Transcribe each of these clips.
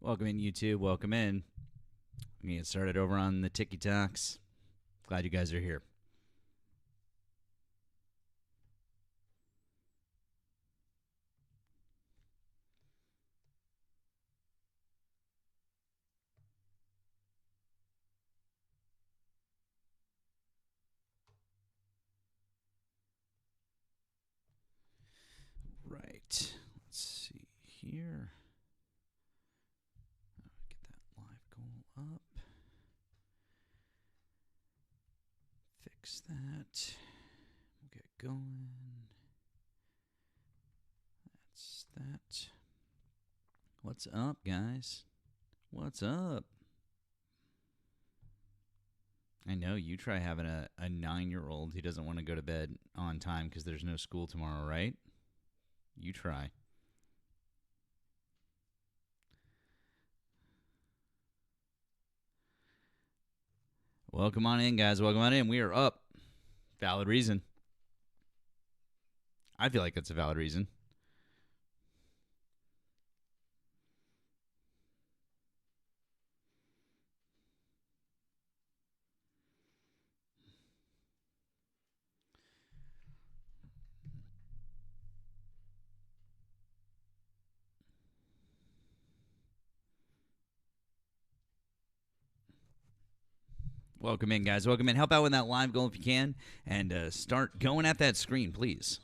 Welcome in, YouTube. Welcome in. We get started over on the TikToks. Glad you guys are here. Right. Let's see here. Get that live goal up. Fix that. We'll get going. That's that. What's up, guys? What's up? I know you try having a 9-year-old who doesn't want to go to bed on time because there's no school tomorrow, right? You try. Welcome on in, guys. Welcome on in. We are up. Valid reason. I feel like that's a valid reason. Welcome in, guys. Welcome in. Help out with that live goal if you can, and start going at that screen, please.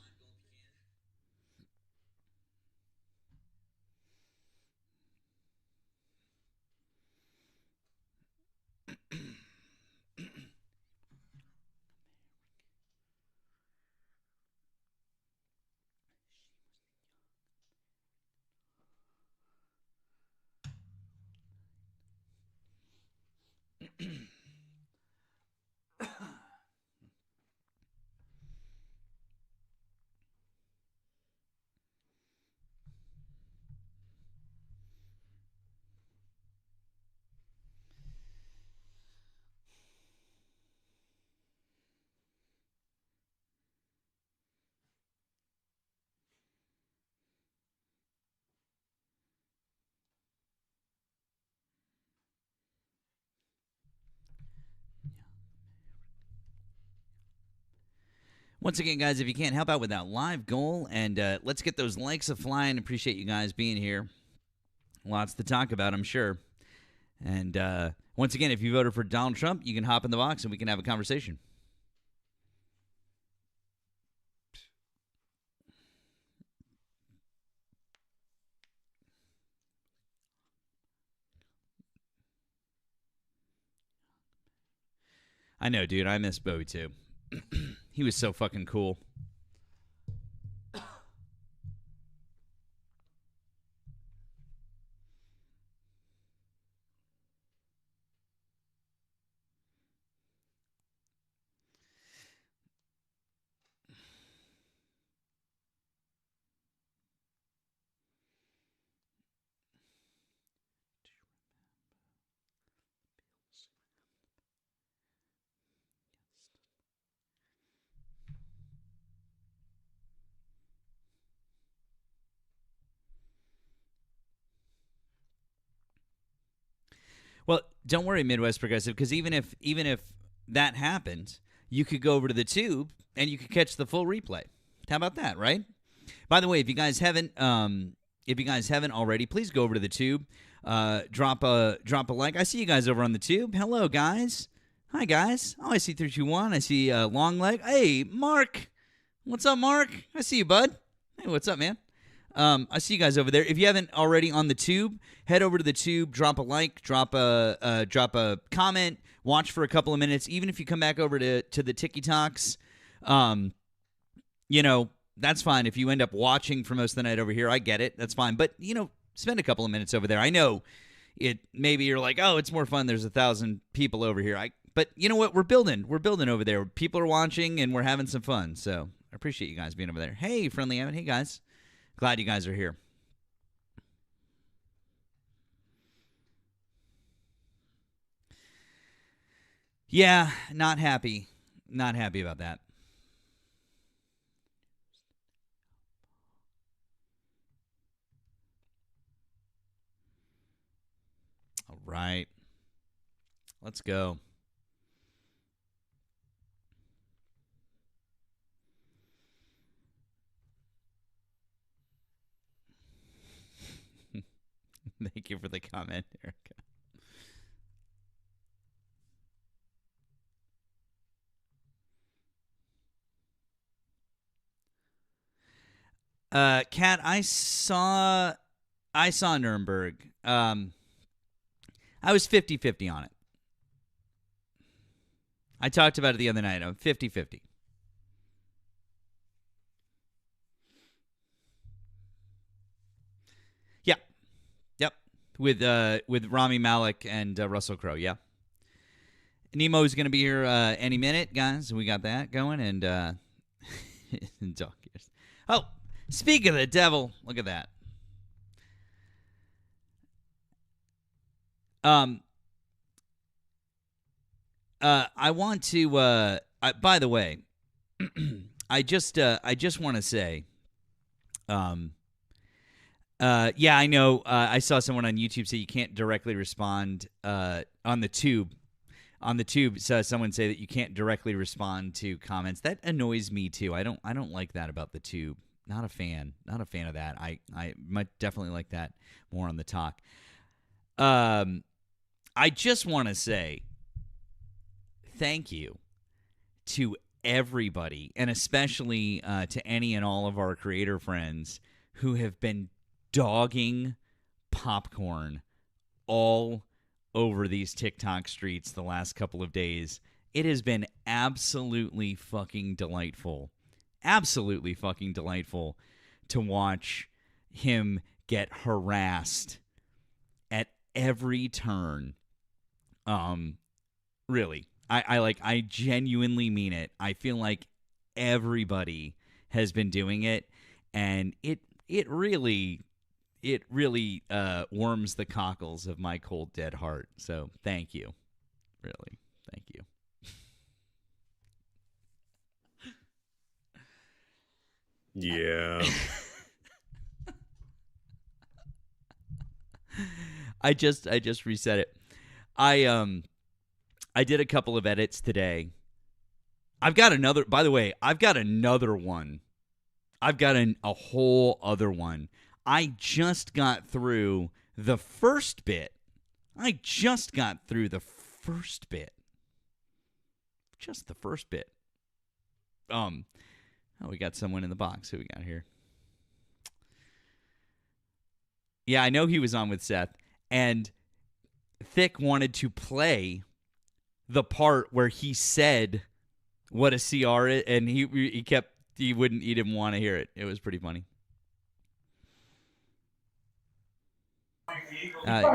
Once again, guys, if you can't help out with that live goal, and let's get those likes a flying. Appreciate you guys being here. Lots to talk about, I'm sure. And once again, if you voted for Donald Trump, you can hop in the box and we can have a conversation. I know, dude. I miss Bowie, too. He was so fucking cool. Well, don't worry, Midwest Progressive, because even if that happened, you could go over to the tube and you could catch the full replay. How about that, right? By the way, if you guys haven't already, please go over to the tube. Drop a like. I see you guys over on the tube. Hello, guys. Hi, guys. Oh, I see 321. I see Long Leg. Hey, Mark. What's up, Mark? I see you, bud. Hey, what's up, man? I see you guys over there. If you haven't already on the tube, head over to the tube, drop a like, drop a comment, watch for a couple of minutes. Even if you come back over to the TikToks, that's fine. If you end up watching for most of the night over here, I get it. That's fine. But spend a couple of minutes over there. I know it. Maybe you're like, oh, it's more fun. There's 1,000 people over here. But you know what? We're building. We're building over there. People are watching, and we're having some fun. So I appreciate you guys being over there. Hey, Friendly Abbott. Hey, guys. Glad you guys are here. Yeah, not happy. Not happy about that. right. Let's go. Thank you for the comment, Erica. Kat, I saw Nuremberg. I was 50-50 on it. I talked about it the other night. I'm 50-50. Yeah. Yep. With Rami Malek and Russell Crowe. Yeah. Nemo's going to be here any minute, guys. We got that going. And oh, speak of the devil. Look at that. I want to. By the way, I just want to say, yeah, I know. I saw someone on YouTube say you can't directly respond on the tube. On the tube, someone say that you can't directly respond to comments. That annoys me too. I don't like that about the tube. Not a fan. Not a fan of that. I might definitely like that more on the talk. I just want to say thank you to everybody, and especially to any and all of our creator friends who have been dogging popcorn all over these TikTok streets the last couple of days. It has been absolutely fucking delightful. Absolutely fucking delightful to watch him get harassed at every turn. Really. I genuinely mean it. I feel like everybody has been doing it, and it really warms the cockles of my cold dead heart. So thank you, really, thank you. Yeah. I just reset it. I did a couple of edits today. I've got another. By the way, I've got another one. I've got a whole other one. I just got through the first bit. Just the first bit. Oh, we got someone in the box. Who we got here? Yeah, I know he was on with Seth, and Thick wanted to play the part where he said what a CR is, and he didn't want to hear it. It was pretty funny.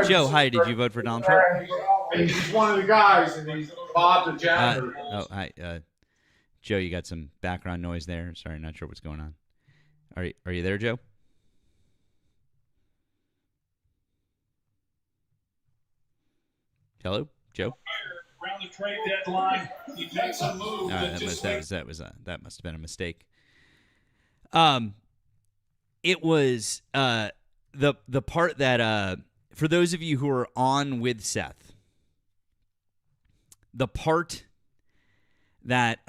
Joe, hi. Did you vote for Donald Trump? He's one of the guys, and he's Bob the janitor. Hi. Joe, you got some background noise there. Sorry, not sure what's going on. Are you there, Joe? Hello, Joe. Around the trade deadline, he makes a move. That must have been a mistake. It was the part that for those of you who are on with Seth, the part that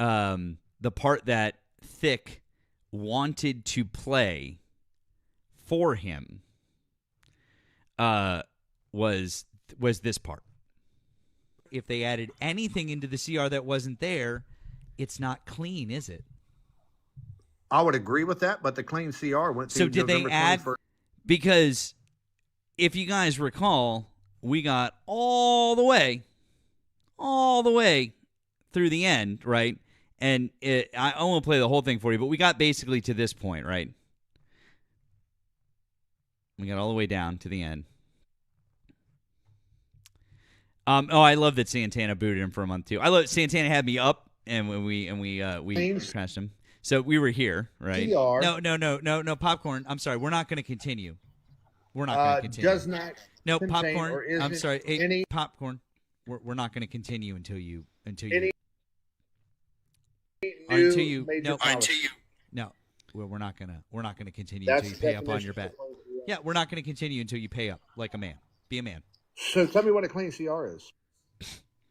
Thick wanted to play for him was this part. If they added anything into the CR that wasn't there, it's not clean, is it? I would agree with that, but the clean CR went through. So did November they add? 21st. Because if you guys recall, we got all the way through the end, right? And I won't play the whole thing for you, but we got basically to this point, right? We got all the way down to the end. I love that Santana booted him for a month too. I love Santana had me up, and we crashed him. So we were here, right? No, popcorn. I'm sorry, we're not going to continue. We're not going to continue. Does not. No contain popcorn. or isn't I'm sorry. Hey, any- popcorn. We're not going to continue until you. Any Until you. major No. policy. No. We're not gonna continue That's until you pay up on your definition bet. Yeah, we're not going to continue until you pay up like a man. Be a man. So tell me what a clean CR is.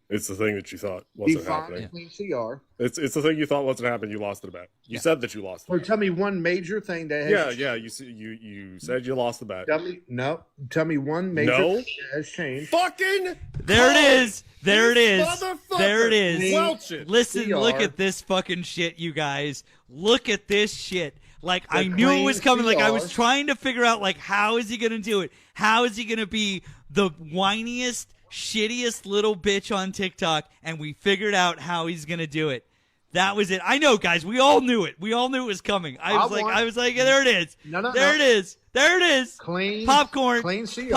It's the thing that you thought wasn't Define happening. a clean CR. It's the thing you thought wasn't happening. You lost the bet. You said that you lost the So bet. tell me one major thing that has You said you lost the bet. Tell me one major thing that has changed. Fucking There it is. There it is. motherfucker. There it is. Welch it. Listen, CR. look at this fucking shit, you guys. Look at this shit. Like, I The knew it was clean coming. Like, I was CR. trying to figure out, like, how is he going to do it? How is he going to be the whiniest, shittiest little bitch on TikTok? And we figured out how he's going to do it. That was it. I know, guys. We all knew it. We all knew it was coming. I was like, there it is. There it is. There it is. Clean Popcorn. Clean CR.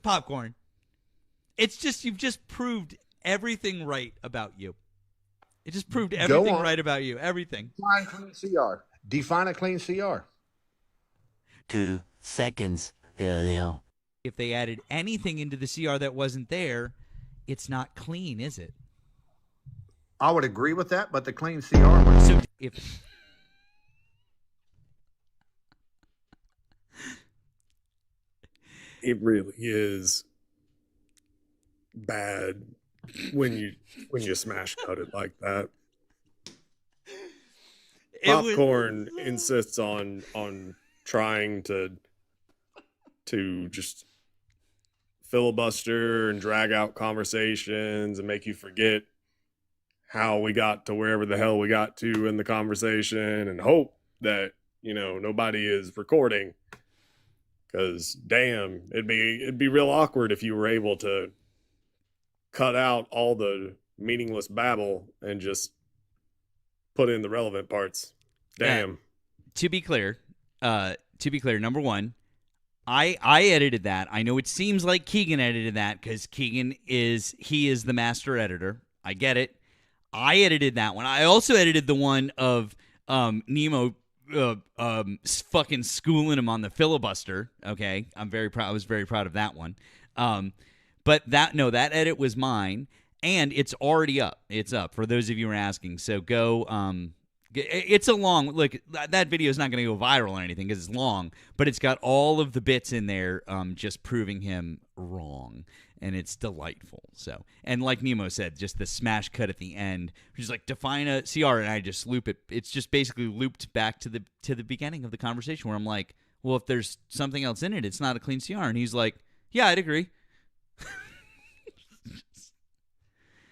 Popcorn. It's just, you've just proved everything right about you. It just proved everything on. right about you. Everything. Define clean CR. Define a clean CR. 2 seconds earlier. If they added anything into the CR that wasn't there, it's not clean, is it? I would agree with that, but the clean CR was. So if It really is bad when you smash cut it like that. Popcorn insists on trying to just filibuster and drag out conversations and make you forget how we got to wherever the hell we got to in the conversation and hope that, nobody is recording. Because damn, it'd be real awkward if you were able to cut out all the meaningless babble and just put in the relevant parts. Damn. to be clear, number one, I edited that. I know it seems like Keegan edited that because Keegan is the master editor. I get it. I edited that one. I also edited the one of Nemo fucking schooling him on the filibuster. Okay, I'm very proud. I was very proud of that one. But that edit was mine, and it's already up. It's up for those of you who are asking. So go. It's a long look. That video is not going to go viral or anything because it's long, but it's got all of the bits in there, just proving him wrong, and it's delightful. So, and like Nemo said, just the smash cut at the end, which is like define a CR, and I just loop it. It's just basically looped back to the beginning of the conversation where I'm like, well, if there's something else in it, it's not a clean CR, and he's like, yeah, I'd agree.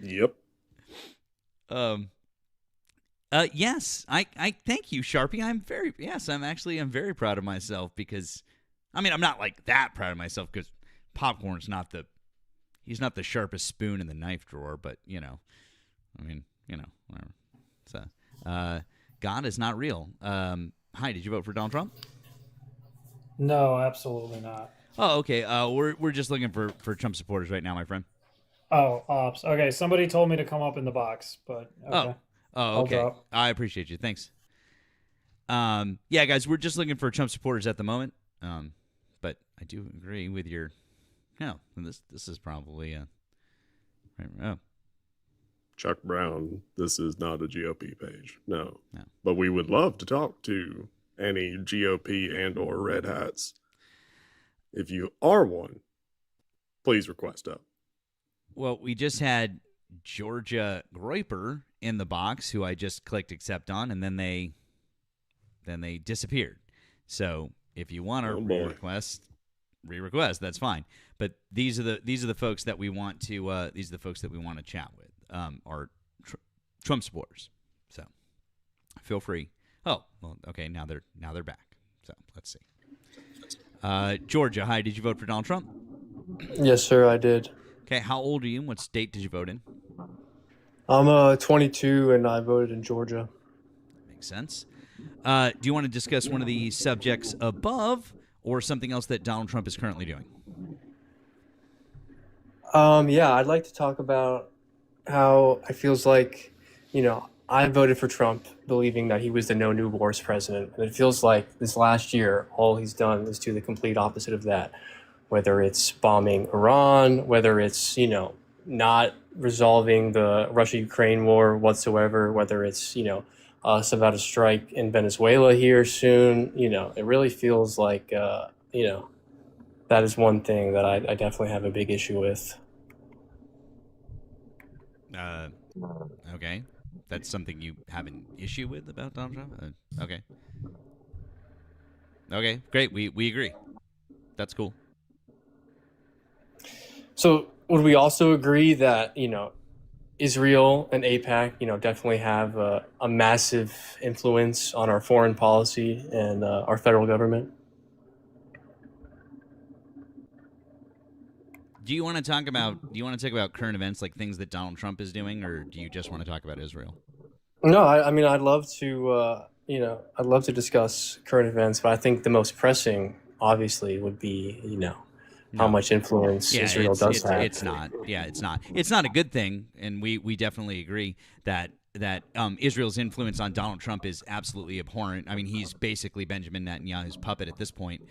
Yep. Yes, I thank you, Sharpie. I'm very proud of myself because, I mean, I'm not like that proud of myself because Popcorn's he's not the sharpest spoon in the knife drawer, but whatever. So, God is not real. Hi, did you vote for Donald Trump? No, absolutely not. Oh, okay. We're just looking for Trump supporters right now, my friend. Oh, ops. Okay, somebody told me to come up in the box, but okay. Oh, okay. I'll drop. I appreciate you. Thanks. Yeah, guys, we're just looking for Trump supporters at the moment. But I do agree with your. No, this is probably Chuck Brown, this is not a GOP page. No. No. But we would love to talk to any GOP and or Red Hats. If you are one, please request up. Well, we just had Georgia Groiper in the box, who I just clicked accept on, and then they disappeared. So if you want to re-request, that's fine. But these are the folks that we want to chat with. Are Trump supporters. So feel free. Oh, well, okay. Now they're back. So let's see. Georgia, hi. Did you vote for Donald Trump? Yes, sir, I did. Okay. How old are you? And what state did you vote in? I'm 22 and I voted in Georgia. Makes sense. Do you want to discuss one of the subjects above or something else that Donald Trump is currently doing? Yeah, I'd like to talk about how it feels like, I voted for Trump believing that he was the no new wars president. And it feels like this last year, all he's done is do the complete opposite of that. Whether it's bombing Iran, whether it's, not resolving the Russia-Ukraine war whatsoever, whether it's, us about a strike in Venezuela here soon, it really feels like, that is one thing that I definitely have a big issue with. Okay. That's something you have an issue with about Donald Trump? Okay. Okay, great. We agree. That's cool. So would we also agree that, Israel and AIPAC, definitely have a massive influence on our foreign policy and our federal government? Do you want to talk about current events, like things that Donald Trump is doing, or do you just want to talk about Israel? No, I mean, I'd love to discuss current events, but I think the most pressing, obviously, would be, how much influence Israel does have. It's not. Yeah, it's not. It's not a good thing, and we definitely agree that Israel's influence on Donald Trump is absolutely abhorrent. I mean, he's basically Benjamin Netanyahu's puppet at this point.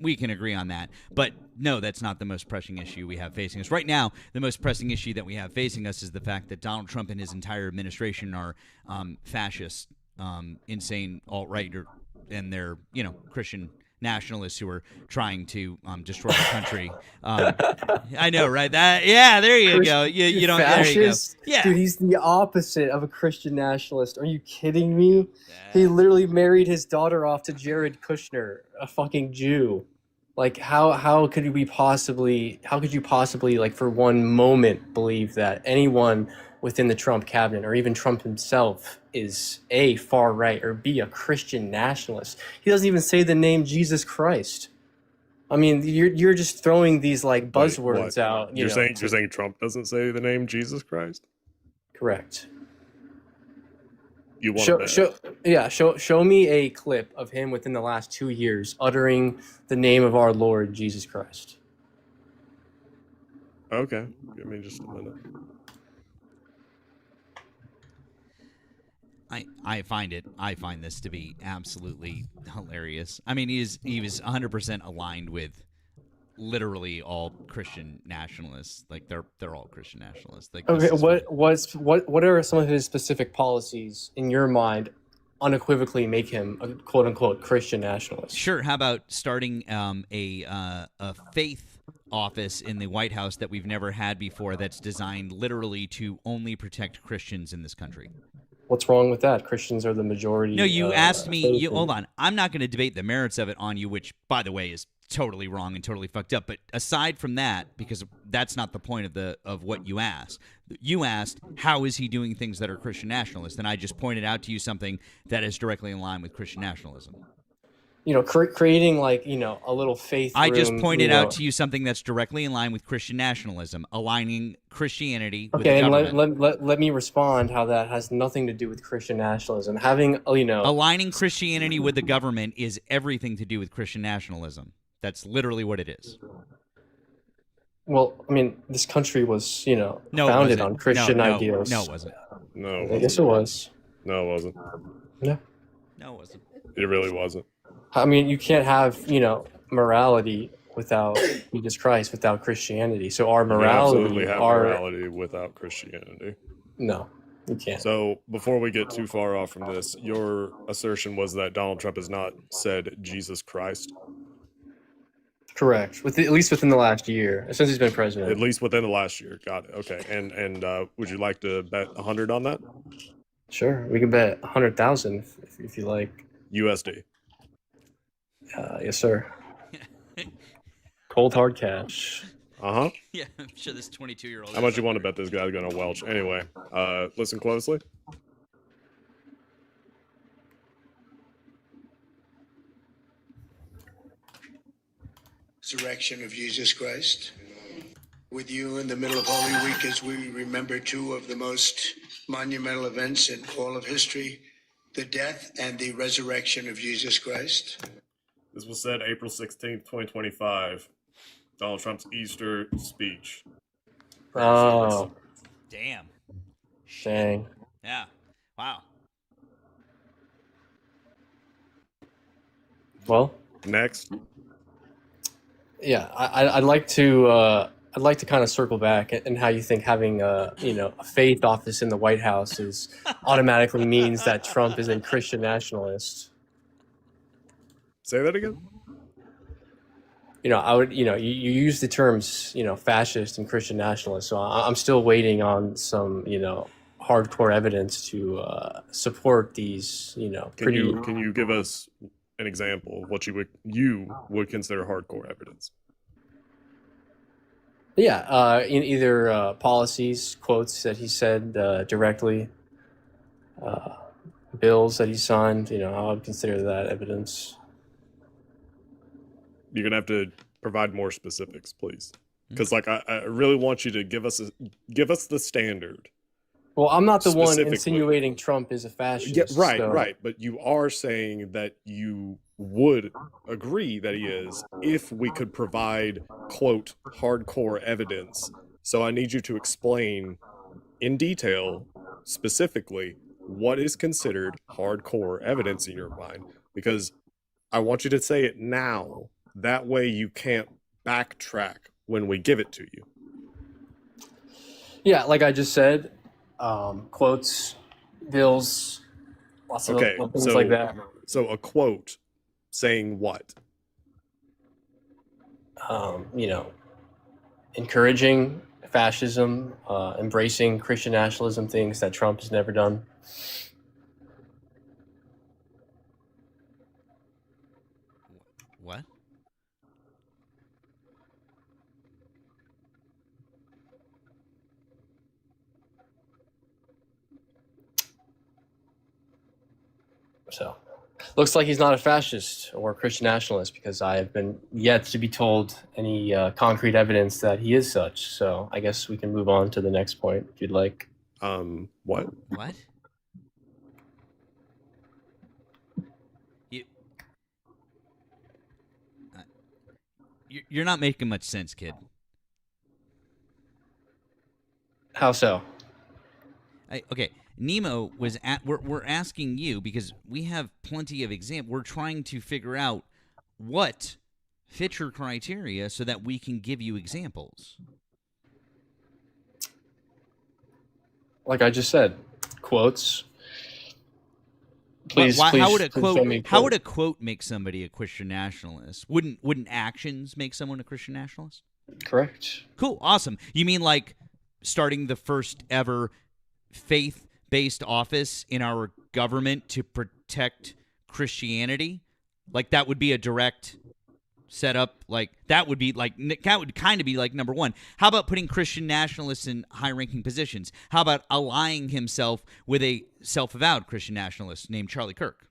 We can agree on that. But no, that's not the most pressing issue we have facing us. Right now, the most pressing issue that we have facing us is the fact that Donald Trump and his entire administration are fascist, insane alt-right, and they're, Christian nationalists who are trying to destroy the country. I know, right? There you go. You don't. Fascist? There you go. Yeah, dude, he's the opposite of a Christian nationalist. Are you kidding me? He literally married his daughter off to Jared Kushner, a fucking Jew. Like, how could you possibly, like, for one moment believe that anyone within the Trump cabinet or even Trump himself is A, far right, or B, a Christian nationalist? He doesn't even say the name Jesus Christ. I mean, you're just throwing these like buzzwords out. You're saying Trump doesn't say the name Jesus Christ? Correct. You want show me a clip of him within the last 2 years uttering the name of our Lord Jesus Christ. Okay, give me just a minute. I find this to be absolutely hilarious. I mean, he was 100% aligned with literally all Christian nationalists. Like they're all Christian nationalists. Like, okay, what are some of his specific policies in your mind unequivocally make him a quote unquote Christian nationalist? Sure. How about starting a faith office in the White House that we've never had before, that's designed literally to only protect Christians in this country? What's wrong with that? Christians are the majority. No, you asked me. Hold on. I'm not going to debate the merits of it on you, which, by the way, is totally wrong and totally fucked up. But aside from that, because that's not the point of what you asked. You asked, how is he doing things that are Christian nationalist? And I just pointed out to you something that is directly in line with Christian nationalism. Creating like, a little faith I just room, pointed out to you something that's directly in line with Christian nationalism, aligning Christianity with the Okay, and government. let me respond how that has nothing to do with Christian nationalism. Aligning Christianity with the government is everything to do with Christian nationalism. That's literally what it is. Well, I mean, this country was, No, founded on Christian ideals. No, it wasn't. No, I guess it was. No, it wasn't. No. No, it wasn't. It really wasn't. I mean, you can't have, morality without Jesus Christ, without Christianity. So our You morality, absolutely have morality without Christianity. No, you can't. So before we get too far off from this, your assertion was that Donald Trump has not said Jesus Christ. Correct. At least within the last year, since he's been president. At least within the last year. Got it. Okay. And would you like to bet 100 on that? Sure, we can bet 100,000 if you like. USD. Yes, sir. Cold hard cash. Uh-huh. Yeah, I'm sure this 22-year-old. How much you want to bet this guy's gonna welch? Anyway, listen closely. Resurrection of Jesus Christ. With you in the middle of Holy Week as we remember two of the most monumental events in all of history, the death and the resurrection of Jesus Christ. This was said April 16th, 2025. Donald Trump's Easter speech. Oh, Damn. dang. Yeah. Wow. Well, Next. yeah, I'd like to kind of circle back and how you think having a faith office in the White House is automatically means that Trump is a Christian nationalist. Say that again? I would, you use the terms, fascist and Christian nationalist. So I'm still waiting on some, hardcore evidence to support these, Can you give us an example of what you would consider hardcore evidence? Yeah, in either policies, quotes that he said directly, bills that he signed. I would consider that evidence. You're gonna have to provide more specifics, please, because like I really want you to give us the standard. Well, I'm not the one Specifically. insinuating Trump is a fascist. Yeah, right, so- right. But you are saying that you would agree that he is if we could provide, quote, hardcore evidence. So I need you to explain in detail, specifically, what is considered hardcore evidence in your mind. Because I want you to say it now. That way you can't backtrack when we give it to you. Yeah, like I just said, quotes, bills, lots of Okay, things so like that. So a quote saying what? Encouraging fascism, embracing Christian nationalism, things that Trump has never done. What? So, looks like he's not a fascist or a Christian nationalist because I have been yet to be told any concrete evidence that he is such. So, I guess we can move on to the next point if you'd like. What? What? You're not making much sense, kid. How so? Okay, Nemo was at. We're asking you because we have plenty of examples. We're trying to figure out what fits your criteria so that we can give you examples. Like I just said, quotes. Please, how please, would a please quote? show me How would quote. a quote make somebody a Christian nationalist? Wouldn't actions make someone a Christian nationalist? Correct. Cool, awesome. You mean like starting the first ever faith-based office in our government to protect Christianity? Like that would be a direct setup. Like that would kind of be like number one. How about putting Christian nationalists in high-ranking positions? How about allying himself with a self-avowed Christian nationalist named Charlie Kirk?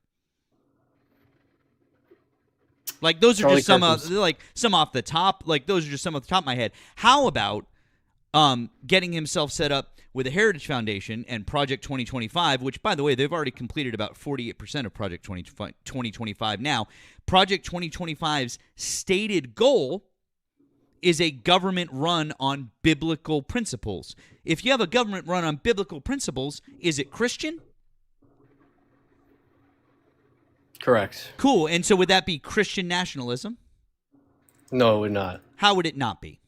Like those are Charlie just some Kirk is- like some off the top. Like those are just some off the top of my head. How about getting himself set up with a Heritage Foundation and Project 2025, which, by the way, they've already completed about 48% of Project 2025 now. Project 2025's stated goal is a government run on biblical principles. If you have a government run on biblical principles, is it Christian? Correct. Cool. And so would that be Christian nationalism? No, it would not. How would it not be?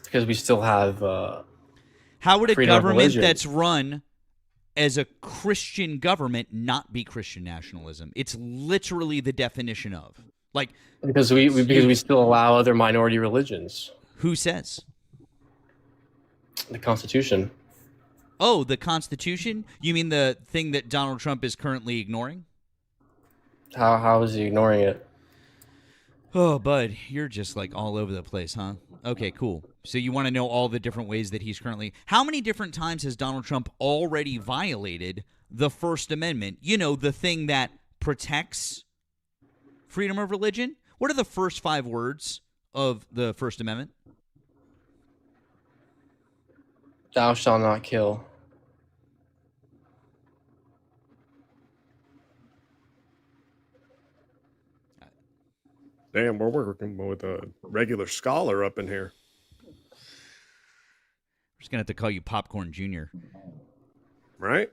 Because we still have How would a freedom of government religion. that's run as a Christian government not be Christian nationalism? It's literally the definition of. Like, because we still allow other minority religions. who says? The Constitution. Oh, the Constitution? You mean the thing that Donald Trump is currently ignoring? How is he ignoring it? Oh, bud, you're just like all over the place, huh? Okay, cool. So you want to know all the different ways that he's currently... How many different times has Donald Trump already violated the First Amendment? You know, the thing that protects freedom of religion? What are the first 5 words of the First Amendment? Thou shalt not kill. Damn, we're working with a regular scholar up in here. We're just going to have to call you Popcorn Jr. Right?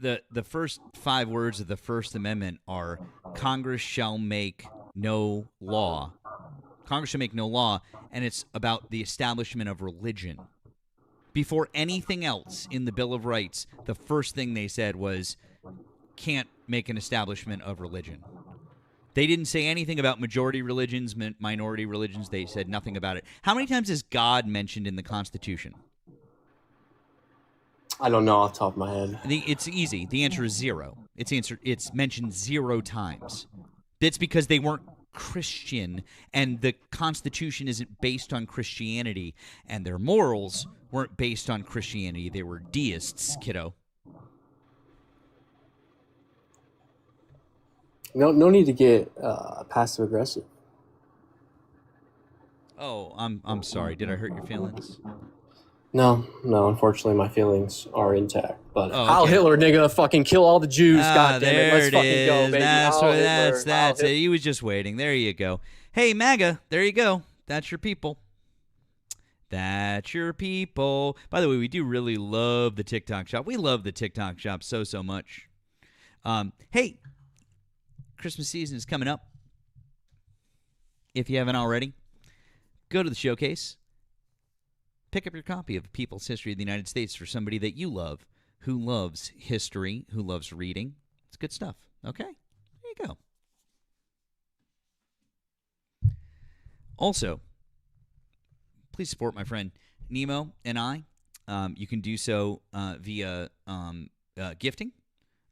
The first 5 words of the First Amendment are Congress shall make no law. Congress shall make no law, and it's about the establishment of religion. Before anything else in the Bill of Rights, the first thing they said was can't make an establishment of religion. They didn't say anything about majority religions, minority religions. They said nothing about it. How many times is God mentioned in the Constitution? I don't know off the top of my head. It's easy. The answer is 0. It's mentioned 0 times. That's because they weren't Christian, and the Constitution isn't based on Christianity, and their morals weren't based on Christianity. They were deists, kiddo. No need to get passive aggressive. Oh, I'm sorry. Did I hurt your feelings? No. Unfortunately, my feelings are intact. But Oh, Heil okay. Hitler, nigga, fucking kill all the Jews. God damn it, there let's it fucking go, is. baby. That's Heil what, Hitler, that's Heil it. He was just waiting. There you go. Hey, MAGA, there you go. That's your people. That's your people. By the way, we do really love the TikTok shop. We love the TikTok shop so much. Hey, Christmas season is coming up. If you haven't already, go to the showcase. Pick up your copy of People's History of the United States for somebody that you love, who loves history, who loves reading. It's good stuff. Okay? There you go. Also, please support my friend Nemo and I. You can do so via gifting,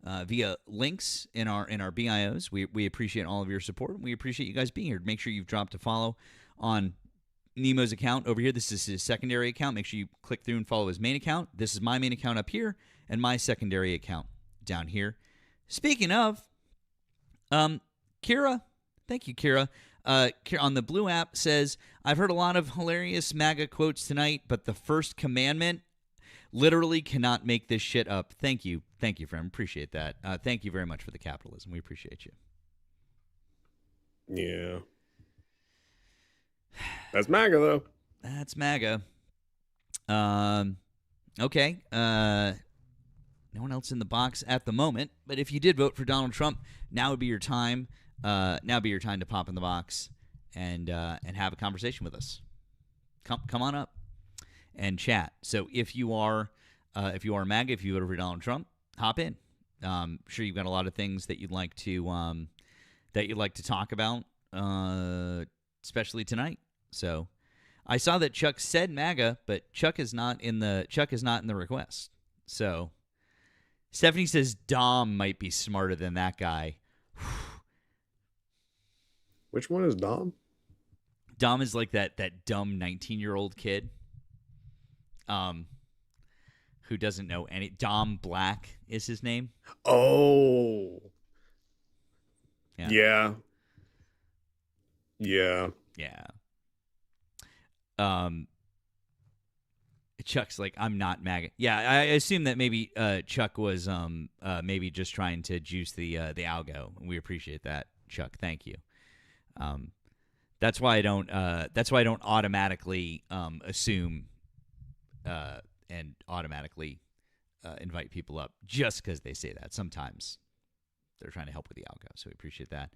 via links in our BIOs. We appreciate all of your support. We appreciate you guys being here. Make sure you've dropped a follow on Nemo's account over here. This is his secondary account. Make sure you click through and follow his main account. This is my main account up here and my secondary account down here. Speaking of, Kira, thank you, Kira. On the Blue app says, I've heard a lot of hilarious MAGA quotes tonight, but the first commandment literally cannot make this shit up. Thank you, friend. Appreciate that. Thank you very much for the capitalism. We appreciate you. Yeah. That's MAGA, though. That's MAGA. Okay. No one else in the box at the moment, but if you did vote for Donald Trump, now would be your time. Now would be your time to pop in the box and have a conversation with us. Come on up and chat. So if you are MAGA, if you voted for Donald Trump, hop in. Sure, you've got a lot of things that you'd like to talk about, especially tonight. So I saw that Chuck said MAGA, but Chuck is not in the request. So Stephanie says Dom might be smarter than that guy. Which one is Dom? Dom is like that dumb 19-year-old kid who doesn't know any. Dom Black is his name. Oh. Yeah. Yeah. Chuck's like, I'm not MAGA. Yeah, I assume that maybe Chuck was maybe just trying to juice the algo. We appreciate that, Chuck. Thank you. That's why I don't automatically assume and automatically invite people up just because they say that. Sometimes they're trying to help with the algo, so we appreciate that.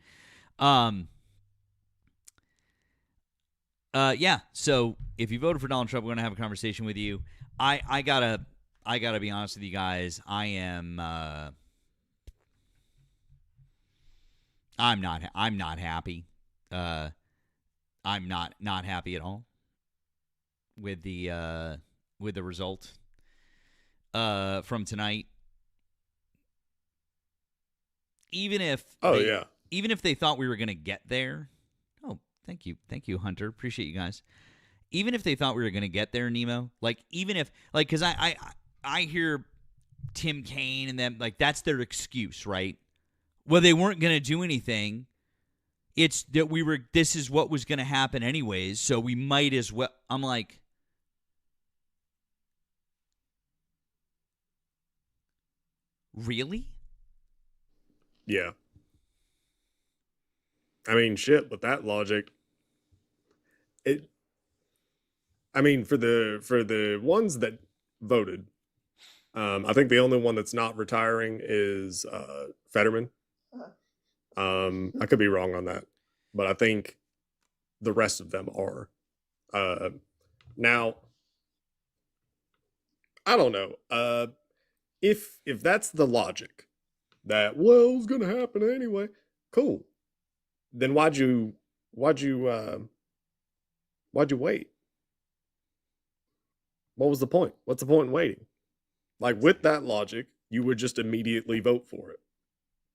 Yeah. So if you voted for Donald Trump, we're gonna have a conversation with you. I gotta be honest with you guys. I'm not happy. I'm not happy at all with the result from tonight. Even if they thought we were gonna get there. Thank you, Hunter. Appreciate you guys. Even if they thought we were going to get there, Nemo, because I hear Tim Kaine and them, like, that's their excuse, right? Well, they weren't going to do anything. It's that this is what was going to happen anyways, so we might as well. I'm like, really? Yeah. I mean, shit, with that logic, for the ones that voted, I think the only one that's not retiring is Fetterman. I could be wrong on that, but I think the rest of them are. Now, I don't know. If that's the logic, that, well, it was going to happen anyway. Cool. Then why'd you wait? What was the point? What's the point in waiting? Like, with that logic, you would just immediately vote for it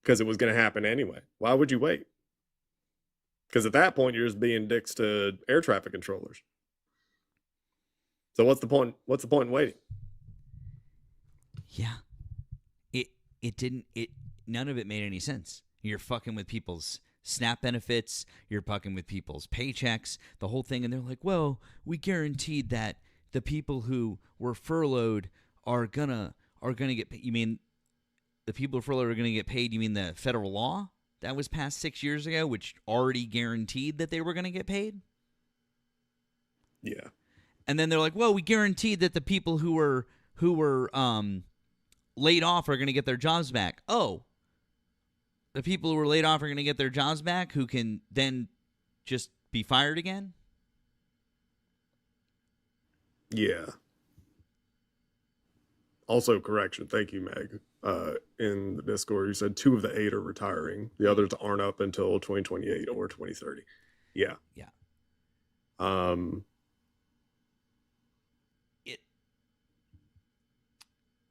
because it was going to happen anyway. Why would you wait? Because at that point, you're just being dicks to air traffic controllers. So what's the point? What's the point in waiting? Yeah. None of it made any sense. You're fucking with people's SNAP benefits, you're fucking with people's paychecks, the whole thing, and they're like, well, we guaranteed that the people who were furloughed are gonna get paid. You mean the people who are furloughed are gonna get paid? You mean the federal law that was passed 6 years ago, which already guaranteed that they were gonna get paid? Yeah. And then they're like, well, we guaranteed that the people who were laid off are gonna get their jobs back. Oh, the people who were laid off are going to get their jobs back, who can then just be fired again? Yeah. Also, correction. Thank you, Meg. In the Discord, you said 2 of the 8 are retiring. The others aren't up until 2028 or 2030. Yeah. Yeah.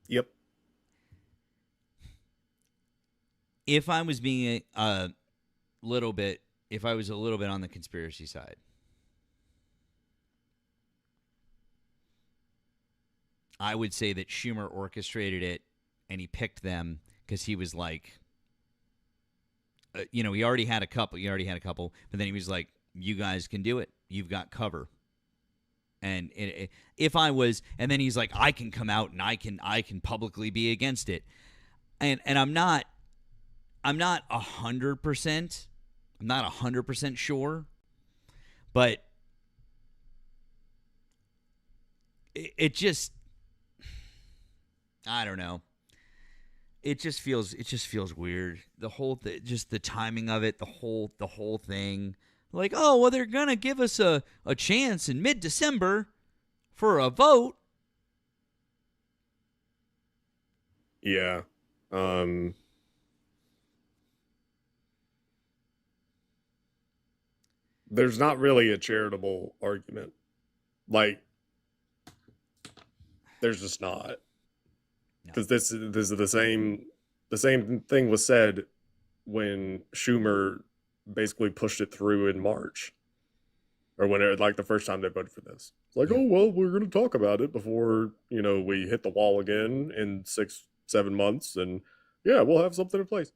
Yep. If I was being a little bit on the conspiracy side, I would say that Schumer orchestrated it, and he picked them because he was like, he already had a couple, but then he was like, you guys can do it. You've got cover. And if I was, and then he's like, I can come out and I can publicly be against it. And I'm not 100%. I'm not 100% sure, but it just, I don't know. It just feels weird. The whole just the timing of it, the whole thing. Like, oh well, they're gonna give us a chance in mid-December for a vote. Yeah. There's not really a charitable argument. Like, there's just not. Because this is the same thing was said when Schumer basically pushed it through in March, or when it, like the first time they voted for this. It's like, oh well, we're going to talk about it before we hit the wall again in 6-7 months, and yeah, we'll have something in place.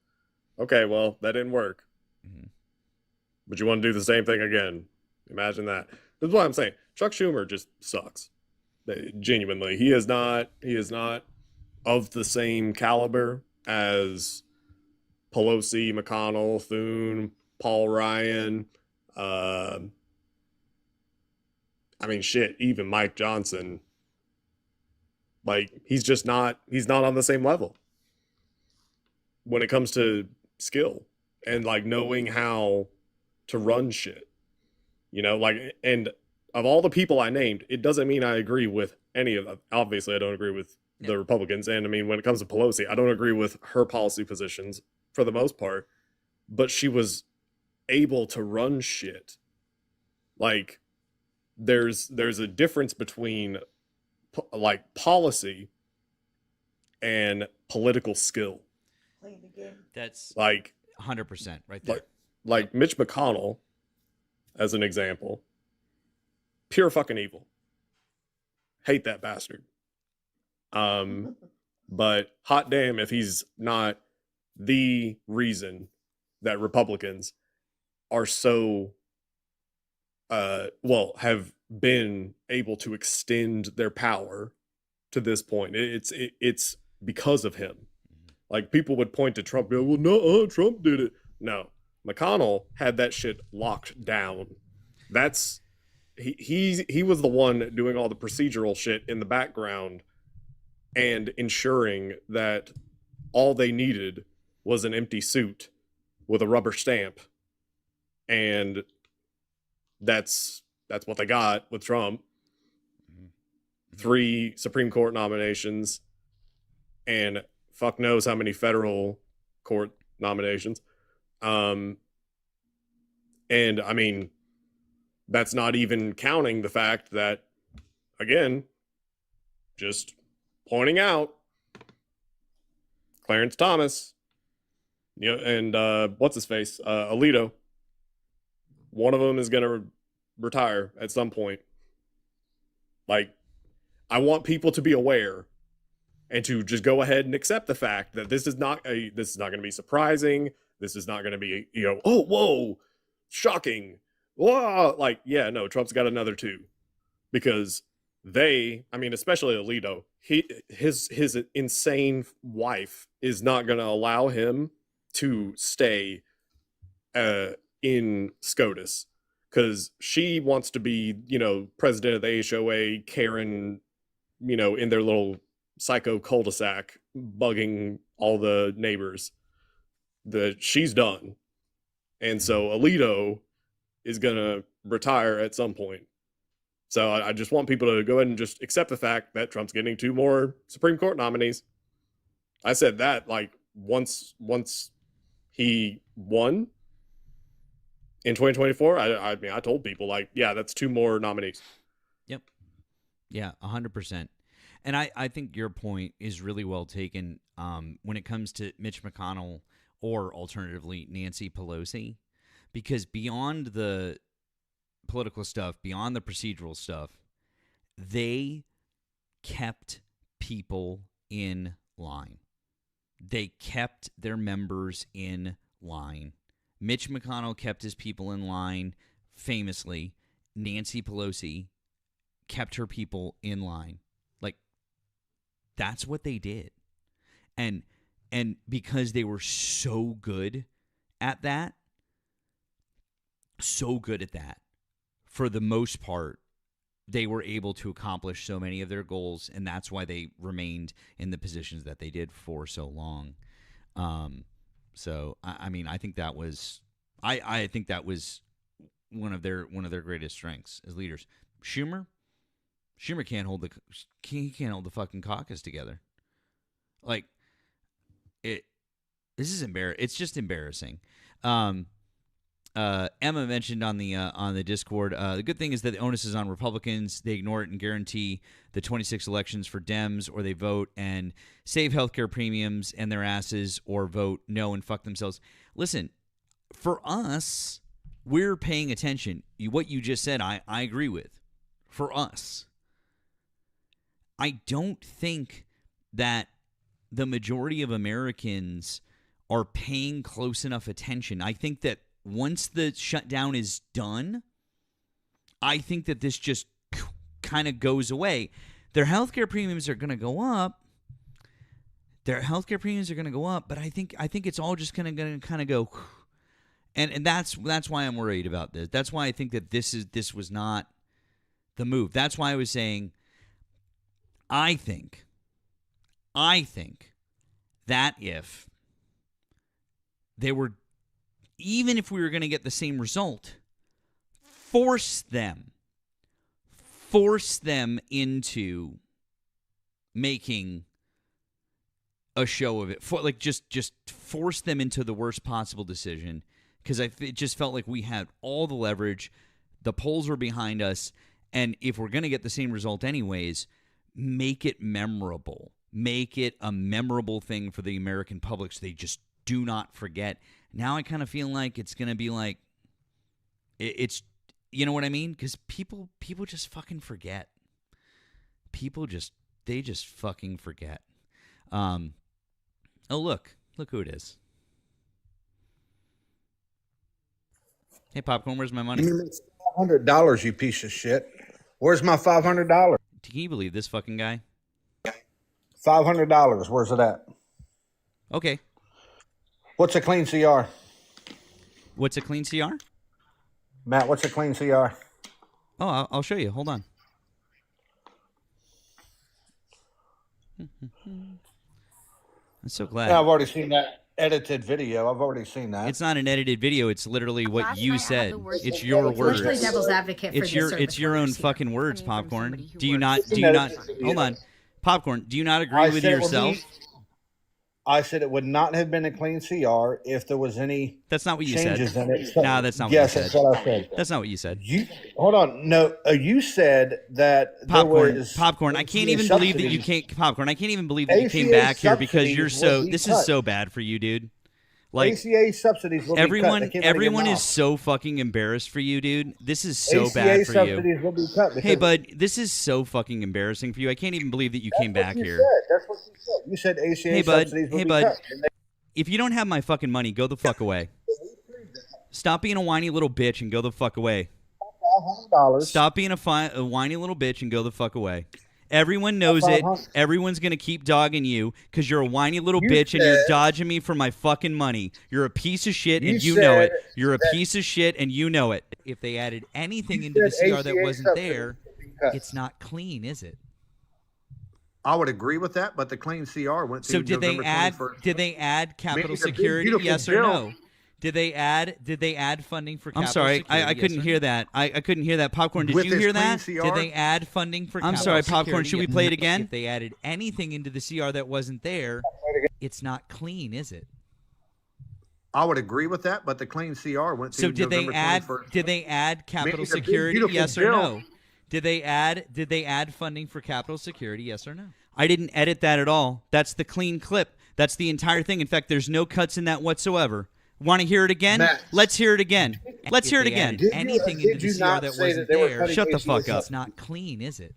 Okay, well, that didn't work. Mm-hmm. But you want to do the same thing again? Imagine that. That's what I'm saying. Chuck Schumer just sucks. Genuinely, he is not of the same caliber as Pelosi, McConnell, Thune, Paul Ryan. Even Mike Johnson. Like, he's not on the same level when it comes to skill and like knowing how to run shit. And of all the people I named, it doesn't mean I agree with any of them. Obviously, I don't agree with the Republicans. And when it comes to Pelosi, I don't agree with her policy positions for the most part, but she was able to run shit. Like, there's a difference between like policy and political skill. That's like 100% right there. Like Mitch McConnell, as an example, pure fucking evil. Hate that bastard. But hot damn if he's not the reason that Republicans are so have been able to extend their power to this point. It's because of him. Like, people would point to Trump, go, well, no, Trump did it. No, McConnell had that shit locked down. He was the one doing all the procedural shit in the background and ensuring that all they needed was an empty suit with a rubber stamp. And that's what they got with Trump. 3 Supreme Court nominations and fuck knows how many federal Court nominations. And I mean, that's not even counting the fact that, again, just pointing out, Clarence Thomas, you know, and what's his face, Alito. One of them is going to retire at some point. Like, I want people to be aware and to just go ahead and accept the fact that this is not going to be surprising. This is not going to be, you know, oh, whoa, shocking. Whoa. Like, yeah, no, Trump's got another 2 because I mean, especially Alito, his insane wife is not going to allow him to stay in SCOTUS because she wants to be, you know, president of the HOA, Karen, you know, in their little psycho cul-de-sac, bugging all the neighbors. She's done. And so Alito is going to retire at some point. So I just want people to go ahead and just accept the fact that Trump's getting 2 more Supreme Court nominees. I said that like once he won in 2024. I mean, I told people like, yeah, that's 2 more nominees. Yep. Yeah, 100%. And I think your point is really well taken when it comes to Mitch McConnell or alternatively Nancy Pelosi, because beyond the political stuff, beyond the procedural stuff, they kept people in line. They kept their members in line. Mitch McConnell kept his people in line famously. Nancy Pelosi kept her people in line. Like, that's what they did. And because they were so good at that, for the most part, they were able to accomplish so many of their goals, and that's why they remained in the positions that they did for so long. So I mean, I think that was, I think that was one of their greatest strengths as leaders. Schumer can't hold the fucking caucus together. Like this is It's just embarrassing. Emma mentioned on the Discord, the good thing is that the onus is on Republicans. They ignore it and guarantee the 26 elections for Dems, or they vote and save healthcare premiums and their asses, or vote no and fuck themselves. Listen, for us, we're paying attention. What you just said, I agree with. For us, I don't think that the majority of Americans are paying close enough attention. I think that once the shutdown is done, I think that this just kind of goes away. Their healthcare premiums are going to go up. But I think it's all just going to kind of go. And that's why I'm worried about this. That's why I think that this was not the move. That's why I was saying I think that if they were, even if we were going to get the same result, force them into making a show of it. Just force them into the worst possible decision, because it just felt like we had all the leverage. The polls were behind us, and if we're going to get the same result anyways, make it memorable. Make it a memorable thing for the American public so they just do not forget. Now I kind of feel like it's going to be like, it's, you know what I mean? Because people just fucking forget. They just fucking forget. Oh, look who it is. Hey, Popcorn, where's my money? $500, you piece of shit. Where's my $500? Can you believe this fucking guy? $500. Where's it at? Okay. What's a clean CR? What's a clean CR? Matt, what's a clean CR? Oh, I'll show you. Hold on. I'm so glad. Yeah, I've already seen that edited video. I've already seen that. It's not an edited video. It's literally what Last you night I had said. the worst It's day. your words. Especially devil's advocate for It's your own fucking words, Coming from Popcorn. somebody who Do you works. not? Hold on, Popcorn. Do you not agree I with said it was yourself? me. I said it would not have been a clean CR if there was any That's not what you said. changes in it. So, No, that's not what yes, you that's said. what I said. That's not what you said. You hold on. No, you said that Popcorn, there was popcorn. I can't ACA even believe that you subsidies. can't popcorn. I can't even believe that you came ACA back here because subsidies you're will so. be This cut. is so bad for you, dude. Like ACA subsidies will be cut. everyone, They can't let everyone them is out. so fucking embarrassed for you, dude. This is so ACA bad for you. subsidies will be cut. Hey, because bud, this is so fucking embarrassing for you. I can't even believe that you came that's back what you here. said. That's what you said. You said ACA Hey, bud. subsidies will Hey, be bud. cut. And they- If you don't have my fucking money, go the fuck away. Stop being a whiny little bitch and go the fuck away. $500. Stop being a whiny little bitch and go the fuck away. Everyone knows it. Everyone's going to keep dogging you because you're a whiny little You bitch and you're said- dodging me for my fucking money. You're a piece of shit and You you know it. said You're a that- piece of shit and you know it. If they added anything You into the said CR that ACA wasn't subsidies there, will be cut. it's not clean, is it? I would agree with that, but the clean CR went to So did they November add 21st. did they add capital Maybe the big, security, beautiful yes or bill. no? Did they add funding for capital I'm sorry, security? I couldn't yes or uh, hear no? that. I couldn't hear that. Popcorn, did With you this hear clean that? CR? Did they add funding for I'm capital sorry, security? Popcorn, Should we play it again? If they added anything into the CR that wasn't there, it's not clean, is it? I would agree with that, but the clean CR went to So did November they add 21st. did they add capital Maybe the big, security, beautiful yes or bill. no? Did they add funding for capital security, yes or no? I didn't edit that at all. That's the clean clip. That's the entire thing. In fact, there's no cuts in that whatsoever. Want to hear it again? Matt. Let's hear it again. Let's hear it again. Did you- Anything did into you the CR not that say wasn't that they were there. cutting Shut the ACA fuck up. subsidies? It's not clean, is it?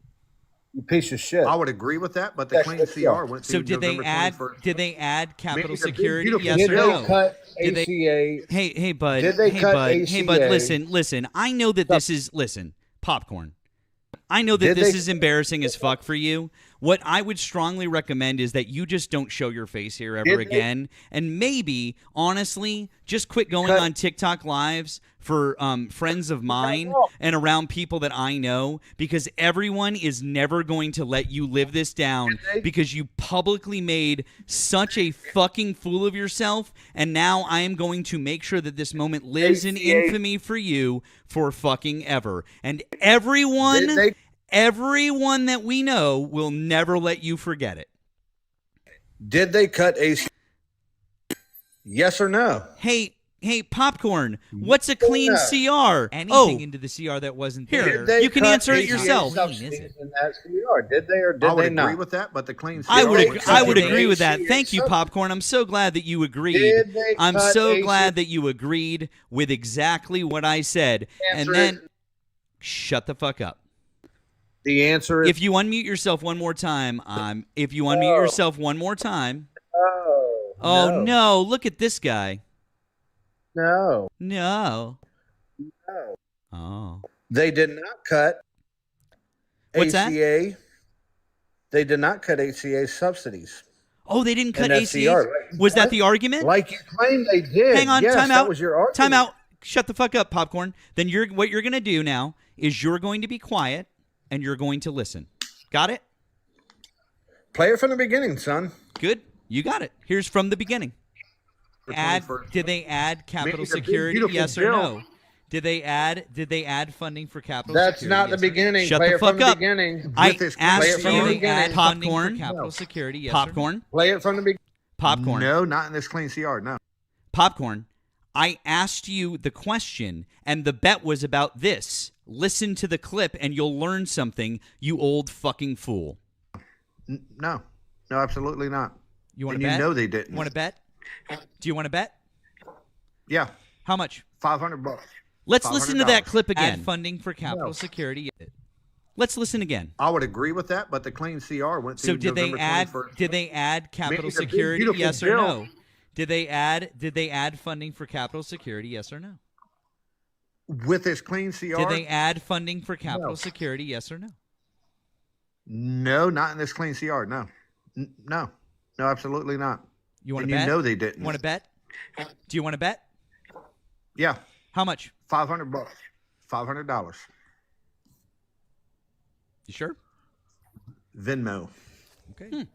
You piece of shit. I would agree with that, but the That's clean the CR went to So did they November add 21st. did they add capital Maybe the big, security, beautiful yes bill. or Did no? they cut Did they- ACA? Hey, bud. Did they hey, cut bud. Hey, bud. ACA? Listen. I know that this is popcorn. I know that Did this they- is embarrassing as fuck for you. What I would strongly recommend is that you just don't show your face here ever Did they- again, and maybe, honestly, just quit going Cut- on TikTok lives for friends of mine and around people that I know, because everyone is never going to let you live this down because you publicly made such a fucking fool of yourself, and now I am going to make sure that this moment lives in ACA infamy for you for fucking ever. And everyone Did they- everyone that we know will never let you forget it. Did they cut ACA? Yes or no? Hey, popcorn, what's a clean No. CR? Anything into the CR that wasn't Did there. they You can cut answer it ACA yourself. subsidies in that CR? Did they or did I would they agree not? with that, but the clean CR I would went I to would agree with that. ACA Thank you, subsidies. popcorn. I'm so glad that you agreed. Did they I'm cut so ACA glad that you agreed with exactly what I said. Answer And then it. shut the fuck up. The answer is If you unmute yourself one more time, if you unmute yourself one more time. no. Oh no, look at this guy. No. No. No. Oh. They did not cut What's that? ACA. They did not cut ACA subsidies. Oh, they didn't cut And that's ACA. the argument. Was that the argument? Like you claimed they did. Hang on, yes, time that out. was your argument. Time out. Shut the fuck up, popcorn. Then what you're going to do now is you're going to be quiet and you're going to listen. Got it? Play it from the beginning, son. Good. You got it. Here's from the beginning. Did they add capital Maybe the big, security? beautiful Yes or bill. no? Did they add funding for capital That's security? not the Yes or no? beginning. Shut Play the it from fuck the up. beginning. I With this- asked play it from the you beginning. popcorn. Capital security, yes or no? Popcorn. Play it from the beginning. Popcorn. No, not in this clean CR. No. Popcorn. I asked you the question, and the bet was about this. Listen to the clip, and you'll learn something, you old fucking fool. No. No, absolutely not. You want And to bet? you know they didn't. Want to bet? Do you want to bet? Yeah. How much? $500. Let's listen to that $500. clip again. Add funding for capital No. security. Let's listen again. I would agree with that, but the clean CR went to So did November they add 21st. did they add capital Maybe the big, security? beautiful Yes or bill. no? Did they add funding for capital security? Yes or no? With this clean CR? Did they add funding for capital No. security? Yes or no? No, not in this clean CR. No. No. No, absolutely not. You want And to bet? you know they didn't. Want to bet? Do you want to bet? Yeah. How much? $500. $500. You sure? Venmo. Okay.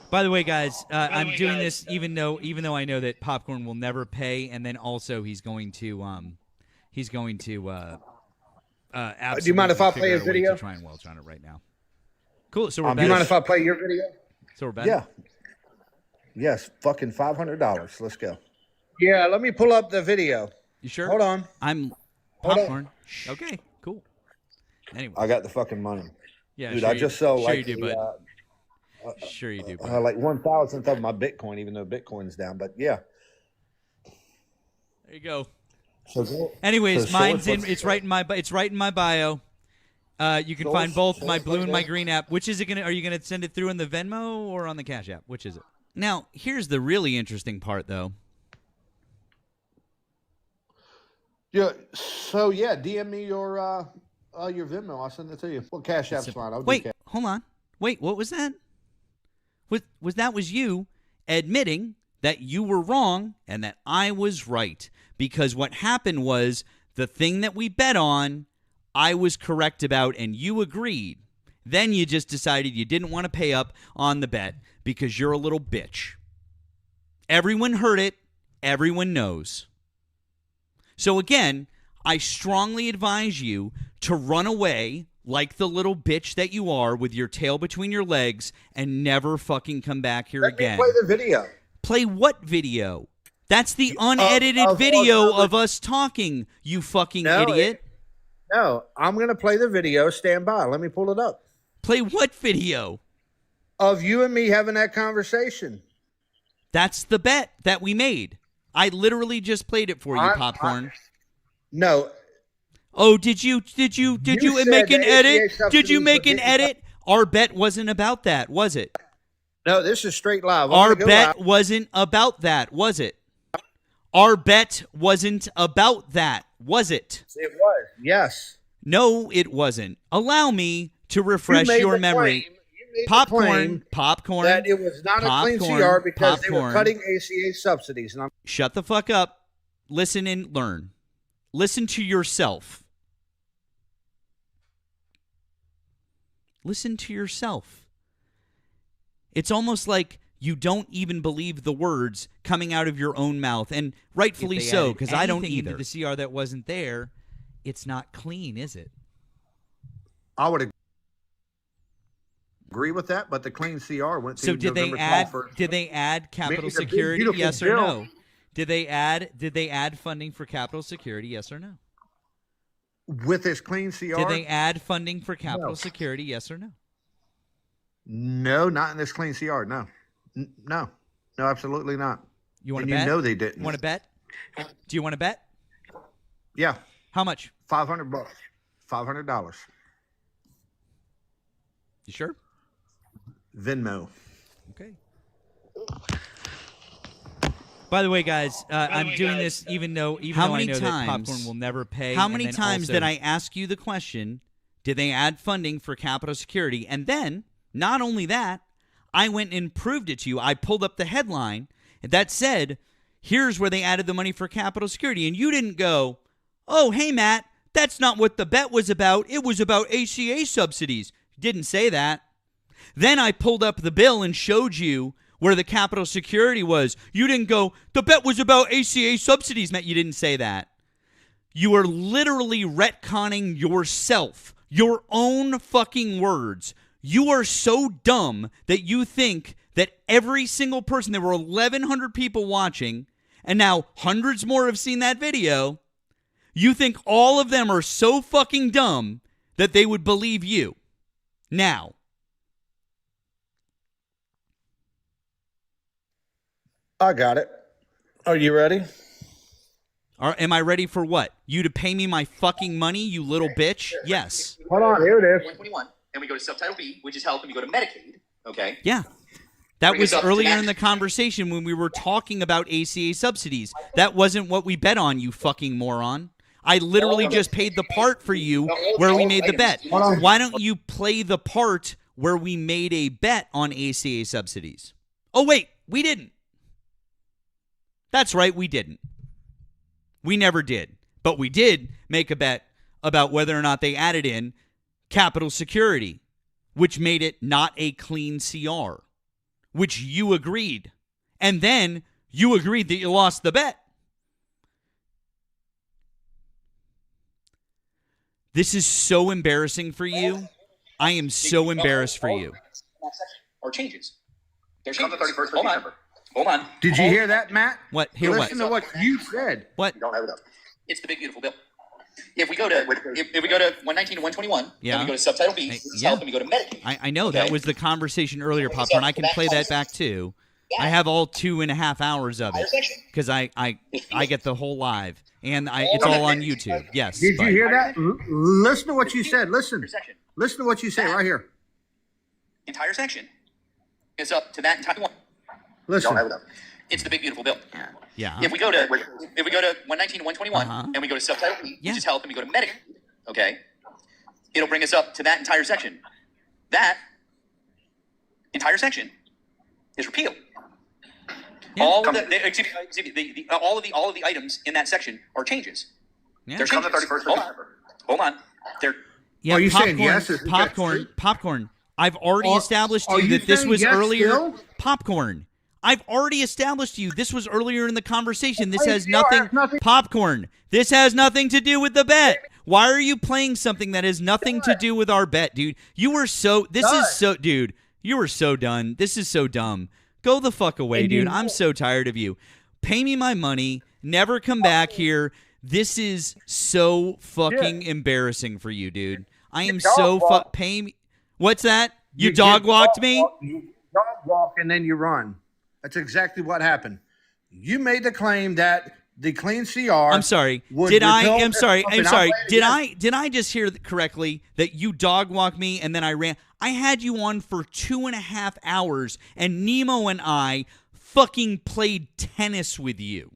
By the way, guys, I'm doing this even though I know that popcorn will never pay, and then also he's going to absolutely Do you mind if I play figure a out a way video? to try and Welch on it right now. Cool. So we're Do you back. mind if I play your video? So we're betting? Yeah. Yes, fucking $500. Let's go. Yeah, let me pull up the video. You sure? Hold on. I'm Hold on. popcorn. Okay, cool. Anyway. I got the fucking money. Yeah, Dude, sure I you- just sell sure like you do, the, bud. Sure you do, bud. like 1,000th of my Bitcoin, even though Bitcoin's down. But yeah. There you go. So go- Anyways, so mine's source- in. It's right in my. It's right in my bio. You can Source- find both my source Blue right and my there. Green app. Which is it gonna? Are you gonna send it through in the Venmo or on the Cash app? Which is it? Now, here's the really interesting part, though. Yeah. So yeah, DM me your Venmo. I'll send it to you. Well, Cash App's fine. I'll do Wait, Cash. hold on. Wait, what was that? Was you admitting that you were wrong and that I was right? Because what happened was the thing that we bet on, I was correct about, and you agreed. Then you just decided you didn't want to pay up on the bet because you're a little bitch. Everyone heard it. Everyone knows. So again, I strongly advise you to run away like the little bitch that you are with your tail between your legs and never fucking come back here Let again. me play the video. Play what video? That's the unedited of video all- of us talking, you fucking No, idiot. No, I'm gonna play the video. Stand by. Let me pull it up. Play what video? Of you and me having that conversation. That's the bet that we made. I literally just played it for you, Popcorn. No. Oh, did you You make said an the edit? ACA Did you subsidies make were an getting edit? Our bet wasn't about that, was it? No, this is straight live. I'm Our gonna go bet live. wasn't about that, was it? Our bet wasn't about that, was it? It was. Yes. No, it wasn't. Allow me to You refresh made your the memory. claim- you made the claim Popcorn. that it was not a clean popcorn, CR because they were popcorn. cutting ACA subsidies. And I'm Shut the fuck up. Listen and learn. Listen to yourself. Listen to yourself. It's almost like you don't even believe the words coming out of your own mouth, and rightfully so, because I don't either. The CR that wasn't there, it's not clean, is it? I would agree with that, but the clean CR went to So did they November add? 12th. Did they add capital It's a big, security? beautiful Yes or bill. no? Did they add funding for capital security? Yes or no? With this clean CR? Did they add funding for capital security? Yes or no? No, not in this clean CR. No. No, absolutely not. You want And to bet? you know they didn't. Want to bet? Do you want to bet? Yeah, How much? $500. $500. You sure? Venmo. Okay. By the way, guys, I'm doing this even though I know that Popcorn will never pay. How and many then times also- did I ask you the question, did they add funding for capital security? And then, not only that, I went and proved it to you. I pulled up the headline that said, here's where they added the money for capital security. And you didn't go, oh, hey, Matt, that's not what the bet was about. It was about ACA subsidies. Didn't say that. Then I pulled up the bill and showed you where the capital security was. You didn't go, the bet was about ACA subsidies, Matt. You didn't say that. You are literally retconning yourself, your own fucking words. You are so dumb that you think that every single person, there were 1,100 people watching, and now hundreds more have seen that video. You think all of them are so fucking dumb that they would believe you. Now, I got it. Are you ready? am I ready for what? You to pay me my fucking money, you little bitch? Yes. Hold on, here it is. 121, and we go to subtitle B, which is health, and we go to Medicaid. Okay. Yeah. That Bring was us up to earlier that. in the conversation when we were talking about ACA subsidies. That wasn't what we bet on, you fucking moron. I literally just paid the part for you where we made the bet. Why don't you play the part where we made a bet on ACA subsidies? Oh, wait, we didn't. That's right, we didn't. We never did. But we did make a bet about whether or not they added in capital security, which made it not a clean CR, which you agreed. And then you agreed that you lost the bet. This is so embarrassing for you. I am so embarrassed for you. Or changes. There's come the 31st of December. Hold on. Did you hear that, Matt? What? Hear what? Listen to what you said. What? You don't have it up. It's the big beautiful bill. If we go to if we go to 119 and 121, Yeah. and we go to subtitle B, yeah. health, and we go to Medicaid. I know that was the conversation earlier, Popcorn. I can play that back too. I have all 2.5 hours of it because I get the whole live and it's all on YouTube. Yes. Did but- you hear that? Listen to what you said. Listen. Section. Listen to what you say right here. Entire section is up to that entire one. Listen. Don't have it up. It's the big beautiful bill. Yeah. If we go to 119 and 121, and we go to subtitle B, Yeah. which is health, and we go to Medicaid, okay, it'll bring us up to that entire section. That entire section is repealed. Yeah. All of all of the items in that section are changes. Yeah. There's come the 31st of December. Hold on. There. Yeah, Are you popcorn, saying yes? Is that true? popcorn. I've already established to are you you that this saying was yes earlier. still? Popcorn. I've already established to you this was earlier in the conversation. This has still nothing. have nothing- Popcorn. This has nothing to do with the bet. Why are you playing something that has nothing to do with our bet, dude? You were so. This is so, dude. You were so done. This is so dumb. Go the fuck away, dude. I'm so tired of you. Pay me my money. Never come back here. This is so fucking embarrassing for you, dude. I am so pay me. What's that? You dog walked me? You dog walk and then you run. That's exactly what happened. You made the claim that the clean CR. I'm sorry. would Did I? repel- I'm sorry. I'm and sorry. I'll play it again. Did I just hear correctly that you dog walked me and then I ran? I had you on for 2.5 hours, and Nemo and I fucking played tennis with you.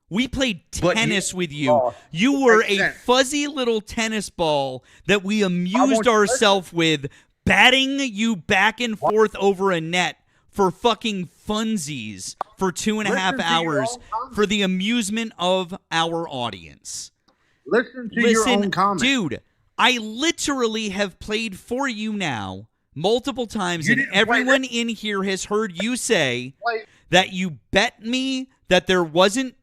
We played But tennis with you. Oh, You were a makes sense. fuzzy little tennis ball that we I amused want you to ourselves with, batting you back and forth over a net for fucking funsies for 2.5 Listen to your hours own comments. for the amusement of our audience. Listen to your own comment. Dude, I literally have played for you now multiple times, You and didn't play everyone in here has heard you say Play- that you bet me that there wasn't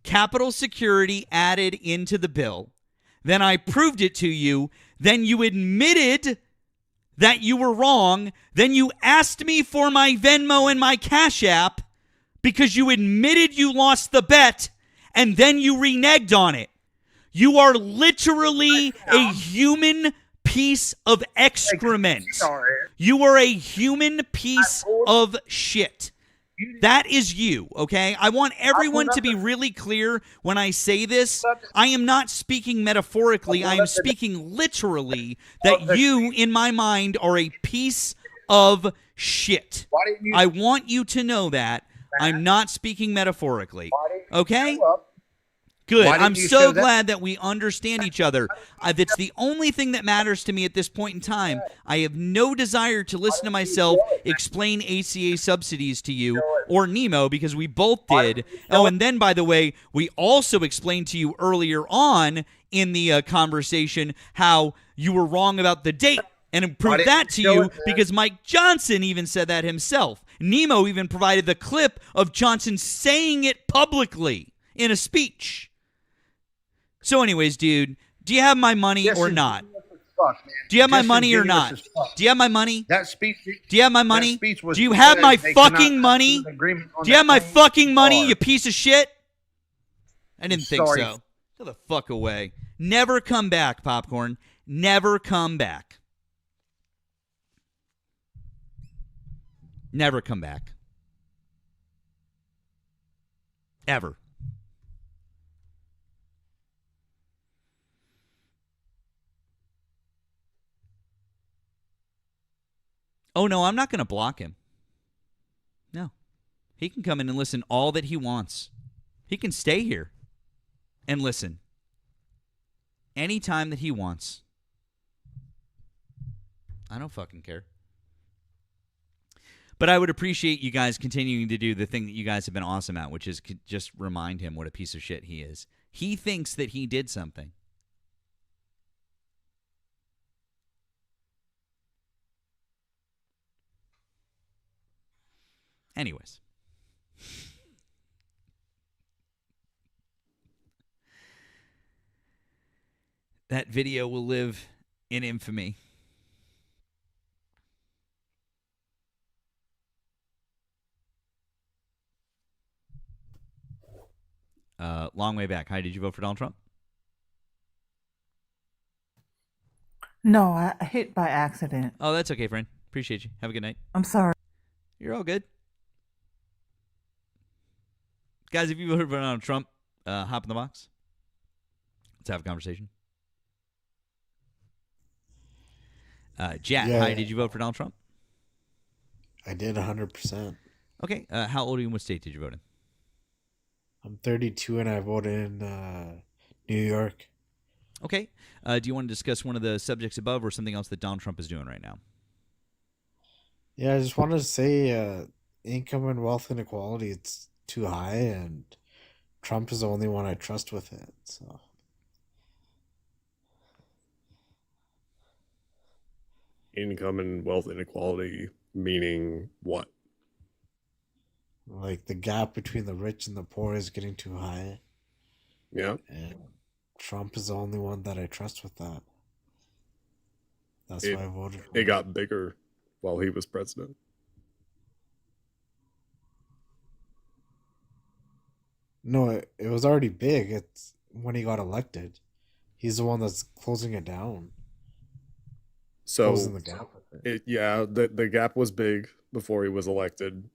capital security added into the bill. Then I proved it to you. Then you admitted that you were wrong. Then you asked me for my Venmo and my Cash App because you admitted you lost the bet, and then you reneged on it. You are literally a human piece of excrement. You are a human piece of shit. That is you, okay? I want everyone to be really clear when I say this. I am not speaking metaphorically. I am speaking literally that you, in my mind, are a piece of shit. I want you to know that. I'm not speaking metaphorically, okay? Good. Why didn't I'm you so show that? glad that we understand each other. That's the only thing that matters to me at this point in time. I have no desire to listen to myself explain ACA subsidies to you or Nemo because we both did. Oh, and then, by the way, we also explained to you earlier on in the conversation how you were wrong about the date and proved didn't that to you show you it, man? because Mike Johnson even said that himself. Nemo even provided the clip of Johnson saying it publicly in a speech. So anyways, dude, do you have my money or not? Do you have my money or not? Do you have my money? That speech. Do you have my money? speech was Do you have my they cannot fucking money? come to an agreement on Do you have that my thing. fucking money, Sorry. you piece of shit? I didn't think Sorry. so. Get the fuck away. Never come back, Popcorn. Never come back. Never come back. Ever. Oh, no, I'm not going to block him. No. He can come in and listen all that he wants. He can stay here and listen anytime that he wants. I don't fucking care. But I would appreciate you guys continuing to do the thing that you guys have been awesome at, which is just remind him what a piece of shit he is. He thinks that he did something. Anyways. That video will live in infamy. Long way back. Hi, did you vote for Donald Trump? No, I hit by accident. Oh, that's okay, friend. Appreciate you. Have a good night. I'm sorry. You're all good. Guys, if you voted for Donald Trump, hop in the box. Let's have a conversation. Jack, hi, did you vote for Donald Trump? I did 100%. Okay. How old are you and what state did you vote in? I'm 32 and I voted in New York. Okay. Do you want to discuss one of the subjects above or something else that Donald Trump is doing right now? Yeah, I just wanted to say income and wealth inequality, it's too high, and Trump is the only one I trust with it. So Income and wealth inequality, meaning what? like the gap between the rich and the poor is getting too high. Yeah. And Trump is the only one that I trust with that. That's It- why I voted for It him. got bigger while he was president. No, it was already big. It's when he got elected. He's the one that's closing it down. So Closing the gap with it. the gap was big before he was elected.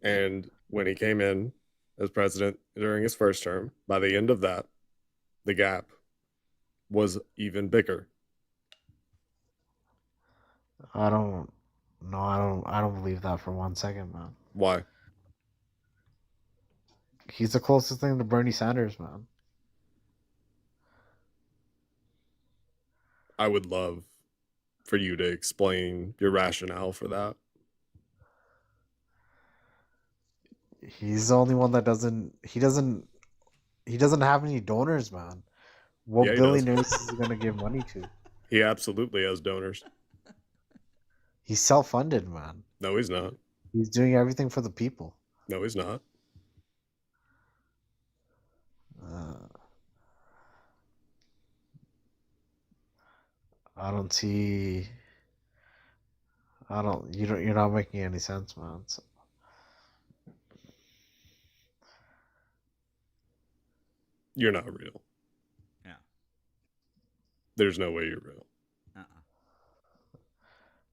And when he came in as president during his first term, by the end of that, the gap was even bigger. I don't I don't believe that for 1 second, man. Why? He's the closest thing to Bernie Sanders, man. I would love for you to explain your rationale for that. He's the only one that doesn't have any donors, man. What Yeah, he does. billionaires is he gonna give money to? He absolutely has donors. He's self-funded, man. No, he's not. He's doing everything for the people. No, he's not. I don't see. I don't. You don't. You're not making any sense, man. So, You're not real. Yeah. There's no way you're real.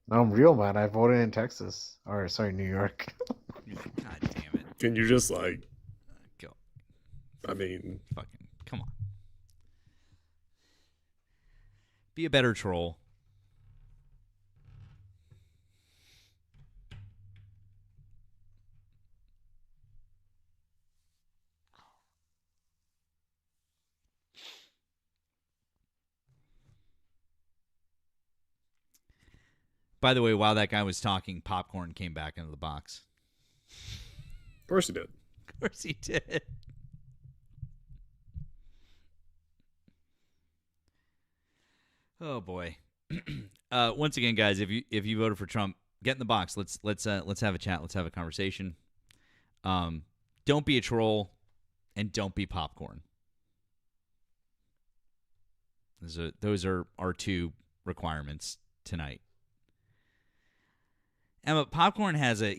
no, I'm real, man. I voted in Texas, or sorry, New York. God damn it. Can you just like Go. I mean, Fucking, come on. Be a better troll. By the way, while that guy was talking, popcorn came back into the box. of course he did. Of course he did. Oh boy. Once again, guys, if you voted for Trump, get in the box. Let's have a chat. Let's have a conversation. Don't be a troll, and don't be popcorn. Those are our two requirements tonight. Emma, popcorn has a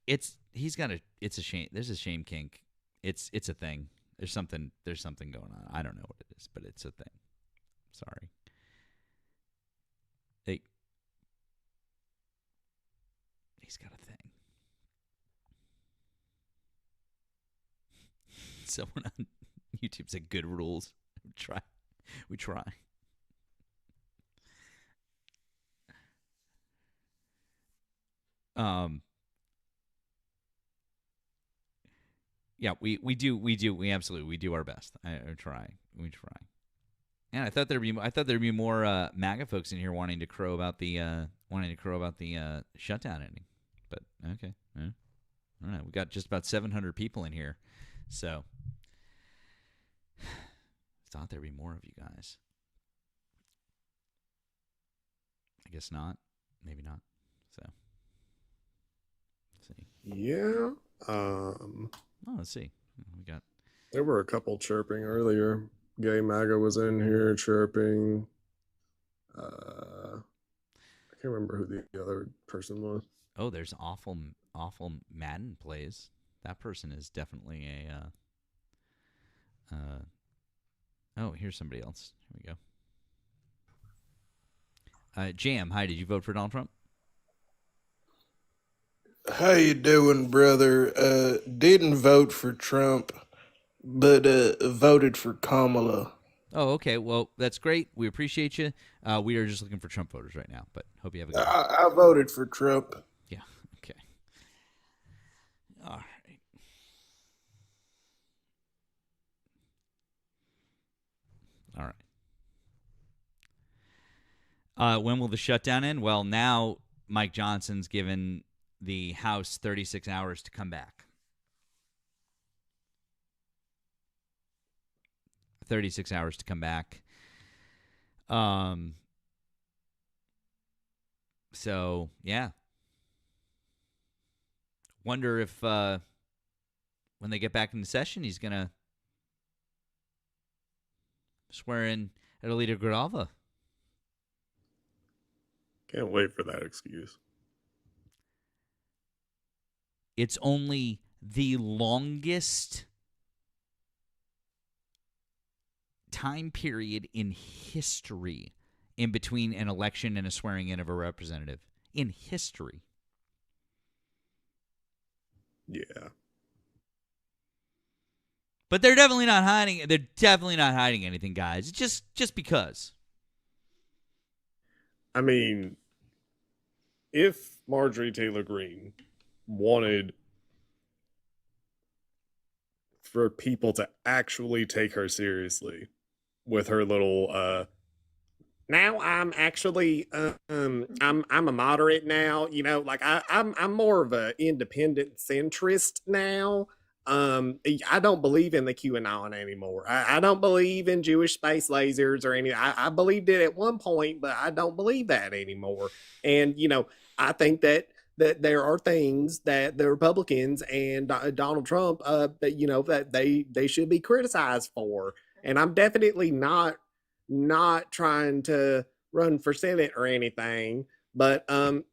it's a shame. There's a shame kink. It's a thing. There's something going on. I don't know what it is, but it's a thing. Sorry. He's got a thing. Someone on YouTube said good rules. We try. Yeah, we absolutely do our best. We try. And I thought there'd be more MAGA folks in here wanting to crow about the shutdown ending. But okay, I don't know. We got just about 700 people in here, so thought there'd be more of you guys. I guess not. Maybe not. So let's see. Yeah. Let's see. We got. There were a couple chirping earlier. Gay MAGA was in here chirping. I can't remember who the other person was. Oh, there's awful Madden plays. That person is definitely Oh, here's somebody else. Here we go. Jam, hi. Did you vote for Donald Trump? How you doing, brother? Didn't vote for Trump, but voted for Kamala. Oh, okay. Well, that's great. We appreciate you. We are just looking for Trump voters right now, but hope you have a good one. I voted for Trump. Yeah. Okay. All right. All right. When will the shutdown end? Well, now Mike Johnson's given the House 36 hours to come back. 36 hours to come back. So, yeah. Wonder if when they get back into session, he's going to swear in Adelita Gradova. Can't wait for that excuse. It's only the longest time period in history in between an election and a swearing in of a representative. In history. Yeah. But they're definitely not hiding. They're definitely not hiding anything, guys. Just because. I mean, if Marjorie Taylor Greene wanted for people to actually take her seriously with her little now I'm actually I'm a moderate now, you know, like I'm more of a independent centrist now. I don't believe in the QAnon anymore. I don't believe in Jewish space lasers or any. I believed it at one point, but I don't believe that anymore. And you know, I think that there are things that the Republicans and Donald Trump, that you know that they should be criticized for. And I'm definitely not trying to run for Senate or anything. But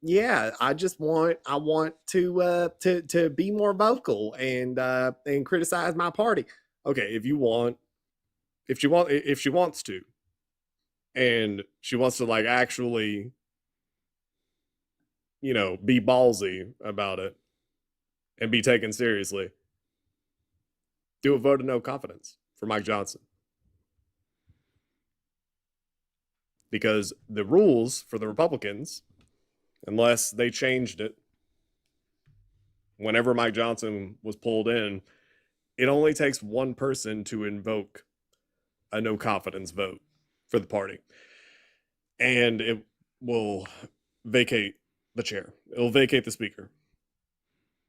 yeah, I want to be more vocal and criticize my party. Okay, if she wants to, and she wants to like actually, you know, be ballsy about it and be taken seriously, do a vote of no confidence for Mike Johnson. Because the rules for the Republicans, unless they changed it whenever Mike Johnson was pulled in, it only takes one person to invoke a no confidence vote for the party. And it will vacate the chair. It'll vacate the speaker.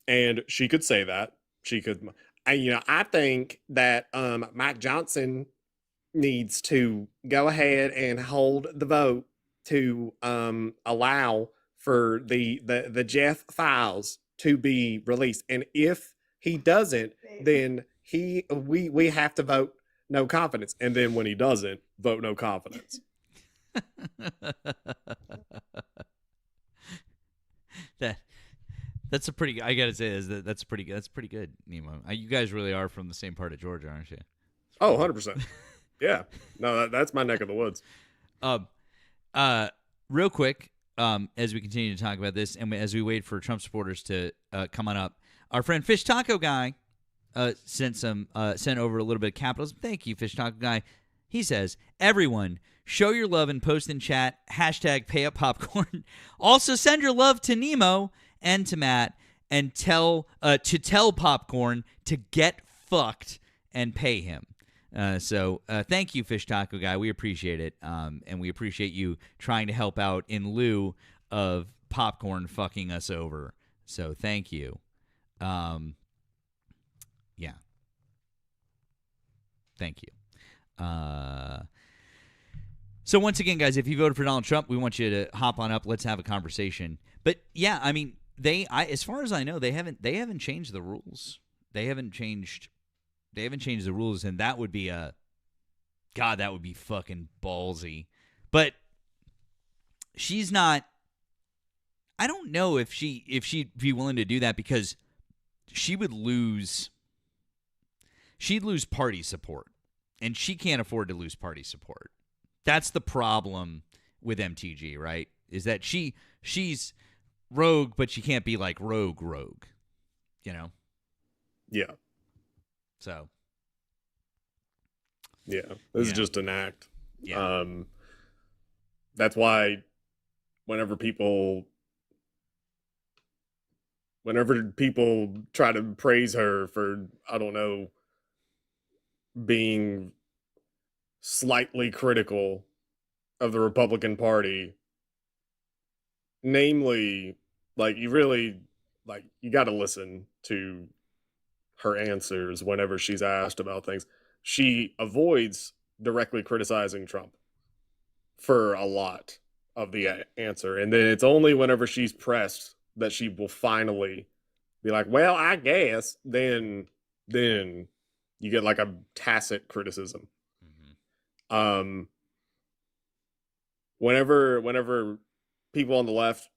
And she could say that. She could, you know, I think that Mike Johnson needs to go ahead and hold the vote to allow for the Jeff files to be released. And if he doesn't, then we have to vote no confidence. And then when he doesn't, vote no confidence. That's a pretty. I gotta say, that's pretty good. That's pretty good, Nemo. You guys really are from the same part of Georgia, aren't you? Oh, 100%. Yeah. No, that's my neck of the woods. Real quick, as we continue to talk about this, and as we wait for Trump supporters to come on up, our friend Fish Taco Guy sent over a little bit of capitalism. Thank you, Fish Taco Guy. He says, everyone, show your love and post in chat, #PayUpPopcorn. Also, send your love to Nemo and to Matt, and tell Popcorn to get fucked and pay him. So thank you, Fish Taco Guy. We appreciate it, and we appreciate you trying to help out in lieu of Popcorn fucking us over. So thank you. Yeah. Thank you. So once again, guys, if you voted for Donald Trump, we want you to hop on up. Let's have a conversation. But yeah, I mean, as far as I know, they haven't changed the rules. They haven't changed the rules, and that would be that would be fucking ballsy. But she's not. I don't know if she'd be willing to do that, because she'd lose party support and she can't afford to lose party support. That's the problem with MTG, right? Is that she's rogue, but she can't be like rogue, you know? Yeah. So. Yeah. This is just an act. Yeah. That's why whenever people try to praise her for, I don't know, being slightly critical of the Republican Party, namely, like, you got to listen to her answers whenever she's asked about things. She avoids directly criticizing Trump for a lot of the answer. And then it's only whenever she's pressed that she will finally be like, well, I guess. Then you get like a tacit criticism. Whenever people on the left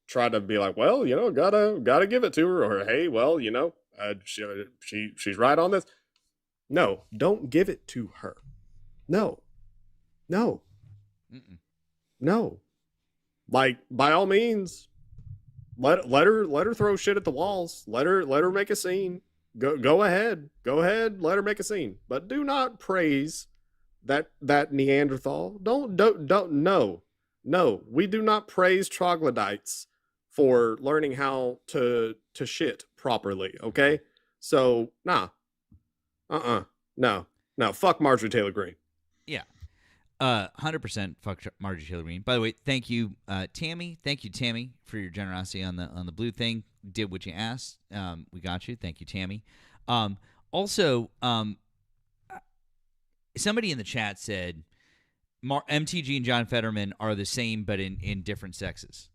try to be like, well, gotta give it to her, or hey, well, she's right on this. No, don't give it to her. No. Like, by all means, let her throw shit at the walls. Let her make a scene. Go ahead. Let her make a scene. But do not praise that Neanderthal. Don't. No. We do not praise troglodytes for learning how to shit properly. Okay. So nah. No. Fuck Marjorie Taylor Greene. Yeah. 100% fuck Marjorie Taylor Greene. By the way, thank you, Tammy. Thank you, Tammy, for your generosity on the blue thing. Did what you asked. We got you. Thank you, Tammy. Also, somebody in the chat said MTG and John Fetterman are the same but in different sexes.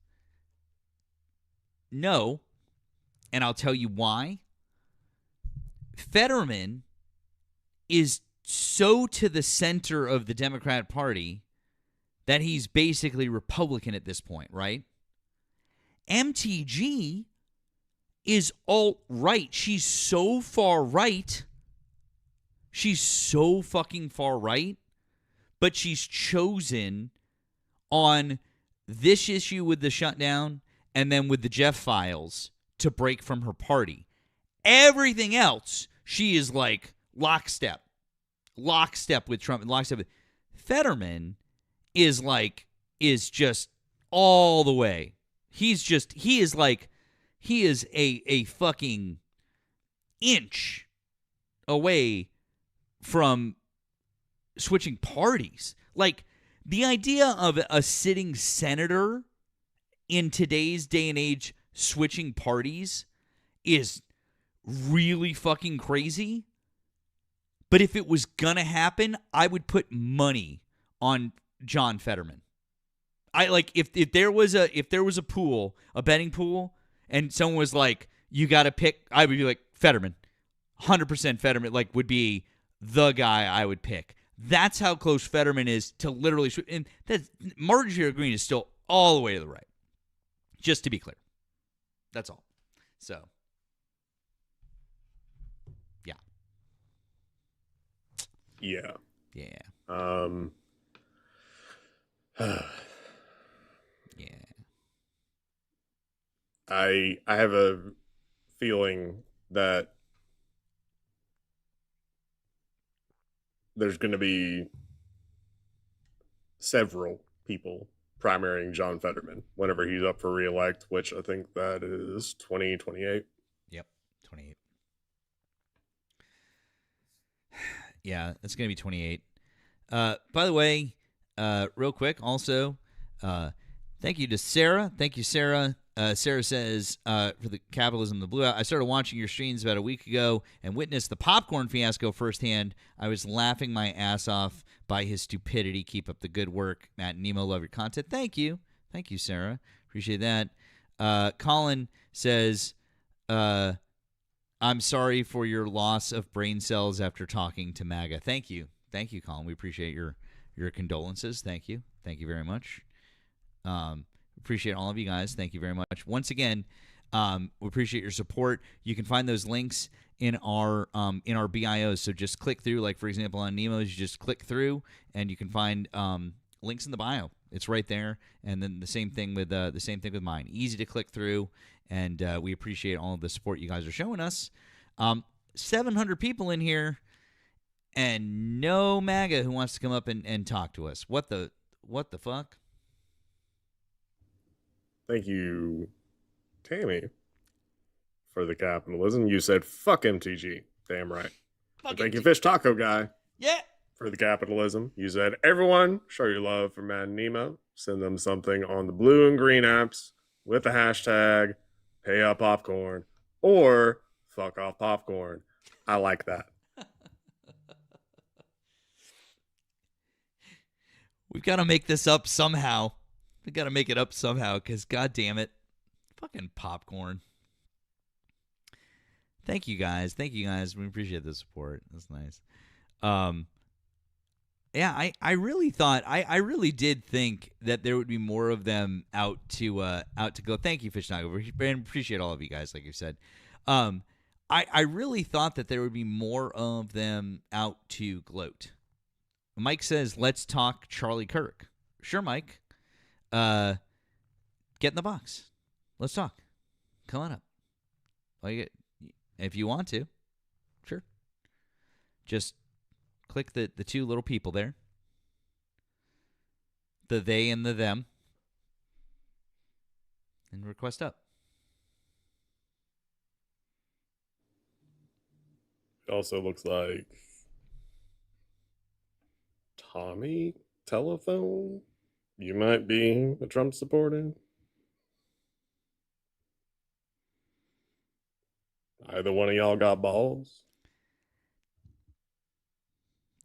No, and I'll tell you why. Fetterman is so to the center of the Democrat Party that he's basically Republican at this point, right? MTG is alt-right. She's so far right. She's so fucking far right, but she's chosen on this issue with the shutdown and then with the Jeff files to break from her party. Everything else, she is like lockstep with Trump and lockstep with Fetterman is just all the way. He is a fucking inch away from switching parties. Like, the idea of a sitting senator in today's day and age switching parties is really fucking crazy. But if it was gonna happen, I would put money on John Fetterman. If there was a pool, a betting pool, and someone was like, you gotta pick, I would be like, Fetterman. 100% Fetterman would be the guy I would pick. That's how close Fetterman is to literally, and Marjorie Greene is still all the way to the right. Just to be clear. That's all. So, yeah. Yeah. Yeah. I have a feeling that there's going to be several people primarying John Fetterman whenever he's up for re-elect, which I think that is 2028. Yep, 28. Yeah, it's going to be 28. By the way, real quick, also, thank you to Sarah. Thank you, Sarah. Sarah says, for the Capitalism, the Blue Out, I started watching your streams about a week ago and witnessed the popcorn fiasco firsthand. I was laughing my ass off by his stupidity. Keep up the good work. Matt and Nemo, love your content. Thank you. Thank you, Sarah. Appreciate that. Colin says, I'm sorry for your loss of brain cells after talking to MAGA. Thank you. Thank you, Colin. We appreciate your condolences. Thank you. Thank you very much. Appreciate all of you guys. Thank you very much. Once again, we appreciate your support. You can find those links in our BIOs. So just click through. Like for example, on Nemo's, you just click through, and you can find links in the bio. It's right there. And then the same thing with mine. Easy to click through, and we appreciate all of the support you guys are showing us. 700 people in here, and no MAGA who wants to come up and talk to us. What the fuck? Thank you, Tammy, for the capitalism. You said fuck MTG. Damn right. And thank you, Fish Taco Guy. Yeah. For the capitalism. You said, everyone, show your love for Mad Nemo. Send them something on the blue and green apps with the hashtag pay up popcorn or fuck off popcorn. I like that. We've got to make this up somehow. We got to make it up somehow, because god damn it, fucking popcorn. Thank you guys. We appreciate the support. That's nice. Yeah, I really thought I really did think that there would be more of them out to go. Thank you, Fish Taco. Appreciate all of you guys, like you said. I really thought that there would be more of them out to gloat. Mike says, let's talk Charlie Kirk. Sure, Mike. Get in the box. Let's talk. Come on up. If you want to. Sure. Just click the two little people there. The they and the them. And request up. It also looks like Tommy Telephone. You might be a Trump supporter. Either one of y'all got balls?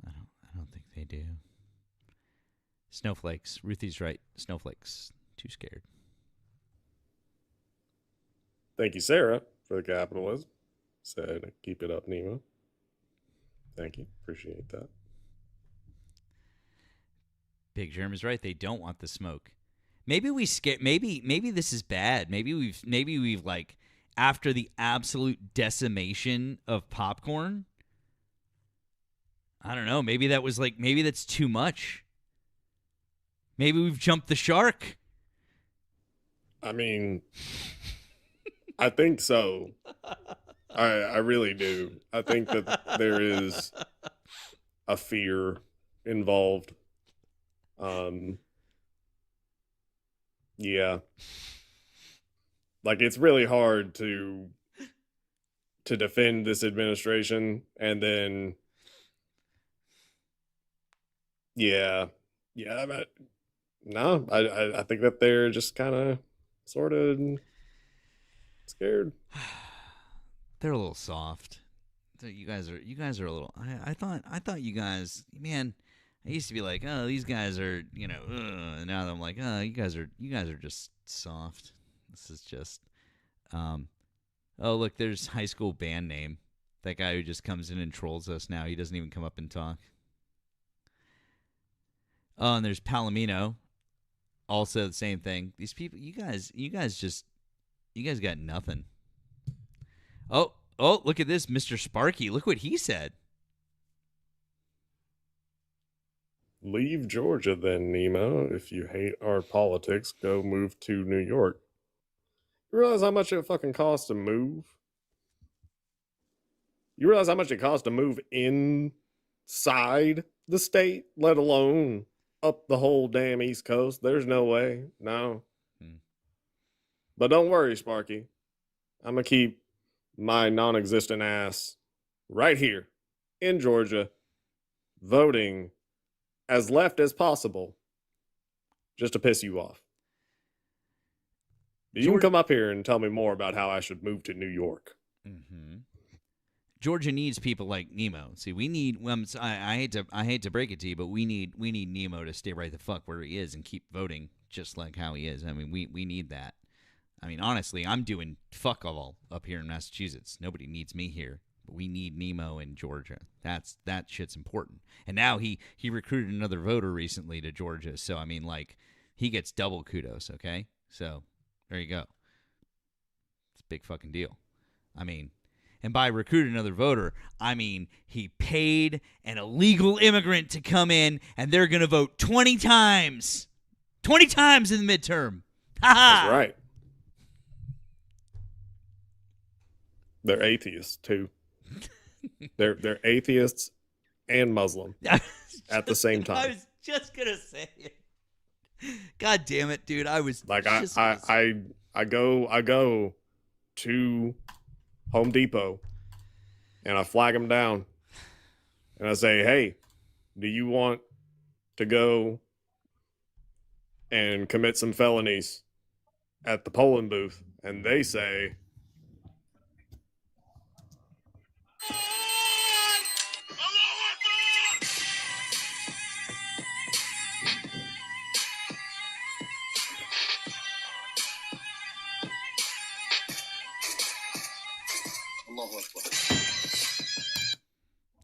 I don't think they do. Snowflakes. Ruthie's right. Snowflakes. Too scared. Thank you, Sarah, for the capitalism. Said, keep it up, Nemo. Thank you. Appreciate that. Big Germ is right. They don't want the smoke. Maybe we scare. Maybe this is bad. Maybe we've like, after the absolute decimation of popcorn. I don't know. Maybe that's too much. Maybe we've jumped the shark. I mean, I think so. I really do. I think that there is a fear involved. Yeah. Like, it's really hard to defend this administration, and then I think that they're just kind of sort of scared. They're a little soft. You guys are a little. I thought you guys, man. I used to be like, oh, these guys are, and now I'm like, oh, you guys are just soft. This is just, oh, look, there's high school band name. That guy who just comes in and trolls us now. He doesn't even come up and talk. Oh, and there's Palomino. Also the same thing. These people, you guys got nothing. Oh, look at this, Mr. Sparky. Look what he said. Leave Georgia then, Nemo. If you hate our politics, go move to New York. You realize how much it fucking costs to move? You realize how much it costs to move inside the state, let alone up the whole damn East Coast? There's no way. No. But don't worry, Sparky. I'm going to keep my non-existent ass right here in Georgia, voting as left as possible, just to piss you off. You can come up here and tell me more about how I should move to New York. Mm-hmm. Georgia needs people like Nemo. See, we need. I hate to break it to you, but we need Nemo to stay right the fuck where he is and keep voting just like how he is. I mean, we need that. I mean, honestly, I'm doing fuck all up here in Massachusetts. Nobody needs me here. But we need Nemo in Georgia. That shit's important. And now he recruited another voter recently to Georgia. So, I mean, like, he gets double kudos, okay? So, there you go. It's a big fucking deal. I mean, And by recruit another voter, I mean he paid an illegal immigrant to come in, and they're going to vote 20 times. 20 times in the midterm. That's right. They're atheists too. They're atheists and Muslim at the same time. I was just gonna say it. God damn it, dude! I was like just I go to Home Depot and I flag them down and I say, hey, do you want to go and commit some felonies at the polling booth? And they say,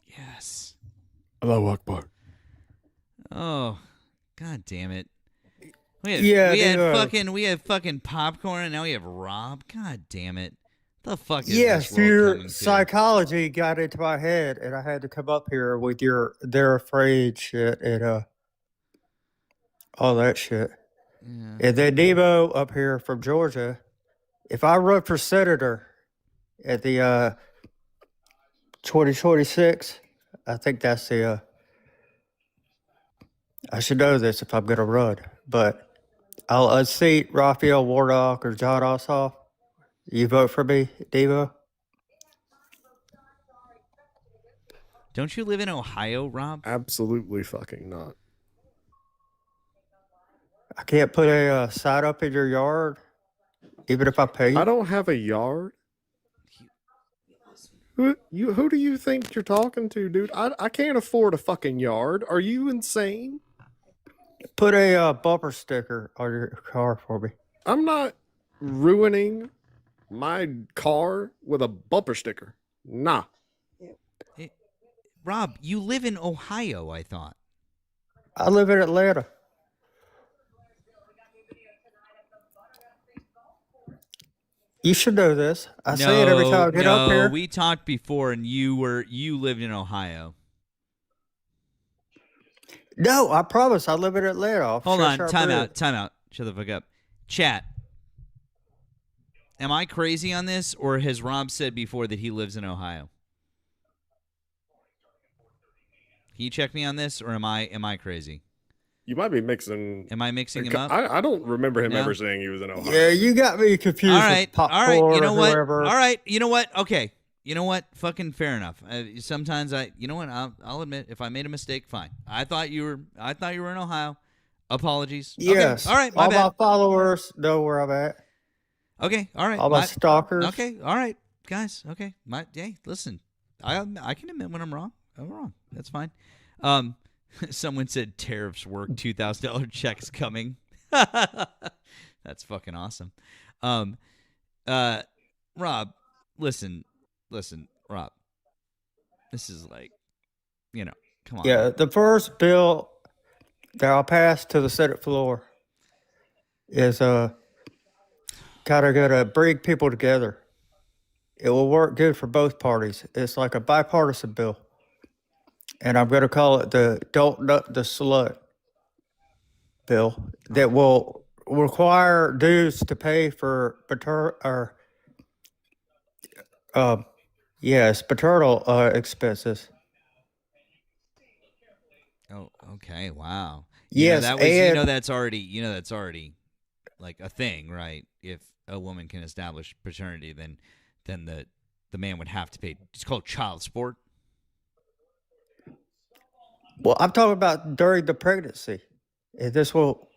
yes. Allahu Akbar. Oh, God damn it! We had, we had fucking popcorn, and now we have Rob. God damn it! The fuck is Yes, this world your coming to? psychology got into my head, and I had to come up here with your "they're afraid" shit and all that shit. Yeah. And then Nemo up here from Georgia. If I run for senator at the 2026, I think that's the. I should know this if I'm going to run, but I'll unseat Raphael Warnock or John Ossoff. You vote for me, Devo? Don't you live in Ohio, Rob? Absolutely fucking not. I can't put a sign up in your yard, even if I pay you. I don't have a yard. Who do you think you're talking to, dude? I can't afford a fucking yard. Are you insane? Put a bumper sticker on your car for me. I'm not ruining my car with a bumper sticker. Nah. Rob, you live in Ohio, I thought. I live in Atlanta. You should know this. I say it every time I get up here. We talked before, and you lived in Ohio. No, I promise. I live in Atlanta. Hold on, time out. Shut the fuck up. Chat. Am I crazy on this, or has Rob said before that he lives in Ohio? Can you check me on this, or am I crazy? You might be mixing. Am I mixing him up? I don't remember him No? ever saying he was in Ohio. Yeah, you got me confused. All right, with popcorn You know or what? whoever. All right, you know what? Okay, you know what? Fucking fair enough. Sometimes you know what? I'll admit if I made a mistake, fine. I thought you were in Ohio. Apologies. Yes. Okay. All right. My All bad. my followers know where I'm at. Okay. All right. All my stalkers. Okay. All right, guys. Okay. Hey, listen. I can admit when I'm wrong. I'm wrong. That's fine. Someone said tariffs work. $2,000 checks coming. That's fucking awesome. Rob, listen, Rob. This is like, come on. Yeah, the first bill that I'll pass to the Senate floor is kind of going to bring people together. It will work good for both parties. It's like a bipartisan bill. And I'm going to call it the Don't Nut the Slut bill that will require dues to pay for paternal expenses. Oh, okay. Wow. Yes, that was, and that's already like a thing, right? If a woman can establish paternity, then the man would have to pay. It's called child support. well, I'm talking about during the pregnancy. And this will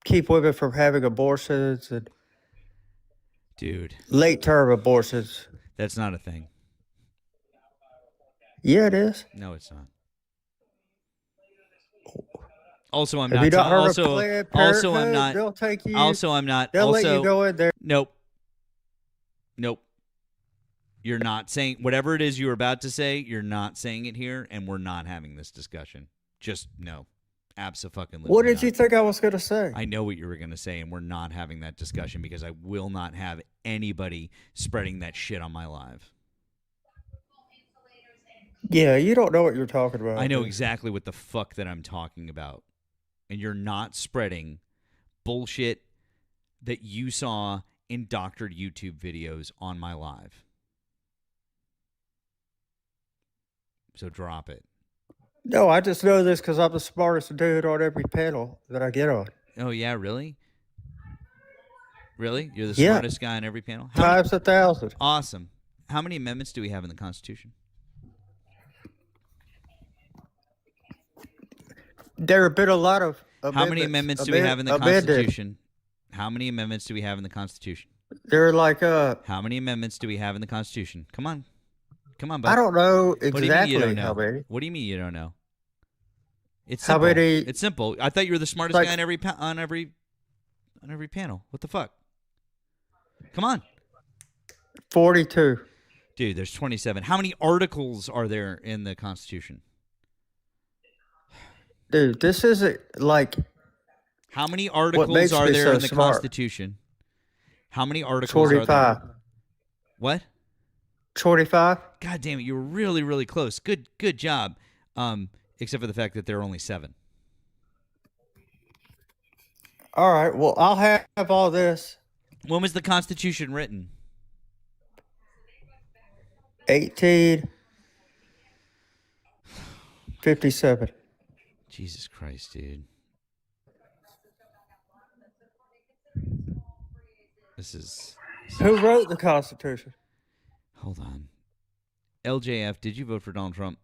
keep women from having abortions and Dude, late-term abortions. that's not a thing. Yeah, it is. No, it's not. Also, I'm Have not. you not heard of also, Planned also, I'm Parenthood? not. They'll take you. Also, I'm not. They'll also, let you go in there. Nope. You're not saying whatever it is you were about to say. You're not saying it here, and we're not having this discussion. Just no, abso-fucking-lutely What did not. you think I was going to say? I know what you were going to say, and we're not having that discussion because I will not have anybody spreading that shit on my live. Yeah, you don't know what you're talking about. I know dude. exactly what the fuck that I'm talking about. And you're not spreading bullshit that you saw in doctored YouTube videos on my live. So drop it. No, I just know this because I'm the smartest dude on every panel that I get on. Oh, yeah, really? Really? You're the Yeah. smartest guy on every panel? How many- Times 1,000. Awesome. How many amendments do we have in the Constitution? There have been a lot of How many amendments do we have in the amended. Constitution? How many amendments do we have in the Constitution? They're like How many amendments do we have in the Constitution? Come on. Come on, bud. I don't know What do you mean you exactly don't know? how many. What do you mean you don't know? It's How simple. many- It's simple. I thought you were the smartest Like- guy on every on every panel. What the fuck? Come on. 42. Dude, there's 27. How many articles are there in the Constitution? Dude, this isn't like How many articles makes are me there so in the smart. Constitution? How many articles are 25. there? What? 25. God damn it, you were really, really close. Good job. Except for the fact that there are only 7. All right. Well, I'll have all this. When was the Constitution written? 1857. Jesus Christ, dude. This is... Who wrote the Constitution? Hold on. LJF, did you vote for Donald Trump?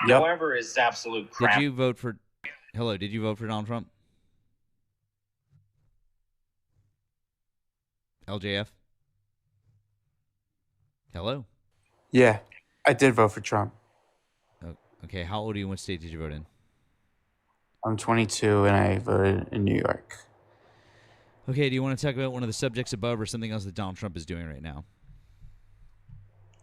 However, is absolute crap. Did you vote for... Hello, did you vote for Donald Trump? LJF? Hello? Yeah, I did vote for Trump. Oh, okay, how old are you? What state did you vote in? I'm 22 and I voted in New York. Okay, do you want to talk about one of the subjects above or something else that Donald Trump is doing right now?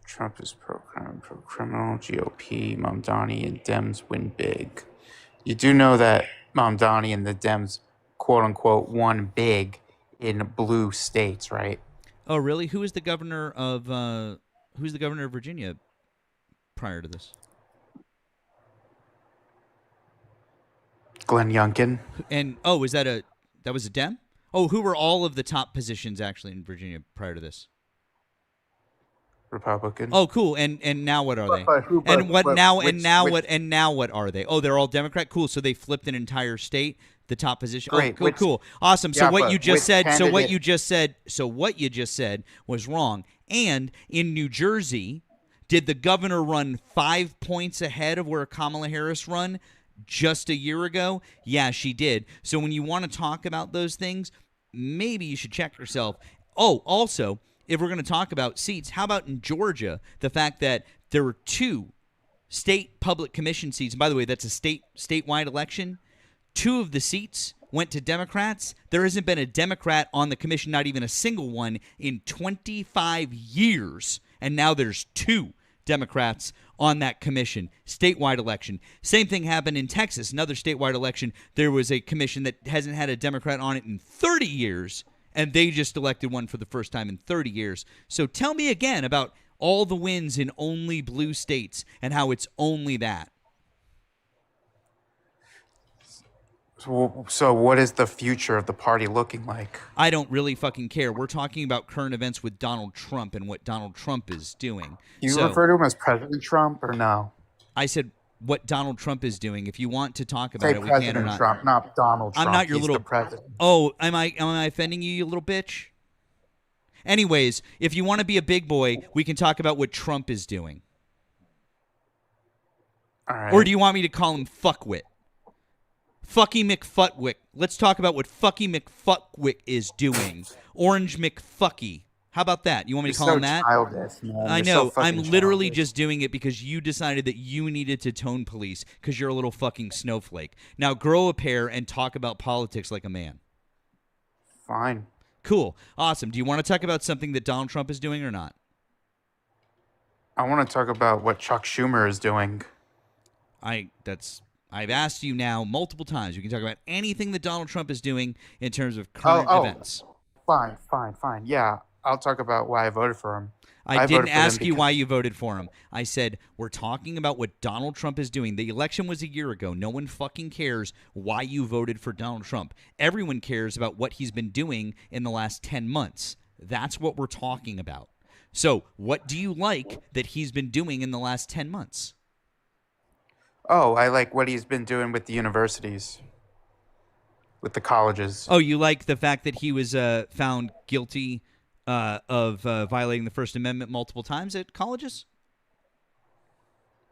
Trump is pro-crime, pro-criminal, GOP, Mamdani, and Dems win big. You do know that Mamdani and the Dems, quote-unquote, won big in blue states, right? Oh, really? Who was the governor of Virginia prior to this? Glenn Youngkin. And that was a Dem? Oh, who were all of the top positions actually in Virginia prior to this? Republican. Oh, cool. And now what are they? But who- And what but now? which- And now which- what? And now what are they? Oh, they're all Democrat. Cool. So they flipped an entire state. The top position. Great. Oh, cool. Which- Cool. Awesome. So Yeah, what but you just which said. So what candidate- you just said. So what you just said was wrong. And in New Jersey, did the governor run 5 points ahead of where Kamala Harris run just a year ago? Yeah, she did. So when you want to talk about those things, maybe you should check yourself. Oh, also, if we're going to talk about seats, how about in Georgia, the fact that there were 2 state public commission seats, and by the way, that's a statewide election. 2 of the seats went to Democrats. There hasn't been a Democrat on the commission, not even a single one, in 25 years. And now there's 2 Democrats on that commission. Statewide election. Same thing happened in Texas, another statewide election. There was a commission that hasn't had a Democrat on it in 30 years, and they just elected one for the first time in 30 years. So tell me again about all the wins in only blue states and how it's only that. So what is the future of the party looking like? I don't really fucking care. We're talking about current events with Donald Trump and what Donald Trump is doing. You So, refer to him as President Trump or no? I said what Donald Trump is doing. If you want to talk about Say it, we can or President not. Trump, not Donald Trump. I'm not your He's little the president. Oh, am I offending you, you little bitch? Anyways, if you want to be a big boy, we can talk about what Trump is doing. All right. Or do you want me to call him fuckwit? Fucky McFutwick. Let's talk about what Fucky McFutwick is doing. Orange McFucky. How about that? You want me to You're call so him that? childish, man. I You're know. so fucking I'm literally childish. just doing it because you decided that you needed to tone police because you're a little fucking snowflake. Now grow a pair and talk about politics like a man. Fine. Cool. Awesome. Do you want to talk about something that Donald Trump is doing or not? I want to talk about what Chuck Schumer is doing. I've asked you now multiple times. You can talk about anything that Donald Trump is doing in terms of current events. Fine. Yeah. I'll talk about why I voted for him. I voted didn't for them ask you because- why you voted for him. I said, we're talking about what Donald Trump is doing. The election was a year ago. No one fucking cares why you voted for Donald Trump. Everyone cares about what he's been doing in the last 10 months. That's what we're talking about. So, what do you like that he's been doing in the last 10 months? Oh, I like what he's been doing with the universities, with the colleges. Oh, you like the fact that he was found guilty of violating the First Amendment multiple times at colleges?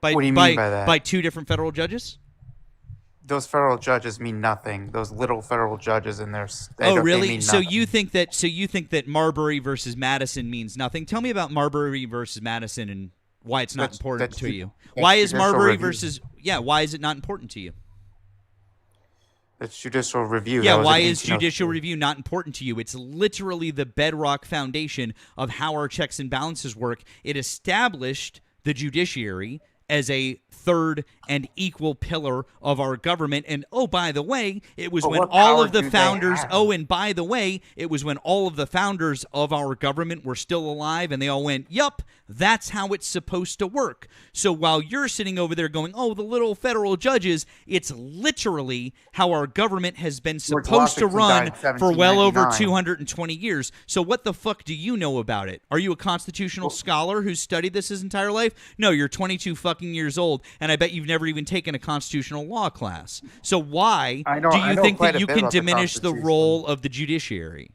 What do you mean by that? By 2 different federal judges? Those federal judges mean nothing. Those little federal judges in there. Oh, really? So you think that Marbury versus Madison means nothing? Tell me about Marbury versus Madison and why it's not important to you. Why is Marbury versus why is it not important to you? It's judicial review. Yeah, why is judicial review not important to you? It's literally the bedrock foundation of how our checks and balances work. It established the judiciary as a third and equal pillar of our government. And oh, by the way, it was when all of the founders, and by the way, it was when all of the founders of our government were still alive and they all went, yup, that's how it's supposed to work. So while you're sitting over there going, oh, the little federal judges, it's literally how our government has been supposed to run for well over 220 years. So what the fuck do you know about it? Are you a constitutional scholar who's studied this his entire life? No, you're 22 fucking years old, and I bet you've never even taken a constitutional law class. So why do you think that you can diminish the role of the judiciary?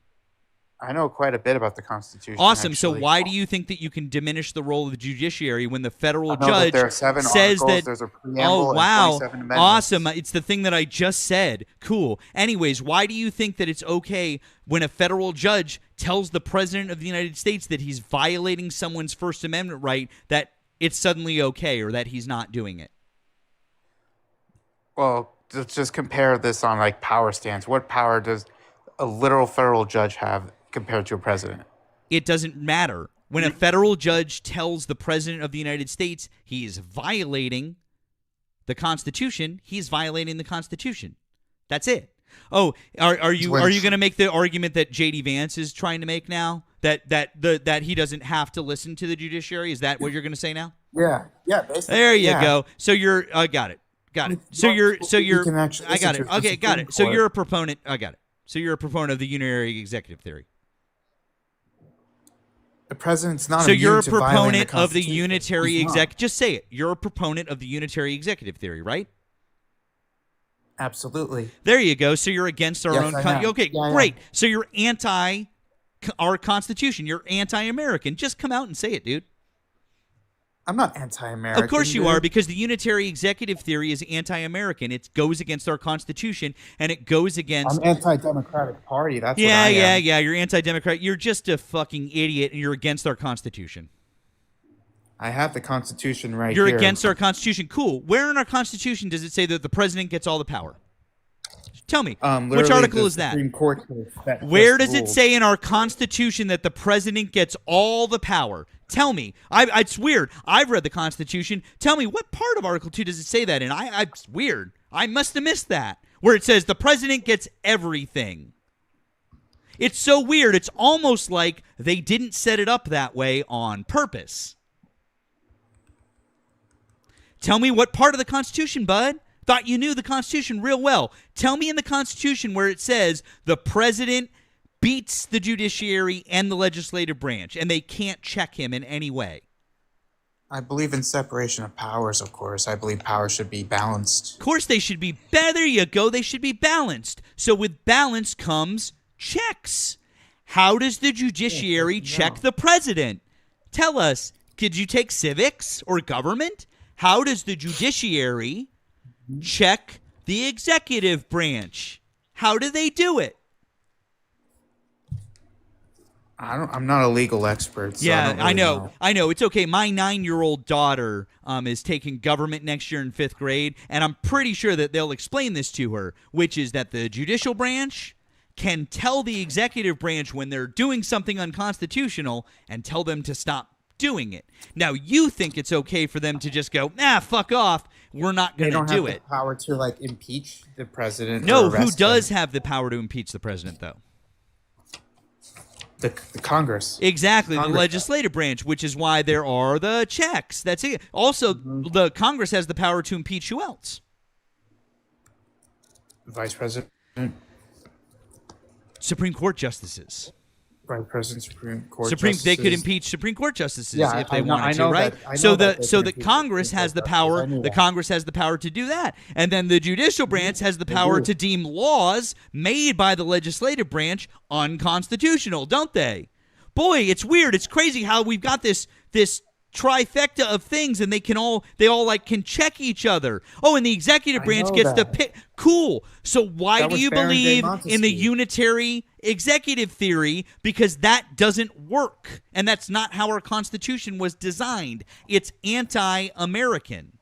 I know quite a bit about the Constitution. Awesome. Actually. So why do you think that you can diminish the role of the judiciary when the federal judge judge says that? There's a preamble oh wow, and 27 amendments. awesome! It's the thing that I just said. Cool. Anyways, why do you think that it's okay when a federal judge tells the president of the United States that he's violating someone's First Amendment right, that it's suddenly okay, or that he's not doing it? Well, let's just compare this on like power stance. What power does a literal federal judge have compared to a president? It doesn't matter. When a federal judge tells the president of the United States he's violating the Constitution, he's violating the Constitution. That's it. Oh, are you going to make the argument that J.D. Vance is trying to make now? That he doesn't have to listen to the judiciary? Is that what you're going to say now? Yeah. Basically, there you go. So you're got it. So you're I got it. Okay, got it. So you're a proponent. I got it. So you're a proponent of the unitary executive theory. The president's not. So you're a proponent of the unitary executive. Just say it. You're a proponent of the unitary executive theory, right? Absolutely. There you go. So you're against our own. Okay, great. So you're anti our Constitution. You're anti-American. Just come out and say it, dude. I'm not anti-American. Of course you are, because the unitary executive theory is anti-American. It goes against our Constitution, and it goes against... I'm anti-Democratic Party. That's what I am. Yeah. You're anti-Democrat. You're just a fucking idiot, and you're against our Constitution. I have the Constitution right here. You're here. against our Constitution. Cool. Where in our Constitution does it say that the president gets all the power? Tell me. Which article is that? Supreme Court that Where does it say in our Constitution that the president gets all the power? Tell me. It's weird. I've read the Constitution. Tell me, what part of Article 2 does it say that in? It's weird. I must have missed that. Where it says the president gets everything. It's so weird. It's almost like they didn't set it up that way on purpose. Tell me what part of the Constitution, bud. Thought you knew the Constitution real well. Tell me in the Constitution where it says the president beats the judiciary and the legislative branch, and they can't check him in any way. I believe in separation of powers, of course. I believe power should be balanced. Of course they should be. There you go. They should be balanced. So with balance comes checks. How does the judiciary check the president? Tell us. Did you take civics or government? How does the judiciary check the executive branch? How do they do it? I'm not a legal expert. So yeah, I don't really know. I know. It's okay. My 9-year-old daughter is taking government next year in 5th grade, and I'm pretty sure that they'll explain this to her, which is that the judicial branch can tell the executive branch when they're doing something unconstitutional and tell them to stop doing it. Now, you think it's okay for them to just go, fuck off. We're not going to do it. They don't have the power to, like, impeach the president. No, who does have the power to impeach the president, though? The Congress. Exactly, the Congress. legislative branch, which is why there are the checks. That's it. Also, the Congress has the power to impeach who else? Vice President. Supreme Court justices. Vice President, Supreme Court They could justices. impeach Supreme Court justices Yeah, if they I know- wanted I to, know right? that- I know So that the they so could the impeach Congress Supreme has the Court justices. power. I knew The that. Congress has the power to do that, and then the judicial branch has the power to deem laws made by the legislative branch unconstitutional, don't they? Boy, it's weird. It's crazy how we've got this trifecta of things, and they all like can check each other. Oh, and the executive branch know gets to that. pick. Cool. So why That do was you Baron de believe in the Montesquieu. unitary executive theory? Because that doesn't work, and that's not how our Constitution was designed. It's anti-American.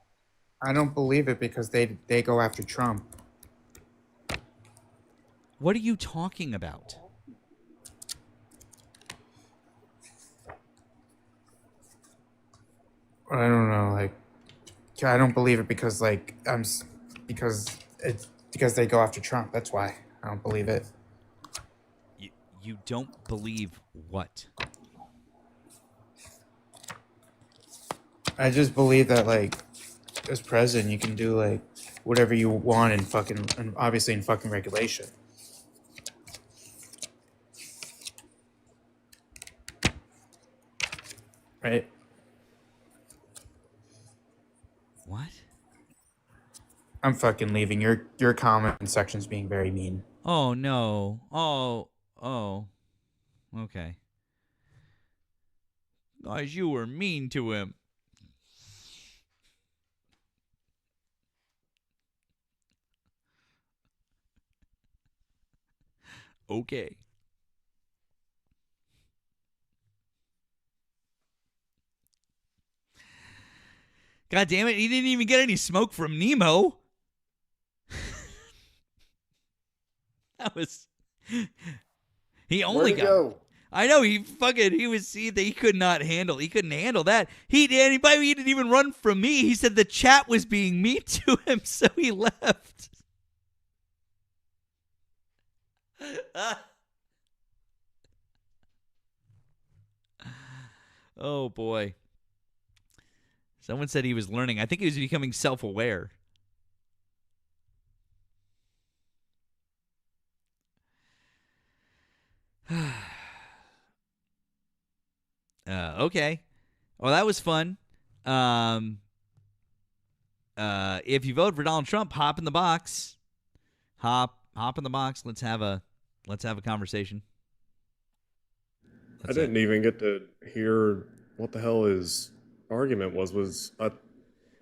I don't believe it because they go after Trump. What are you talking about? I don't know, like, I don't believe it because because they go after Trump. That's why I don't believe it. You don't believe what? I just believe that, like, as president, you can do like whatever you want and obviously in fucking regulation. Right? What? I'm fucking leaving. Your comment section's being very mean. Oh no. Oh. Okay. Guys, you were mean to him. Okay. God damn it, he didn't even get any smoke from Nemo. That was... He only Where'd he got... go? I know, he couldn't handle that. He didn't even run from me. He said the chat was being mean to him, so he left. Oh boy. Someone said he was learning. I think he was becoming self-aware. Okay. Well, that was fun. If you vote for Donald Trump, hop in the box. Hop in the box. Let's have a conversation. I didn't even get to hear what the hell his argument was. I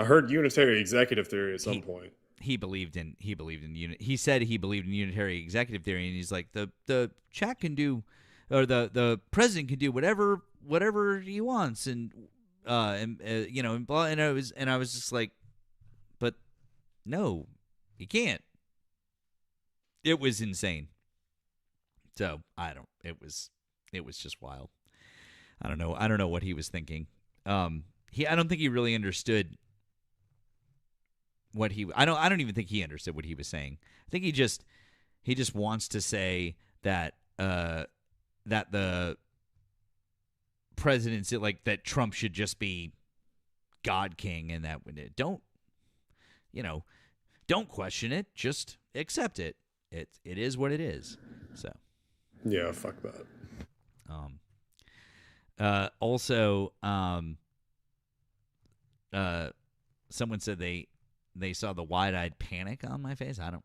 heard unitary executive theory at some point. He believed in He said he believed in unitary executive theory, and he's like the chat can do, or the president can do whatever he wants, and you know, and blah. And I was just like, but no, he can't. It was insane. So it was just wild. I don't know what he was thinking. I don't think he really understood what I don't even think he understood what he was saying. I think he just wants to say that that the presidency, like, that Trump should just be God King, and that don't question it, just accept it. It is what it is. So yeah, fuck that. Also, someone said they saw the wide-eyed panic on my face. I don't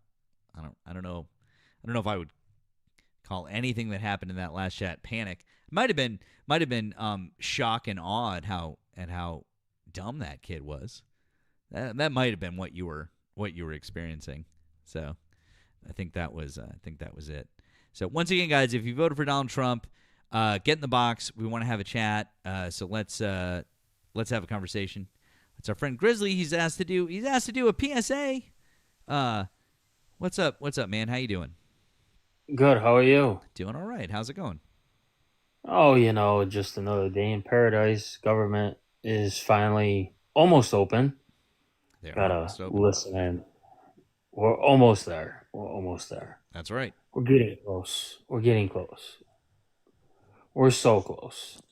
know if I would call anything that happened in that last chat panic. Might have been shock and awe at how dumb that kid was. That might have been what you were experiencing. So I think that was it. So once again, guys, if you voted for Donald Trump, get in the box. We want to have a chat. So let's have a conversation. It's our friend Grizzly. He's asked to do a PSA. What's up, man? How you doing? Good. How are you? Doing all right. How's it going? Oh, just another day in paradise. Government is finally almost open. They're Gotta almost open. listen in. We're almost there. That's right. We're getting close. We're so close.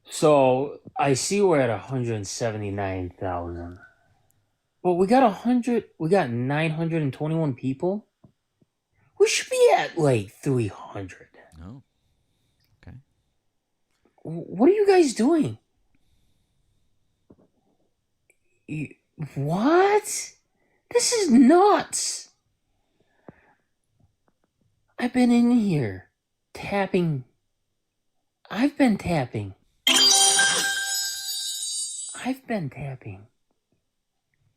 So I see we're at 179,000. But we got 921 people. We should be at like 300. Oh. Okay. What are you guys doing? What? This is nuts. I've been in here tapping. I've been tapping.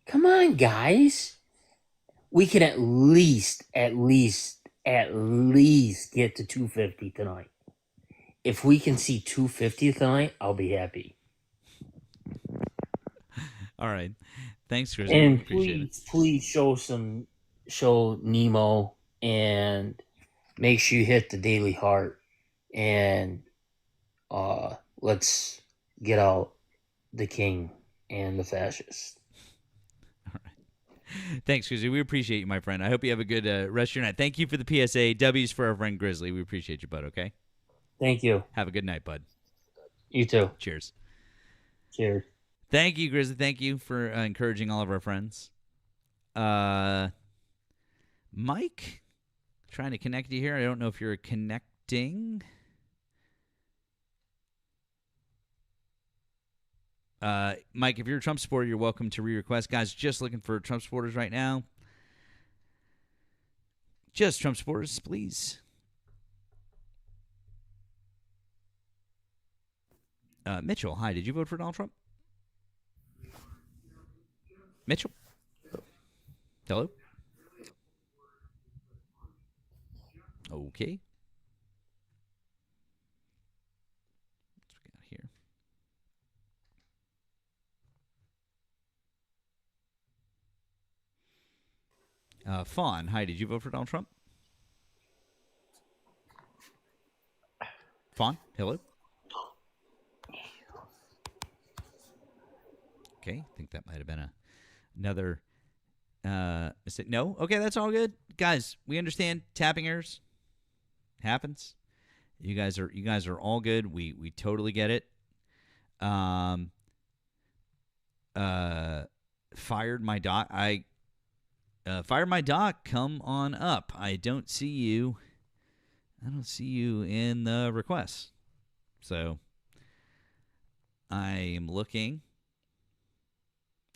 Come on, guys. We can at least get to 250 tonight. If we can see 250 tonight, I'll be happy. All right. Thanks, Chris. And Appreciate it. please show Nemo and make sure you hit the Daily Heart and let's get out the king and the fascist. Thanks, Grizzly. We appreciate you, my friend. I hope you have a good rest of your night. Thank you for the PSA. W's for our friend Grizzly. We appreciate you, bud, okay? Thank you. Have a good night, bud. You too. Cheers. Cheers. Thank you, Grizzly. Thank you for encouraging all of our friends. Mike, trying to connect you here. I don't know if you're connecting. Mike, if you're a Trump supporter, you're welcome to re-request. Guys, just looking for Trump supporters right now. Just Trump supporters, please. Mitchell, hi. Did you vote for Donald Trump? Mitchell? Hello? Okay. What's we got here? Fawn, hi. Did you vote for Donald Trump? Fawn, hello? Okay, I think that might have been another mistake. No? Okay, that's all good. Guys, we understand tapping errors happens. You guys are all good. We totally get it. Fired my doc. Fired my doc. Come on up. I don't see you in the requests. So I am looking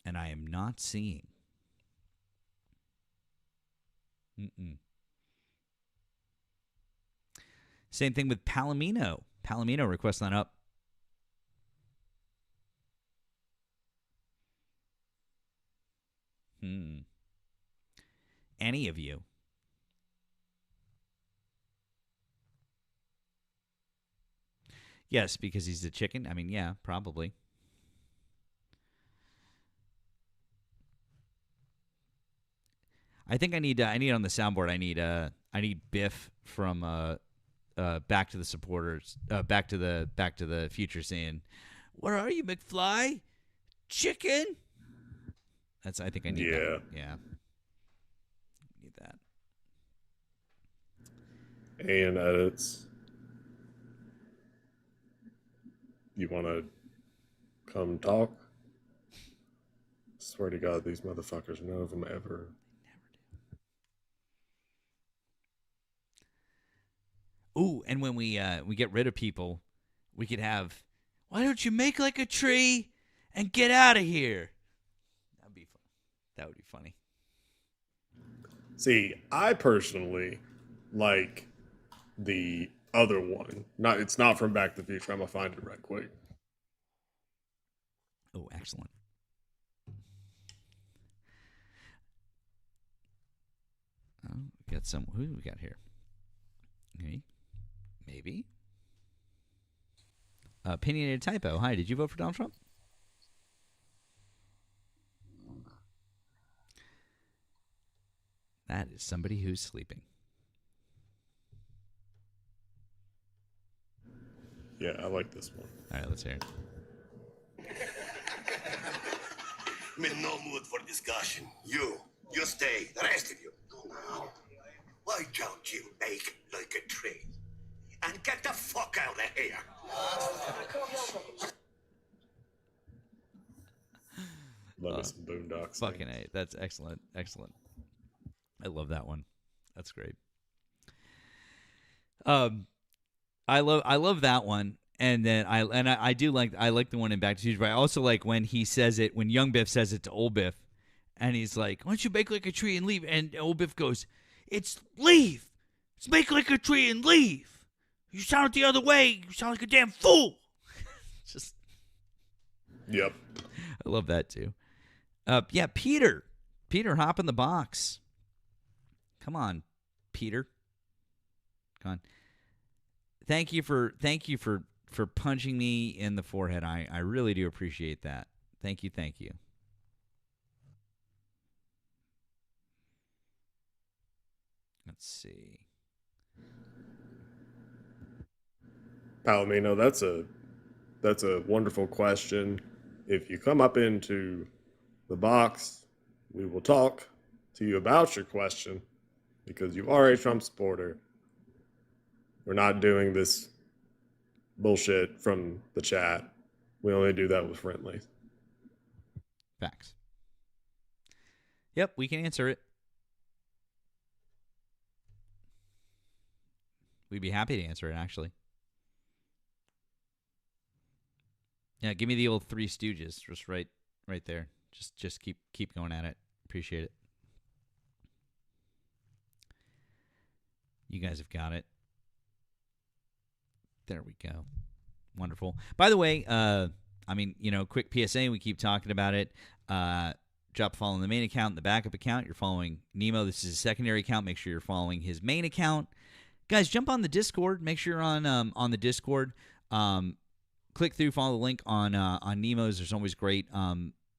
and I am not seeing. Same thing with Palomino. Palomino request line up. Any of you? Yes, because he's a chicken. I mean, yeah, probably. I think I need on the soundboard. I need Biff from Back to the Supporters, Back to the Future saying, "Where are you, McFly? Chicken?" I think I need that. Yeah. Need that. And edits. You want to come talk? Swear to God, these motherfuckers, none of them ever. Ooh, and when we get rid of people, we could have, "Why don't you make like a tree and get out of here?" That'd be fun. That would be funny. See, I personally like the other one. It's not from Back to the Future. I'm gonna find it right quick. Oh, excellent. Oh, we got some. Who do we got here? Okay. Maybe. Opinionated typo. Hi, did you vote for Donald Trump? That is somebody who's sleeping. Yeah, I like this one. All right, let's hear it. I'm in no mood for discussion. You stay. The rest of you, go now. Why don't you make like a tree and get the fuck out of here. Love us some Boondocks. Fucking A. That's excellent. Excellent. I love that one. That's great. I love that one. And then I do like the one in Back to the Future, but I also like when he says it, when young Biff says it to old Biff, and he's like, "Why don't you make like a tree and leave?" And old Biff goes, "It's leave. It's make like a tree and leave. You sound the other way. You sound like a damn fool." Just. Yep. I love that too. Yeah, Peter, hop in the box. Come on, Peter. Come on. Thank you for punching me in the forehead. I really do appreciate that. Thank you. Let's see. Palomino, that's a wonderful question. If you come up into the box, we will talk to you about your question because you are a Trump supporter. We're not doing this bullshit from the chat. We only do that with friendlies. Facts. Yep, we can answer it. We'd be happy to answer it, actually. Yeah, give me the old Three Stooges, just right there. Just keep going at it. Appreciate it. You guys have got it. There we go. Wonderful. By the way, quick PSA, we keep talking about it. Drop a follow on the main account and the backup account. You're following Nemo. This is a secondary account. Make sure you're following his main account. Guys, jump on the Discord. Make sure you're on the Discord. Click through, follow the link on Nemo's. There's always great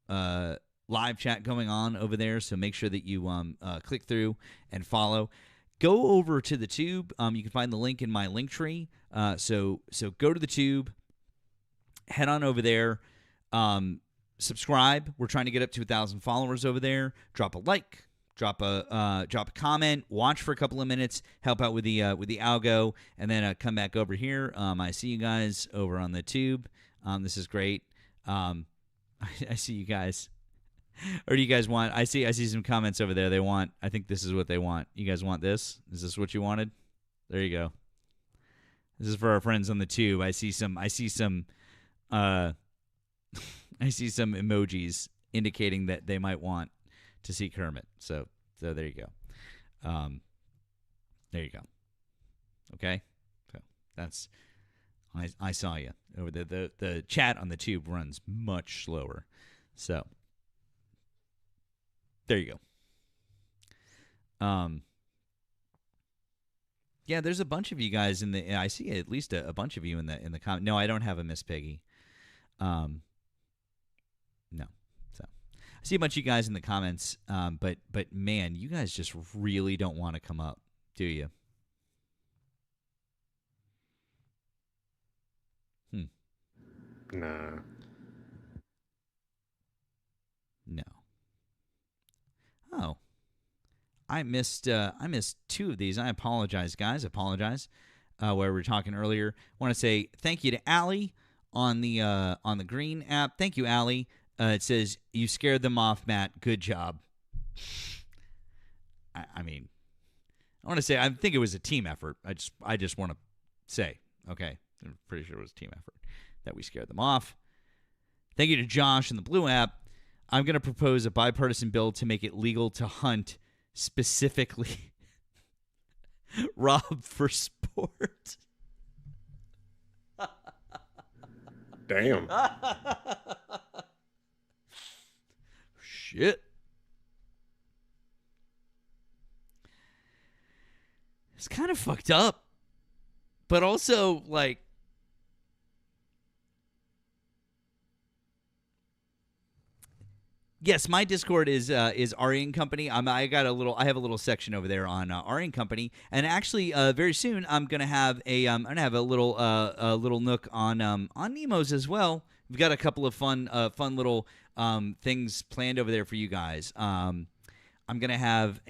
live chat going on over there, so make sure that you click through and follow. Go over to the Tube. You can find the link in my link tree. So go to the Tube. Head on over there. Subscribe. We're trying to get up to 1,000 followers over there. Drop a like. Drop a comment. Watch for a couple of minutes. Help out with the algo, and then come back over here. I see you guys over on the Tube. This is great. I see you guys. Or do you guys want? I see some comments over there. They want. I think this is what they want. You guys want this? Is this what you wanted? There you go. This is for our friends on the Tube. I see some. I see some emojis indicating that they might want to see Kermit. So there you go. There you go. Okay. So that's. I saw you over there. The chat on the Tube runs much slower. So. There you go. Yeah, there's a bunch of you guys in the. I see at least a bunch of you in the comment. No, I don't have a Miss Piggy. No. So I see a bunch of you guys in the comments. But man, you guys just really don't want to come up, do you? Nah. No. Oh, I missed two of these. I apologize, guys. Where we were talking earlier. I want to say thank you to Allie on the Green app. Thank you, Allie. It says you scared them off, Matt. Good job. I mean, I want to say I think it was a team effort. I just want to say, okay, I'm pretty sure it was a team effort that we scared them off. Thank you to Josh in the Blue app. I'm going to propose a bipartisan bill to make it legal to hunt specifically rob for sport. Damn. Shit. It's kind of fucked up. But also, like, yes, my Discord is Ari and Company. I have a little section over there on Ari and Company, and actually, very soon I'm gonna have a little nook on Nemo's as well. We've got a couple of fun little things planned over there for you guys. I'm gonna have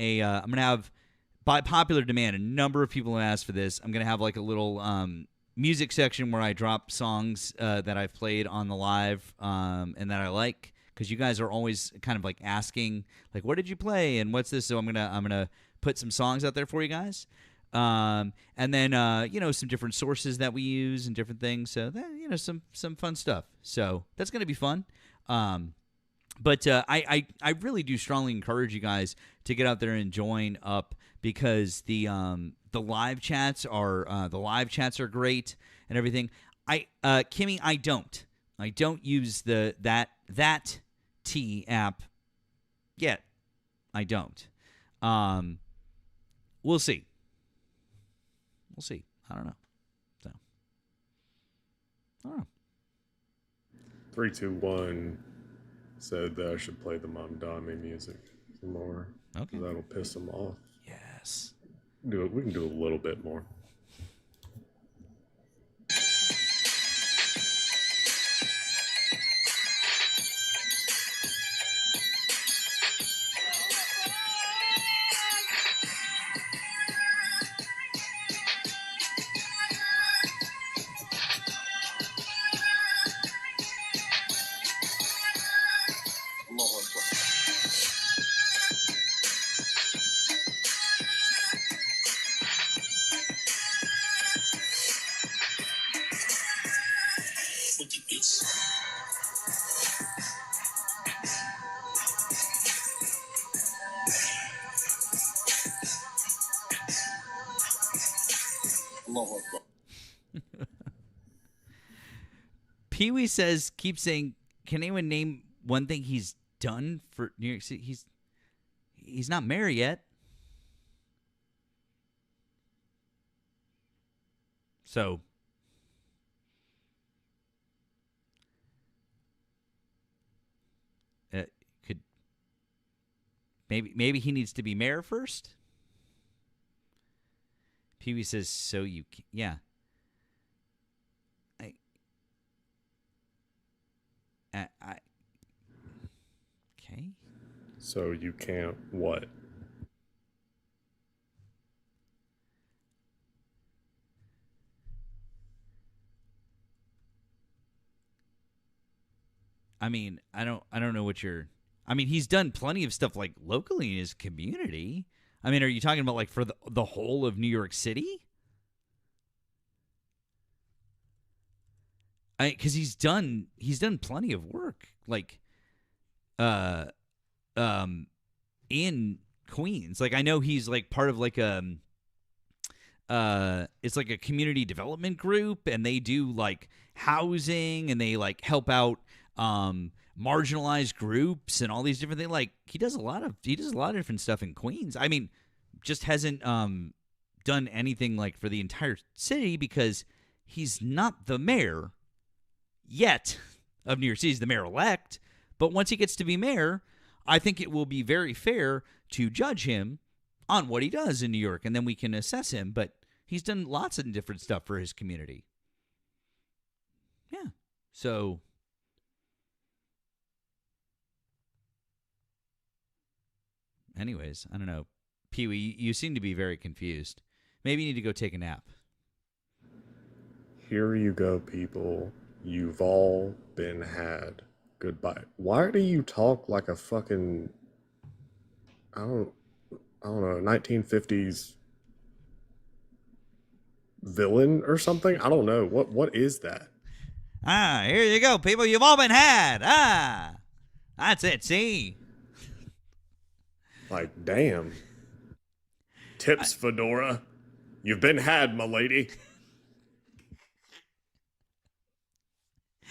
by popular demand, a number of people have asked for this. I'm going to have like a little music section where I drop songs that I've played on the live and that I like, because you guys are always kind of like asking, like, what did you play and what's this? So I'm gonna put some songs out there for you guys, and then some different sources that we use and different things. So that, some fun stuff. So that's gonna be fun. But I really do strongly encourage you guys to get out there and join up, because the live chats are great and everything. Kimmy, I don't use that T app yet. I don't. We'll see. I don't know. So I don't know. 321 said that I should play the Mamdani music some more. Okay. That'll piss them off. Yes. We can do a little bit more. Pee-wee says, keep saying, can anyone name one thing he's done for New York City? He's not mayor yet. So could maybe he needs to be mayor first? Pee-wee says, so you can, yeah. Okay. So you can't what? I mean, I don't know what you're. I mean, he's done plenty of stuff like locally in his community. I mean, are you talking about like for the whole of New York City? Because he's done plenty of work, like, in Queens. Like, I know he's like part of like it's like a community development group, and they do like housing, and they like help out marginalized groups and all these different things. Like, he does a lot of different stuff in Queens. I mean, just hasn't done anything like for the entire city, because he's not the mayor yet of New York City. He's the mayor-elect, but once he gets to be mayor, I think it will be very fair to judge him on what he does in New York, and then we can assess him. But he's done lots of different stuff for his community. Yeah. So anyways, I don't know. Pee-wee, you seem to be very confused. Maybe you need to go take a nap. Here you go, people. You've all been had. Goodbye. Why do you talk like a fucking, I don't know, 1950s villain or something? I don't know. What is that? Here you go, people. You've all been had. That's it. See? Like, damn. Tips, Fedora. You've been had, my lady.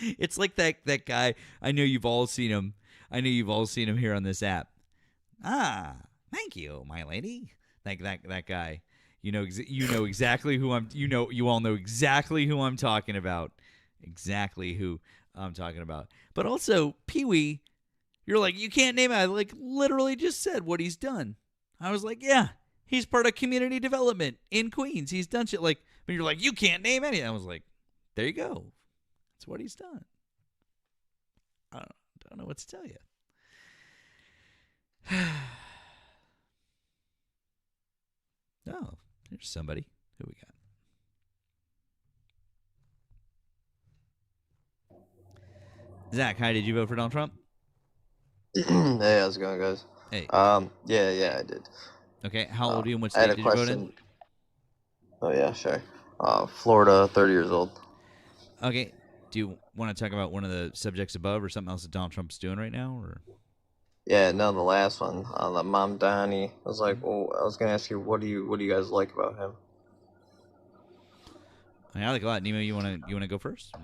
It's like that guy. I know you've all seen him. Here on this app. Thank you, my lady. Like that guy. You know exactly who I'm. You all know exactly who I'm talking about. Exactly who I'm talking about. But also, Pee-wee, you're like, you can't name it. I like literally just said what he's done. I was like, yeah, he's part of community development in Queens. He's done shit like. But you're like, you can't name any. I was like, there you go. That's what he's done. I don't know what to tell you. Oh, there's somebody. Who we got? Zach, hi. Did you vote for Donald Trump? Hey, how's it going, guys? Hey. Yeah, I did. Okay. How old are you and what I had state a did you vote question. in? Oh yeah, sure. Florida, 30 years old. Okay. Do you want to talk about one of the subjects above or something else that Donald Trump's doing right now? Or Yeah, no, the last one, the Mamdani. I was like, well, I was gonna ask you, what do you guys like about him? I like a lot. Nemo, you wanna go first?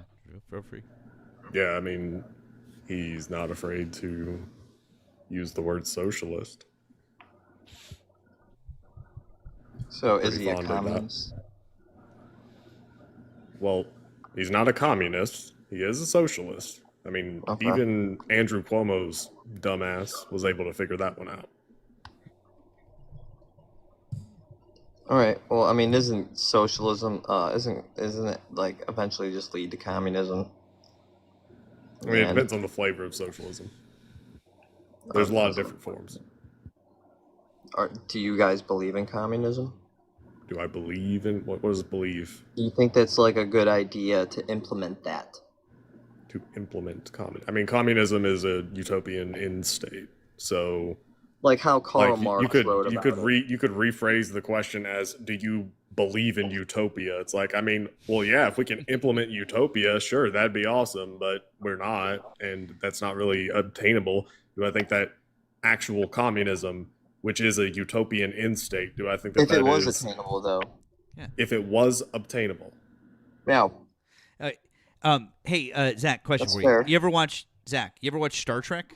Feel free. Yeah, I mean, he's not afraid to use the word socialist. So is Pretty he a fond of that. communist? Well, he's not a communist. He is a socialist. I mean, Okay. even Andrew Cuomo's dumbass was able to figure that one out. All right. Well, I mean, isn't socialism isn't it like eventually just lead to communism? I mean, it And- depends on the flavor of socialism. There's a lot of different forms. Do you guys believe in communism? Do I believe in what does believe? Do you think that's like a good idea to implement that? To implement communism. I mean, communism is a utopian end state. So, Like how Karl like Marx you could wrote you about could it. you could rephrase the question as, do you believe in utopia? It's like, I mean, well, yeah, if we can implement utopia, sure, that'd be awesome, but we're not, and that's not really obtainable. Do I think that actual communism, which is a utopian end state, do I think that If it that was is- attainable, though. if it was obtainable? Yeah. Hey, Zach, question That's for fair. you. You ever watch Star Trek?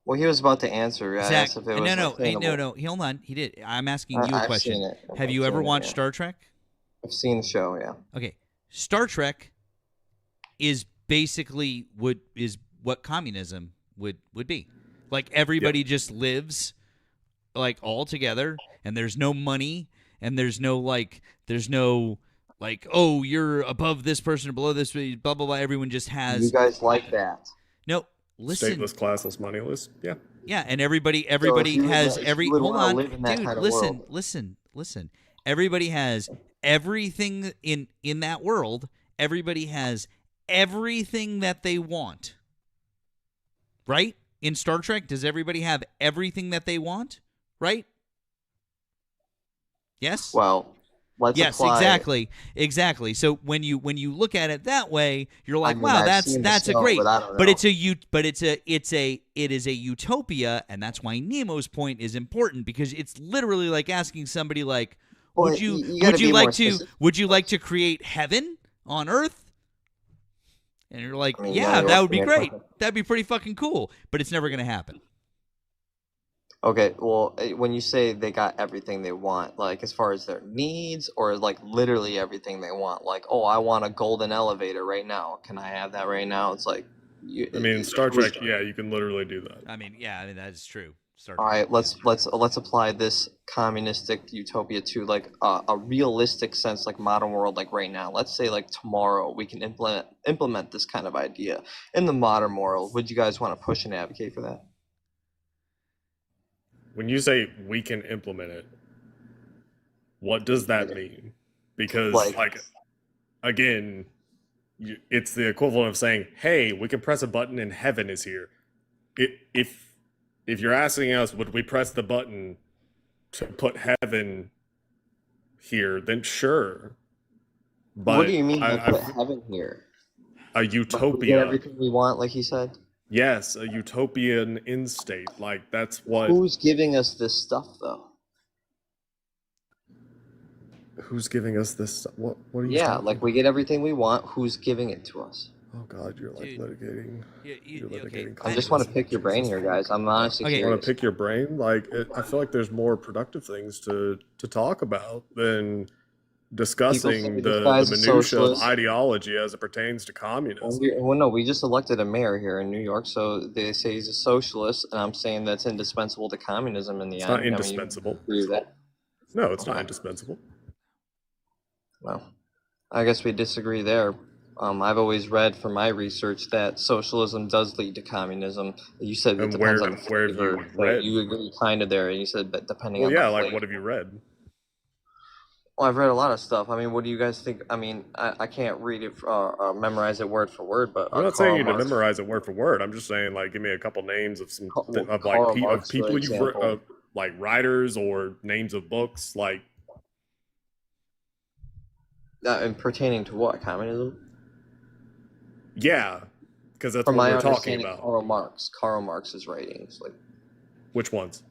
Well, he was about to answer. I Zach, asked if it was no, attainable. hold on. He did. I'm asking you a I've question. seen it. Have you I've ever seen it, watched yeah. Star Trek? I've seen the show, yeah. Okay, Star Trek is basically what communism would be. Like everybody just lives like all together, and there's no money, and there's no oh, you're above this person or below this, blah blah blah. Everyone just has. You guys like that? No, listen. Stateless, classless, moneyless. Yeah. Yeah, and everybody if you would- has if every. you would Hold wanna on, live in that dude. kind of Listen, world. listen. Everybody has everything in that world. Everybody has everything that they want. Right? In Star Trek, does everybody have everything that they want? Right? Yes? Well, let's yes, apply. exactly. So when you look at it that way, you're like, mean, wow, I've seen the that's a show, great. but I don't But know. it is a utopia, and that's why Nemo's point is important, because it's literally like asking somebody like, Well, would you you gotta would you be like more to specific. would you like to create heaven on earth? And you're like, I mean, yeah, you're that would be looking at great. That'd be pretty fucking cool. But it's never gonna happen. Okay, well, when you say they got everything they want, like as far as their needs, or like literally everything they want, like, oh, I want a golden elevator right now. Can I have that right now? It's like, I mean, Star Trek, yeah, you can literally do that. I mean, that is true. all right, let's apply this communistic utopia to like a realistic sense, like modern world, like right now. Let's say like tomorrow we can implement this kind of idea in the modern world. Would you guys want to push and advocate for that? When you say we can implement it, what does that mean? Because, like again, it's the equivalent of saying, "Hey, we can press a button and heaven is here." If you're asking us, would we press the button to put heaven here? Then sure. But What do you mean by I put heaven here? a Like, we get utopia. everything we want, like he said. Yes, a utopian end state. Like that's what. Who's giving us this stuff, though? Who's giving us this? What are you? Yeah, talking like we get everything we want. Who's giving it to us? Oh God, you're like litigating. You're litigating. I just want to pick your brain here, guys. I'm honestly You curious. want to pick your brain? Like I feel like there's more productive things to talk about than discussing say the this guy's a minutia of socialist. ideology as it pertains to communism. Well, no, we just elected a mayor here in New York, so they say he's a socialist, and I'm saying that's indispensable to communism in the It's end. not I mean, you indispensable. agree with that? No, it's not indispensable. Well, I guess we disagree there. I've always read from my research that socialism does lead to communism. You said it And depends where- on the where have you flavor, but read? you agree kind of there. You said, but depending Well, on yeah, the like flavor. what have you read? Well, I've read a lot of stuff. I mean, what do you guys think? I mean, I can't read it, memorize it word for word, but I'm not Karl saying you to Marx- memorize it word for word. I'm just saying, like, give me a couple names of some Well, of Karl like Marx, for people you've example. like writers or names of books, like. And pertaining to what, communism? Yeah, because that's From what my we're talking understanding, about. Karl Marx's writings, like Which ones?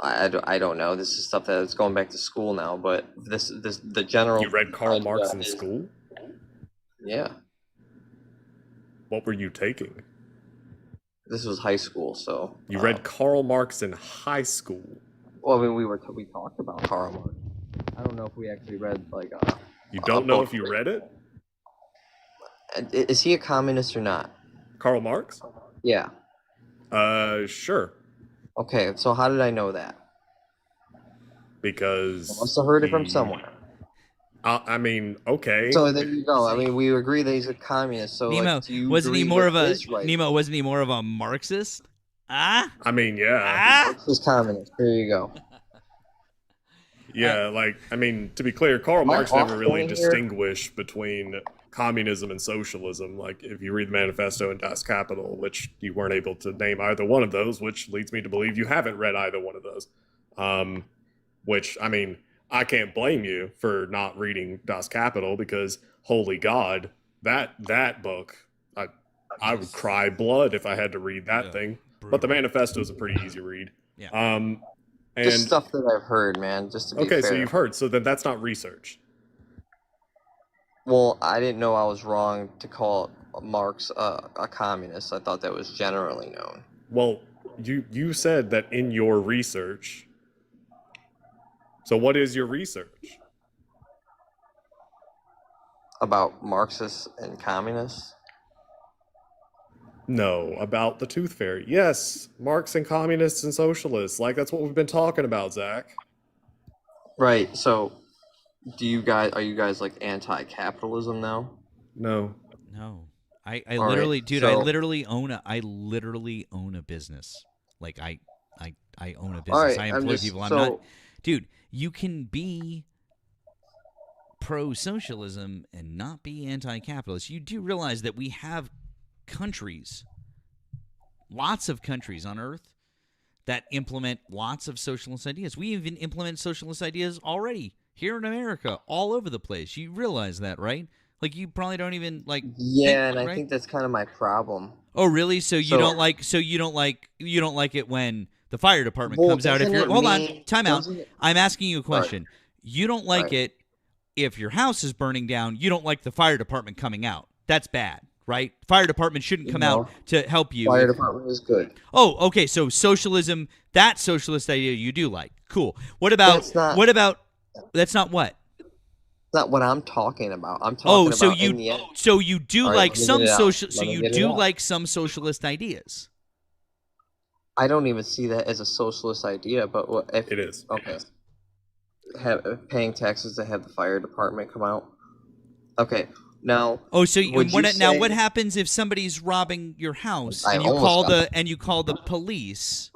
I don't know. This is stuff that's going back to school now, but the general. You read Karl idea Marx in is- school? Yeah, What were you taking? this was high school, so You read Karl Marx in high school. Well, I mean, we talked about Karl Marx. I don't know if we actually read like. You don't know if you read it? Is he a communist or not? Karl Marx? Yeah. Sure. Okay, so how did I know that? Because I must have heard it from somewhere. I mean, okay. So there you go. I mean, we agree that he's a communist. So Nemo, like, do you wasn't he agree more with of a his writings? Nemo? Wasn't he more of a Marxist? Ah, I mean, yeah. Marxist communist. There you go. Yeah, like, I mean, to be clear, Karl Am I Marx never off really point here? distinguished between communism and socialism. Like, if you read the Manifesto and Das Kapital, which you weren't able to name either one of those, which leads me to believe you haven't read either one of those. Which, I mean, I can't blame you for not reading Das Kapital because, holy God, that book, I would cry blood if I had to read that thing. But the Manifesto is a pretty easy read. Yeah. And Just stuff that I've heard, man. Just to be okay, fair. so you've heard. So then that's not research. Well, I didn't know I was wrong to call Marx a communist. I thought that was generally known. Well, you said that in your research. So what is your research? About Marxists and communists? No, about the Tooth Fairy. Yes, Marx and communists and socialists. Like, that's what we've been talking about, Zach. Right. So, are you guys like anti-capitalism now? No. no. I All literally, right, dude, I so- literally own a business. Like I own a business. All right, I I'm employ just- people. I'm so- not, dude. You can be pro-socialism and not be anti-capitalist. You do realize that we have countries, lots of countries on Earth that implement lots of socialist ideas. We even implement socialist ideas already here in America, all over the place. You realize that, right? Like, you probably don't even like. Yeah, and I right? think that's kind of my problem. Oh, really? So you So- don't like? So you don't like it when the fire department Well, comes out? If doesn't you're it hold on, mean- time out. doesn't it- I'm asking you a Right. question. You don't like Right. it if your house is burning down. You don't like the fire department coming out. That's bad, right? Fire department shouldn't come No. out to help you. Fire department is good. Oh, okay. So socialism, that socialist idea you do like. Cool. What about? That's not- What about? That's not what. That's not what I'm talking about. I'm talking Oh, about so in the end. you do All right, like let me some get it out. social. So Let me you get it do out. like some socialist ideas. I don't even see that as a socialist idea, but if It is. okay, paying taxes to have the fire department come out. Okay, now. Oh, so would you now say- what happens if somebody's robbing your house I and you almost call the police?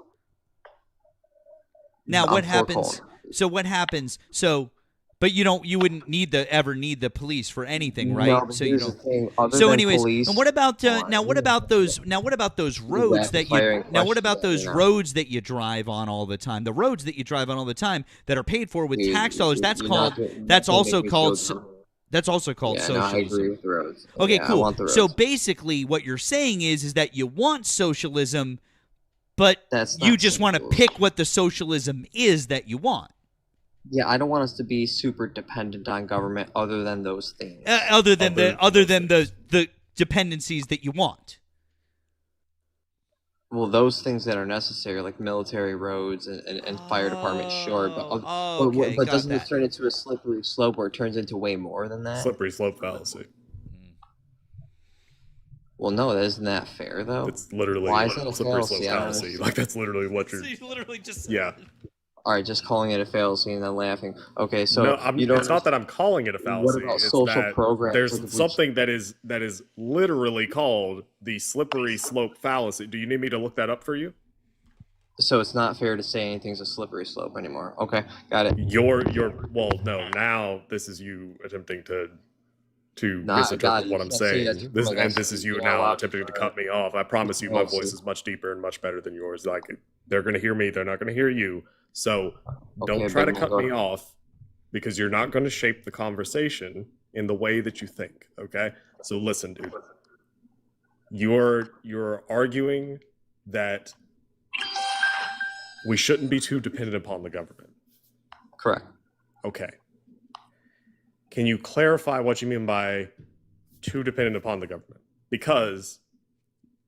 Now I'm what for happens? calling. So what happens? So, but you wouldn't ever need the police for anything, right? No, but so you here's the don't. thing, other So, than anyways, police- and what about now? What about those? Now, what about those roads that you? backfiring Now, what about question those right now. roads that you drive on all the time? The roads that you drive on all the time that are paid for with You- tax dollars. you- That's you're called. not gonna- That's you're not also making me called. feel good. That's also called Yeah, no, socialism. I agree with the roads. Okay, Yeah, I cool. want the So roads. basically, what you're saying is that you want socialism, but That's you not just want to pick what the socialism is that you want, Yeah, I don't want us to be super dependent on government other than those things. other than the dependencies that you want. Well, those things that are necessary, like military roads and fire department, sure, but okay, got doesn't that. it turn into a slippery slope where it turns into way more than that? Slippery slope fallacy. Well, no, isn't that fair though? It's literally Why is that a slippery slope fallacy? I don't fallacy. understand. Like, that's literally what you're. You literally just. Yeah. All right, just calling it a fallacy and then laughing. Okay, so No, you don't. it's not that I'm calling it a fallacy. about It's social that programs there's with which- something that is literally called the slippery slope fallacy. Do you need me to look that up for you? So it's not fair to say anything's a slippery slope anymore. Okay, got it. Well, no, now this is you attempting to Nah, misinterpret God, what I'm you can't say that saying. to him, I guess. This is you You're now allowed attempting to to. cut me off. I promise you, my Well, voice see. is much deeper and much better than yours. Like, they're going to hear me, they're not going to hear you. So don't Okay, try to big cut man, me go. off, because you're not going to shape the conversation in the way that you think. Okay, so listen, dude. You're arguing that we shouldn't be too dependent upon the government. Correct. Okay. Can you clarify what you mean by too dependent upon the government? Because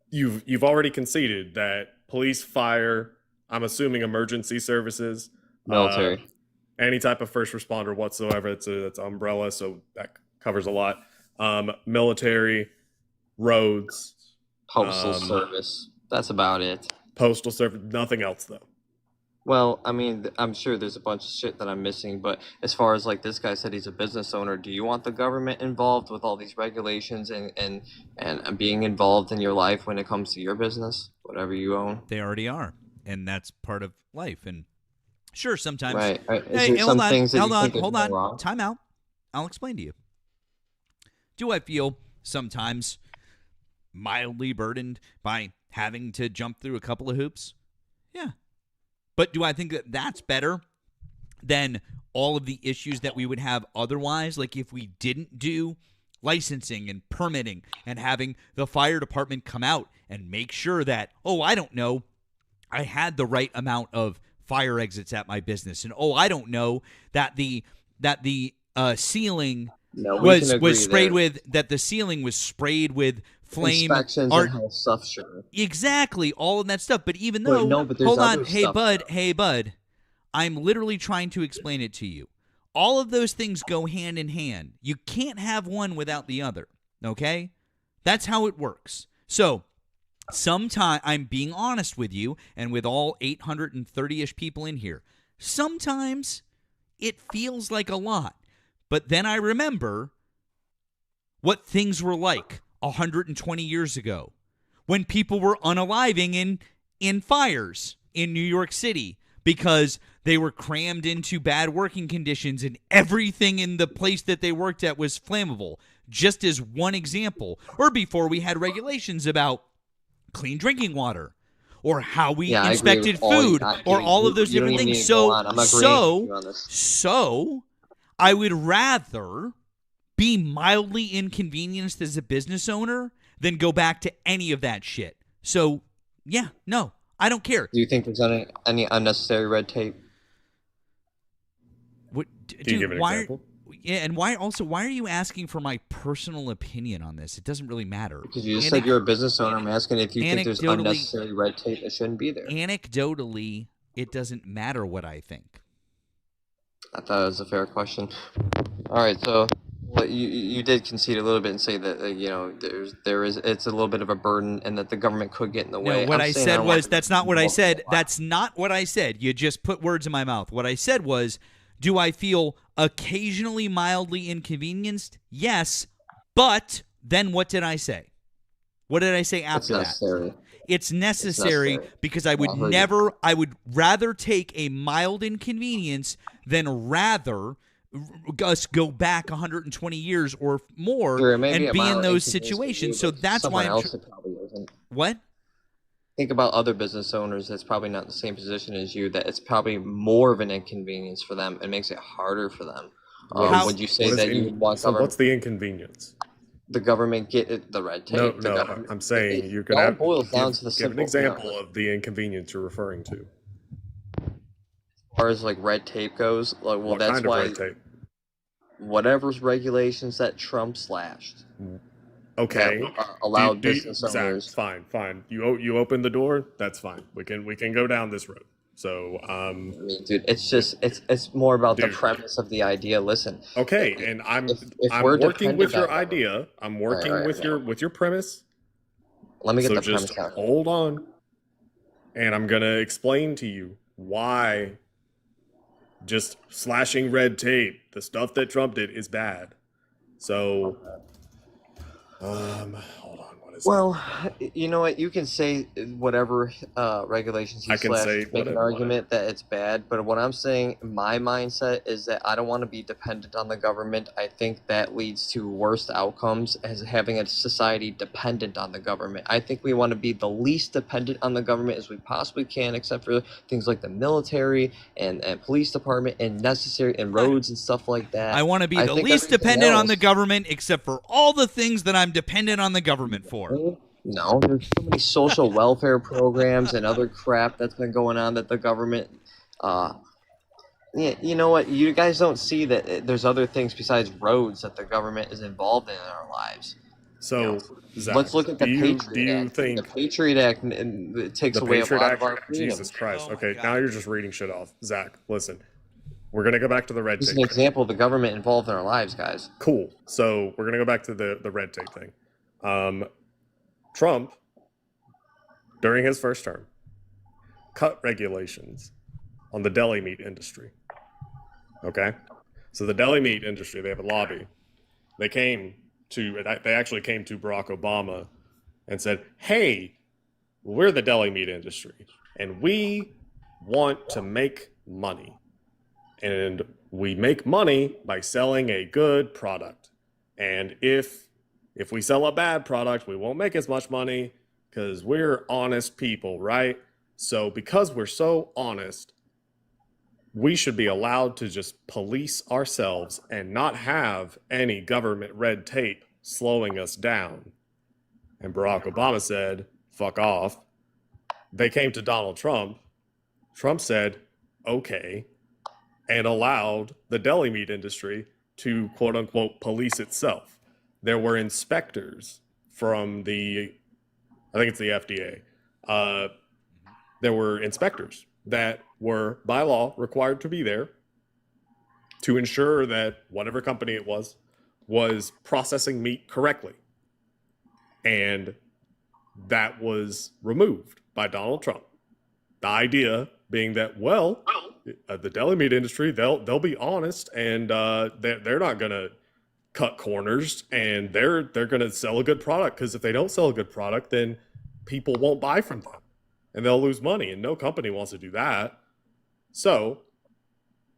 you've already conceded that police, fire, I'm assuming emergency services, Military. any type of first responder whatsoever, it's umbrella, so that covers a lot. Military, roads, Postal service. That's about it. postal service, nothing else though. Well, I mean, I'm sure there's a bunch of shit that I'm missing, but as far as like this guy said he's a business owner, do you want the government involved with all these regulations and being involved in your life when it comes to your business, whatever you own? They already are, and that's part of life. And sure, sometimes. Right. Is Hey, there hold some on, things that hold you on, think are hold going on. wrong? Time out. I'll explain to you. Do I feel sometimes mildly burdened by having to jump through a couple of hoops? Yeah. But do I think that that's better than all of the issues that we would have otherwise? Like if we didn't do licensing and permitting and having the fire department come out and make sure that, oh, I don't know, I had the right amount of fire exits at my business. And, oh, I don't know that the ceiling was sprayed with, that the ceiling was sprayed with flame Inspections art. and health stuff, sure. Exactly, all of that stuff. But even But though, no, but there's hold on, other hey stuff, bud, I'm literally trying to explain it to you. All of those things go hand in hand. You can't have one without the other, okay? That's how it works. So, sometimes, I'm being honest with you and with all 830-ish people in here. Sometimes it feels like a lot. But then I remember what things were like 120 years ago when people were unaliving in fires in New York City because they were crammed into bad working conditions and everything in the place that they worked at was flammable, just as one example. Or before we had regulations about clean drinking water or how we Yeah, I agree inspected with all food or all of those you don't different even things. need to go on. I'm agreeing with you on this. So I would rather be mildly inconvenienced as a business owner than go back to any of that shit. So, yeah, no, I don't care. Do you think there's any unnecessary red tape? What, Can you give an example? Yeah, and why are you asking for my personal opinion on this? It doesn't really matter. Because you just said you're a business owner. I'm asking if you think there's Anecdotally- unnecessary red tape that shouldn't be there. Anecdotally, it doesn't matter what I think. I thought it was a fair question. All right, so well, you did concede a little bit and say that you know it's a little bit of a burden and that the government could get in the way. No, what I'm I saying said don't want was, to that's be not what I involved. said. That's not what I said. You just put words in my mouth. What I said was, do I feel occasionally mildly inconvenienced? Yes, but then what did I say? What did I say after that? necessary. It's necessary necessary. because I would I would rather take a mild inconvenience than rather us go back 120 years or more Sure, it may and a be in mild those inconvenience for situations. you, So but that's why someone I'm else it probably isn't. What? Think about other business owners that's probably not in the same position as you, that it's probably more of an inconvenience for them. It makes it harder for them. Would you say that you would want So what's the inconvenience? the government get it, the red tape? the No, government, I'm saying it you're gonna all have boils down to the give simple. an example of the inconvenience you're referring to. As far as like red tape goes, like well, What that's kind of why red tape? whatever's regulations that Trump slashed. Okay. That, allowed Do you- business Zach, owners. Fine. You open the door. That's fine. We can go down this road. So I mean, dude, it's just it's more about the Dude. premise of the idea. Listen. Okay, and I'm if we're working with dependent your on idea. I'm working Alright, with your premise. Let me get so the just premise out. hold on, and I'm gonna explain to you why just slashing red tape, the stuff that Trump did, is bad. So, hold on honestly. Well, you know what? You can say whatever regulations you I can say make an whatever. argument that it's bad, but what I'm saying, my mindset is that I don't want to be dependent on the government. I think that leads to worst outcomes as having a society dependent on the government. I think we want to be the least dependent on the government as we possibly can, except for things like the military and police department and necessary and roads and stuff like that. I want to be the think least everything dependent on else- the government, except for all the things that I'm dependent on the government for. No, there's so many social welfare programs and other crap that's been going on that the government. Yeah, you know what? You guys don't see that there's other things besides roads that the government is involved in our lives. So, Zach, Let's look at the do you Patriot Act. think The Patriot Act and it takes the away Patriot a lot Act? of our freedom. Jesus Christ. Okay, now you're just reading shit off. Zach, listen. We're going to go back to the red This is tape. an example of the government involved in our lives, guys. Cool. So we're going to go back to the red tape thing. Trump, during his first term, cut regulations on the deli meat industry. Okay? So the deli meat industry, they have a lobby. They actually came to Barack Obama and said, hey, we're the deli meat industry, and we want to make money. And we make money by selling a good product. And if we sell a bad product, we won't make as much money because we're honest people, right? So because we're so honest, we should be allowed to just police ourselves and not have any government red tape slowing us down. And Barack Obama said, fuck off. They came to Donald Trump. Trump said, okay, and allowed the deli meat industry to quote unquote police itself. There were inspectors from I think it's the FDA. There were inspectors that were by law required to be there to ensure that whatever company it was processing meat correctly. And that was removed by Donald Trump. The idea being that, well, the deli meat industry, they'll be honest, and they're not gonna cut corners, and they're gonna sell a good product, because if they don't sell a good product, then people won't buy from them, and they'll lose money, and no company wants to do that. So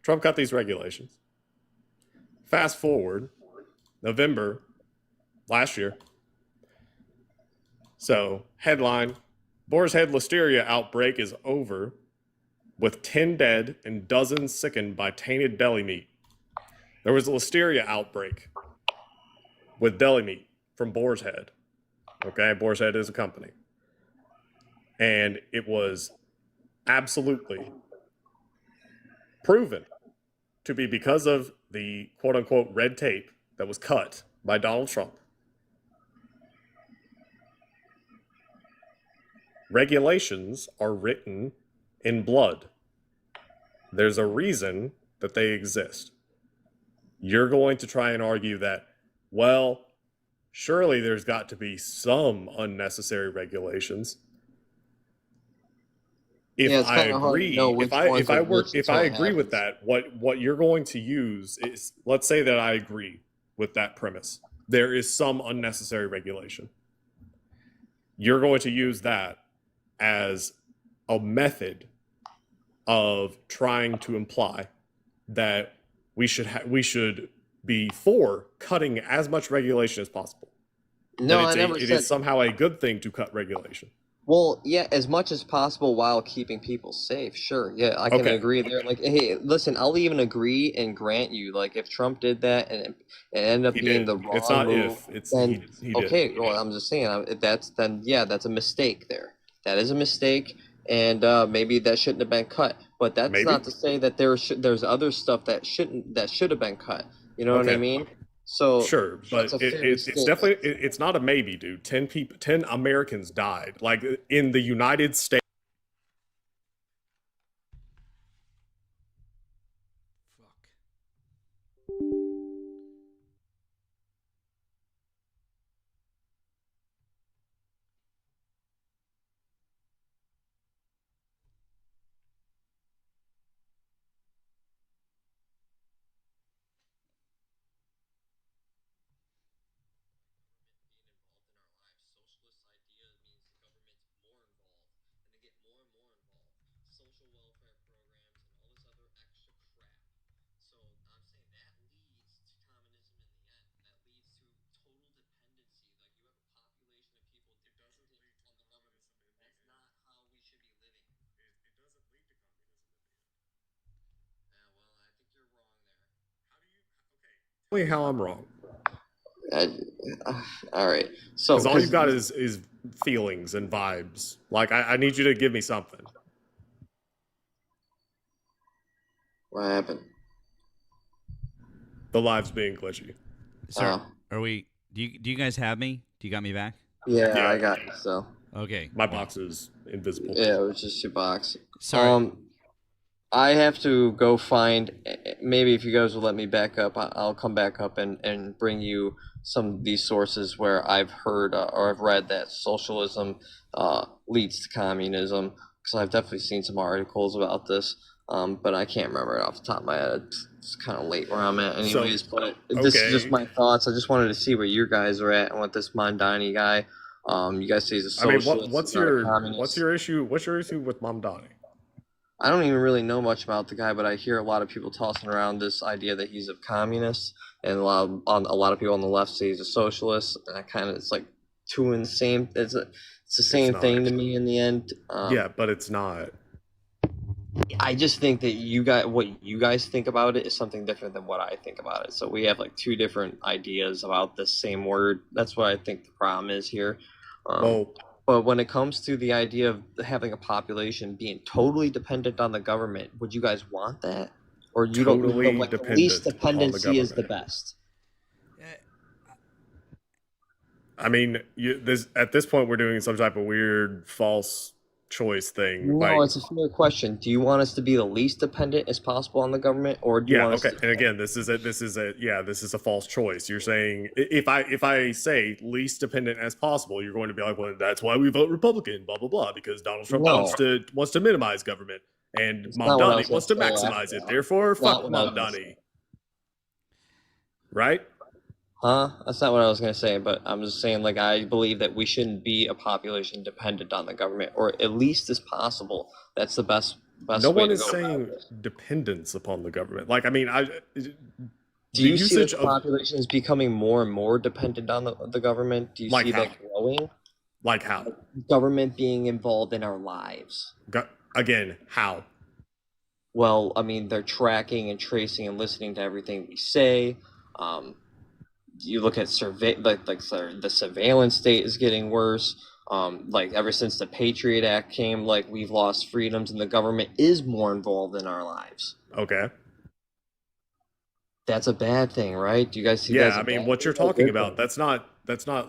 Trump cut these regulations. Fast forward, November last year. So headline: Boar's Head Listeria outbreak is over, with 10 dead and dozens sickened by tainted deli meat. There was a listeria outbreak with deli meat from Boar's Head. Okay, Boar's Head is a company. And it was absolutely proven to be because of the quote-unquote red tape that was cut by Donald Trump. Regulations are written in blood. There's a reason that they exist. You're going to try and argue that, well, surely there's got to be some unnecessary regulations. If I agree, if I agree with that, what you're going to use is, let's say that I agree with that premise. There is some unnecessary regulation. You're going to use that as a method of trying to imply that we should be for cutting as much regulation as possible. No, it is somehow a good thing to cut regulation. Well, yeah, as much as possible while keeping people safe. Sure, yeah, I can agree there. Like, hey, listen, I'll even agree and grant you, like, if Trump did that and it ended up being the wrong It's not move, if, it's then he did. okay. Well, I'm just saying that's a mistake there. That is a mistake, and maybe that shouldn't have been cut. But that's not to say that there's other stuff that should have been cut. You know what I mean? So sure, but it's definitely it's not a maybe, dude. 10 Americans died, like in the United States. me how I'm wrong. All right. So Because all you've got is feelings and vibes. Like I need you to give me something. What happened? The live's being glitchy. So are we? Do you guys have me? Do you got me back? Yeah, I got you. So Okay. My box is invisible. yeah, it was just your box. Sorry. I have to go find. Maybe if you guys will let me back up, I'll come back up and bring you some of these sources where I've heard or I've read that socialism leads to communism. Because I've definitely seen some articles about this, but I can't remember it off the top of my head. It's kind of late where I'm at, anyways. But this is just my thoughts. I just wanted to see where you guys are at and what this Mamdani guy. You guys say he's a socialist. what's your issue? What's your issue with Mamdani? I don't even really know much about the guy, but I hear a lot of people tossing around this idea that he's a communist, and a lot of people on the left say he's a socialist. And I kind of, it's like two in the same. It's the same thing to me in the end. Yeah, but it's not. I just think that what you guys think about it is something different than what I think about it. So we have like two different ideas about the same word. That's what I think the problem is here. But when it comes to the idea of having a population being totally dependent on the government, would you guys want that? Or you don't feel like the least dependency is the best? I mean, at this point, we're doing some type of weird false choice thing. No, it's a fair question. Do you want us to be the least dependent as possible on the government, or do you want us to... And again, this is a false choice. You're saying if I say least dependent as possible, you're going to be like, well, that's why we vote Republican, blah blah blah, because Donald Trump wants to minimize government, and Mamdani wants to maximize it. Therefore, fuck Mamdani. Right? That's not what I was going to say, but I'm just saying, like, I believe that we shouldn't be a population dependent on the government, or at least as possible. That's the best No way one to is go saying about it. dependence upon the government. Like, I mean, Do you see that the population is becoming more and more dependent on the government? Do you see that growing? Like how? Government being involved in our lives. Again, how? Well, I mean, they're tracking and tracing and listening to everything we say. You look at the surveillance state is getting worse. Like ever since the Patriot Act came, like we've lost freedoms, and the government is more involved in our lives. Okay. That's a bad thing, right? Do you guys see that? Yeah, I mean, what you're talking about, that's not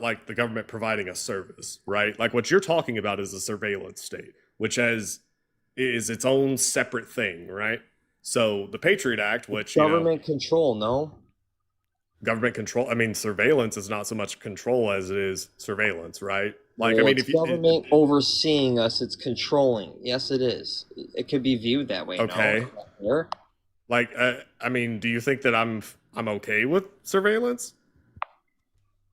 like the government providing a service, right? Like what you're talking about is a surveillance state, which is its own separate thing, right? So the Patriot Act, which government control, no? Government control. I mean, surveillance is not so much control as it is surveillance, right? Like, Well, I mean, it's if you government overseeing us, it's controlling. Yes, it is. It could be viewed that way. Okay. No? Like, I mean, do you think that I'm okay with surveillance?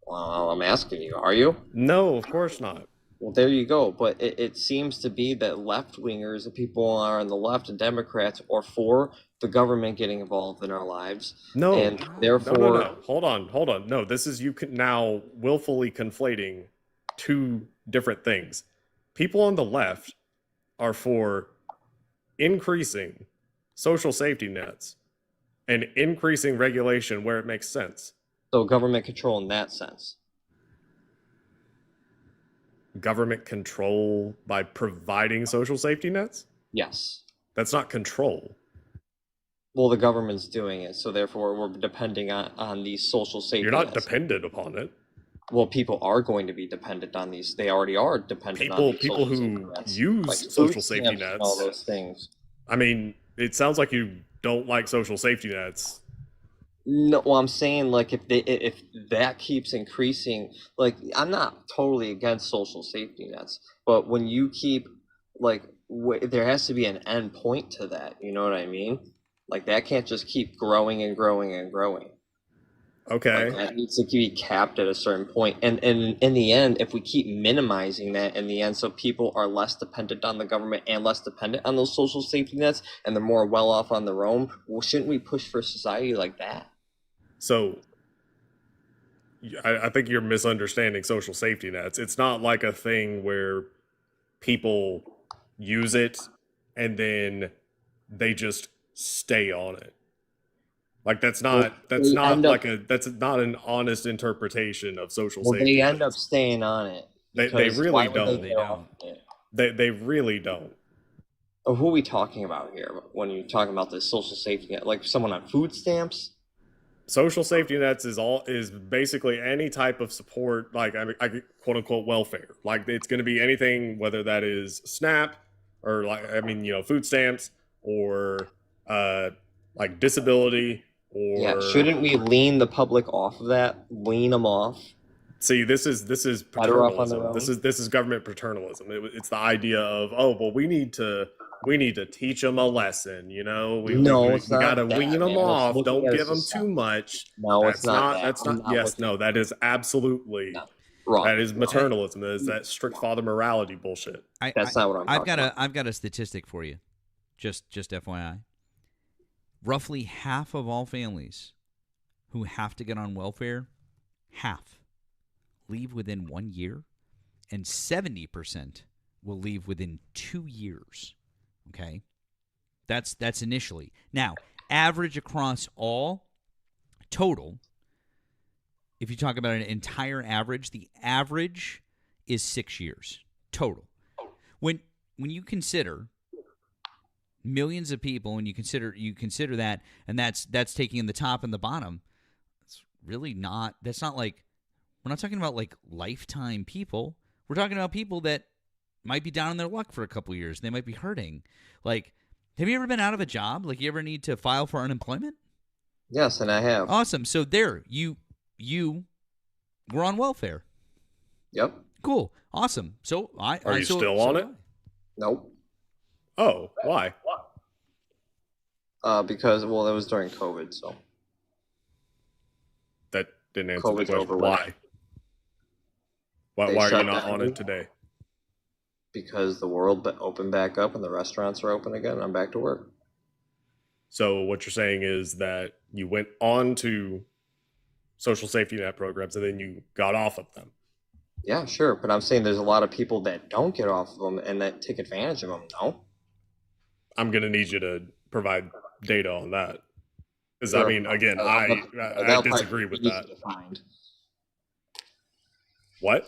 Well, I'm asking you, are you? No, of course not. Well, there you go. But it seems to be that left-wingers and people are on the left and Democrats are for the government getting involved in our lives. No, and therefore, no. Hold on. No, this is you can now willfully conflating two different things. People on the left are for increasing social safety nets and increasing regulation where it makes sense. So government control in that sense. Government control by providing social safety nets? Yes. That's not control. Well, the government's doing it, so therefore we're depending on these social safety You're not nets. dependent upon it. Well, people are going to be dependent on these. They already are dependent on these People social safety who nets, use like social food safety stamps nets. and all those things. I mean, it sounds like you don't like social safety nets. No, well, I'm saying like if that keeps increasing, like I'm not totally against social safety nets, but when you keep like there has to be an end point to that. You know what I mean? Like that can't just keep growing and growing and growing. Okay. Like, that needs to be capped at a certain point. And in the end, if we keep minimizing that in the end, so people are less dependent on the government and less dependent on those social safety nets, and they're more well off on their own, well, shouldn't we push for a society like that? So I think you're misunderstanding social safety nets. It's not like a thing where people use it and then they just stay on it. Like that's Well, not they end up that's not an honest interpretation of social well safety they end up nets. staying on it. They Because really why would don't. they get off it? They really don't. Oh, who are we talking about here when you're talking about this social safety net? Like someone on food stamps? Social safety nets is basically any type of support, like I quote unquote welfare. Like it's going to be anything, whether that is SNAP or food stamps or like disability or Yeah, shouldn't we lean the public off of that? Lean them off? See, this is Better off on their paternalism. own? This is government paternalism. It's the idea of, oh well, we need to teach them a lesson. You know, we It's not gotta that, wean them man. It's off. looking Don't at give them society. too much. No, it's not that. That's I'm not. not Yes, looking no, that is absolutely wrong. That is maternalism. That is that strict father morality bullshit. That's not what I'm I've talking got about. I've got a statistic for you, just FYI. Roughly half of all families who have to get on welfare, leave within 1 year, and 70% will leave within 2 years. Okay, that's initially. Now, average across all total. If you talk about an entire average, the average is 6 years total. When you consider millions of people, and you consider that, and that's taking in the top and the bottom, it's really not. That's not like, we're not talking about like lifetime people. We're talking about people that might be down on their luck for a couple years. They might be hurting. Like, have you ever been out of a job? Like, you ever need to file for unemployment? Yes, and I have. Awesome. So there, you were on welfare. Yep. Cool. Awesome. So Are you still on it? Nope. Oh, why? Because it was during COVID, so That didn't answer COVID's the question. over with. Why? They Why are you shut not down. on it today? because the world opened back up and the restaurants are open again, I'm back to work. So what you're saying is that you went on to social safety net programs and then you got off of them. Yeah, sure, but I'm saying there's a lot of people that don't get off of them and that take advantage of them. No, I'm going to need you to provide data on that. Because, I Sure. mean, again, I That'll disagree probably with be that. easy to find. What?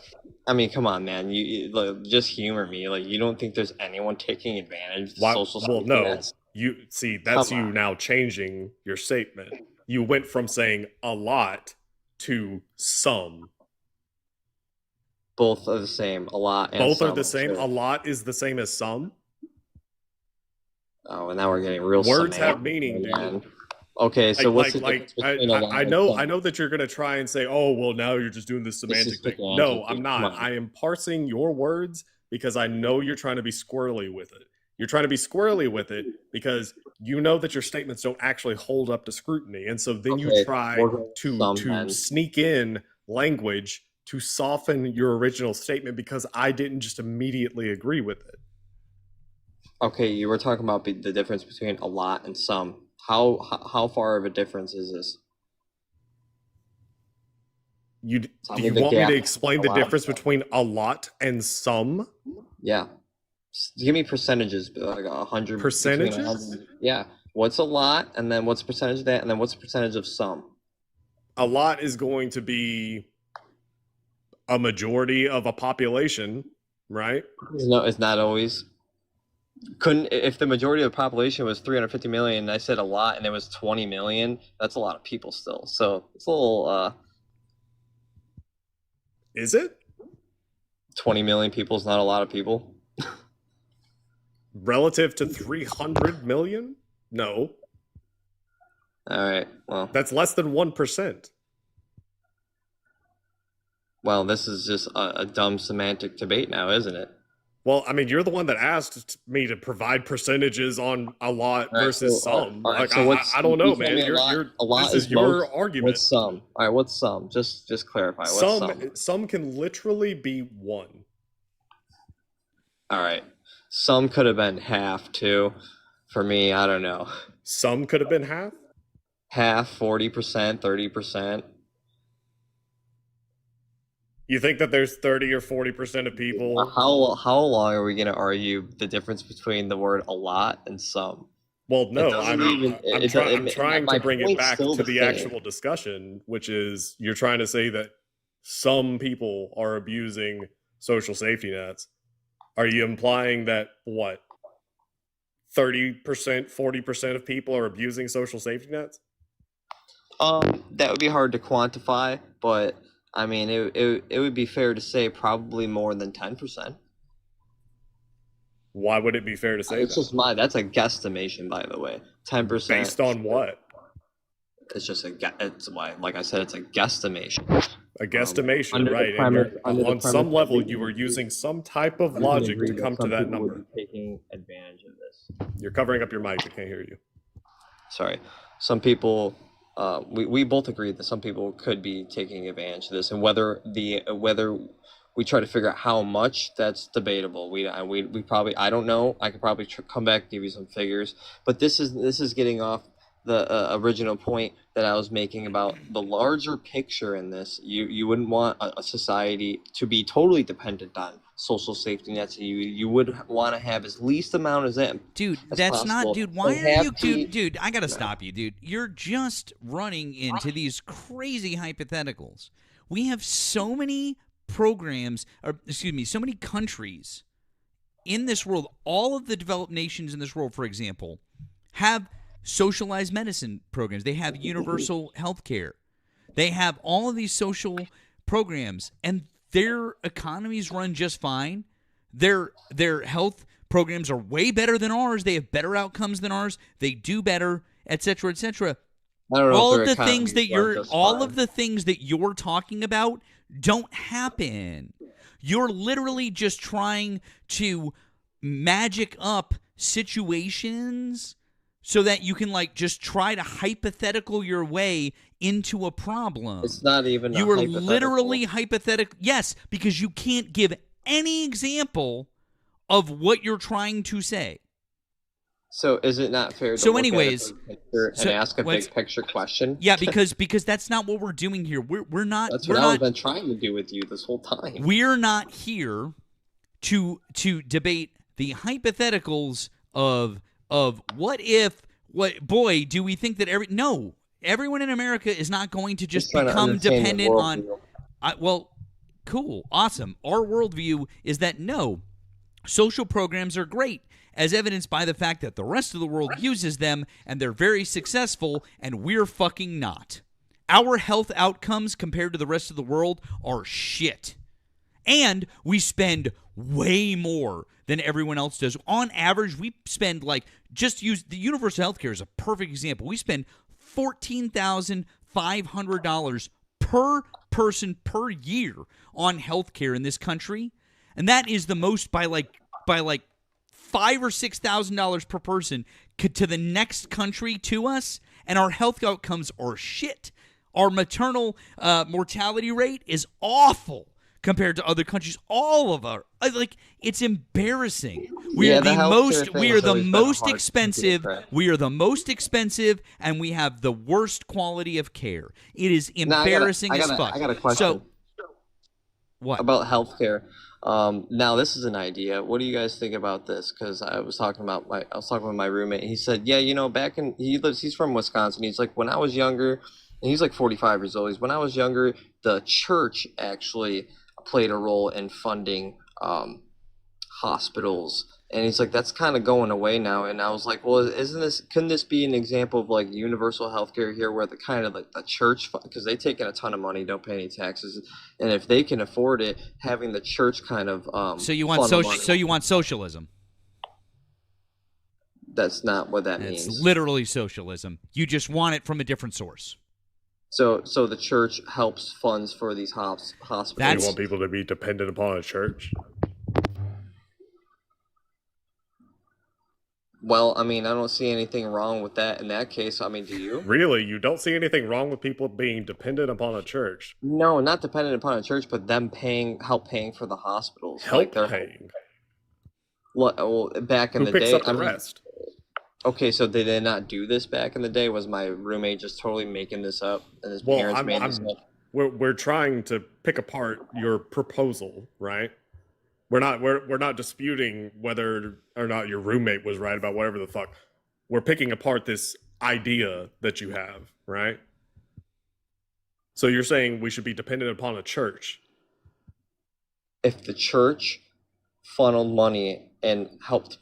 I mean, come on, man. You just humor me. Like, you don't think there's anyone taking advantage of Why? social Well, safety no. nets? You see, that's Come you on. now changing your statement. You went from saying a lot to some. Both are the same. A lot. And Both are some, the same. sure. A lot is the same as some. Oh, and now we're getting real. Words have semantic meaning, dude. again. Okay, so what's the difference between a lot I and know some? that you're gonna try and say, oh well, now you're just doing this semantic thing. semantic, No, I'm dude. not. Come on. I am parsing your words because I know you're trying to be squirrely with it. You're trying to be squirrely with it because you know that your statements don't actually hold up to scrutiny, and so then you Okay, try we'll go some to then. sneak in language to soften your original statement because I didn't just immediately agree with it. Okay, you were talking about the difference between a lot and some. How far of a difference is this? Do Tell you me the want me gap to between explain a the lot and difference some. between a lot and some? Yeah. Give me percentages, like 100. between Percentages? 100 Yeah. What's a lot, and then what's the percentage of that, and then what's the percentage of some? A lot is going to be a majority of a population, right? No, it's not always. Couldn't if the majority of the population was 350 million, and I said a lot, and it was 20 million. That's a lot of people still. So it's a little. Is it? 20 million people is not a lot of people. Relative to 300 million? No. All right. Well, That's less than 1%. well, this is just a dumb semantic debate now, isn't it? Well, I mean, you're the one that asked me to provide percentages on a lot All right, versus so, some. all right, Like, so what's, I don't know, you told man. me a lot This is is your most. argument. What's some? All right, what's some? Just clarify. What's some? Some can literally be one. All right, some could have been half too. For me, I don't know. Some could have been half. Half, 40%, 30%. You think that there's 30 or 40% of people? How long are we gonna argue the difference between the word a lot and some? Well, no, doesn't even. I'm It, trying my to bring it point's back still to the the same. actual discussion, which is you're trying to say that some people are abusing social safety nets. Are you implying that what 30%, 40% of people are abusing social safety nets? That would be hard to quantify, but I mean, it would be fair to say probably more than 10%. Why would it be fair to say It's that? just that's a guesstimation, by the way. 10%. Based on what? It's just it's why, like I said, it's a guesstimation. A guesstimation, under the right? premise- And under the on some premise that level, we you were can- using some type of we can logic agree to come to some that people would number. be taking advantage of this. You're covering up your mic. I can't hear you. Sorry. Some people, we both agree that some people could be taking advantage of this, and whether we try to figure out how much, that's debatable. We probably, I don't know. I could probably come back and give you some figures, but this is getting off the original point that I was making about the larger picture in this. You wouldn't want a society to be totally dependent on social safety nets. You would want to have as least amount as them. Dude, as that's possible. not, dude. Why They are have you, to- dude? I gotta stop you, dude. You're just running into these crazy hypotheticals. We have so many programs, or excuse me, so many countries in this world. All of the developed nations in this world, for example, have socialized medicine programs. They have universal health care. They have all of these social programs, and their economies run just fine. Their health programs are way better than ours. They have better outcomes than ours. They do better, etc., etc. I don't know All if of their the things that economies run just all fine. of the things that you're talking about don't happen. You're literally just trying to magic up situations so that you can like just try to hypothetical your way into a problem. It's not even. You a are hypothetical. literally hypothetical. Yes, because you can't give any example of what you're trying to say. So is it not fair to So look at a anyways, big picture and so ask a what's- big picture question? Yeah, because that's not what we're doing here. We're not. That's we're what not, I've been trying to do with you this whole time. We're not here to debate the hypotheticals of what if, what boy do we think that everyone in America is not going to just trying to become understand your dependent on worldview. well, cool, awesome. Our worldview is that no, social programs are great, as evidenced by the fact that the rest of the world uses them and they're very successful and we're fucking not. Our health outcomes compared to the rest of the world are shit. And we spend way more than everyone else does. On average, we spend just use the universal healthcare as a perfect example. We spend $14,500 per person per year on healthcare in this country, and that is the most by $5,000 or $6,000 per person to the next country to us, and our health outcomes are shit. Our maternal mortality rate is awful compared to other countries. All of our it's embarrassing. We are the most. We are the most expensive. We are the most expensive, and we have the worst quality of care. It is embarrassing as fuck. I got a question. So, what about healthcare? Now this is an idea. What do you guys think about this? Because I was talking with my roommate. He said, yeah, he's from Wisconsin. He's like, when I was younger, and he's like 45 years old. When I was younger, the church actually played a role in funding hospitals, and he's like, that's kind of going away now. And I was like, well, couldn't this be an example of like universal healthcare here, where the kind of like the church, because they take in a ton of money, don't pay any taxes, and if they can afford it, having the church kind of so you want socialism? That's not what that It's means. literally socialism. You just want it from a different source. So the church helps funds for these hospitals. You want people to be dependent upon a church? Well, I mean, I don't see anything wrong with that in that case. I mean, do you? Really? You don't see anything wrong with people being dependent upon a church? No, not dependent upon a church, but them help paying for the hospitals. Help paying? Well, back in Who the picks day, up the rest? Okay, so they did not do this back in the day? Was my roommate just totally making this up, and his parents made this up? We're trying to pick apart your proposal, right? We're not disputing whether or not your roommate was right about whatever the fuck. we're picking apart this idea that you have, right? So you're saying we should be dependent upon a church. If the church funneled money and helped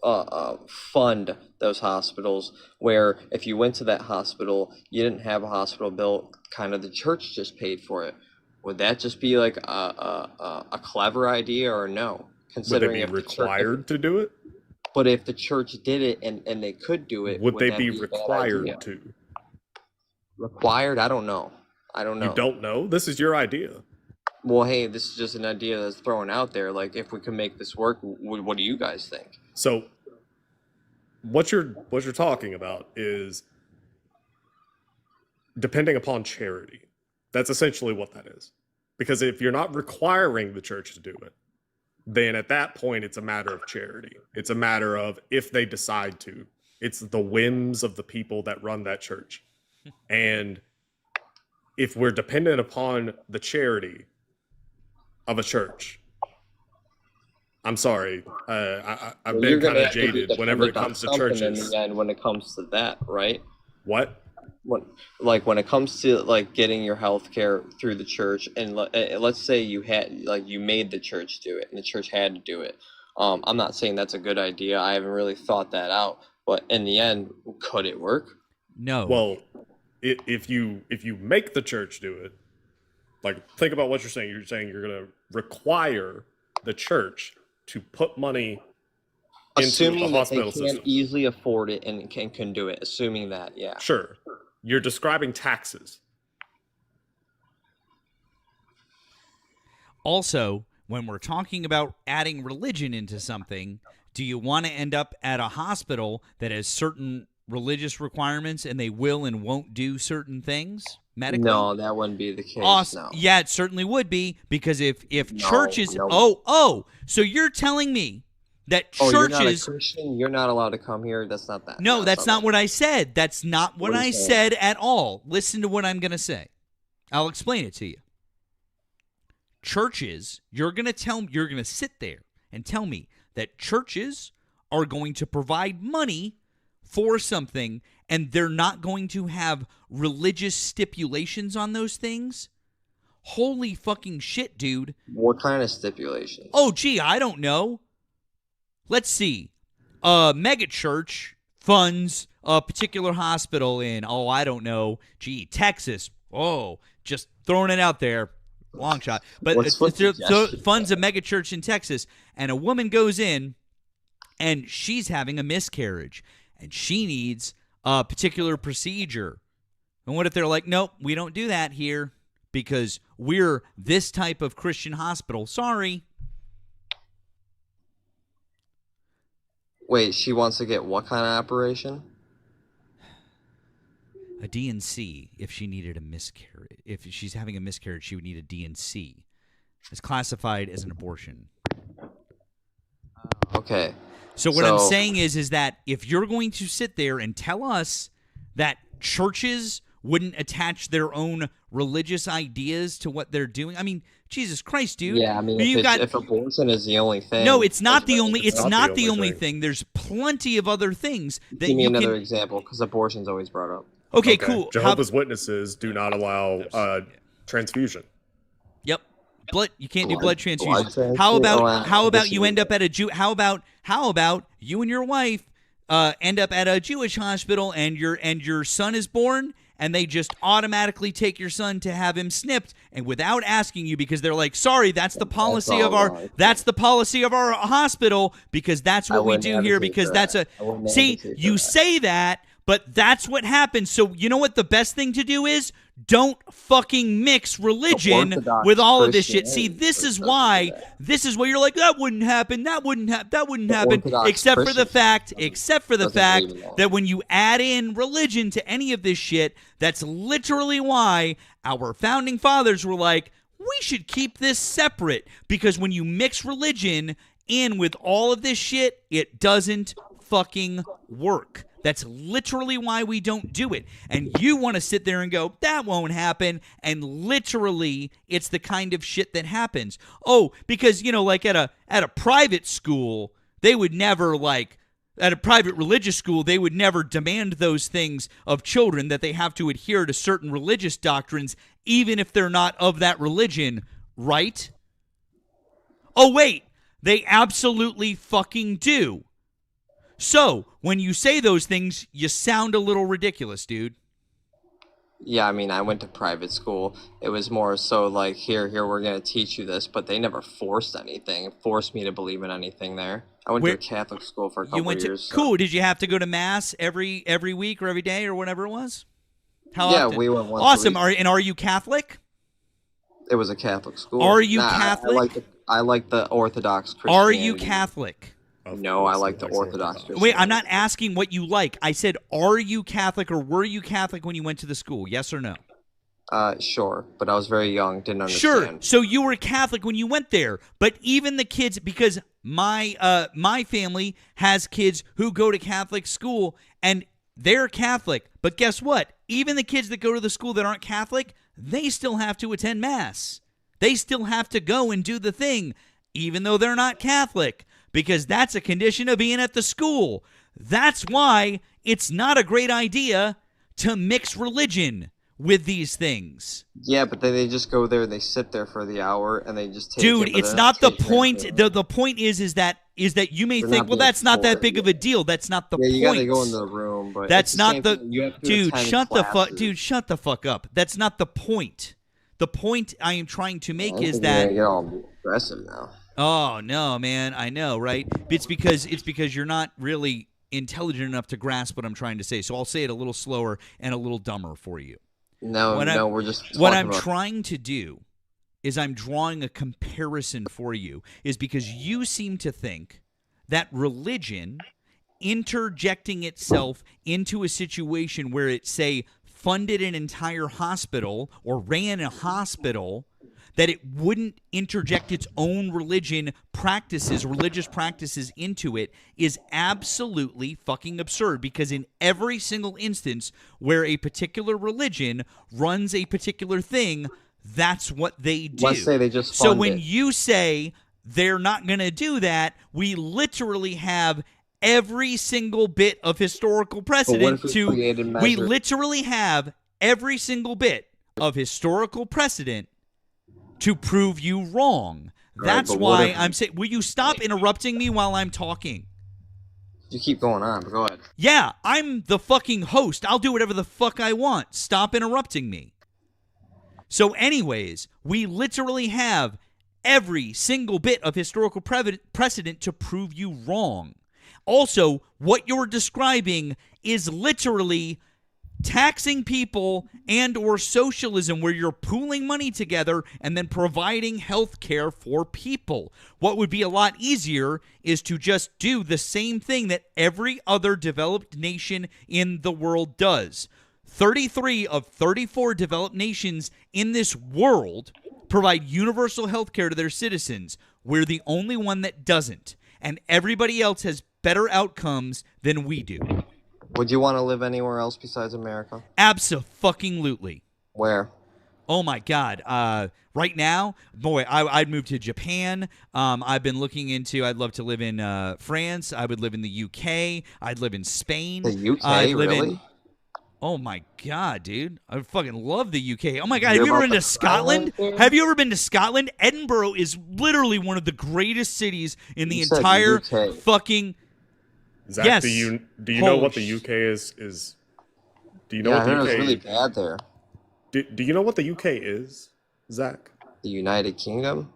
fund those hospitals, where if you went to that hospital, you didn't have a hospital bill, kind of the church just paid for it, would that just be like a clever idea or no? Considering Would they be if required to do it? But if the church did it and they could do it, Would they that be a bad required idea? to? Required? I don't know. I don't know. You don't know? This is your idea. Well, hey, this is just an idea that's thrown out there. Like, if we can make this work, what do you guys think? So what you're talking about is depending upon charity. That's essentially what that is. Because if you're not requiring the church to do it, then at that point it's a matter of charity. It's a matter of if they decide to. It's the whims of the people that run that church. And if we're dependent upon the charity of a church, I'm sorry, I've been kind of jaded whenever it comes to churches. And when it comes to that, right? What? When it comes to like getting your health care through the church, and let's say you made the church do it, and the church had to do it. I'm not saying that's a good idea. I haven't really thought that out, but in the end, could it work? No. Well, if you make the church do it, like think about what you're saying. You're saying you're going to require the church to put money into Assuming the that they hospital can system. easily afford it and can do it. Assuming that, yeah. Sure. You're describing taxes. Also, when we're talking about adding religion into something, do you want to end up at a hospital that has certain religious requirements and they will and won't do certain things medically? No, that wouldn't be the case. Awesome. No. Yeah, it certainly would be, because if No, churches no. So you're telling me that Oh, you're not a churches Christian. You're not allowed to come here. That's not that. No, that's not what I said. That's not what What are you I saying? said at all. Listen to what I'm going to say. I'll explain it to you. Churches, you're going to sit there and tell me that churches are going to provide money for something and they're not going to have religious stipulations on those things? Holy fucking shit, dude. What kind of stipulations? Oh, gee, I don't know. Let's see. A megachurch funds a particular hospital in, I don't know, Texas. Oh, just throwing it out there. Long shot. But What's the suggestion? funds a megachurch in Texas, and a woman goes in, and she's having a miscarriage, and she needs a particular procedure. And what if they're like, nope, we don't do that here because we're this type of Christian hospital. Sorry. Wait, she wants to get what kind of operation? A D&C if she needed a miscarriage. If she's having a miscarriage, she would need a D&C. It's classified as an abortion. Okay. So what I'm saying is that if you're going to sit there and tell us that churches wouldn't attach their own religious ideas to what they're doing, I mean, Jesus Christ, dude. Yeah, I mean, if abortion is the only thing. No, it's not the only. It's not the only thing. thing. There's plenty of other things that Give me you another can. example, because abortion's always brought up. Okay, cool. Jehovah's Witnesses do not allow transfusion. Yep. Blood. You can't do blood Blood transfusion. transfusion? How about Oh, how about you this end up at a Jew? How about you and your wife end up at a Jewish hospital and your son is born and they just automatically take your son to have him snipped and without asking you because they're like, sorry, that's the policy of our hospital because that's what we do here because that's a see you say that. But that's what happens. So you know what the best thing to do is? Don't fucking mix religion Orthodox with all of this shit. See, Christianity this is why you're like, that wouldn't happen, that wouldn't happen. Orthodox Except for the Christians fact believe in that. that when you add in religion to any of this shit, that's literally why our founding fathers were like, we should keep this separate. Because when you mix religion in with all of this shit, it doesn't fucking work. That's literally why we don't do it. And you want to sit there and go, that won't happen. And literally, it's the kind of shit that happens. Oh, because, like at a private school, they would never At a private religious school, they would never demand those things of children, that they have to adhere to certain religious doctrines, even if they're not of that religion, right? Oh, wait, they absolutely fucking do. So, when you say those things, you sound a little ridiculous, dude. Yeah, I mean, I went to private school. It was more so like, here, we're going to teach you this, but they never forced anything, forced me to believe in anything there. I went to a Catholic school for a couple years. Cool. Did you have to go to mass every week or every day or whatever it was? How Yeah, often? we went once a Awesome. week. Are you Catholic? It was a Catholic school. Are you Nah, Catholic? I like the Orthodox Christianity. Are you Catholic? No, I like the Orthodox Christianity. Wait, I'm not asking what you like. I said, are you Catholic or were you Catholic when you went to the school? Yes or no? Sure, but I was very young, didn't understand. Sure. So you were Catholic when you went there, but even the kids, because my family has kids who go to Catholic school and they're Catholic. But guess what? Even the kids that go to the school that aren't Catholic, they still have to attend mass. They still have to go and do the thing, even though they're not Catholic, because that's a condition of being at the school. That's why it's not a great idea to mix religion with these things. Yeah, but they just go there, they sit there for the hour, and they just take Dude, it. But it's they're not the taking point. anything. The point is that you may They're think, not well, being that's not that forced. big of a deal. That's not the Yeah, you point. gotta go in the room, but That's it's the not same the thing. You have to dude. attend Shut the fuck, classes. dude. Shut the fuck up. That's not the point. The point I am trying to make I is think that. you're gonna get all aggressive now. Oh no, man! I know, right? It's because you're not really intelligent enough to grasp what I'm trying to say. So I'll say it a little slower and a little dumber for you. No, we're just what talking I'm about- trying to do is I'm drawing a comparison for you, is because you seem to think that religion interjecting itself into a situation where it, say, funded an entire hospital or ran a hospital, that it wouldn't interject its own religious practices into it, is absolutely fucking absurd, because in every single instance where a particular religion runs a particular thing, that's what they do. Let's say they just So fund when it. you say they're not going to do that, we literally have every single bit of historical precedent we created we measure- literally have every single bit of historical precedent to prove you wrong. That's but what why if- I'm saying, will you stop interrupting me while I'm talking? You keep going on, but go ahead. Yeah, I'm the fucking host. I'll do whatever the fuck I want. Stop interrupting me. So anyways, we literally have every single bit of historical precedent to prove you wrong. Also, what you're describing is literally taxing people and or socialism, where you're pooling money together and then providing health care for people. What would be a lot easier is to just do the same thing that every other developed nation in the world does. 33 of 34 developed nations in this world provide universal health care to their citizens. We're the only one that doesn't, and everybody else has better outcomes than we do. Would you want to live anywhere else besides America? Abso-fucking-lutely. Where? Oh my God! Right now, boy, I'd move to Japan. I've been looking into. I'd love to live in France. I would live in the UK. I'd live in Spain. The UK, I'd live really? in. Oh my God, dude! I fucking love the UK. Oh my God, Hear have you ever about been the to Scotland? silence there? Have you ever been to Scotland? Edinburgh is literally one of the greatest cities in the You said entire UK. fucking. Zach, Yes. do you know what Holy the UK is? Do you know Yeah, I what the heard it UK was really bad there. Do you know what the UK is, Zach? The United Kingdom?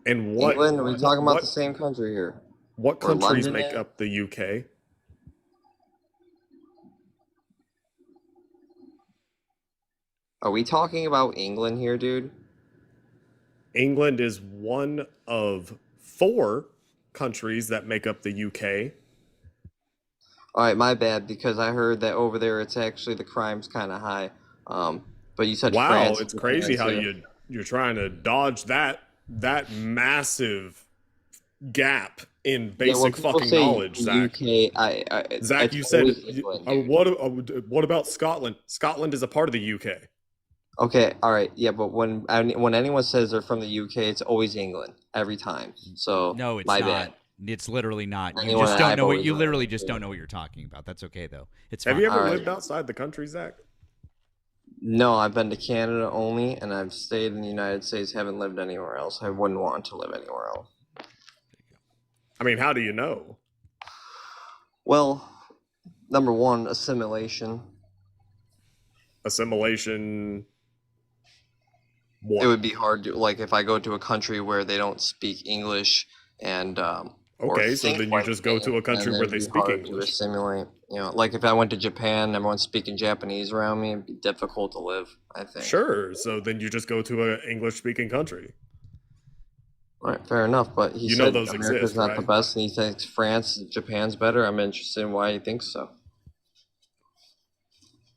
And what England? Are we talking about what- the same country here? What Or countries London make there? up the UK? Are we talking about England here, dude? England is one of 4 countries that make up the UK. All right, my bad, because I heard that over there it's actually the crime's kind of high. But you said Wow, France. it's crazy how too. you're trying to dodge that massive gap in Yeah, basic when people fucking say knowledge, Zach. UK, Zach, it's you said always England, dude. what about Scotland? Scotland is a part of the UK. Okay, all right, yeah, but when anyone says they're from the UK, it's always England every time. So No, it's my not. bad. It's literally not. You Anyone just that don't I've know what always you known literally is just good. don't know what you're talking about. That's okay though. It's Have fine. you ever Alright. lived outside the country, Zach? No, I've been to Canada only, and I've stayed in the United States. Haven't lived anywhere else. I wouldn't want to live anywhere else. I mean, how do you know? Well, number one, assimilation. Assimilation. It would be hard to like if I go to a country where they don't speak English and or Okay, so think then you like just go me, to a country then where it'd they be speak hard to English. assimilate. You know, like if I went to Japan and everyone's speaking Japanese around me, it'd be difficult to live. I think. Sure. So then you just go to an English-speaking country. Right, fair enough. But he You know said those America's exist, not the right? best, and he thinks France, Japan's better. I'm interested in why he thinks so.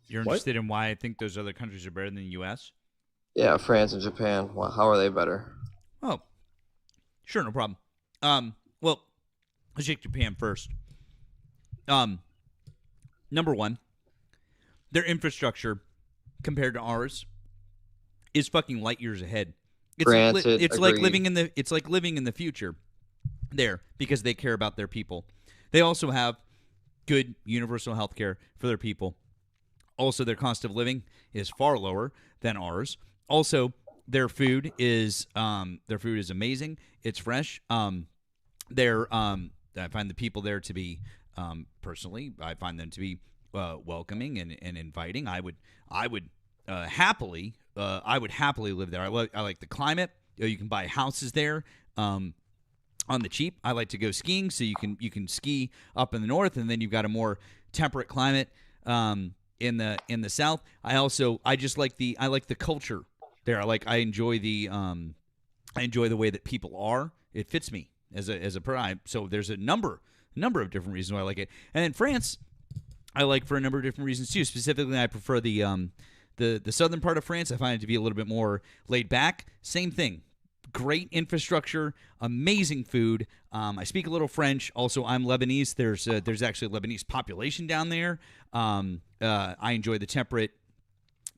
You're What? interested in why I think those other countries are better than the U.S.? Yeah, France and Japan. Well, how are they better? Oh, sure, no problem. Well, let's take Japan first. Number one, their infrastructure compared to ours is fucking light years ahead. It's Granted, it's like agreed. living in the future there because they care about their people. They also have good universal health care for their people. Also, their cost of living is far lower than ours. Also, their food is amazing. It's fresh. I find the people there to be personally, I find them to be welcoming and inviting. I would happily live there. I like the climate. You can buy houses there on the cheap. I like to go skiing, so you can ski up in the north, and then you've got a more temperate climate in the south. I like the culture there. I enjoy the way that people are. It fits me as a per. So there's a number of different reasons why I like it. And then France, I like for a number of different reasons too. Specifically, I prefer the southern part of France. I find it to be a little bit more laid back. Same thing. Great infrastructure, amazing food. I speak a little French. Also, I'm Lebanese. There's actually a Lebanese population down there. I enjoy the temperate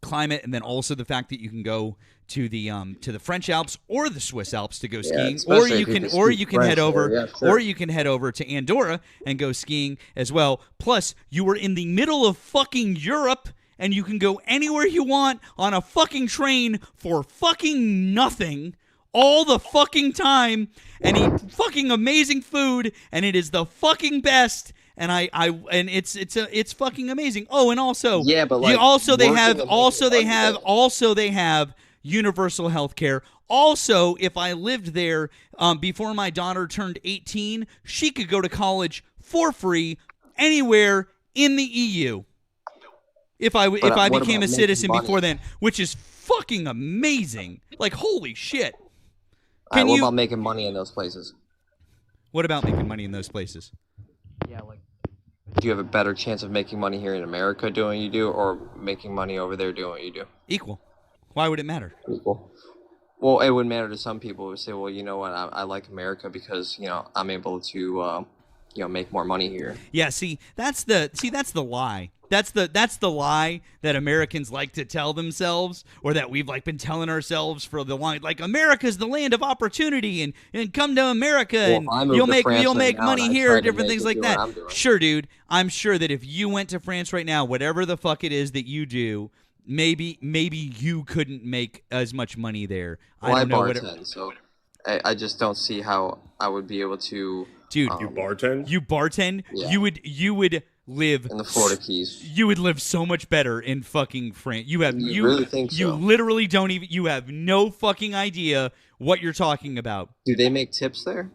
climate, and then also the fact that you can go to the French Alps or the Swiss Alps to go skiing, or especially you if you can can or speak you can French head there. over Yeah, sure. or you can head over to Andorra and go skiing as well. Plus, you are in the middle of fucking Europe, and you can go anywhere you want on a fucking train for fucking nothing all the fucking time and eat fucking amazing food, and it is the fucking best. And it's fucking amazing. Oh, and also, Yeah, but, like, they working have and making they have universal health care. Also, if I lived there before my daughter turned 18, she could go to college for free anywhere in the EU. If I what became about a making citizen money? before then, which is fucking amazing. Like, holy shit. All right, what you- about making money in those places? What about making money in those places? Yeah, like, do you have a better chance of making money here in America doing what you do, or making money over there doing what you do? Equal. Why would it matter? Equal. Well, it would matter to some people who say, well, you know what, I like America because, I'm able to, make more money here. Yeah, that's the lie. That's the lie that Americans like to tell themselves, or that we've been telling ourselves for the long. Like, America's the land of opportunity, and come to America, Well, I and moved you'll to make France right make now, money and I here, try to different make things it like do what that. I'm doing. Sure, dude. I'm sure that if you went to France right now, whatever the fuck it is that you do, maybe you couldn't make as much money there. Well, I don't know what bartend, so I just don't see how I would be able to. Dude, You bartend? You bartend. Yeah. You would live In the Florida Keys. You would live so much better in fucking France. You really think you so? literally don't even. You have no fucking idea what you're talking about. Do they make tips there?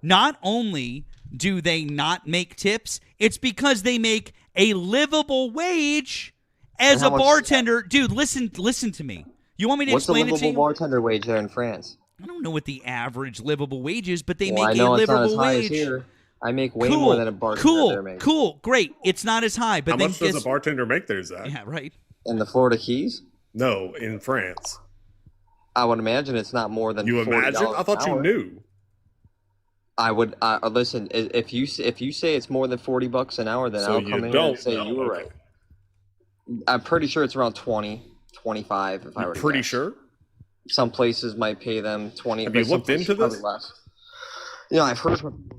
Not only do they not make tips, it's because they make a livable wage as And a how much- bartender. Dude, listen to me. You want me to What's the explain it to livable you? bartender wage there in France? I don't know what the average livable wage is, but they Well, I make know a it's not as livable high wage. as here. I make way more than a bartender there makes. Cool, great. It's not as high, but How then much does guess- a bartender make there, Zach? Yeah, right. In the Florida Keys? No, in France. I would imagine it's not more than You $40 imagine? I thought an you hour. knew. I would listen. If you say it's more than $40 an hour, then So I'll you come in here don't and say know, you were okay. right. I'm pretty sure it's around 20, 25. If I You're were to pretty guess. sure? Some places might pay them 20. Have but you some looked places into probably this? Less. I've heard from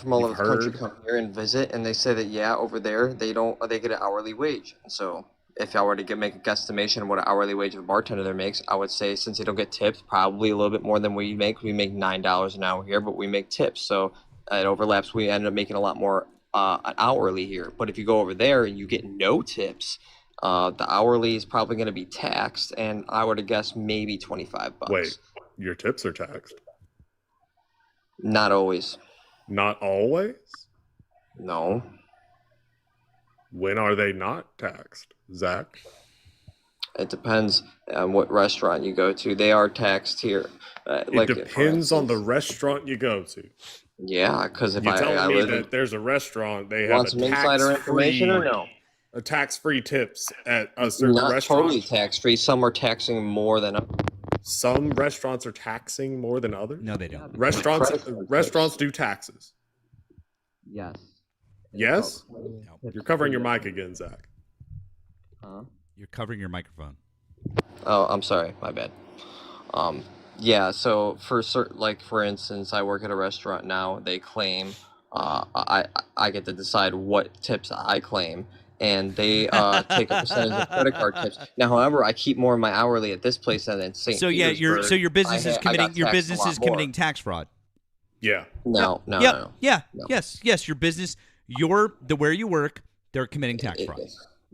from all You've over the country heard? come here and visit, and they say that over there they get an hourly wage. So if I were to make a guesstimation of what an hourly wage of a bartender there makes, I would say since they don't get tips, probably a little bit more than we make. We make $9 an hour here, but we make tips, so it overlaps. We end up making a lot more an hourly here. But if you go over there and you get no tips, the hourly is probably going to be taxed, and I would have guessed maybe $25. Wait, your tips are taxed? Not always. Not always? No. When are they not taxed, Zach? It depends on what restaurant you go to. They are taxed here. It depends on the restaurant you go to. Yeah, because if You're telling I me live that there's a restaurant, they Want have some insider information or no? A tax-free tips at a certain Not restaurant? totally tax-free. Some are taxing more than others. Some restaurants are taxing more than others? No, they don't. Restaurants do taxes. Yes. Yes? You're covering your mic again, Zach. Huh? You're covering your microphone. Oh, I'm sorry. My bad. Yeah. So for instance, I work at a restaurant now. They claim I get to decide what tips I claim, and they take a percentage of credit card tips. Now, however, I keep more of my hourly at this place than in St. So yeah, Petersburg. your business is I got committing taxed a lot more. tax fraud. Yeah. No. Yes. Your business, where you work, they're committing tax fraud.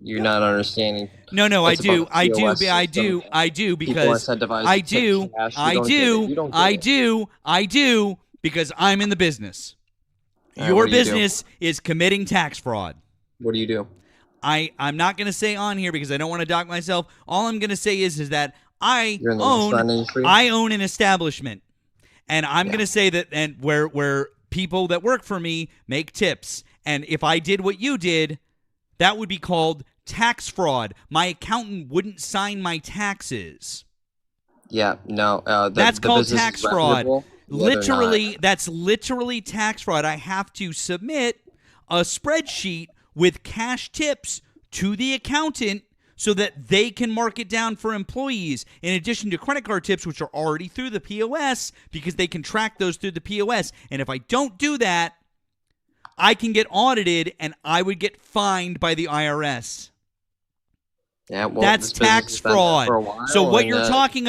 You're not understanding. No, I It's do, about the POS system. I do People because incentivized I to tip do, cash. You I don't get it. do, You don't get I it. do, I do because I'm in the business. All right, Your what do you do? business is committing tax fraud. What do you do? I'm not going to say on here because I don't want to dock myself. All I'm going to say is that You're in the restaurant industry? I own an establishment, and I'm going to say that where people that work for me make tips, and if I did what you did, that would be called tax fraud. My accountant wouldn't sign my taxes. Yeah, no. That's called business tax is fraud. reputable. Yeah, they're Literally, not. that's literally tax fraud. I have to submit a spreadsheet with cash tips to the accountant so that they can mark it down for employees, in addition to credit card tips, which are already through the POS, because they can track those through the POS. And if I don't do that, I can get audited and I would get fined by the IRS. Yeah, well, That's this business tax has been there fraud. for a while, So what and, you're talking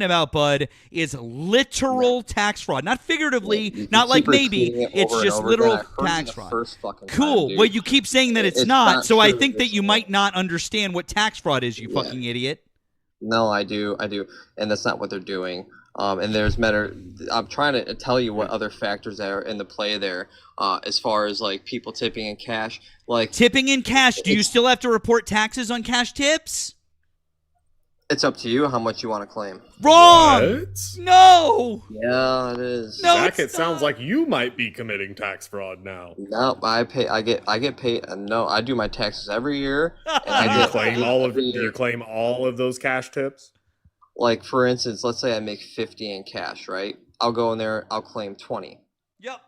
about, bud, is literal tax fraud, not figuratively, you not like keep repeating maybe. it It's over and just over again. literal I heard you tax the fraud. first fucking time, Cool. dude. Well, you keep saying that it's It's not, not so I true. think that you might not understand what tax fraud is, you fucking idiot. No, I do, and that's not what they're doing. And there's matter. I'm trying to tell you what other factors are in the play there, as far as like people tipping in cash. Like Tipping in cash. Do you still have to report taxes on cash tips? it's up to you how much you want to claim. Wrong. What? No. Yeah, it is. No, Zach, it's it sounds like you might be committing tax fraud now. No, I get paid. No, I do my taxes every year, and Do I you get claim paid all of every do you year. claim all of those cash tips? Like for instance, let's say I make 50 in cash, right? I'll go in there, I'll claim 20. Yep.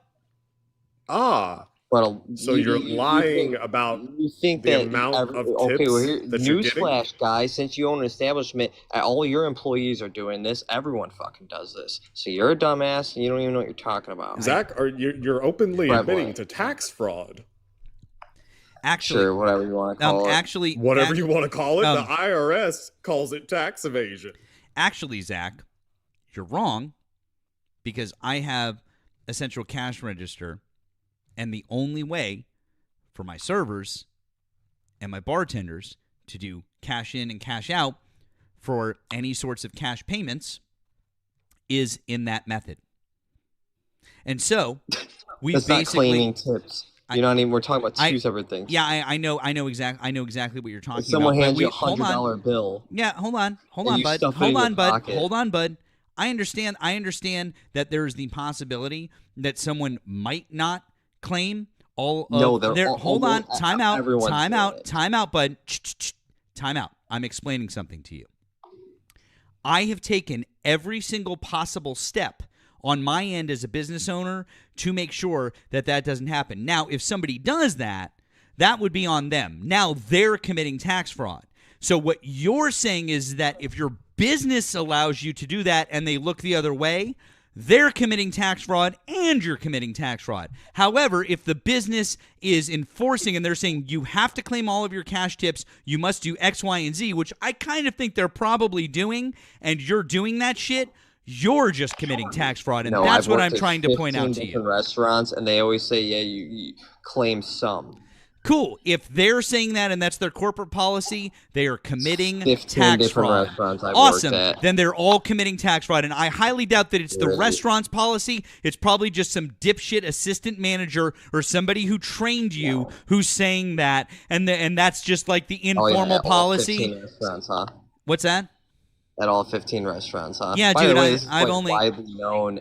Ah. But So you're lying about you think the that amount of tips okay, well here, that you're getting? newsflash, guys, since you own an establishment, all your employees are doing this. Everyone fucking does this. So you're a dumbass and you don't even know what you're talking about. Zach, you're openly Right, admitting boy. to tax fraud. Actually, Sure, whatever you want to call it. actually, Whatever you want to call it, um, the IRS calls it tax evasion. Actually, Zach, you're wrong, because I have a central cash register, and the only way for my servers and my bartenders to do cash in and cash out for any sorts of cash payments is in that method. And so we That's not basically claiming tips. You know what I mean? We're talking about two separate things. Yeah, I know exactly what you're talking If someone about. hands you a hold on. $100 bill, Yeah, hold on, and you bud. stuff it in Hold your on, bud. pocket. Hold on, bud. I understand that there is the possibility that someone might not claim all of No, they're their. all- Hold on, almost time out, everyone's time doing out, it. time out, bud. Time out. I'm explaining something to you. I have taken every single possible step on my end as a business owner to make sure that that doesn't happen. Now, if somebody does that, that would be on them. Now they're committing tax fraud. So what you're saying is that if your business allows you to do that and they look the other way, they're committing tax fraud and you're committing tax fraud. However, if the business is enforcing and they're saying you have to claim all of your cash tips, you must do X, Y, and Z, which I kind of think they're probably doing, and you're doing that shit, you're just committing tax fraud, and No, that's I've what worked I'm at trying to point 15 out to different you. restaurants, and they always say, yeah, you claim some. Cool. If they're saying that and that's their corporate policy, they are committing 15 tax different fraud. restaurants I've Awesome. worked at. Then they're all committing tax fraud, and I highly doubt that it's the Really? restaurant's policy. It's probably just some dipshit assistant manager or somebody who trained you who's saying that, and that's just like the Oh, yeah, informal at all policy. 15 restaurants, huh? What's that? At all 15 restaurants, huh? Yeah, By dude, the way, I- this is I've like only- widely known.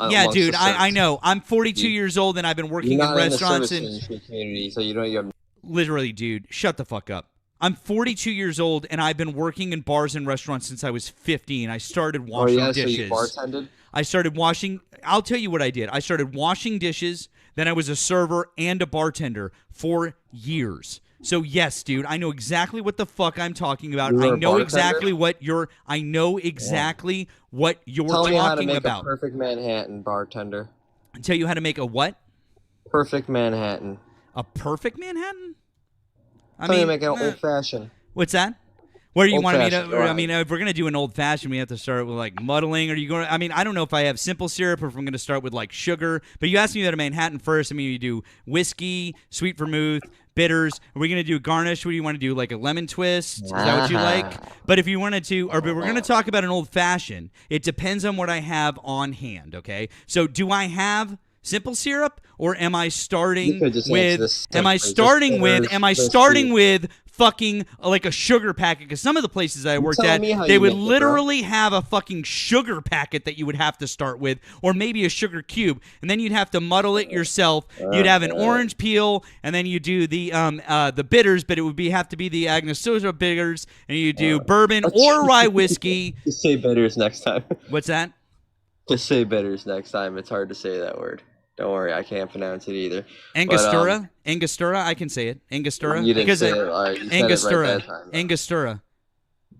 Yeah, amongst dude, the I service- know. I'm 42 years old, and I've been working You're in not in the restaurants service and industry community, so you have literally, dude, shut the fuck up. I'm 42 years old, and I've been working in bars and restaurants since I was 15. I started washing so dishes. you bartended? I started washing. I'll tell you what I did. I started washing dishes. Then I was a server and a bartender for years. So yes, dude, I know exactly what the fuck I'm talking about. You were I a know bartender? exactly what you're. I know exactly what you're Tell me how to talking make about. a perfect Manhattan, bartender. Tell you how to make a what? Perfect Manhattan. A perfect Manhattan? Tell me to make an old fashioned. What's that? Where do you want me to? Old-fashioned, I alright. mean, if we're gonna do an old fashioned, we have to start with like muddling. Are you going? I mean, I don't know if I have simple syrup or if I'm gonna start with like sugar. But you asked me that a Manhattan first. I mean, you do whiskey, sweet vermouth, bitters. Are we gonna do garnish? What do you want to do? Like a lemon twist? Is that what you like? But if you wanted to, but we're gonna talk about an old fashioned. It depends on what I have on hand. Okay. So do I have simple syrup, or am I starting You could just answer with? this Am I simply. Just starting with? bitters, Am I just starting sweet. with fucking like a sugar packet? Because some of the places I worked telling at, me how they you would make it, bro. literally have a fucking sugar packet that you would have to start with, or maybe a sugar cube, and then you'd have to muddle it yourself. You'd have an orange peel, and then you do the bitters, but it would have to be the Agnososa bitters, and you do bourbon or rye whiskey. Just say bitters next time. What's that? Just say bitters next time. It's hard to say that word. Don't worry, I can't pronounce it either. Angostura? Angostura? I can say it. Angostura? You didn't Because say it. All right, you said it right Angostura. that time. Angostura.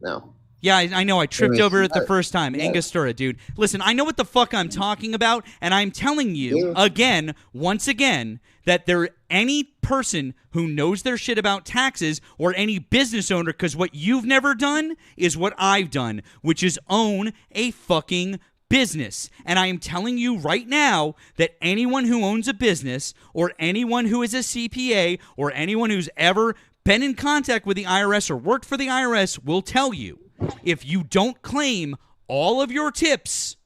No. Yeah, I know. I tripped Anyways, over it the yeah, first time. yeah. Angostura, dude. Listen, I know what the fuck I'm talking about, and I'm telling you again, once again, that any person who knows their shit about taxes or any business owner, because what you've never done is what I've done, which is own a fucking business. And I am telling you right now that anyone who owns a business or anyone who is a CPA or anyone who's ever been in contact with the IRS or worked for the IRS will tell you, if you don't claim all of your tips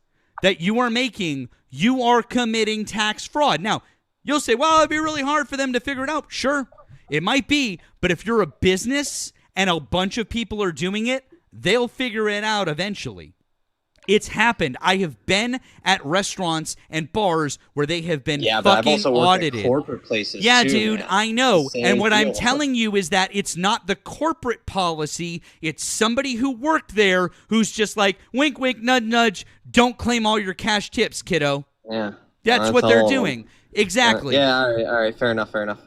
that you are making, you are committing tax fraud. Now, you'll say, well, it'd be really hard for them to figure it out. Sure, it might be, but if you're a business and a bunch of people are doing it, they'll figure it out eventually. It's happened. I have been at restaurants and bars where they have been But I've fucking also worked audited. at corporate places. Yeah, too, dude, man. I know. Same And what I'm deal. telling you is that it's not the corporate policy. It's somebody who worked there who's just like, wink, wink, nudge, nudge, don't claim all your cash tips, kiddo. Yeah. That's what they're doing. Exactly. Yeah, all right. Fair enough. And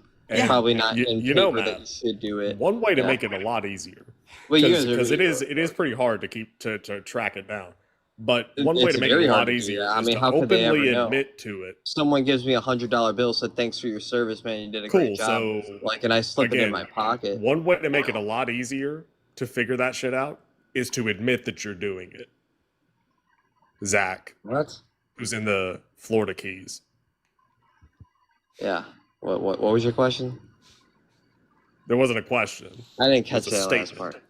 Probably not in you know, paper Matt, that you should do it. One way to Yeah. make it a lot easier, Well, you guys are because really it is pretty hard to keep to track it down. But one way It's to make very it a hard lot to do easier that. I is mean, to how could they ever openly know? admit to it. Someone gives me $100 bill, said thanks for your service, man. You did a Cool. great job. So Like, and I slip it in again, my pocket. One way to make it a lot easier to figure that shit out is to admit that you're doing it. Zach, What? who's in the Florida Keys. Yeah. What was your question? There wasn't a question. I didn't catch It was a that last statement. part.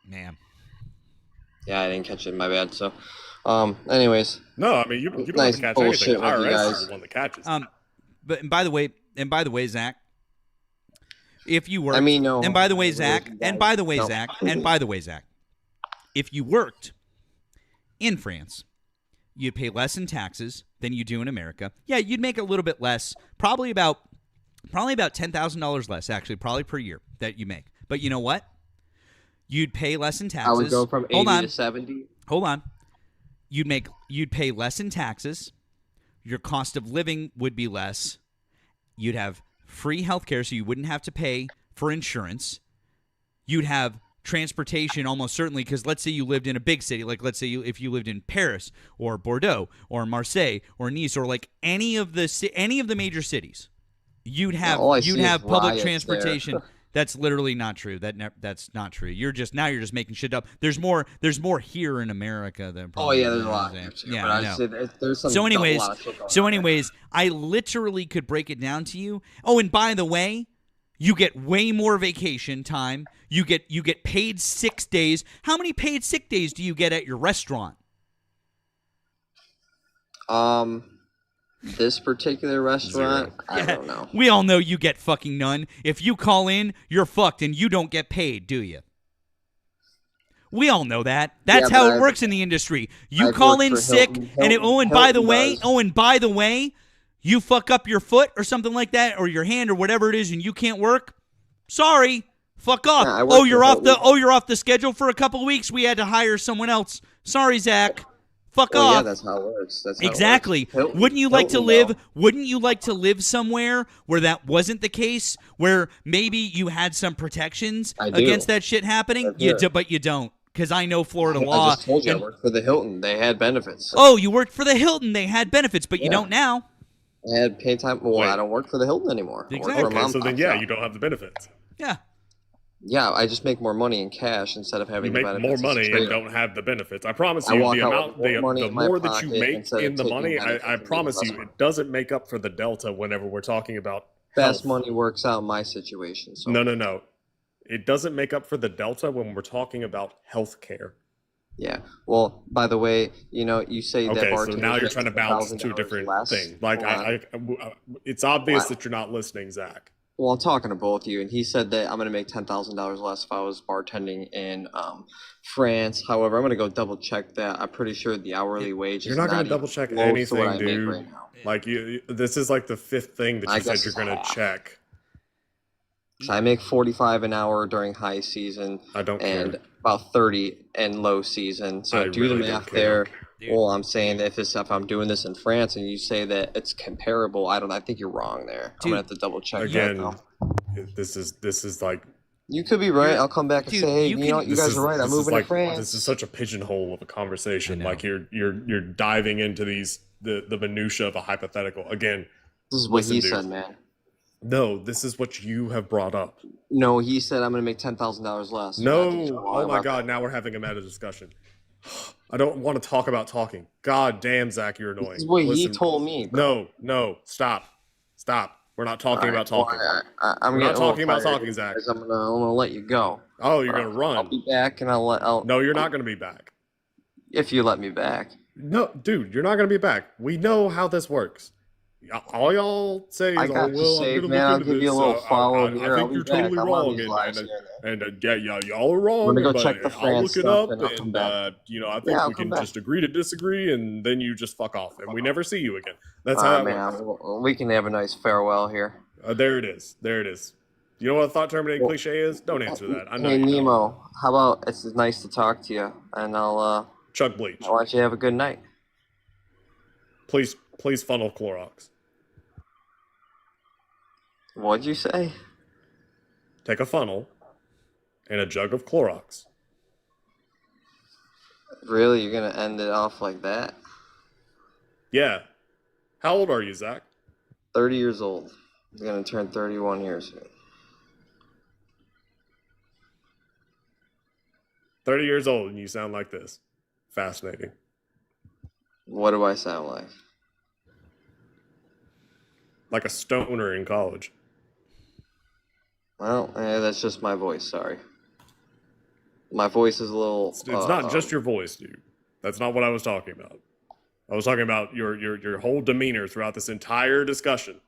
Man. Yeah, I didn't catch it. My bad. So, anyways. No, I mean you don't Nice have to catch anything. bullshit with you IRS guys. is the one that catches. But and by the way, Zach, if you worked, I mean, no. and by the way, Zach, and by the way, No. Zach, and by the way, Zach, if you worked in France, you'd pay less in taxes than you do in America. Yeah, you'd make a little bit less, probably about $10,000 less, actually, probably per year that you make. But you know what? You'd pay less in taxes. I would go from 80 Hold on. to 70. Hold on. You'd pay less in taxes. Your cost of living would be less. You'd have free healthcare, so you wouldn't have to pay for insurance. You'd have transportation almost certainly, because let's say you lived in a big city, like let's say if you lived in Paris or Bordeaux or Marseille or Nice or like any of the major cities, you'd have public transportation. That's literally not true. That's not true. You're just making shit up. There's more here in America than probably. There's a lot. Yeah, but I know. There's some, So anyways, I literally could break it down to you. Oh, and by the way, you get way more vacation time. You get paid 6 days. How many paid sick days do you get at your restaurant? This particular restaurant, I don't know. We all know you get fucking none. If you call in, you're fucked and you don't get paid, do you? We all know that. That's how it works in the industry. You call in sick, and by the way, you fuck up your foot or something like that, or your hand or whatever it is, and you can't work. Sorry, fuck off. You're off the schedule for a couple of weeks. We had to hire someone else. Sorry, Zach. Fuck off. Yeah, that's how it works. Exactly. Wouldn't you like to live somewhere where that wasn't the case, where maybe you had some protections against that shit happening? But you don't, because I know Florida law. I just told you I worked for the Hilton. They had benefits. Oh, you worked for the Hilton. They had benefits, but you don't now. I had paid time. Well, I don't work for the Hilton anymore. Exactly. Okay, so then you don't have the benefits. Yeah. Yeah, I just make more money in cash instead of having you the make benefits. more money and don't have the benefits. I promise you, the more that you make in the money, I promise you, it doesn't make up for the delta whenever we're talking about fast money works out in my situation. So. No. It doesn't make up for the delta when we're talking about health care. Yeah. Well, by the way, you say that so now you're trying to balance two different things. Like, it's obvious that you're not listening, Zach. Well, I'm talking to both of you, and he said that I'm going to make $10,000 less if I was bartending in France. However, I'm going to go double check that. I'm pretty sure the hourly wage You're is not going to double check anything, dude. Right now. Like this is like the fifth thing that you said you're going to check. So I make 45 an hour during high season. I don't and care. About 30 in low season. So do the math there. Well, I'm saying that if I'm doing this in France and you say that it's comparable, I think you're wrong there. I'm gonna have to double check again. That, this is like you could be right. I'll come back and say, hey, you guys are right. I'm moving to France. This is such a pigeonhole of a conversation. Like you're diving into the minutia of a hypothetical. Again, this is what he said, man. No, this is what you have brought up. No, he said I'm gonna make $10,000 less. No, oh my God! Now we're having a meta discussion. I don't want to talk about talking. God damn, Zach, you're annoying. This is what he told me. Bro. No, stop. We're not talking about talking. We're not talking about talking, Zach. I'm gonna let you go. Oh, you're gonna run. I'll be back, and No, you're not gonna be back. If you let me back. No, dude, you're not gonna be back. We know how this works. All y'all say is, I got you saved, man. I'll give you a little follow here. I think you're totally wrong, y'all are wrong. I'm gonna go check the France I'll look it stuff up, and I'll come back. I think we can just agree to disagree, and then you just fuck off, and we never see you again. That's how it works. We can have a nice farewell here. There it is. You know what a thought-terminating cliche is? Don't answer that. I know. Hey, Nemo, how about it's nice to talk to you, and I'll chug bleach. I want you to have a good night. Please funnel Clorox. What'd you say? Take a funnel and a jug of Clorox. Really? You're going to end it off like that? Yeah. How old are you, Zach? 30 years old. I'm going to turn 31 years soon. 30 years old and you sound like this. Fascinating. What do I sound like? Like a stoner in college. Well, that's just my voice, sorry. My voice is a little... It's not just your voice, dude. That's not what I was talking about. I was talking about your whole demeanor throughout this entire discussion.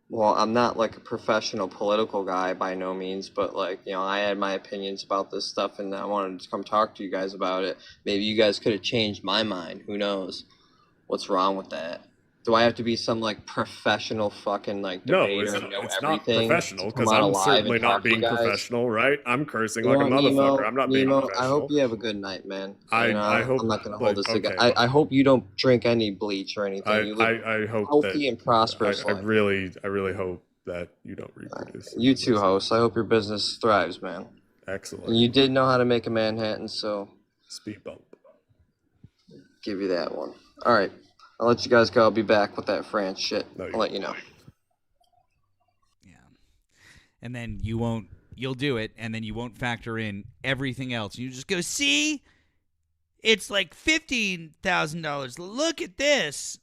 Well, I'm not like a professional political guy by no means, but I had my opinions about this stuff and I wanted to come talk to you guys about it. Maybe you guys could have changed my mind. Who knows? What's wrong with that? Do I have to be some professional fucking debater? No, it's not professional because I'm certainly not being professional, right? I'm cursing like a motherfucker. I'm not being professional. I hope you have a good night, man. I hope I'm not gonna hold this again. I hope you don't drink any bleach or anything. I hope healthy that, and prosperous. I really hope that you don't reproduce. You too, host. I hope your business thrives, man. Excellent. And you did know how to make a Manhattan, so Speed bump. give you that one. All right, I'll let you guys go. I'll be back with that France shit. I'll let you know. And then you'll do it, and then you won't factor in everything else. You just go, see, it's like $15,000. Look at this.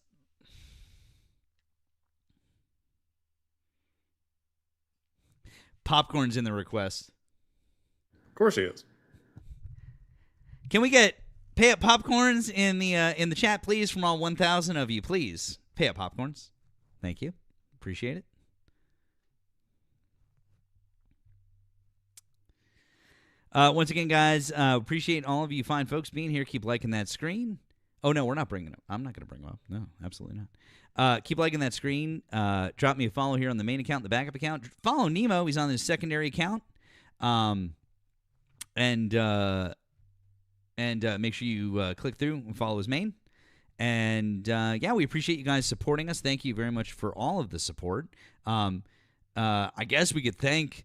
Popcorn's in the request. Of course he is. Can we get pay up popcorns in the chat, please, from all 1,000 of you, please? Pay up popcorns. Thank you. Appreciate it. Once again, guys, appreciate all of you fine folks being here. Keep liking that screen. Oh, no, we're not bringing it up. I'm not going to bring them up. No, absolutely not. Keep liking that screen. Drop me a follow here on the main account, the backup account. Follow Nemo. He's on his secondary account. And make sure you click through and follow his main. And, yeah, we appreciate you guys supporting us. Thank you very much for all of the support. I guess we could thank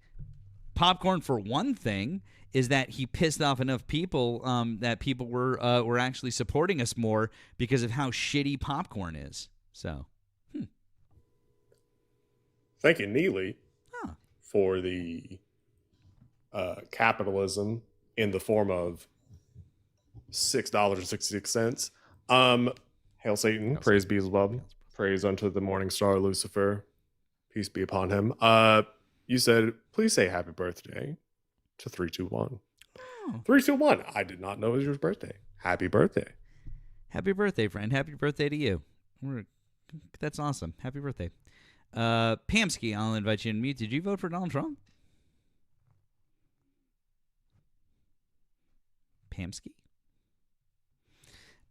Popcorn for one thing, is that he pissed off enough people that people were actually supporting us more because of how shitty Popcorn is. So, Thank you, Neely, for the capitalism in the form of $6.66. Hail Satan, praise Beelzebub, praise unto the morning star Lucifer, peace be upon him. You said, please say happy birthday to 321. 321. I did not know it was your birthday. Happy birthday. Happy birthday, friend. Happy birthday to you. That's awesome. Happy birthday. Pamsky, I'll invite you to mute. Did you vote for Donald Trump? Pamsky?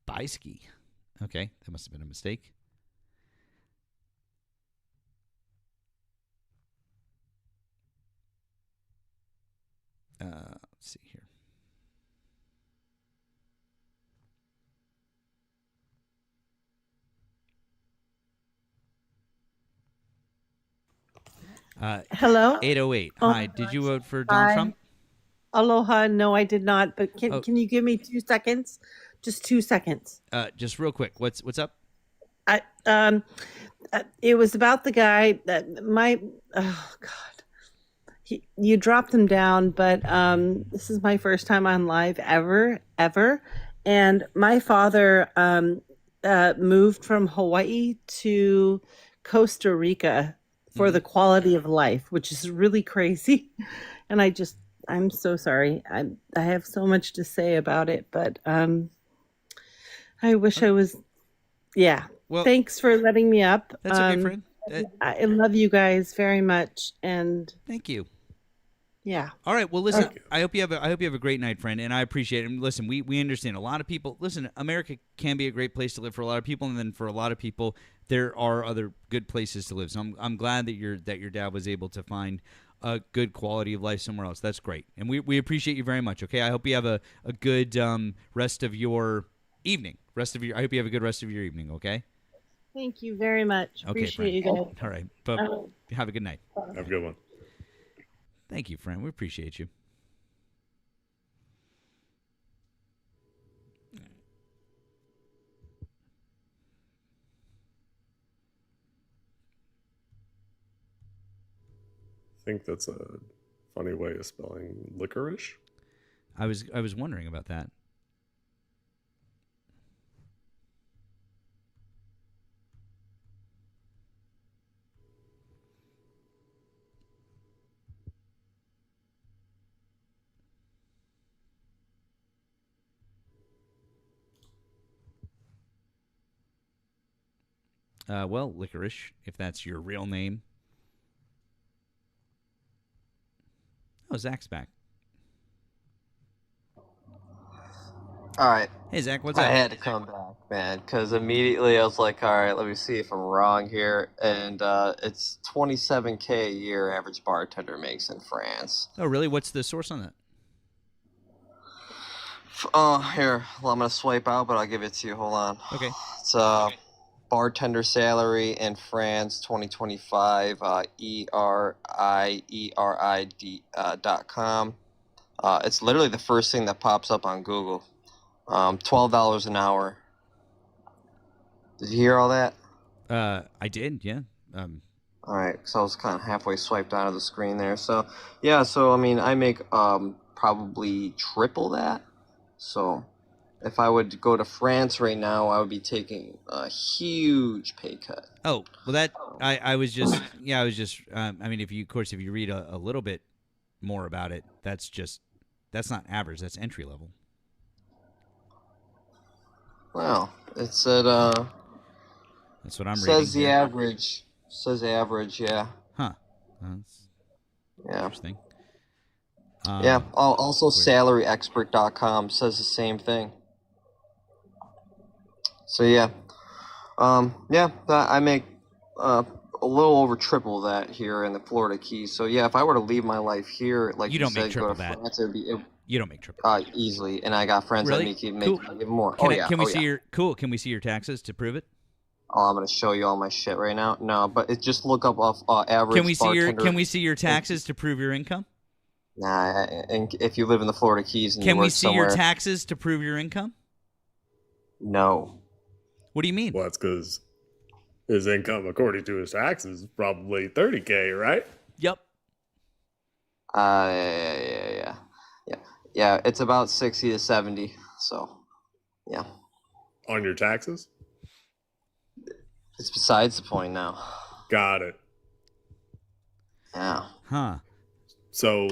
Bysky. Okay, that must have been a mistake. Let's see here. Hello? 808. Oh, Hi, did you vote for Donald hi. Trump? Aloha. No, I did not. But can Oh. can you give me 2 seconds? Just 2 seconds. Just real quick. What's up? It was about the guy that you dropped him down, but this is my first time on live ever, and my father moved from Hawaii to Costa Rica for the quality of life, which is really crazy, and I'm so sorry. I have so much to say about it, but I wish I was. Yeah. Well, thanks for letting me up. That's okay, friend. I love you guys very much, and Thank you. yeah. All right. Well, listen. I hope you have a great night, friend, and I appreciate it. And listen, we understand a lot of people. Listen, America can be a great place to live for a lot of people, and then for a lot of people, there are other good places to live. So I'm glad that your dad was able to find a good quality of life somewhere else. That's great, and we appreciate you very much. Okay. I hope you have a good rest of your evening. I hope you have a good rest of your evening. Okay. Thank you very much. Okay, Appreciate friend. you guys. All right. But have a good night. Have a good one. Thank you, friend. We appreciate you. I think that's a funny way of spelling licorice. I was wondering about that. Well, licorice, if that's your real name. Oh, Zach's back. All right. Hey, Zach, what's I up? had to come back, man, because immediately I was like, all right, let me see if I'm wrong here. And it's $27K a year average bartender makes in France. Oh, really? What's the source on that? Here, well, I'm going to swipe out, but I'll give it to you. Hold on. Okay. It's bartender salary in France 2025, ERIERID.com. It's literally the first thing that pops up on Google. $12 an hour. Did you hear all that? I did, yeah. All right, so I was kind of halfway swiped out of the screen there. So, yeah, so I mean, I make probably triple that. So, if I would go to France right now, I would be taking a huge pay cut. Oh, well, that I was just I mean, if you read a little bit more about it, that's not average, that's entry level. Well, it said that's what I'm reading. Says the average. Says average, yeah. Huh. That's interesting. Yeah. Also, salaryexpert.com says the same thing. So yeah, I make a little over triple that here in the Florida Keys. So yeah, if I were to leave my life here, like You don't make said, triple go to that. France, You don't make triple. Easily, and I got friends Really? that make Cool. even more. Can we see your Can we see your taxes to prove it? Oh, I'm gonna show you all my shit right now. No, but it just look up off average. Can we bartender. see your taxes to prove your income? Nah, and if you live in the Florida Keys and Can you we work see somewhere, your taxes to prove your income? No. What do you mean? Well, that's because his income, according to his taxes, is probably $30K, right? Yep. Yeah. It's about 60 to 70. So, yeah. On your taxes? It's besides the point now. Got it. Yeah. Huh. So.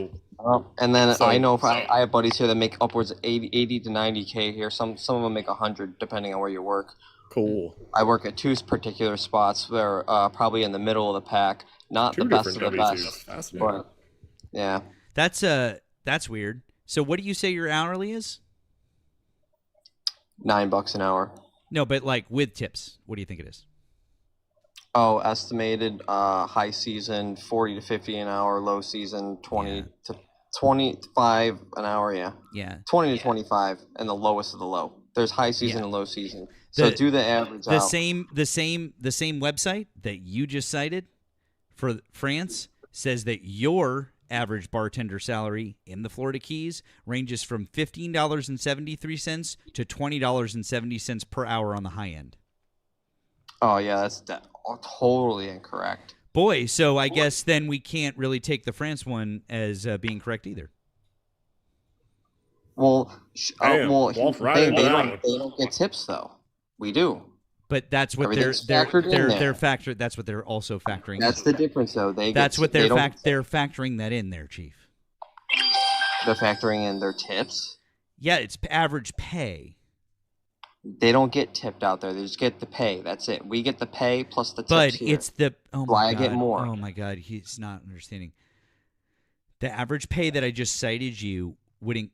And then I know I have buddies here that make upwards of 80 to 90K here. Some of them make 100 depending on where you work. Cool. I work at two particular spots. They're probably in the middle of the pack. Not Two the best of different the W2s. best. Fascinating. But, yeah. That's weird. So what do you say your hourly is? $9 an hour. No, but like with tips, what do you think it is? Oh, estimated high season 40 to 50 an hour, low season 20 to 25 an hour, yeah. Yeah. 20 to 25 and the lowest of the low. There's high season and low season. So do the average out. The same website that you just cited for France says that your average bartender salary in the Florida Keys ranges from $15.73 to $20.70 per hour on the high end. Oh, yeah, that's totally incorrect. Boy, so I guess then we can't really take the France one as being correct either. Well, Damn, walk right into that one. they don't get tips though. We do. But that's what Everything's factored in there. That's what they're also factoring. That's the difference, though. They're factoring that in there, Chief. They're factoring in their tips. Yeah, it's average pay. They don't get tipped out there. They just get the pay. That's it. We get the pay plus the tips. But here. it's the I get more. Oh my God, he's not understanding. The average pay that I just cited you wouldn't.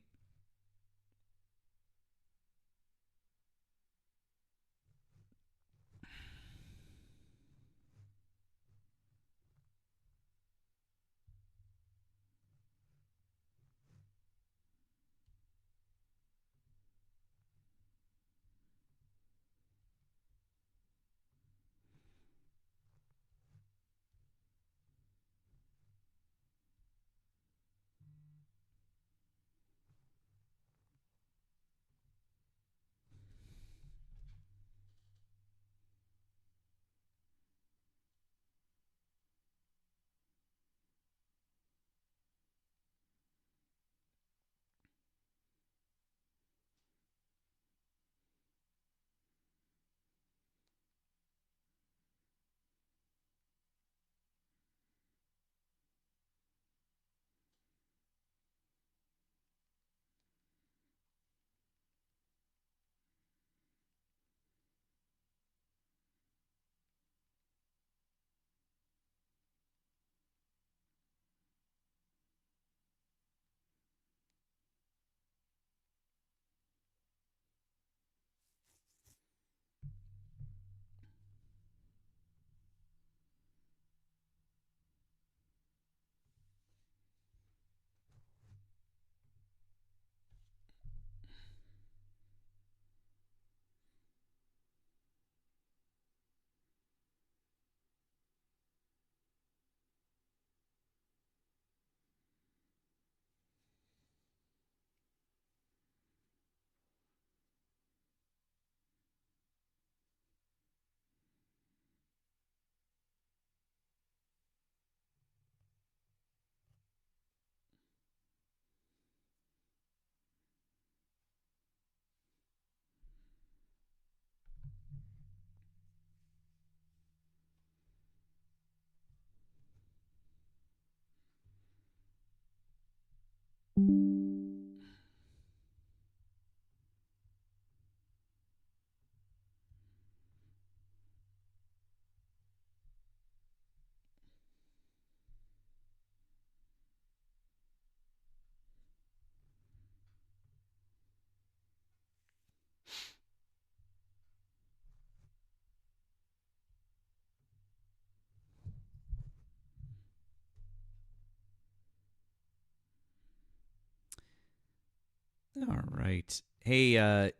All right. Hey,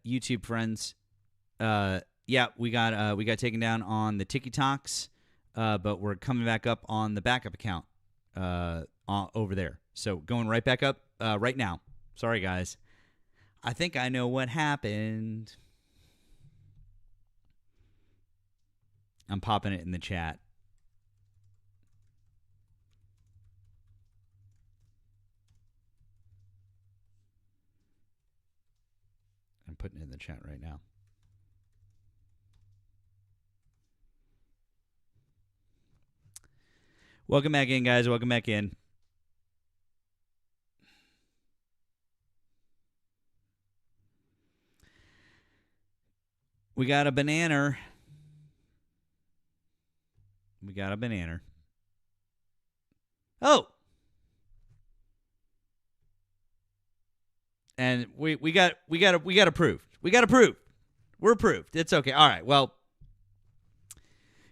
YouTube friends. Yeah, we got taken down on the TikToks, but we're coming back up on the backup account over there. So going right back up right now. Sorry, guys. I think I know what happened. I'm popping it in the chat. I'm putting it in the chat right now. Welcome back in, guys. Welcome back in. We got a banana. We got a banana. Oh! And we got approved. We got approved. We're approved. It's okay. All right. Well,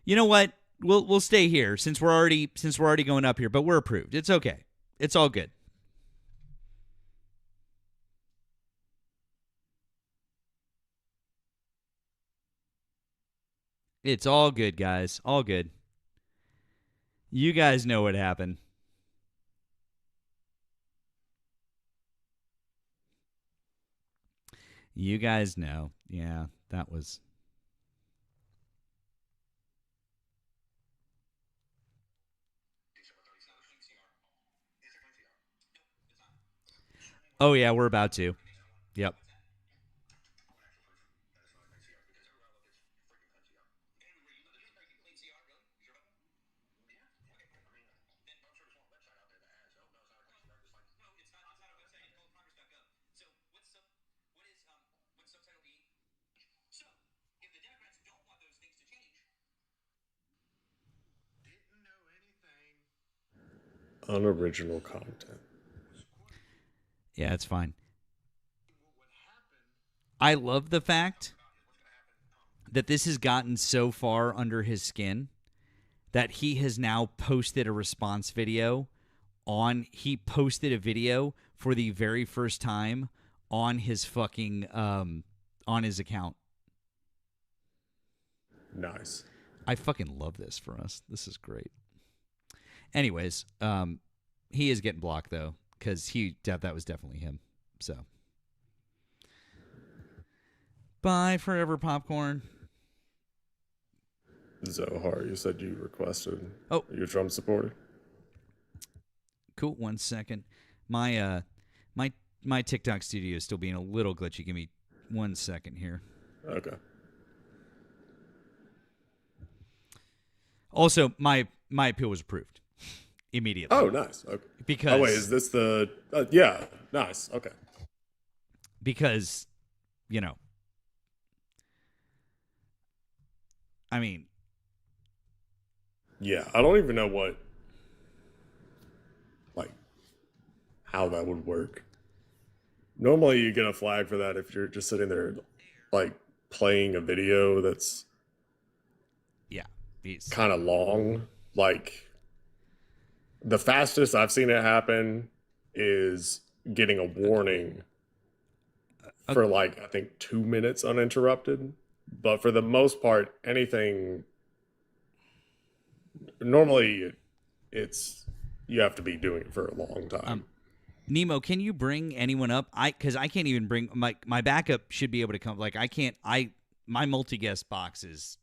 you know what? We'll stay here since we're already going up here, but we're approved. It's okay. It's all good. It's all good, guys. All good. You guys know what happened. You guys know. Yeah, that was... Oh, yeah, we're about to. Yep. Unoriginal content. Yeah, it's fine. I love the fact that this has gotten so far under his skin that he has now posted a response video he posted a video for the very first time on his fucking on his account. Nice. I fucking love this for us. This is great. Anyways, he is getting blocked though, because that was definitely him. So, bye forever, popcorn. Zohar, you said you requested. Oh, you're Trump supporter. Cool. 1 second. My TikTok studio is still being a little glitchy. Give me 1 second here. Okay. Also, my appeal was approved immediately. Oh, nice. Okay. Because wait, is this the? Yeah, nice. Okay. Because, I mean, yeah, I don't even know how that would work. Normally, you get a flag for that if you're just sitting there, playing a video that's kind of long. The fastest I've seen it happen is getting a warning for I think 2 minutes uninterrupted. But for the most part, anything normally it's you have to be doing it for a long time. Nemo, can you bring anyone up? Because I can't even bring my backup should be able to come. My multi-guest box is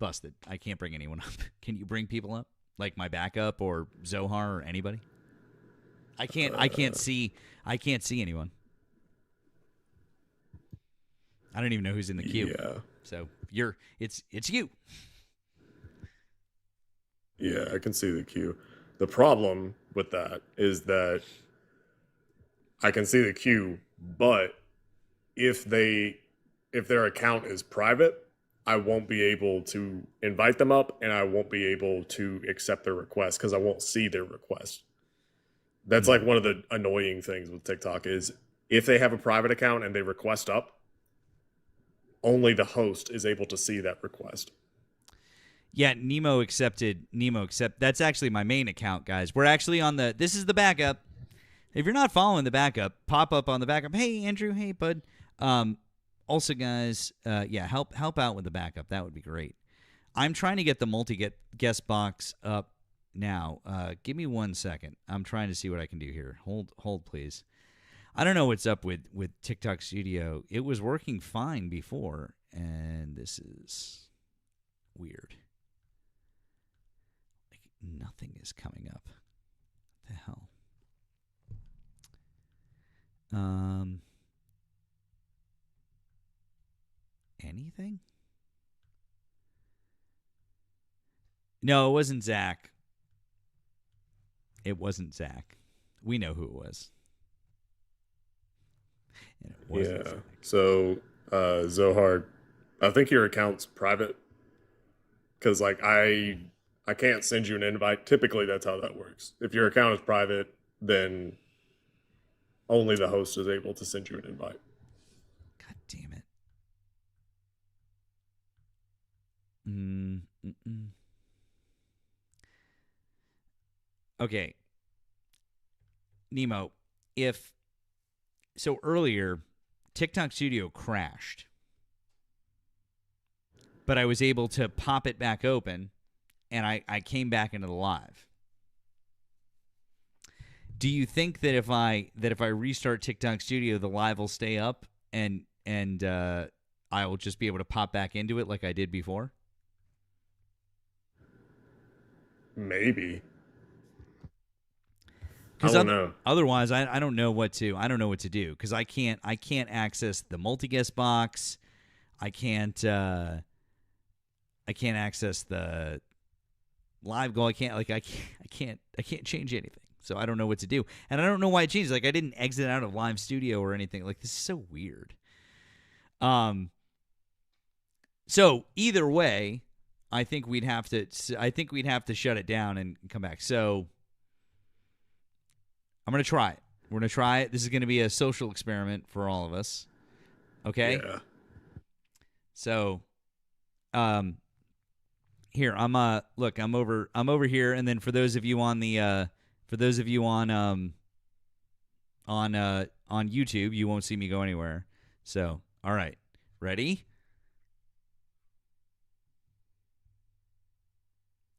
busted. I can't bring anyone up. Can you bring people up? Like my backup or Zohar or anybody? I can't see anyone. I don't even know who's in the queue. Yeah. So it's you. Yeah, I can see the queue. The problem with that is that I can see the queue, but if their account is private, I won't be able to invite them up and I won't be able to accept their request because I won't see their request. That's one of the annoying things with TikTok is if they have a private account and they request up, only the host is able to see that request. Yeah, Nemo accepted. That's actually my main account, guys. We're actually on this is the backup. If you're not following the backup, pop up on the backup. Hey, Andrew. Hey, bud. Also, guys, help out with the backup. That would be great. I'm trying to get the multi-guest box up now. Give me 1 second. I'm trying to see what I can do here. Hold, please. I don't know what's up with TikTok Studio. It was working fine before, and this is weird. Like, nothing is coming up. What the hell? Anything? No, it wasn't Zach. It wasn't Zach. We know who it was. And it wasn't Zach. So, Zohar, I think your account's private. Because, like, I can't send you an invite. Typically, that's how that works. If your account is private, then only the host is able to send you an invite. God damn it. Okay. Nemo, earlier, TikTok Studio crashed, but I was able to pop it back open, and I came back into the live. Do you think that if I restart TikTok Studio, the live will stay up and I will just be able to pop back into it like I did before? Maybe. I don't know. Otherwise, I don't know what to do because I can't access the multi-guest box. I can't access the live goal. I can't change anything. So I don't know what to do, and I don't know why it changed. Like, I didn't exit out of Live Studio or anything. Like, this is so weird. So either way, I think we'd have to shut it down and come back. So I'm gonna try it. We're gonna try it. This is gonna be a social experiment for all of us. Okay. Yeah. So, here I'm over here, and then for those of you on YouTube, you won't see me go anywhere. So, all right, ready?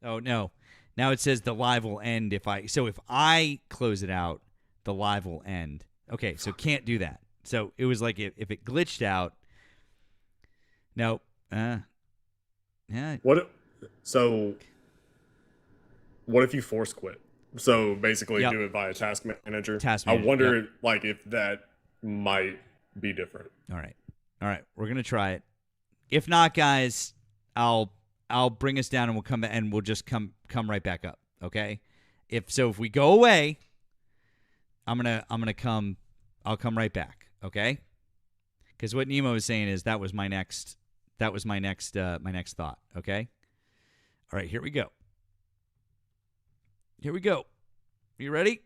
Oh no! Now it says the live will end if I close it out, the live will end. Okay, so can't do that. So it was like if it glitched out. No. Yeah. What if you force quit? So basically do it via Task Manager. I wonder if that might be different. All right. We're gonna try it. If not, guys, I'll bring us down and we'll come and we'll just come right back up. Okay. If we go away, I'll come right back. Okay. Because what Nemo was saying is that was my next thought. Okay. All right. Here we go. You ready?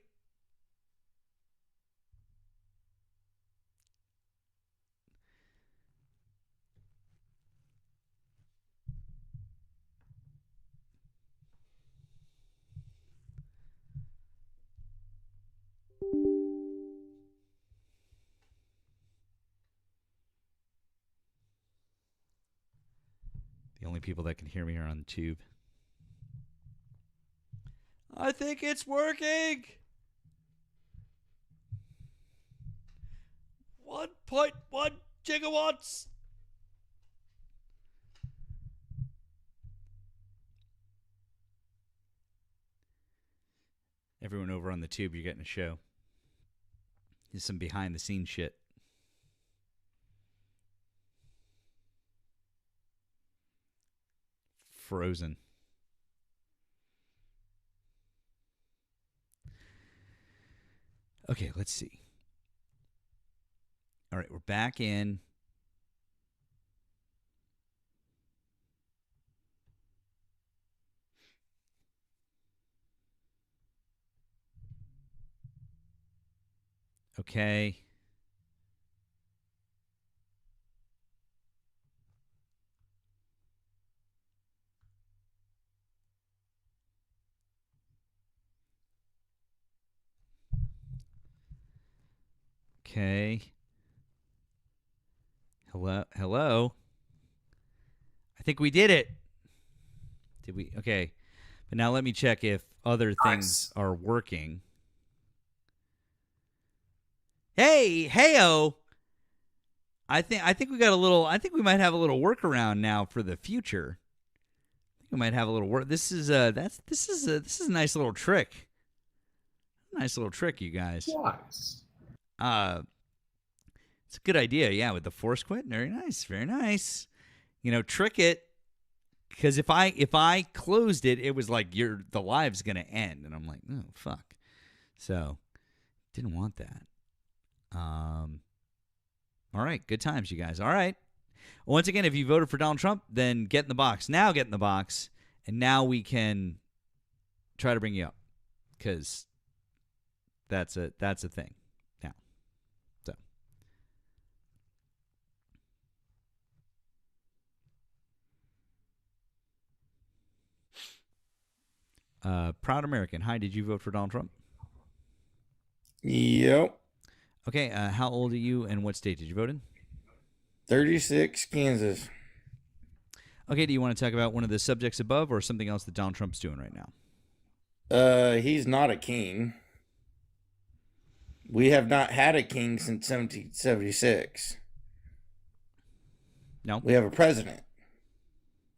The only people that can hear me are on the tube. I think it's working. 1.1 gigawatts. Everyone over on the tube, you're getting a show. Here's some behind the scenes shit. Frozen. Okay, let's see. All right, we're back in. Okay. Okay. Hello. I think we did it. Did we? Okay. But now let me check if other things are working. Heyo. I think we got a little. I think we might have a little workaround now for the future. I think we might have a little work. This is a nice little trick. Nice little trick, you guys. Nice. It's a good idea, yeah, with the force quit. Very nice, very nice. Trick it, because if I closed it, it was like the live's gonna end, and I'm like, oh fuck. So didn't want that. All right, good times, you guys. All right. Once again, if you voted for Donald Trump, then get in the box. Now get in the box, and now we can try to bring you up, because that's a thing now. So, Proud American. Hi, did you vote for Donald Trump? Yep. Okay, how old are you, and what state did you vote in? 36, Kansas. Okay, do you want to talk about one of the subjects above or something else that Donald Trump's doing right now? He's not a king. We have not had a king since 1776. No. We have a president.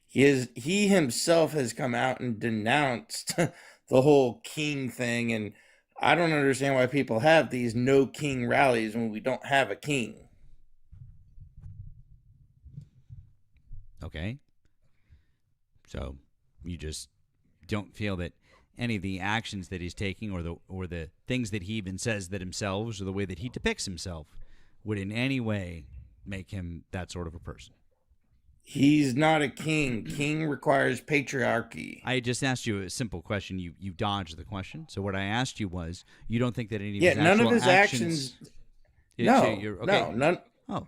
He himself has come out and denounced the whole king thing, and I don't understand why people have these no king rallies when we don't have a king. Okay. So you just don't feel that any of the actions that he's taking or the things that he even says that himself or the way that he depicts himself would in any way make him that sort of a person? He's not a king. King requires patriarchy. I just asked you a simple question. You dodged the question. So what I asked you was, you don't think that any of his none of his actions. None. Oh.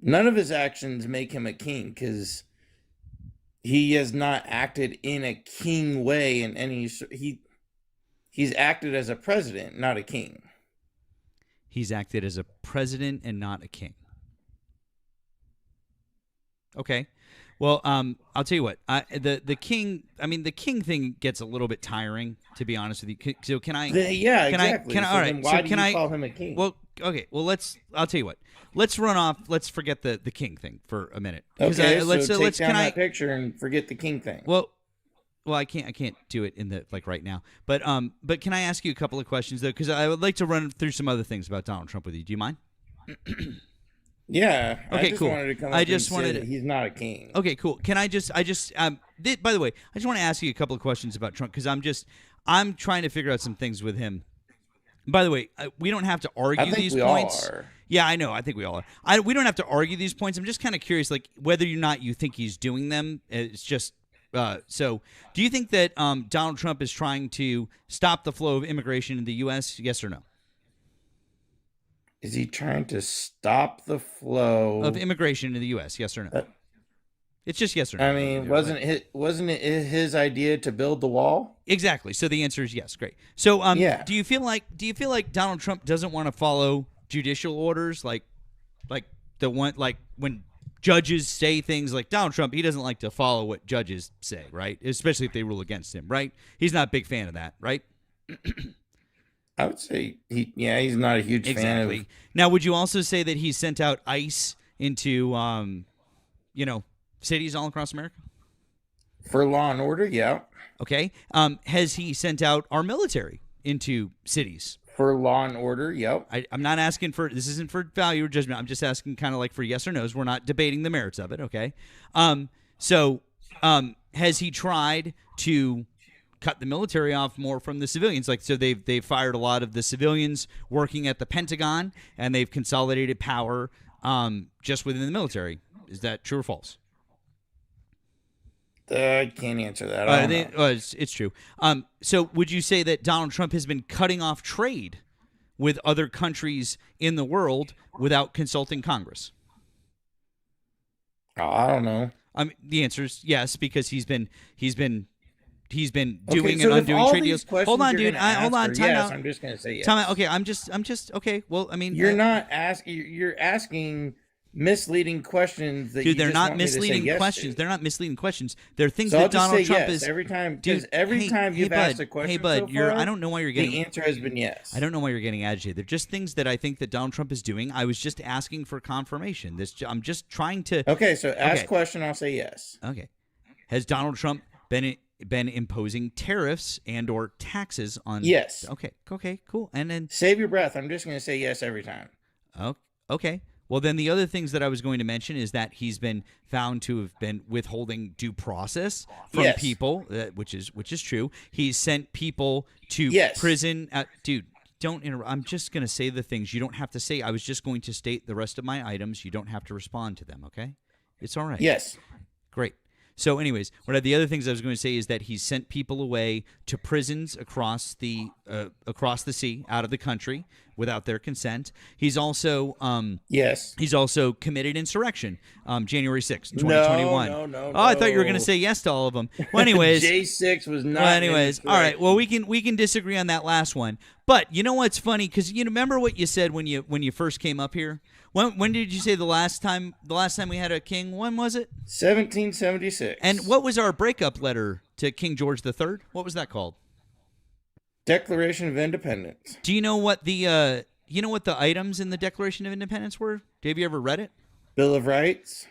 None of his actions make him a king, because he has not acted in a king way in any. He's acted as a president, not a king. He's acted as a president and not a king. Okay. Well, I'll tell you what. The king. I mean, the king thing gets a little bit tiring, to be honest with you. So can I? Exactly. All right. Why so do you call him a king? Well, okay. Well, I'll tell you what. Let's run off. Let's forget the king thing for a minute. Okay. Take down that picture and forget the king thing. Well, I can't do it in the right now. But can I ask you a couple of questions though? Because I would like to run through some other things about Donald Trump with you. Do you mind? Yeah. Okay, I just cool. wanted to come up and say that he's not a king. Okay, cool. Can I just by the way, I just want to ask you a couple of questions about Trump, because I'm trying to figure out some things with him. By the way, we don't have to argue these points. All are. Yeah, I know. I think we all are. We don't have to argue these points. I'm just kind of curious, like whether or not you think he's doing them. It's just so. Do you think that Donald Trump is trying to stop the flow of immigration in the U.S.? Yes or no? Is he trying to stop the flow of immigration in the U.S.? Yes or no? It's just yes or no. I mean, wasn't it his idea to build the wall? Exactly. So the answer is yes. Great. So yeah. Do you feel like Donald Trump doesn't want to follow judicial orders, like the one, like when judges say things, like Donald Trump, he doesn't like to follow what judges say, right? Especially if they rule against him, right? He's not a big fan of that, right? I would say he's not a huge fan of. Now, would you also say that he sent out ICE into cities all across America? For law and order, yeah. Okay. Has he sent out our military into cities? For law and order, yep. I'm not asking for, this isn't for value or judgment. I'm just asking kind of like for yes or no's. We're not debating the merits of it, okay? So has he tried to cut the military off more from the civilians? Like, so they've fired a lot of the civilians working at the Pentagon, and they've consolidated power just within the military. Is that true or false? I can't answer that. It's true. So would you say that Donald Trump has been cutting off trade with other countries in the world without consulting Congress? I don't know. The answer is yes, because he's been he's been Okay, doing so and if undoing all trade these deals. Hold questions on, you're dude. gonna Hold ask on. are Time yes, out. I'm just gonna say yes. Time out. Okay, I'm just okay. Well, I mean, You're not asking. You're asking misleading questions that dude, you they're just not want me to say misleading yes questions. to. They're not misleading questions. They're things So I'll that just Donald say Trump yes is every time, Dude, because every time you've asked a question hey, bud, so you're. far, I don't know why you're getting. the answer has been yes. I don't know why you're getting agitated. They're just things that I think that Donald Trump is doing. I was just asking for confirmation. I'm just trying to. Okay, so ask Okay. question. I'll say yes. Okay. Has Donald Trump been imposing tariffs and or taxes on? Yes. Okay. Okay. Cool. And then Save your breath. I'm just going to say yes every time. okay. Well, then the other things that I was going to mention is that he's been found to have been withholding due process from Yes. people, which is true. He's sent people to Yes. prison. Dude, don't interrupt. I'm just going to say the things you don't have to say. I was just going to state the rest of my items. You don't have to respond to them, okay? It's all right. Yes. Great. So, anyways, one of the other things I was going to say is that he's sent people away to prisons across the sea, out of the country, without their consent. He's also yes. He's also committed insurrection. January 6th, 2021. No. Oh, I thought you were going to say yes to all of them. Well, anyways, J6 was not. well, anyways, all right. Well, we can disagree on that last one. But you know what's funny? Because you remember what you said when you first came up here. When did you say the last time we had a king? When was it? 1776. And what was our breakup letter to King George III? What was that called? Declaration of Independence. Do you know what the items in the Declaration of Independence were? Have you ever read it? Bill of Rights.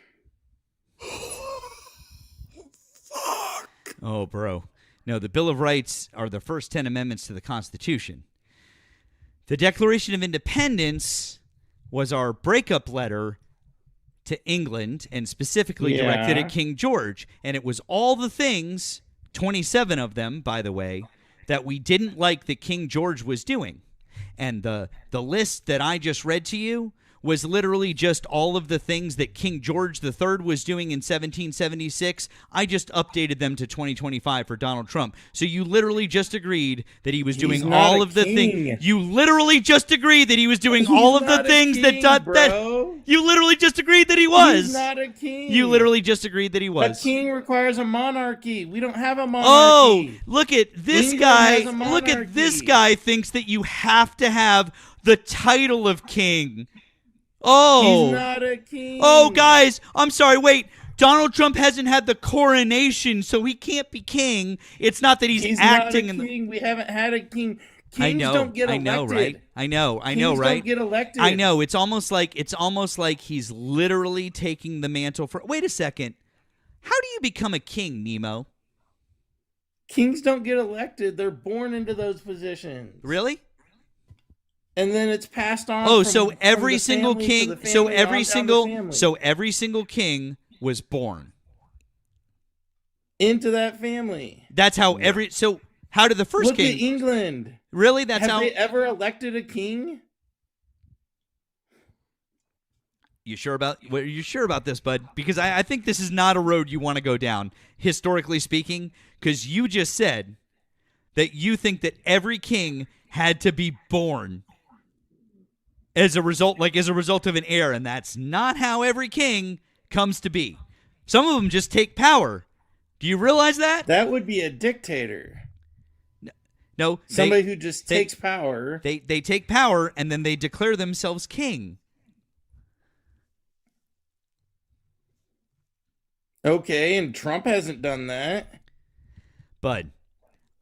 Oh, bro. No, the Bill of Rights are the first 10 amendments to the Constitution. The Declaration of Independence was our breakup letter to England, and specifically directed at King George. And it was all the things, 27 of them, by the way, that we didn't like that King George was doing. And the list that I just read to you was literally just all of the things that King George III was doing in 1776. I just updated them to 2025 for Donald Trump. So you literally just agreed that he was doing all of the things. You literally just agreed that he was doing all of the things that you literally just agreed that he was. He's not a king. You literally just agreed that he was. A king requires a monarchy. We don't have a monarchy. Oh, look at this England guy. has a Look at this monarchy. guy thinks that you have to have the title of king. Oh. He's not a king. Oh, guys, I'm sorry. Wait. Donald Trump hasn't had the coronation, so he can't be king. It's not that he's acting not a in king. We haven't had a king. Kings I know, don't get I elected. know, right? I know, Kings right? don't get elected. I know. It's almost like he's literally taking the mantle for. Wait a second. How do you become a king, Nemo? Kings don't get elected. They're born into those positions. Really? And then it's passed on. Oh, from- so from every the single family to king, the so family every on down the single, family. so every single king was born into that family. That's how every. So how did the first Look king? at England. Really? That's Have how. they ever elected a king? You sure about? Are you sure about this, bud? Because I think this is not a road you want to go down, historically speaking. Because you just said that you think that every king had to be born as a result of an heir, and that's not how every king comes to be. Some of them just take power. Do you realize that? That would be a dictator. No, Somebody who just takes power. They take power and then they declare themselves king. Okay, and Trump hasn't done that. Bud,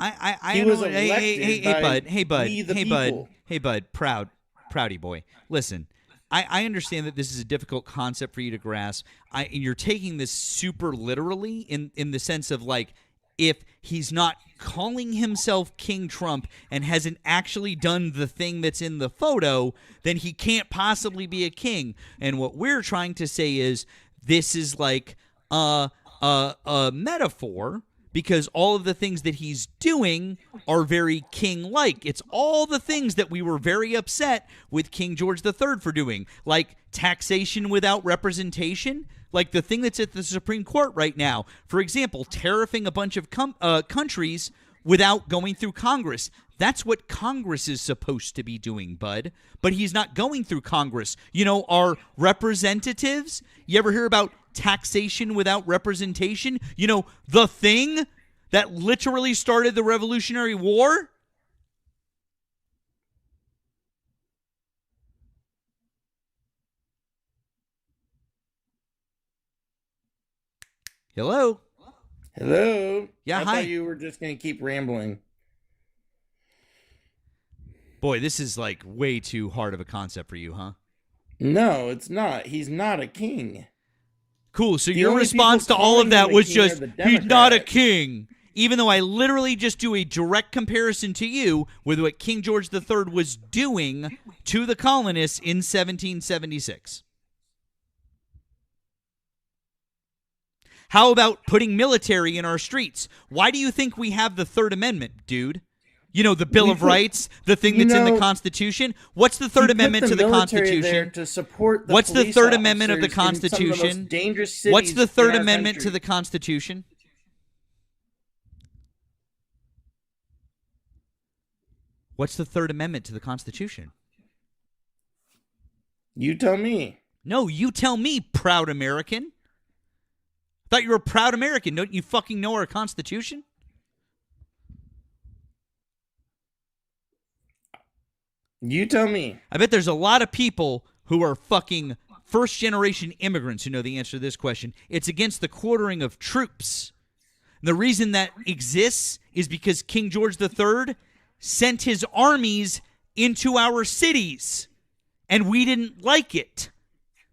I He don't was know. Hey, elected hey, by bud, we the hey, bud, people. hey, bud, proudy boy. Listen, I understand that this is a difficult concept for you to grasp. And you're taking this super literally in the sense of like, if he's not calling himself King Trump and hasn't actually done the thing that's in the photo, then he can't possibly be a king. And what we're trying to say is this is like a metaphor, because all of the things that he's doing are very king-like. It's all the things that we were very upset with King George III for doing, like taxation without representation, like the thing that's at the Supreme Court right now. For example, tariffing a bunch of countries without going through Congress. That's what Congress is supposed to be doing, bud. But he's not going through Congress. You know, our representatives, you ever hear about taxation without representation? You know, the thing that literally started the Revolutionary War? Hello? Hello? Yeah, I hi. thought you were just going to keep rambling. Boy, this is like way too hard of a concept for you, huh? No, it's not. He's not a king. Cool. So The your only response to people all of calling that him a was king are just, the he's not a Democrats." king. Even though I literally just do a direct comparison to you with what King George III was doing to the colonists in 1776. How about putting military in our streets? Why do you think we have the Third Amendment, dude? You know, the Bill We of put- Rights, the thing you that's in the know, Constitution. What's the He Third put Amendment to the military there Constitution? to support the What's the police Third Amendment of the officers in some of the most Constitution? dangerous What's cities the in Third our Amendment to country. the Constitution? What's the Third Amendment to the Constitution? You tell me. No, you tell me, proud American. Thought you were a proud American. Don't you fucking know our Constitution? You tell me. I bet there's a lot of people who are fucking first-generation immigrants who know the answer to this question. It's against the quartering of troops. The reason that exists is because King George III sent his armies into our cities, and we didn't like it.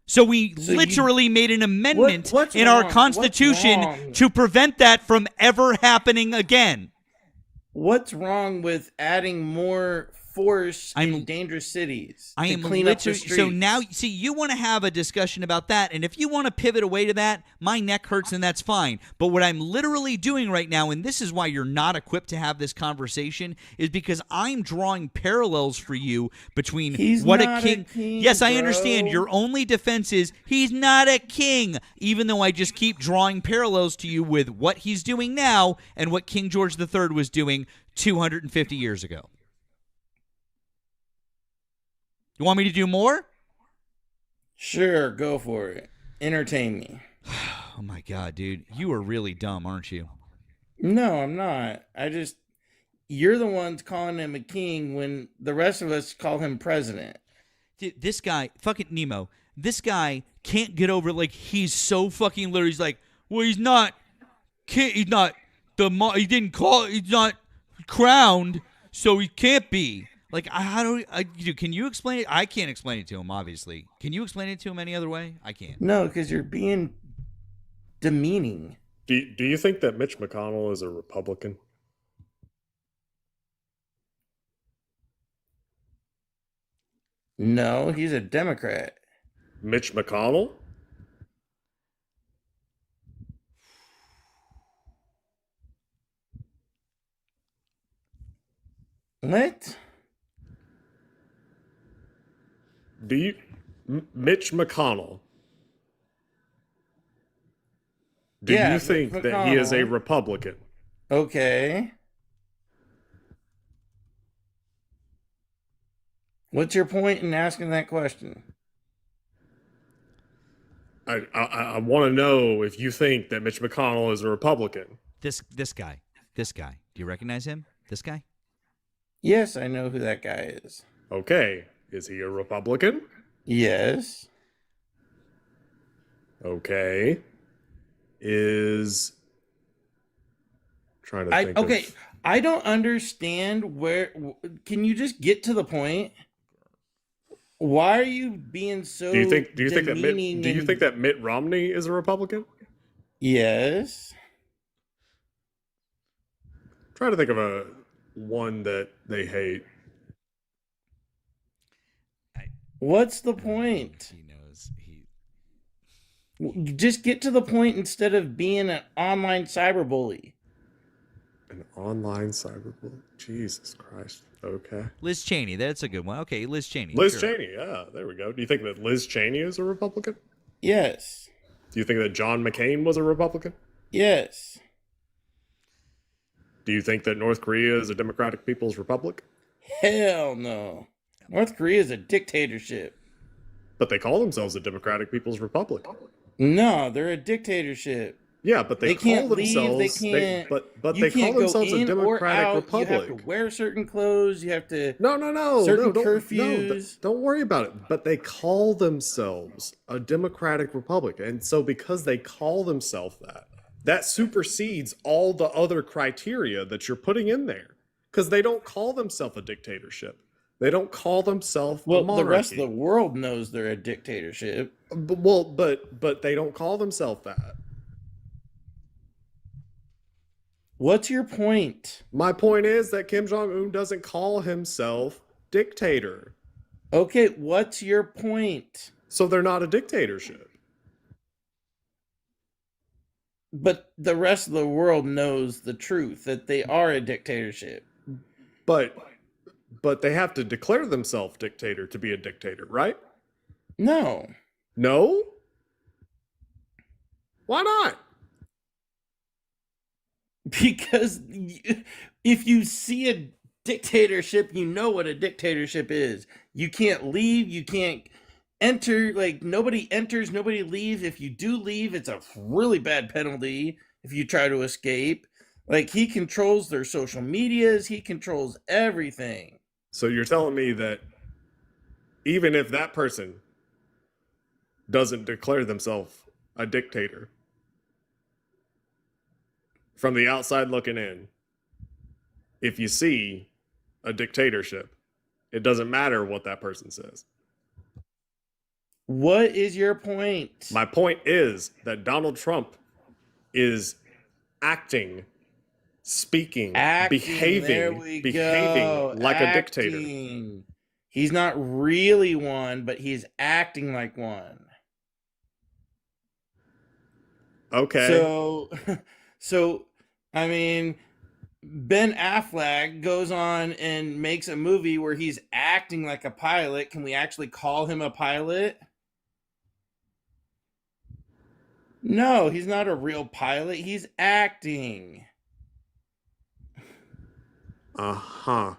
So we So you- literally made an amendment what's in our wrong? Constitution What's wrong? to prevent that from ever happening again. What's wrong with adding more force in dangerous cities I to am clean up the literally streets? so now. See, you want to have a discussion about that, and if you want to pivot away to that, my neck hurts, and that's fine. But what I'm literally doing right now, and this is why you're not equipped to have this conversation, is because I'm drawing parallels for you between He's what not a king. a king, Yes, I bro. understand. Your only defense is he's not a king, even though I just keep drawing parallels to you with what he's doing now and what King George III was doing 250 years ago. You want me to do more? Sure, go for it. Entertain me. Oh my god, dude. You are really dumb, aren't you? No, I'm not. You're the ones calling him a king when the rest of us call him president. Dude, this guy, fucking Nemo, this guy can't get over, like, he's so fucking literally, he's like, well, he's not he's not he's not crowned, so he can't be. Like, can you explain it? I can't explain it to him, obviously. Can you explain it to him any other way? I can't. No, because you're being demeaning. Do you think that Mitch McConnell is a Republican? No, he's a Democrat. Mitch McConnell? What? Do you Mitch McConnell? Do Yeah, you Mitch think that he is a McConnell. Republican? Okay. What's your point in asking that question? I want to know if you think that Mitch McConnell is a Republican. This guy. Do you recognize him? This guy? Yes, I know who that guy is. Okay. Is he a Republican? Yes. Okay. Trying to think Okay, of, I don't understand can you just get to the point? Why are you being so do you think that demeaning Mitt Romney is a Republican? Yes. Trying to think of one that they hate. What's the point? He knows. Just get to the point instead of being an online cyberbully. An online cyberbully? Jesus Christ. Okay. Liz Cheney. That's a good one. Okay, Liz Cheney. Liz sure. Cheney, yeah, there we go. Do you think that Liz Cheney is a Republican? Yes. Do you think that John McCain was a Republican? Yes. Do you think that North Korea is a Democratic People's Republic? Hell no. North Korea is a dictatorship. But they call themselves a Democratic People's Republic. No, they're a dictatorship. Yeah, but they can't call leave. themselves. They can't. But you they call can't go themselves a in or democratic out. republic. You have to wear certain clothes. You have to. No, certain don't, curfews. don't worry about it. But they call themselves a democratic republic, and so because they call themselves that, that supersedes all the other criteria that you're putting in there. Because they don't call themselves a dictatorship. They don't call themselves a monarchy. The rest of the world knows they're a dictatorship. But they don't call themselves that. What's your point? My point is that Kim Jong-un doesn't call himself dictator. Okay, what's your point? So they're not a dictatorship. But the rest of the world knows the truth, that they are a dictatorship. But they have to declare themselves dictator to be a dictator, right? No. No? Why not? Because if you see a dictatorship, you know what a dictatorship is. You can't leave, you can't enter, like nobody enters, nobody leaves. If you do leave, it's a really bad penalty if you try to escape. Like he controls their social medias, he controls everything. So you're telling me that even if that person doesn't declare themselves a dictator, from the outside looking in, if you see a dictatorship, it doesn't matter what that person says. What is your point? My point is that Donald Trump is acting, speaking, behaving like a dictator. He's not really one, but he's acting like one. Okay. So I mean, Ben Affleck goes on and makes a movie where he's acting like a pilot. Can we actually call him a pilot? No, he's not a real pilot. He's acting. Uh-huh.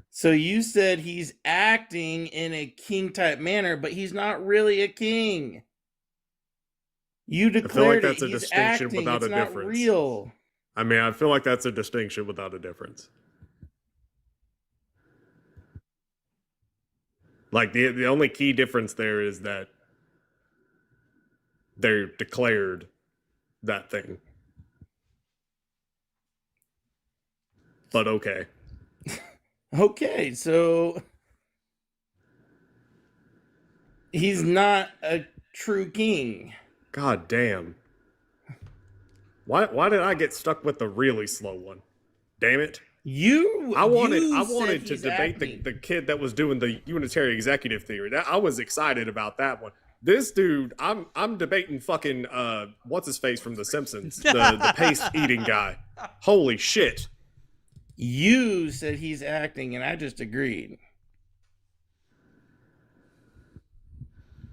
So you said he's acting in a king type manner, but he's not really a king. You declared that's a he's distinction acting. without It's a not difference. real. I mean, I feel like that's a distinction without a difference. Like the only key difference there is that they're declared that thing. But okay. Okay, so he's not a true king. God damn. Why did I get stuck with the really slow one? Damn it. I wanted to debate the kid that was doing the unitary executive theory. I was excited about that one. This dude, I'm debating fucking what's his face from The Simpsons, the paste eating guy. Holy shit. You said he's acting, and I just agreed.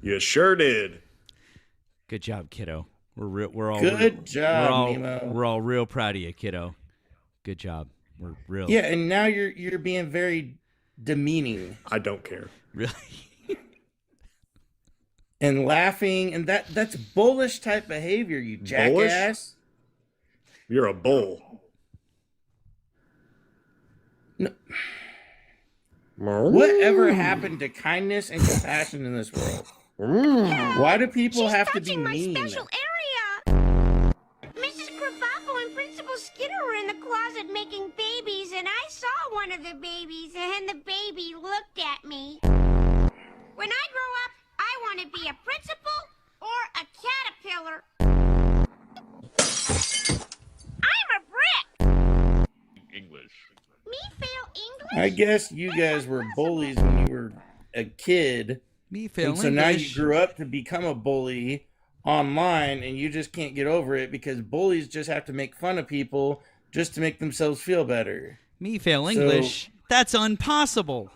You sure did. Good job, kiddo. We're all Good job, Nemo. We're all real proud of you, kiddo. Good job. We're real. Yeah, and now you're being very demeaning. I don't care. Really? And laughing, and that's bullish type behavior, you jackass. Bullish? You're a bull. No. Whatever happened to kindness and compassion in this world? Why do people have to be mean? Mrs. Krabappel and Principal Skinner were in the closet making babies, and I saw one of the babies, and the baby looked at me. When I grow up, I want to be a principal or a caterpillar. I'm a brick. English. Me fail English? I guess you guys were bullies when you were a kid. Me fail And so now you English. grew up to become a bully online, and you just can't get over it because bullies just have to make fun of people just to make themselves feel better. Me fail English? That's impossible.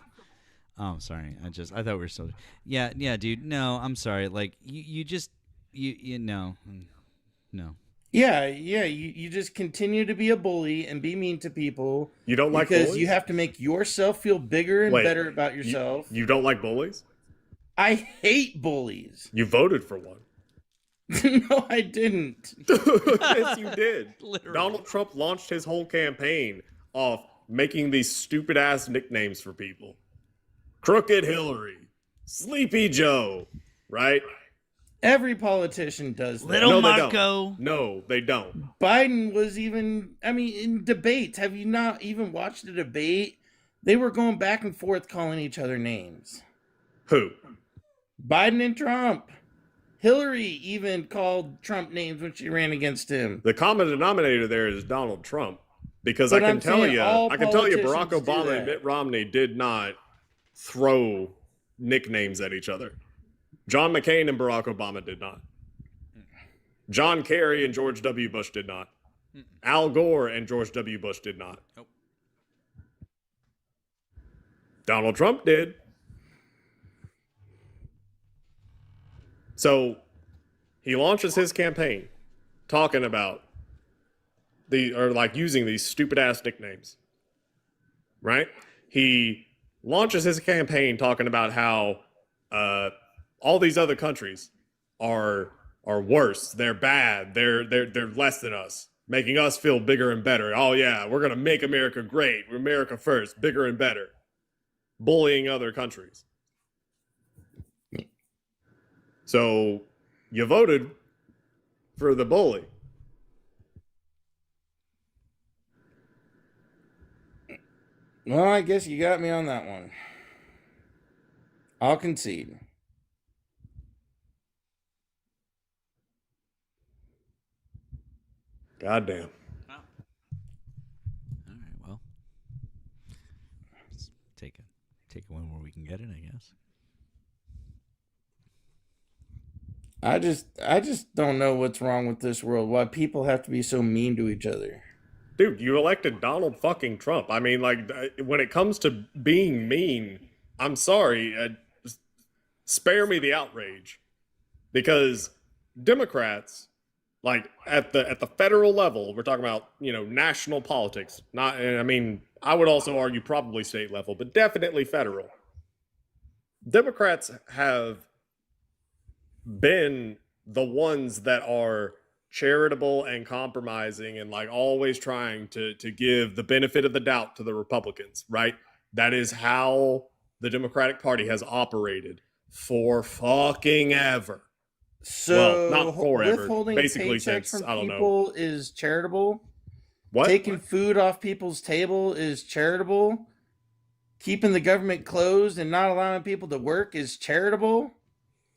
Oh, sorry. I thought we were still. Yeah, dude. No, I'm sorry. Like you no. Yeah, you just continue to be a bully and be mean to people. You don't like because bullies? you have to make yourself feel bigger and Wait, better about yourself. You don't like bullies? I hate bullies. You voted for one. No, I didn't. Yes, you did. Literally. Donald Trump launched his whole campaign off making these stupid ass nicknames for people. Crooked Hillary, Sleepy Joe, right? Every politician does that. Little No, they Marco. don't. No, they don't. Biden was even, I mean, in debates. Have you not even watched a debate? They were going back and forth calling each other names. Who? Biden and Trump. Hillary even called Trump names when she ran against him. The common denominator there is Donald Trump, because But I I'm can tell saying you, all Barack politicians do Obama that. and Mitt Romney did not throw nicknames at each other. John McCain and Barack Obama did not. John Kerry and George W. Bush did not. Al Gore and George W. Bush did not. Nope. Donald Trump did. So he launches his campaign talking about using these stupid ass nicknames. Right? He launches his campaign talking about how all these other countries are worse. They're bad. They're less than us, making us feel bigger and better. Oh yeah, we're gonna make America great. We're America first, bigger and better. Bullying other countries. So you voted for the bully. Well, I guess you got me on that one. I'll concede. Goddamn. All right, well, let's take it one where we can get it, I guess. I just don't know what's wrong with this world. Why people have to be so mean to each other. Dude, you elected Donald fucking Trump. I mean, like, when it comes to being mean, I'm sorry. Spare me the outrage. Because Democrats, like, at the federal level, we're talking about, national politics. I mean, I would also argue probably state level, but definitely federal. Democrats have been the ones that are charitable and compromising and like always trying to give the benefit of the doubt to the Republicans, right? That is how the Democratic Party has operated for fucking ever. So, well, not forever, withholding basically paychecks since, from I don't know. people is charitable. What? Taking food off people's table is charitable. Keeping the government closed and not allowing people to work is charitable.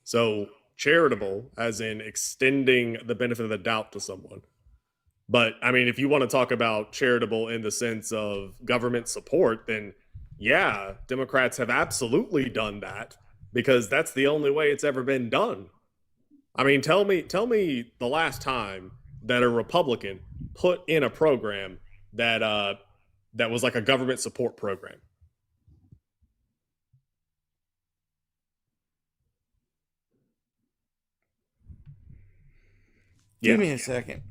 So charitable, as in extending the benefit of the doubt to someone. But I mean, if you want to talk about charitable in the sense of government support, then yeah, Democrats have absolutely done that because that's the only way it's ever been done. I mean, tell me the last time that a Republican put in a program that was like a government support program. Give me a second.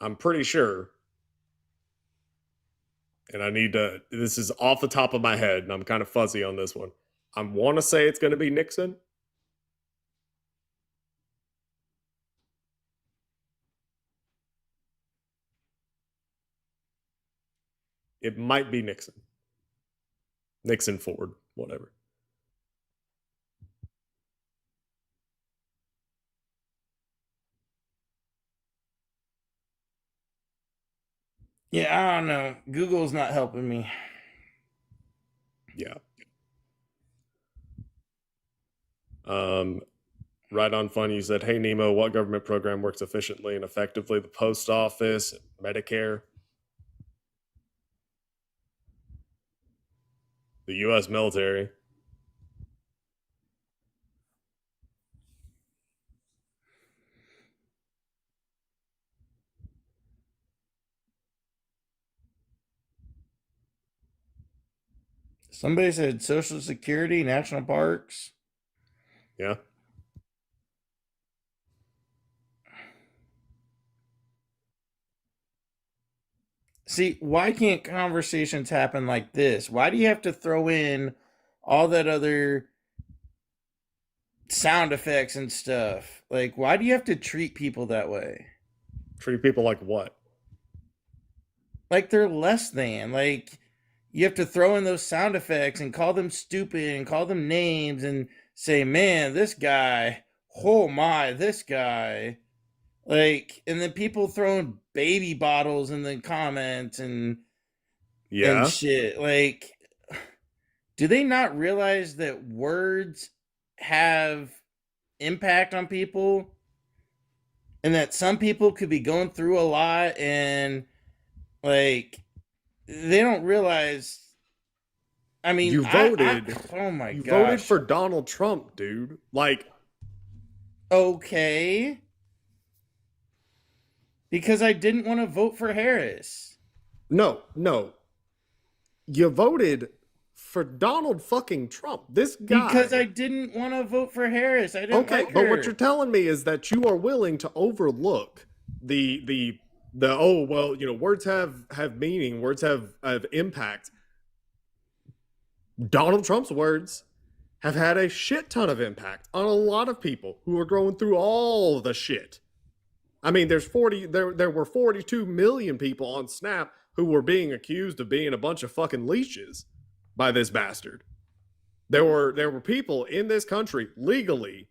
I'm pretty sure, and this is off the top of my head, and I'm kind of fuzzy on this one. I want to say it's going to be Nixon. It might be Nixon. Nixon, Ford, whatever. Yeah, I don't know. Google's not helping me. Yeah. Right on Fun, you said, "Hey Nemo, what government program works efficiently and effectively? The post office, Medicare, the U.S. military." Somebody said Social Security, national parks. Yeah. See, why can't conversations happen like this? Why do you have to throw in all that other sound effects and stuff? Like, why do you have to treat people that way? Treat people like what? Like they're less than. Like, you have to throw in those sound effects and call them stupid and call them names and say, man, this guy, oh my, this guy. Like, and then people throwing baby bottles in the comments and shit. Like, do they not realize that words have impact on people? And that some people could be going through a lot and, like, they don't realize. I mean, you voted. Oh my god! You voted for Donald Trump, dude. Like, okay, because I didn't want to vote for Harris. No. You voted for Donald fucking Trump. This guy. Because I didn't want to vote for Harris. I didn't. Okay, like but her. what you're telling me is that you are willing to overlook the oh well, you know, words have meaning, words have impact. Donald Trump's words have had a shit ton of impact on a lot of people who are going through all the shit. I mean, there were 42 million people on Snap who were being accused of being a bunch of fucking leeches by this bastard. There were people in this country legally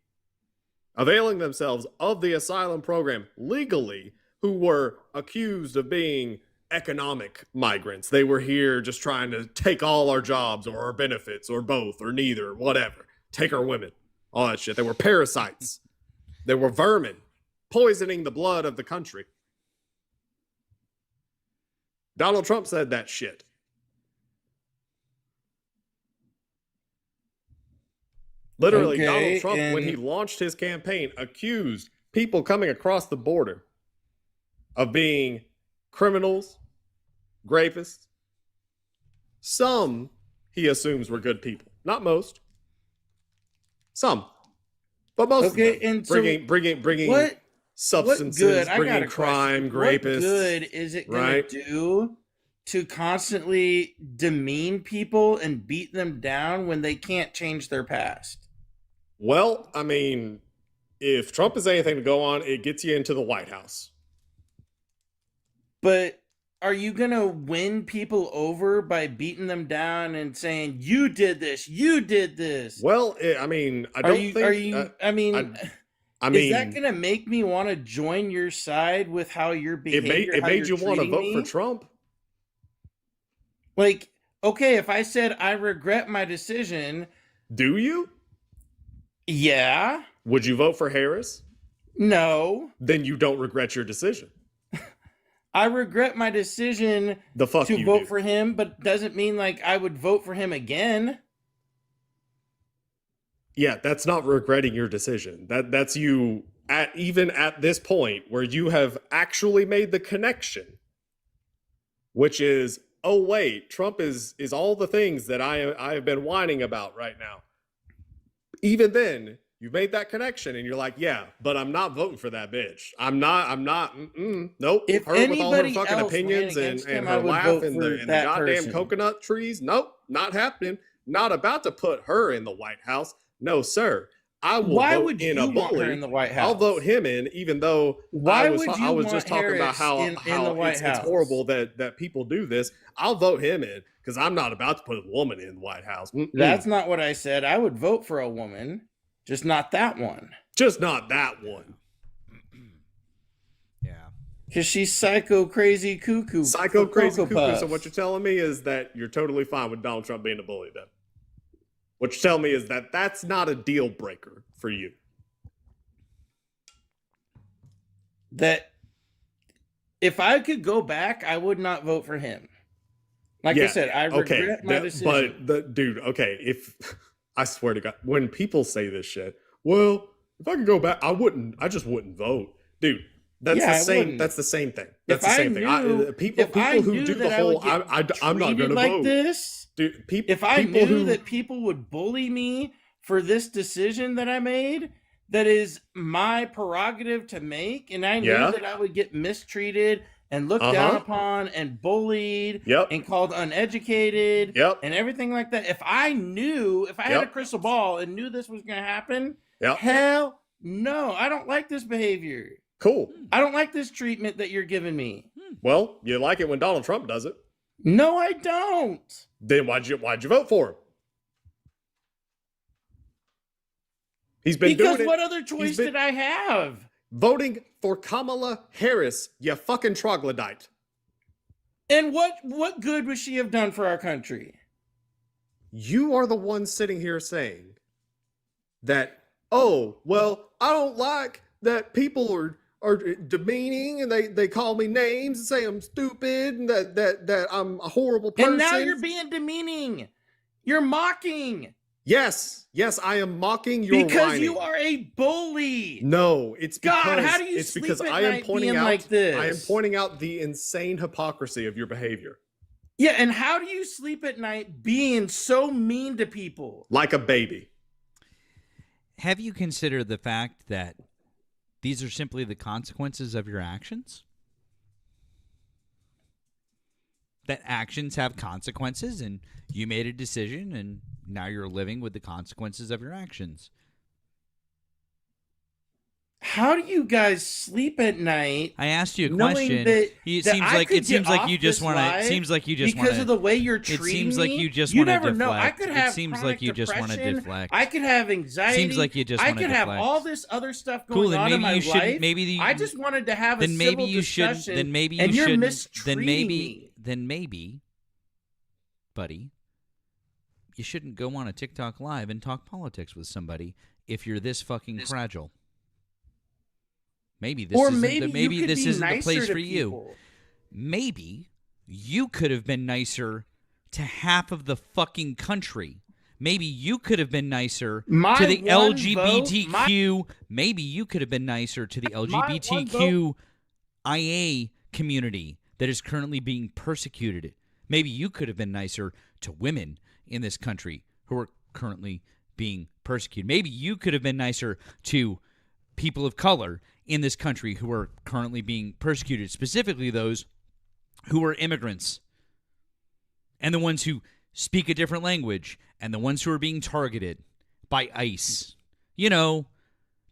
availing themselves of the asylum program legally who were accused of being economic migrants. They were here just trying to take all our jobs or our benefits or both or neither, whatever. Take our women, all that shit. They were parasites. They were vermin, poisoning the blood of the country. Donald Trump said that shit. Literally, Okay, Donald Trump, when and- he launched his campaign, accused people coming across the border of being criminals, rapists. Some, he assumes, were good people. Not most. Some. But most of them. And so bringing what substances, good? I got bringing a crime, question. rapists. What good is it going right? to do to constantly demean people and beat them down when they can't change their past? Well, I mean, if Trump is anything to go on, it gets you into the White House. But are you going to win people over by beating them down and saying, you did this, you did this? Well, I mean, I don't think... I mean, is that going to make me want to join your side with how you're behaving? It made you want to vote for Trump? Like, okay, if I said I regret my decision... Do you? Yeah. Would you vote for Harris? No. Then you don't regret your decision. I regret my decision to vote for him, but doesn't mean like I would vote for him again. Yeah, that's not regretting your decision. That's you even at this point where you have actually made the connection, which is, oh wait, Trump is all the things that I have been whining about right now. Even then, you made that connection and you're like, yeah, but I'm not voting for that bitch. I'm not, nope. If Her with all her anybody fucking else opinions ran and against him, her I would laugh vote and for the that goddamn person. coconut trees. Nope, not happening. Not about to put her in the White House. No, sir. I will Why vote would in you a want her bully. in the White I'll House? vote him in, even though Why I was would you just want talking about Harris how in the White it's House? horrible that people do this. I'll vote him in because I'm not about to put a woman in the White House. That's not what I said. I would vote for a woman, just not that one. Just not that one. Because she's psycho, crazy, cuckoo. Psycho, crazy, Cocoa cuckoo. Puffs. So what you're telling me is that you're totally fine with Donald Trump being a bully then? What you're telling me is that that's not a deal breaker for you. That if I could go back, I would not vote for him. Like I said, I regret my decision. But dude, okay, if I swear to God, when people say this shit, well, if I could go back, I just wouldn't vote. Dude, that's Yeah, the I same. wouldn't. That's the same thing. If That's the I same thing. knew- People if I who knew do the that I whole would get I'm not treated gonna like vote. this, Dude, if I people knew who that people would bully me for this decision that I made, that is my prerogative to make, and I knew Yeah. that I would get mistreated and looked down upon and bullied and called uneducated and everything like that. If I had a crystal ball and knew this was going to happen, hell no, I don't like this behavior. Cool. I don't like this treatment that you're giving me. Well, you like it when Donald Trump does it. No, I don't. Then why'd you vote for him? He's been doing it. Because what other choice did I have? Voting for Kamala Harris, you fucking troglodyte. And what good would she have done for our country? You are the one sitting here saying that, oh, well, I don't like that people are demeaning and they call me names and say I'm stupid and that I'm a horrible person. And now you're being demeaning. You're mocking. Yes, I am mocking your because whining. You are a bully. No, it's because God, how do you it's sleep because at I am night pointing being out like this? I am pointing out the insane hypocrisy of your behavior. Yeah, and how do you sleep at night being so mean to people? Like a baby. Have you considered the fact that these are simply the consequences of your actions? That actions have consequences, and you made a decision, and now you're living with the consequences of your actions. How do you guys sleep at night? I asked you a knowing question. That, It that seems I like could it seems get like off you just this want to. live Seems like you just want because of the way you're treating It seems like you just you want to never deflect. know. I could have it seems chronic like you just want to depression. deflect. I could have anxiety. Seems like you just I want to could have deflect. all this other stuff Cool, going then on maybe in my you shouldn't. life. Maybe I just wanted to have a then maybe civil you shouldn't. discussion. Then maybe you and you're shouldn't. mistreating me. Then maybe, buddy, you shouldn't go on a TikTok live and talk politics with somebody if you're this fucking fragile. Maybe this isn't the place for you. Maybe you could have been nicer to half of the fucking country. Maybe you could have been nicer to the LGBTQ. Maybe you could have been nicer to the LGBTQIA community that is currently being persecuted. Maybe you could have been nicer to women in this country who are currently being persecuted. Maybe you could have been nicer to people of color in this country who are currently being persecuted, specifically those who are immigrants and the ones who speak a different language and the ones who are being targeted by ICE. You know,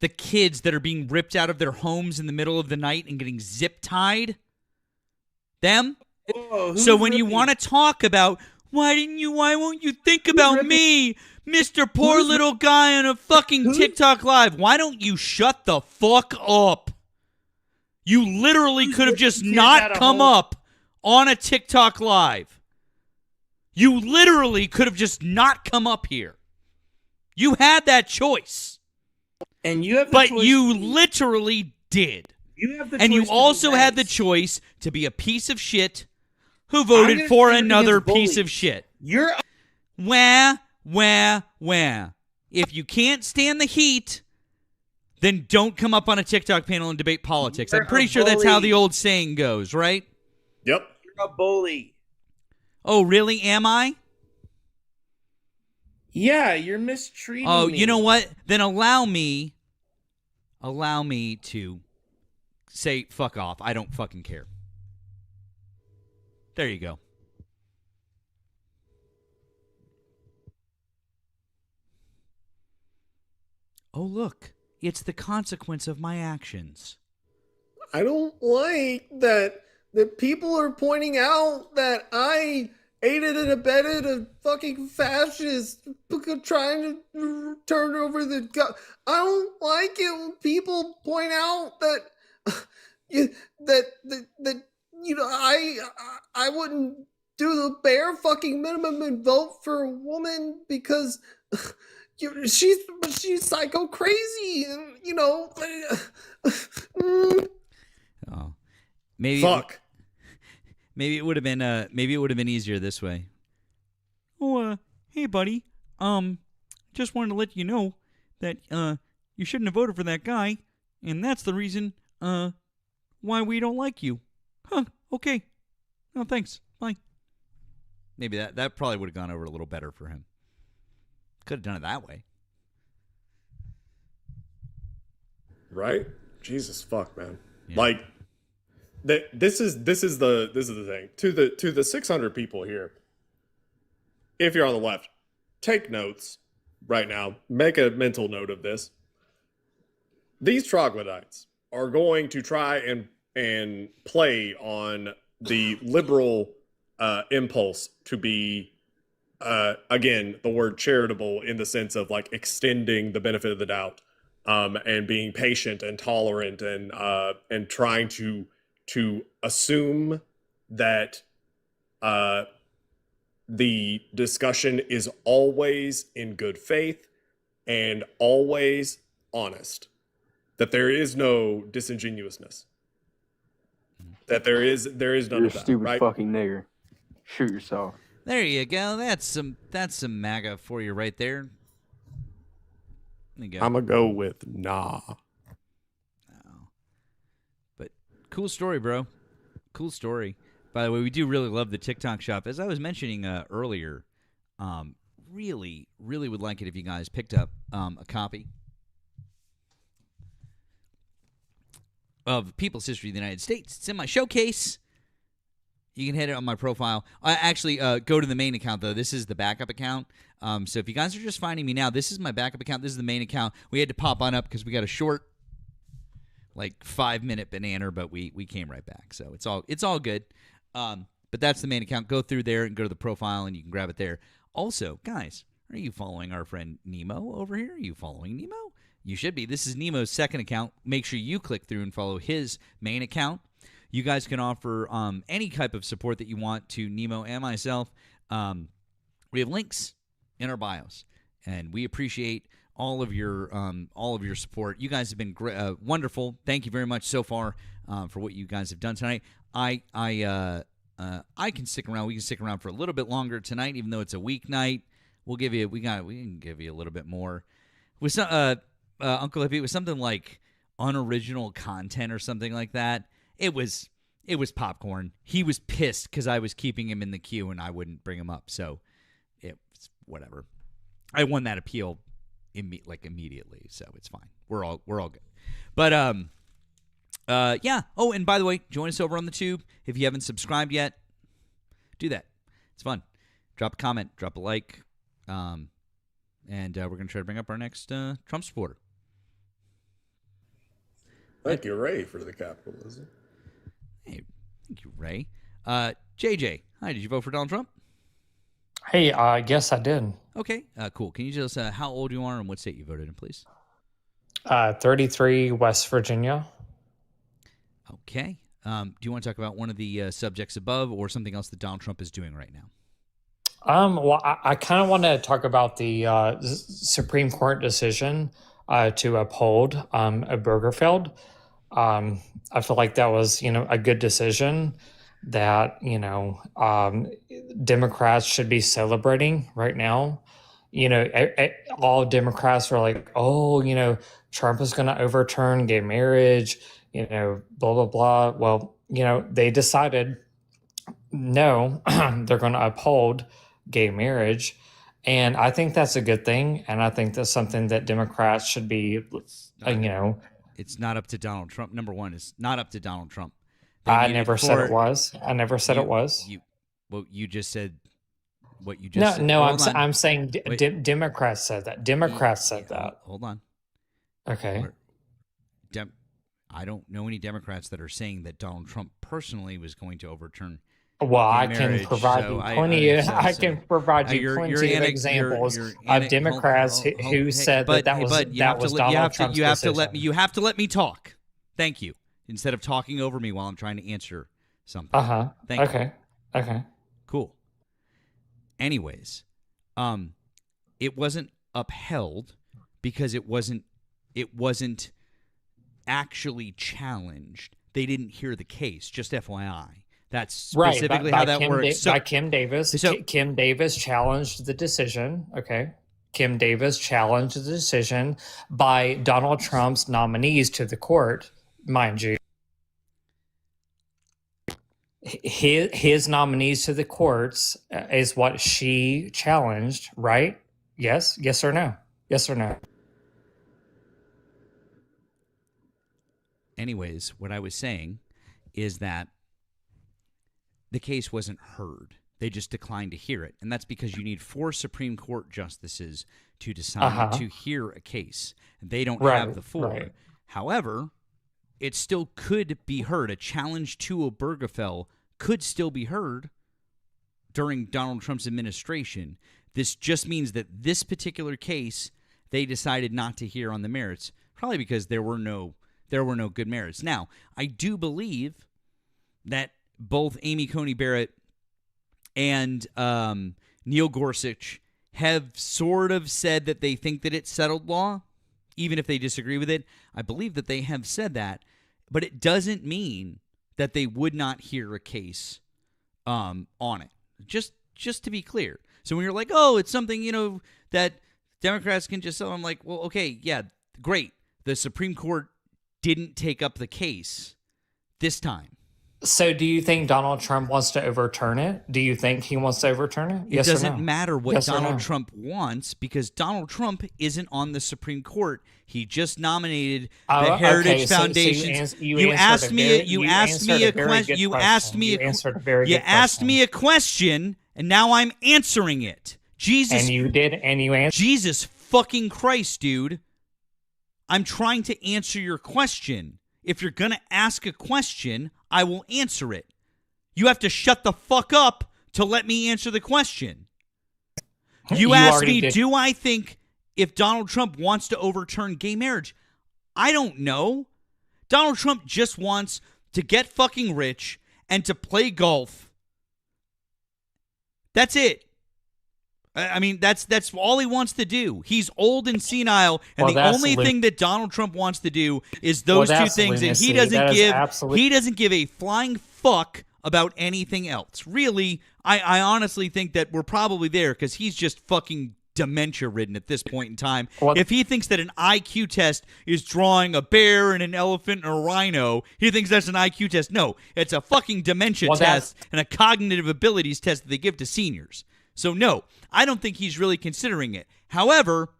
the kids that are being ripped out of their homes in the middle of the night and getting zip-tied. Them. Whoa, so when you want to talk about, why won't you think about me? Mr. Poor little guy on a fucking TikTok live. Why don't you shut the fuck up? You literally could have just not come up on a TikTok live. You literally could have just not come up here. You had that choice. And you have But you literally did. You have the and you choice to also be had the nice. choice to be a piece of shit who voted for stand another against piece bullies. of shit. You're Wah. If you can't stand the heat, then don't come up on a TikTok panel and debate politics. You're I'm pretty a sure that's how bully. the old saying goes, right? Yep. You're a bully. Oh, really? Am I? Yeah, you're mistreating Oh, me. you know what? Then allow me to say fuck off. I don't fucking care. There you go. Oh, look. It's the consequence of my actions. I don't like that people are pointing out that I aided and abetted a fucking fascist trying to turn over the gun. I don't like it when people point out that I wouldn't do the bare fucking minimum and vote for a woman because she's psycho crazy, and Oh, maybe. Fuck. Maybe it would have been easier this way. Oh, hey, buddy. Just wanted to let you know that you shouldn't have voted for that guy, and that's the reason why we don't like you. Huh? Okay. No, thanks. Bye. Maybe that probably would have gone over a little better for him. Could have done it that way. Right? Jesus fuck, man. Yeah. Like, this is the thing to the 600 people here. If you're on the left, take notes right now. Make a mental note of this. These troglodytes are going to try and play on the liberal impulse to be, again, the word charitable in the sense of like extending the benefit of the doubt, and being patient and tolerant and trying to assume that the discussion is always in good faith and always honest. That there is no disingenuousness. That there is none You're a of that. stupid Right? fucking nigger. Shoot yourself. There you go. That's some MAGA for you right there. There you go. I'm gonna go with nah. But cool story, bro. Cool story. By the way, we do really love the TikTok shop. As I was mentioning earlier, really, really would like it if you guys picked up a copy of People's History of the United States. It's in my showcase. You can hit it on my profile. Actually, go to the main account, though. This is the backup account. So if you guys are just finding me now, this is my backup account. This is the main account. We had to pop on up because we got a short, like 5-minute banana, but we came right back. So it's all good. But that's the main account. Go through there and go to the profile, and you can grab it there. Also, guys, are you following our friend Nemo over here? Are you following Nemo? You should be. This is Nemo's second account. Make sure you click through and follow his main account. You guys can offer any type of support that you want to Nemo and myself. We have links in our bios, and we appreciate all of your support. You guys have been wonderful. Thank you very much so far for what you guys have done tonight. I can stick around. We can stick around for a little bit longer tonight, even though it's a weeknight. We can give you a little bit more. With some Uncle Hippie, it was something like unoriginal content or something like that. It was popcorn. He was pissed because I was keeping him in the queue and I wouldn't bring him up. So it's whatever. I won that appeal immediately, so it's fine. We're all good. But yeah. Oh, and by the way, join us over on the tube. If you haven't subscribed yet, do that. It's fun. Drop a comment, drop a like, and we're gonna try to bring up our next Trump supporter. Thank you, Ray, for the capitalism. Hey, thank you, Ray. JJ, hi. Did you vote for Donald Trump? Hey, yes, I did. Okay, cool. Can you tell us how old you are and what state you voted in, please? 33, West Virginia. Okay. Do you want to talk about one of the subjects above or something else that Donald Trump is doing right now? Well, I kind of want to talk about the Supreme Court decision to uphold Obergefell. I feel like that was, a good decision that, Democrats should be celebrating right now. All Democrats are like, oh, Trump is going to overturn gay marriage, blah, blah, blah. Well, they decided, no, they're going to uphold gay marriage. And I think that's a good thing. And I think that's something that Democrats should be, It's not up to Donald Trump. Number one, it's not up to Donald Trump. I never said it was. I never said it was. You just said what you just said. No, I'm saying Democrats said that. Democrats said that. Hold on. Okay. I don't know any Democrats that are saying that Donald Trump personally was going to overturn. Well, I can provide you plenty. I can provide you plenty of examples of Democrats who said that was Donald Trump's decision. You have to let me talk. Thank you. Instead of talking over me while I'm trying to answer something. Thank you. Okay. Cool. Anyways, it wasn't upheld because it wasn't actually challenged. They didn't hear the case. Just FYI. That's specifically how that works. By Kim Davis. Kim Davis challenged the decision. Okay. Kim Davis challenged the decision by Donald Trump's nominees to the court, mind you. His nominees to the courts is what she challenged, right? Yes? Yes or no? Yes or no? Anyways, what I was saying is that the case wasn't heard. They just declined to hear it. And that's because you need 4 Supreme Court justices to decide to hear a case. They don't have the 4. Right. However, it still could be heard. A challenge to Obergefell could still be heard during Donald Trump's administration. This just means that this particular case, they decided not to hear on the merits, probably because there were no good merits. Now, I do believe that both Amy Coney Barrett and Neil Gorsuch have sort of said that they think that it's settled law, even if they disagree with it. I believe that they have said that, but it doesn't mean that they would not hear a case on it. Just to be clear. So when you're like, oh, it's something, that Democrats can just sell, I'm like, well, okay, yeah, great. The Supreme Court didn't take up the case this time. So do you think Donald Trump wants to overturn it? Do you think he wants to overturn it? It doesn't matter what Donald Trump wants, because Donald Trump isn't on the Supreme Court. He just nominated the Heritage Foundation. You asked me a question, and now I'm answering it. Jesus. And you did, and you answered. Jesus fucking Christ, dude. I'm trying to answer your question. If you're going to ask a question, I will answer it. You have to shut the fuck up to let me answer the question. You asked me, do I think if Donald Trump wants to overturn gay marriage? I don't know. Donald Trump just wants to get fucking rich and to play golf. That's it. I mean, that's all he wants to do. He's old and senile, and the only thing that Donald Trump wants to do is those two things, and he doesn't give a flying fuck about anything else. Really, I honestly think that we're probably there because he's just fucking dementia-ridden at this point in time. If he thinks that an IQ test is drawing a bear and an elephant and a rhino, he thinks that's an IQ test. No, it's a fucking dementia test and a cognitive abilities test that they give to seniors. So no, I don't think he's really considering it. However,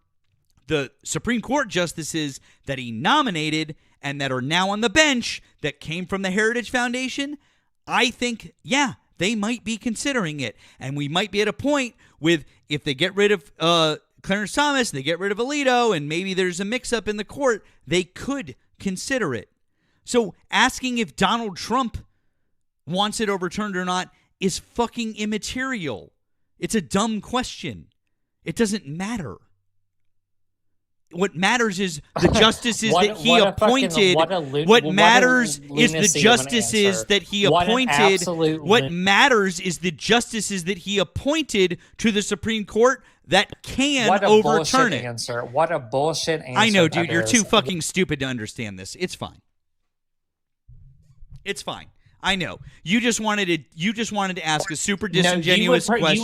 the Supreme Court justices that he nominated and that are now on the bench that came from the Heritage Foundation, I think, yeah, they might be considering it. And we might be at a point with, if they get rid of Clarence Thomas, they get rid of Alito, and maybe there's a mix-up in the court, they could consider it. So asking if Donald Trump wants it overturned or not is fucking immaterial. It's a dumb question. It doesn't matter. What matters is the justices that he appointed. What matters is the justices that he appointed. What matters is the justices that he appointed to the Supreme Court that can overturn it. What a bullshit answer. I know, dude. You're too fucking stupid to understand this. It's fine. It's fine. I know. You just wanted to ask a super disingenuous question. You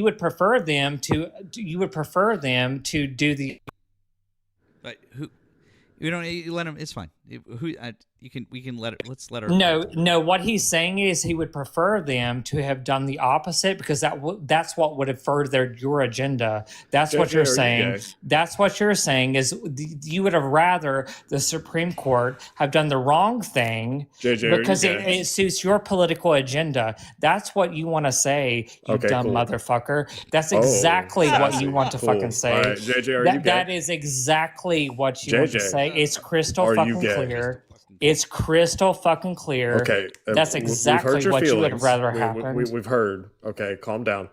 would prefer them to do the. But who? You don't. You let him. It's fine. We can let it. Let's let her. No. What he's saying is he would prefer them to have done the opposite, because that's what would have furthered your agenda. That's what you're saying. That's what you're saying is you would have rather the Supreme Court have done the wrong thing because it suits your political agenda. That's what you want to say, you dumb motherfucker. That's exactly what you want to fucking say. All right, JJ, are you gay? That is exactly what you want to say. It's crystal fucking clear. It's crystal fucking clear. Okay. That's exactly what you would rather happen. We've heard. Okay, calm down.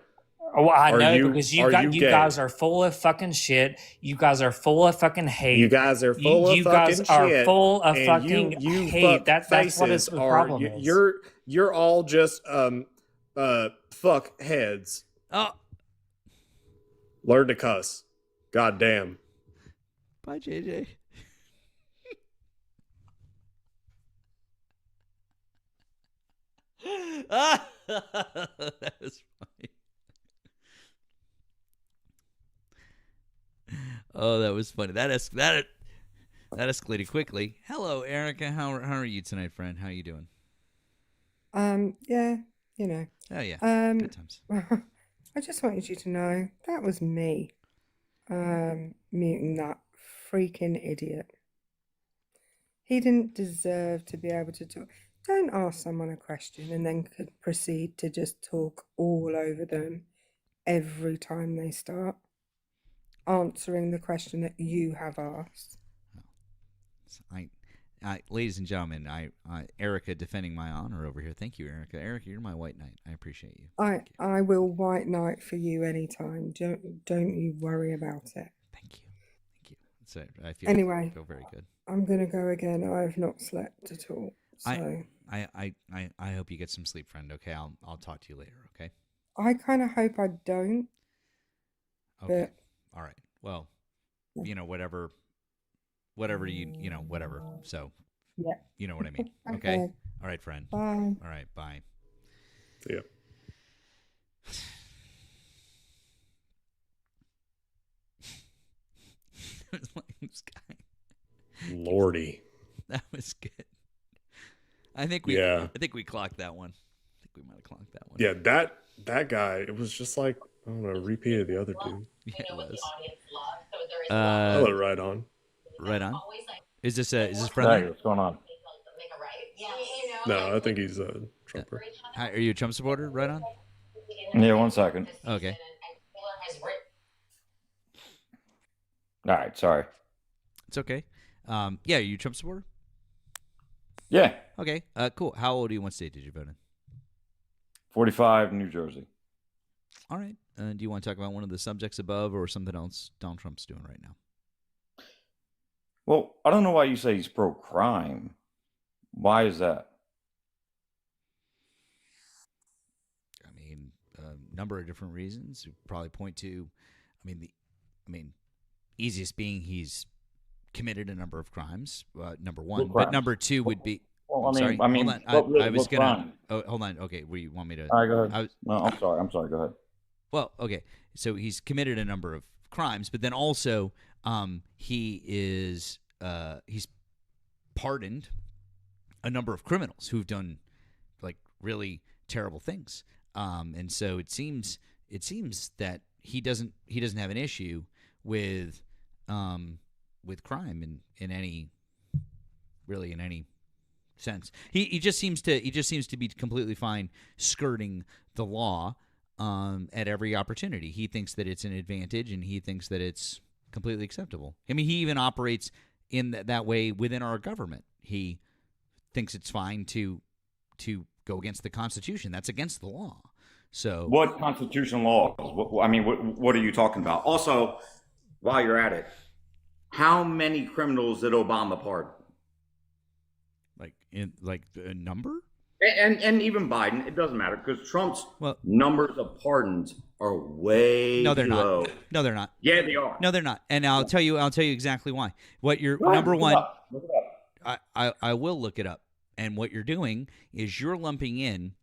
Oh, I know, because you guys are full of fucking shit. You guys are full of fucking hate. You guys are full of fucking shit. You guys are full of fucking hate. That's what is the problem is. You're all just fuck heads. Oh. Learn to cuss. God damn. Bye, JJ. That was funny. Oh, that was funny. That escalated quickly. Hello, Erica. How are you tonight, friend? How are you doing? Yeah, you know. Oh yeah. Good times. I just wanted you to know that was me, muting that freaking idiot. He didn't deserve to be able to talk. Don't ask someone a question and then could proceed to just talk all over them every time they start answering the question that you have asked. Ladies and gentlemen, Erica defending my honor over here. Thank you, Erica. Erica, you're my white knight. I appreciate you. I will white knight for you anytime. Don't you worry about it. Thank you. So I feel very good. I'm gonna go again. I have not slept at all. So I hope you get some sleep, friend. Okay, I'll talk to you later. Okay. I kind of hope I don't. Okay. All right. Well, whatever whatever. So, yeah. You know what I mean. Okay. All right, friend. Bye. All right. Bye. See ya. This guy. Lordy. That was good. I think we clocked that one. I think we might have clocked that one. Yeah, that guy, it was just like, I don't know, a repeat of the other dude. Yeah, it was. I let it right on. Right on. Is this friendly? Hey, what's going on? No, I think he's a Trumper. Hi, are you a Trump supporter? Right on. Yeah, 1 second. Okay. All right, sorry. It's okay. Yeah, are you a Trump supporter? Yeah. Okay. Cool. How old are you? What state did you vote in? 45, New Jersey. All right. Do you want to talk about one of the subjects above or something else Donald Trump's doing right now? Well, I don't know why you say he's pro-crime. Why is that? I mean, a number of different reasons. You probably point to, easiest being he's committed a number of crimes. Number one, but number two would be. Well, sorry. hold on. I was gonna. crime? Oh, hold on. Okay, you want me to? All right, go ahead. No, I'm sorry. Go ahead. Well, okay. So he's committed a number of crimes, but then also he's pardoned a number of criminals who've done like really terrible things. And so it seems that he doesn't have an issue with crime in any sense. He just seems to be completely fine skirting the law at every opportunity. He thinks that it's an advantage, and he thinks that it's completely acceptable. I mean, he even operates in that way within our government. He thinks it's fine to go against the Constitution. That's against the law. So, what constitutional laws? What are you talking about? Also, while you're at it, how many criminals did Obama pardon? Like a number? And even Biden, it doesn't matter because Trump's numbers of pardons are way no, they're too low. not. No, they're not. Yeah, they are. No, they're not. And I'll tell you exactly why. What you're number one. Look it up. I will look it up. And what you're doing is you're lumping in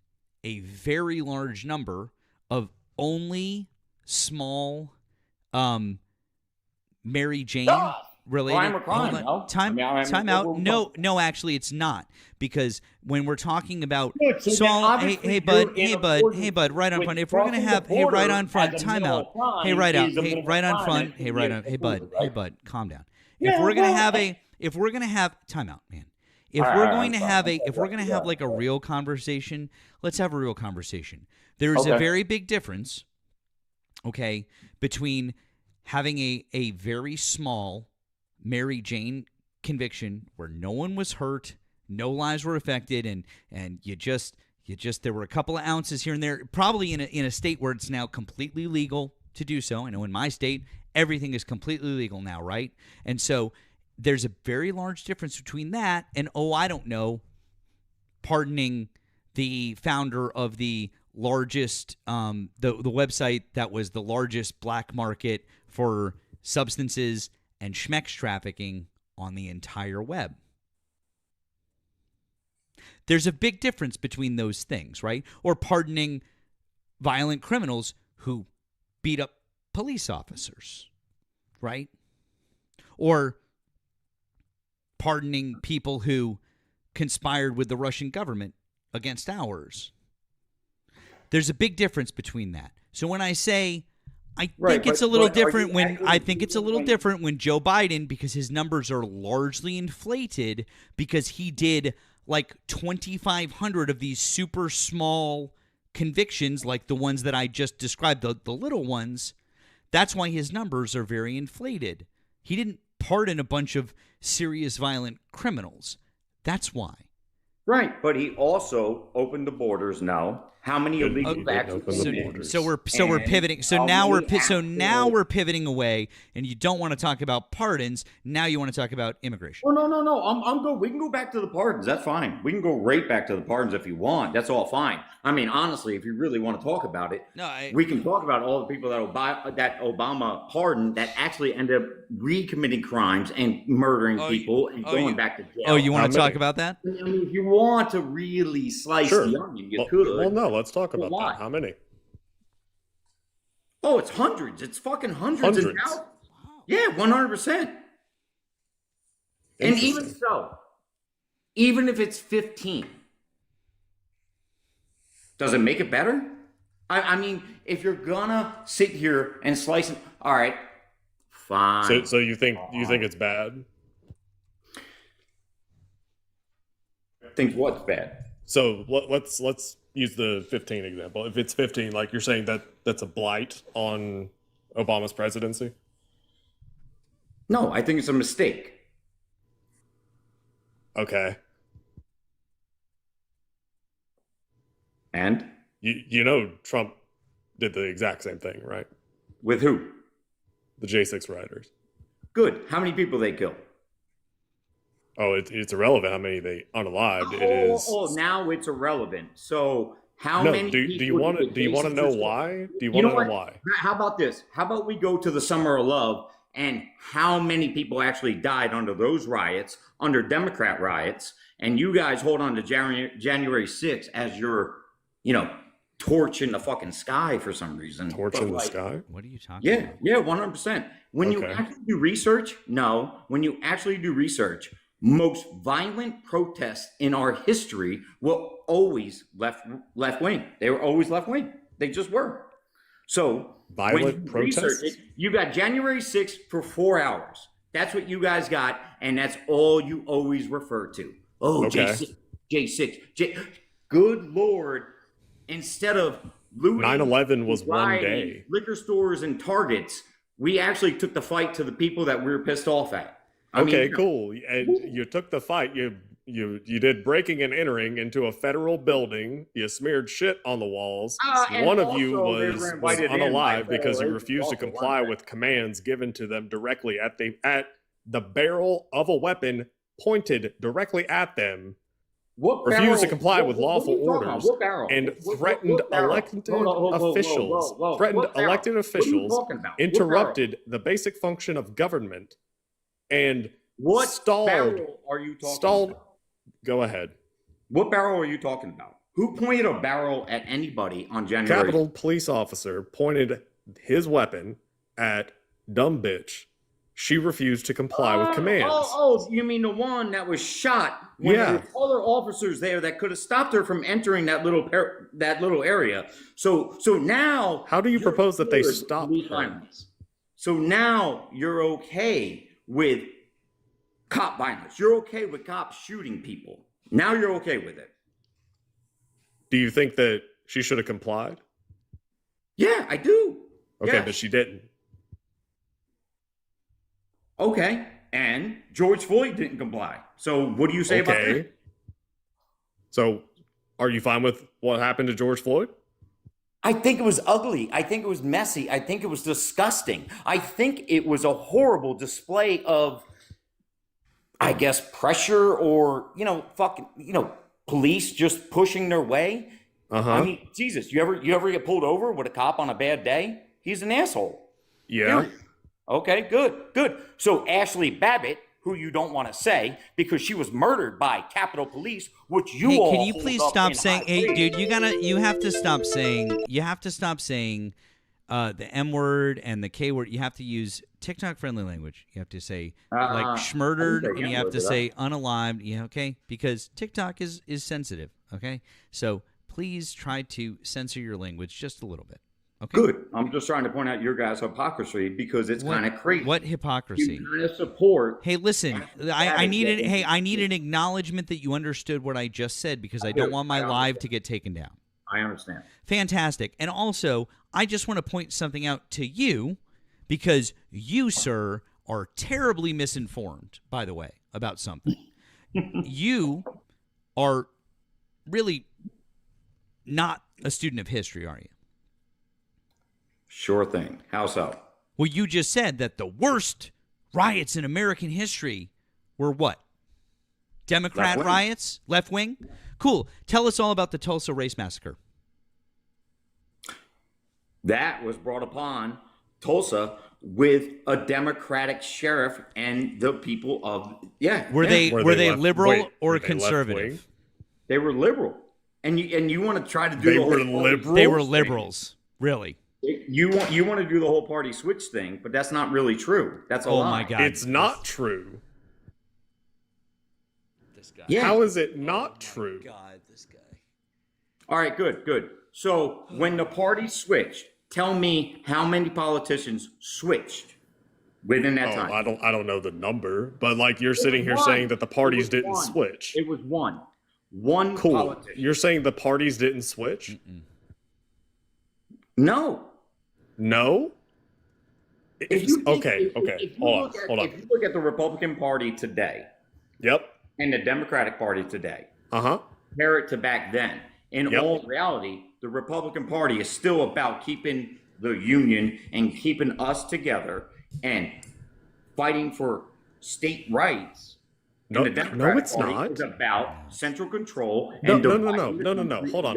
a very large number of only small Mary Jane related crime. No. Time out. No, actually it's not, because when we're talking about hey bud, right on front. If we're gonna have right on front, time out. Right on front. Bud, calm down. If we're gonna have time out, man. If we're going to have like a real conversation, let's have a real conversation. There's a very big difference, okay, between having a very small Mary Jane conviction where no one was hurt, no lives were affected, and you just there were a couple of ounces here and there, probably in a state where it's now completely legal to do so. I know in my state everything is completely legal now, right? And so there's a very large difference between that and, I don't know, pardoning the founder of the largest, the website that was the largest black market for substances and schmex trafficking on the entire web. There's a big difference between those things, right? Or pardoning violent criminals who beat up police officers, right? Or pardoning people who conspired with the Russian government against ours. There's a big difference between that. So when I say I think it's a little different when Joe Biden, because his numbers are largely inflated because he did like 2,500 of these super small convictions, like the ones that I just described, the little ones. That's why his numbers are very inflated. He didn't pardon a bunch of serious violent criminals. That's why. Right, but he also opened the borders now. How many illegal acts open the borders? So we're pivoting. So now we're pivoting away, and you don't want to talk about pardons. Now you want to talk about immigration. Oh no. I'm good. We can go back to the pardons. That's fine. We can go right back to the pardons if you want. That's all fine. I mean, honestly, if you really want to talk about it, we can talk about all the people that Obama pardoned that actually ended up recommitting crimes and murdering people and going back to jail. Oh, you want to talk about that? I mean, if you want to really slice the onion, you could. Well, no, let's talk about that. How many? Oh, it's hundreds. It's fucking hundreds. And thousands. Yeah, 100%. And even so, even if it's 15, does it make it better? I mean, if you're gonna sit here and slice it, all right, fine. So you think it's bad? Think what's bad? So let's use the 15 example. If it's 15, like you're saying that's a blight on Obama's presidency? No, I think it's a mistake. Okay. And? You know Trump did the exact same thing, right? With who? The J6 rioters. Good. How many people they kill? Oh, it's irrelevant how many they unalived. Now it's irrelevant. So how no, many? Do you want to know why? Do you want to know why? How about this? How about we go to the Summer of Love and how many people actually died under those riots, under Democrat riots, and you guys hold on to January 6th as your, torch in the fucking sky for some reason. Torch in the sky? What are you talking about? Yeah, 100%. When you actually do research, most violent protests in our history were always left wing. They were always left wing. They just were. So violent protests. You got January 6th for 4 hours. That's what you guys got, and that's all you always refer to. Oh, okay. J6. Good Lord! Instead of looting, 9/11 was one day. Liquor stores and Targets, we actually took the fight to the people that we were pissed off at. Cool. And you took the fight. You did breaking and entering into a federal building. You smeared shit on the walls. One of you was unalive because you refused to comply with commands given to them directly at the barrel of a weapon pointed directly at them. Refused to comply with lawful orders and threatened elected officials. Threatened elected officials. Interrupted the basic function of government. And stalled. Barrel are you talking about? Go ahead. What barrel are you talking about? Who pointed a barrel at anybody on January? Capitol police officer pointed his weapon at dumb bitch. She refused to comply with commands. Oh, you mean the one that was shot when there were other officers there that could have stopped her from entering that little area. So now, how do you propose that they stop her? So now you're okay with cop violence. You're okay with cops shooting people. Now you're okay with it. Do you think that she should have complied? Yeah, I do. Okay, yes. But she didn't. Okay, and George Floyd didn't comply. So what do you say about that? So are you fine with what happened to George Floyd? I think it was ugly. I think it was messy. I think it was disgusting. I think it was a horrible display of, I guess, pressure or, police just pushing their way. I mean, Jesus, you ever get pulled over with a cop on a bad day? He's an asshole. Yeah. Okay, good. So Ashley Babbitt, who you don't want to say because she was murdered by Capitol Police, which you all can you please stop saying, hey, dude, you have to stop saying the M word and the K word. You have to use TikTok friendly language. You have to say like schmurdered, and you have to say unalived. Yeah, okay, because TikTok is sensitive. Okay, so please try to censor your language just a little bit. Okay. Good. I'm just trying to point out your guys' hypocrisy because it's kind of crazy. What hypocrisy? You kind of support. Hey, listen. I needed. Hey, I need an acknowledgement that you understood what I just said because I don't want my live to get taken down. I understand. Fantastic. And also, I just want to point something out to you because you, sir, are terribly misinformed, by the way, about something. You are really not a student of history, are you? Sure thing. How so? Well, you just said that the worst riots in American history were what? Democrat Left-wing. riots? Left wing? Cool. Tell us all about the Tulsa Race Massacre. That was brought upon Tulsa with a Democratic sheriff and the people of Were they liberal wait, or were they conservative? left-wing? They were liberal, and you want to try to do They the whole were party liberals? They were thing. liberals. Really? You want to do the whole party switch thing, but that's not really true. That's a Oh lie. my God. It's not true. This guy. Yeah. How is it not true? God, this guy. All right, good. So when the party switched, tell me how many politicians switched within that time. I don't know the number, but like you're sitting here one. saying that the parties It was didn't one. switch. It was one Cool. politician. You're saying the parties didn't switch? No. No? If you think- Okay. if you Hold on. If you look at the Republican Party today, Yep. and the Democratic Party today, Uh-huh. compare it to back then. In Yep. all reality, the Republican Party is still about keeping the union and keeping us together and fighting for state rights. No, And the Democratic it's Party not. is about central control No, and no. dividing the country Hold on.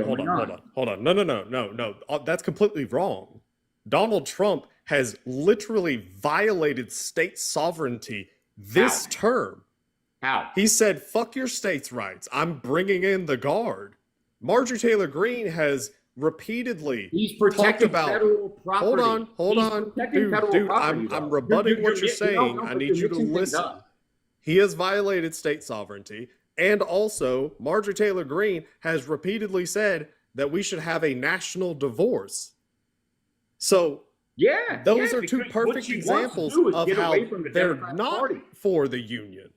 going No. That's completely wrong. Donald Trump has literally violated state sovereignty this term. How? He said, fuck your states' rights. I'm bringing in the guard. Marjorie Taylor Greene has repeatedly He's talked protecting about. federal property. Hold He's on. protecting federal property, I'm though. rebutting what you're no, saying. no, I but need you're you to mixing things listen. up. He has violated state sovereignty. And also, Marjorie Taylor Greene has repeatedly said that we should have a national divorce. So, those are two because what perfect she wants to examples do is of get how away from the they're Democratic not Party. for the union.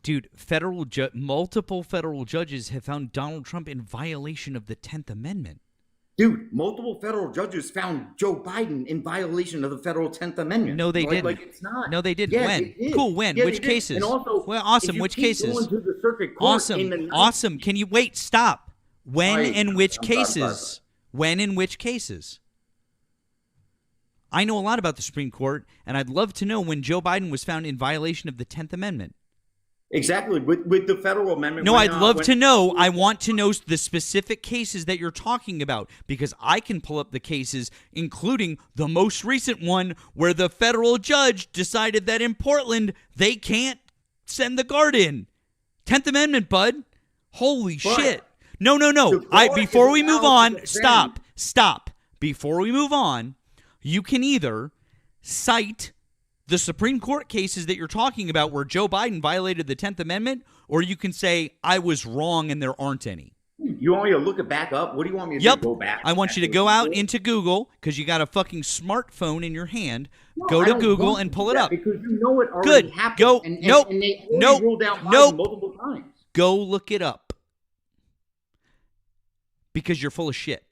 Dude, multiple federal judges have found Donald Trump in violation of the 10th Amendment. Dude, multiple federal judges found Joe Biden in violation of the federal 10th Amendment. No, they didn't. Like it's not. No, they didn't. Yeah, When? they did. Cool, when? Yeah, Which they did. cases? And also, Well, awesome. if you Which keep cases? going to the circuit court Awesome. in the Awesome. Can you wait? Stop. When Right. and which I'm sorry, cases? When and which cases? I know a lot about the Supreme Court, and I'd love to know when Joe Biden was found in violation of the 10th Amendment. Exactly. With the federal amendment. No, when, I'd love when- to know. I want to know the specific cases that you're talking about because I can pull up the cases, including the most recent one where the federal judge decided that in Portland they can't send the guard in. 10th Amendment, bud. Holy shit. No. Before we move on, stop. Before we move on, you can either cite the Supreme Court cases that you're talking about where Joe Biden violated the 10th Amendment, or you can say, I was wrong and there aren't any. You want me to look it back up? What do you want me to Yep. do? Go back? I want you to go out into Google because you got a fucking smartphone in your hand. No, Go I to don't Google want and to pull do it that up. because you know it already Good. happened. Go. And they Nope. already ruled out Biden multiple times. Go look it up because you're full of shit.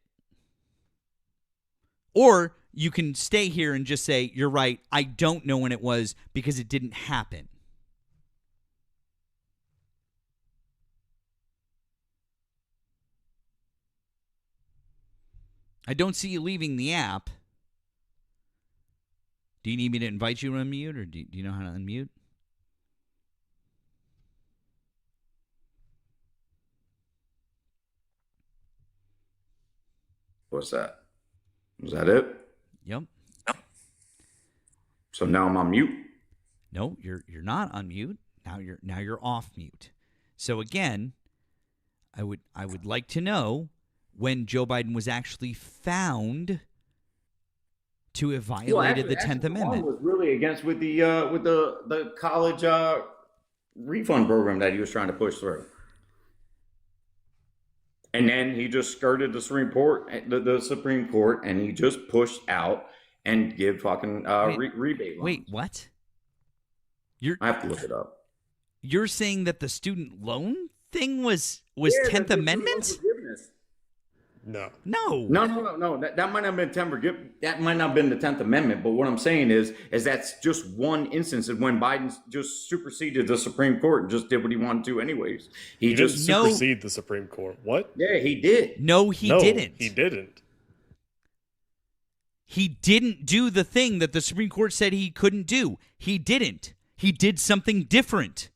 Or you can stay here and just say, you're right, I don't know when it was because it didn't happen. I don't see you leaving the app. Do you need me to invite you to unmute, or do you know how to unmute? What's that? Was that it? Yep. So now I'm on mute. No, you're not on mute. Now you're off mute. So again, I would like to know when Joe Biden was actually found to have violated the 10th Amendment. Was really against with the college refund program that he was trying to push through. And then he just skirted the Supreme Court, the Supreme Court, and he just pushed out and give fucking rebate loans. Wait, what? I have to look it up. You're saying that the student loan thing was Yeah, 10th the Amendment? forgiveness. No. No. No. That might not have been that might not have been the 10th Amendment. But what I'm saying is that's just one instance of when Biden just superseded the Supreme Court and just did what he wanted to anyways. He didn't supersede the Supreme Court. What? Yeah, he did. No, he didn't. He didn't. He didn't do the thing that the Supreme Court said he couldn't do. He didn't. He did something different.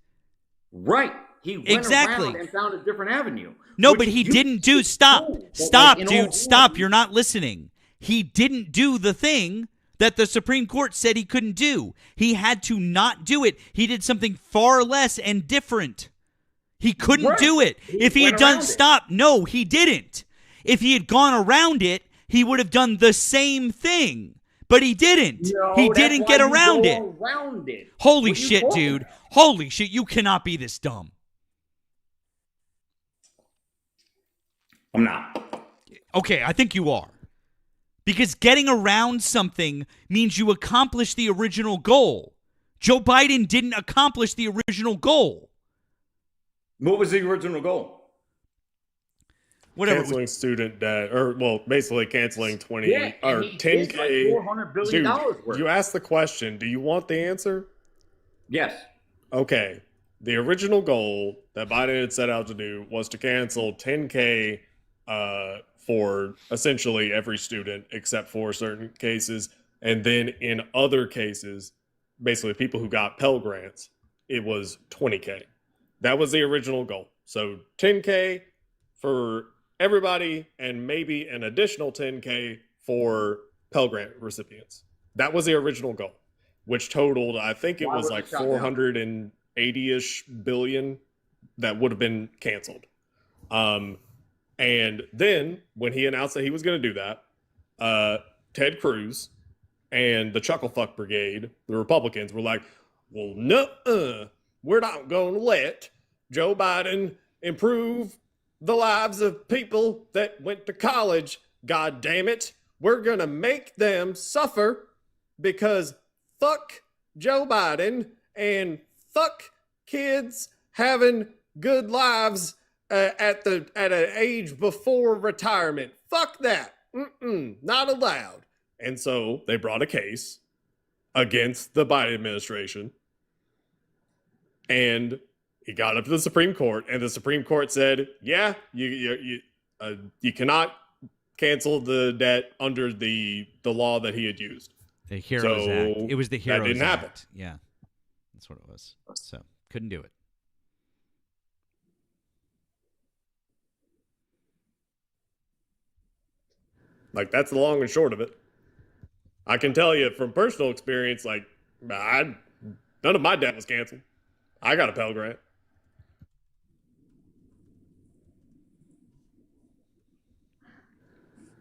Right. He went around and found a different avenue. No, but he didn't do. Stop, dude. Stop. You're not listening. He didn't do the thing that the Supreme Court said he couldn't do. He had to not do it. He did something far less and different. He couldn't do it. If he had done, no, he didn't. If he had gone around it, he would have done the same thing. But he didn't. He didn't get around it. Holy shit, dude. Holy shit, you cannot be this dumb. I'm not. Okay, I think you are. Because getting around something means you accomplish the original goal. Joe Biden didn't accomplish the original goal. What was the original goal? Whatever. Canceling student debt, basically canceling 20 Yeah, or and he 10K. did like $400 billion worth. You asked the question. Do you want the answer? Yes. Okay. The original goal that Biden had set out to do was to cancel 10K for essentially every student except for certain cases. And then in other cases, basically people who got Pell Grants, it was 20K. That was the original goal. So 10K for everybody and maybe an additional 10K for Pell Grant recipients. That was the original goal, which totaled, I think it was like 480-ish billion that would have been canceled. And then when he announced that he was going to do that, Ted Cruz and the Chucklefuck Brigade, the Republicans, were like, well, no, we're not going to let Joe Biden improve the lives of people that went to college. God damn it. We're going to make them suffer because fuck Joe Biden and fuck kids having good lives at an age before retirement. Fuck that. Not allowed. And so they brought a case against the Biden administration, and he got up to the Supreme Court, and the Supreme Court said, yeah, you cannot cancel the debt under the law that he had used. The Heroes Act. It was the Heroes Act. That didn't happen. Yeah. That's what it was. So, couldn't do it. Like, that's the long and short of it. I can tell you from personal experience, like, none of my debt was canceled. I got a Pell Grant.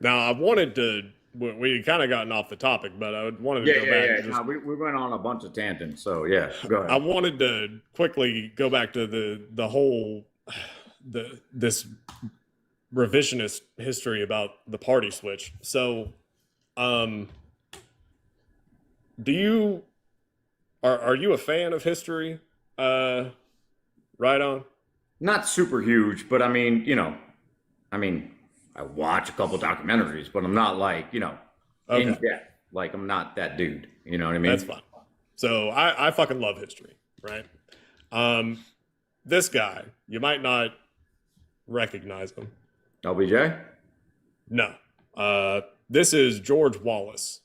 Now, I wanted to, we kind of gotten off the topic, but I wanted to go back. Yeah. We went on a bunch of tangents, so yeah, go ahead. I wanted to quickly go back to the whole, this revisionist history about the party switch. So, are you a fan of history? Right on. Not super huge, but I mean, I watch a couple documentaries, but I'm not like, in depth. Like, I'm not that dude. You know what I mean? That's fine. So I fucking love history, right? This guy, you might not recognize him. LBJ? No. This is George Wallace.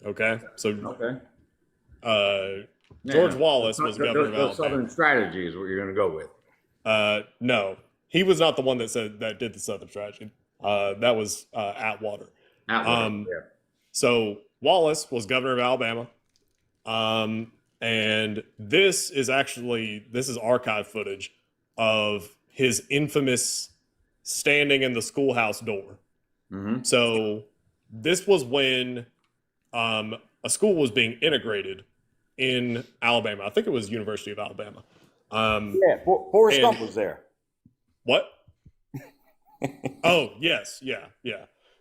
Okay? So George Wallace was governor of Alabama. Southern Strategy is what you're going to go with. No. He was not the one that did the Southern Strategy. That was Atwater. Yeah. So Wallace was governor of Alabama. And this is archive footage of his infamous standing in the schoolhouse door. Mm-hmm. So this was when a school was being integrated in Alabama. I think it was University of Alabama. Forrest Gump was there. What? Oh, yes, yeah.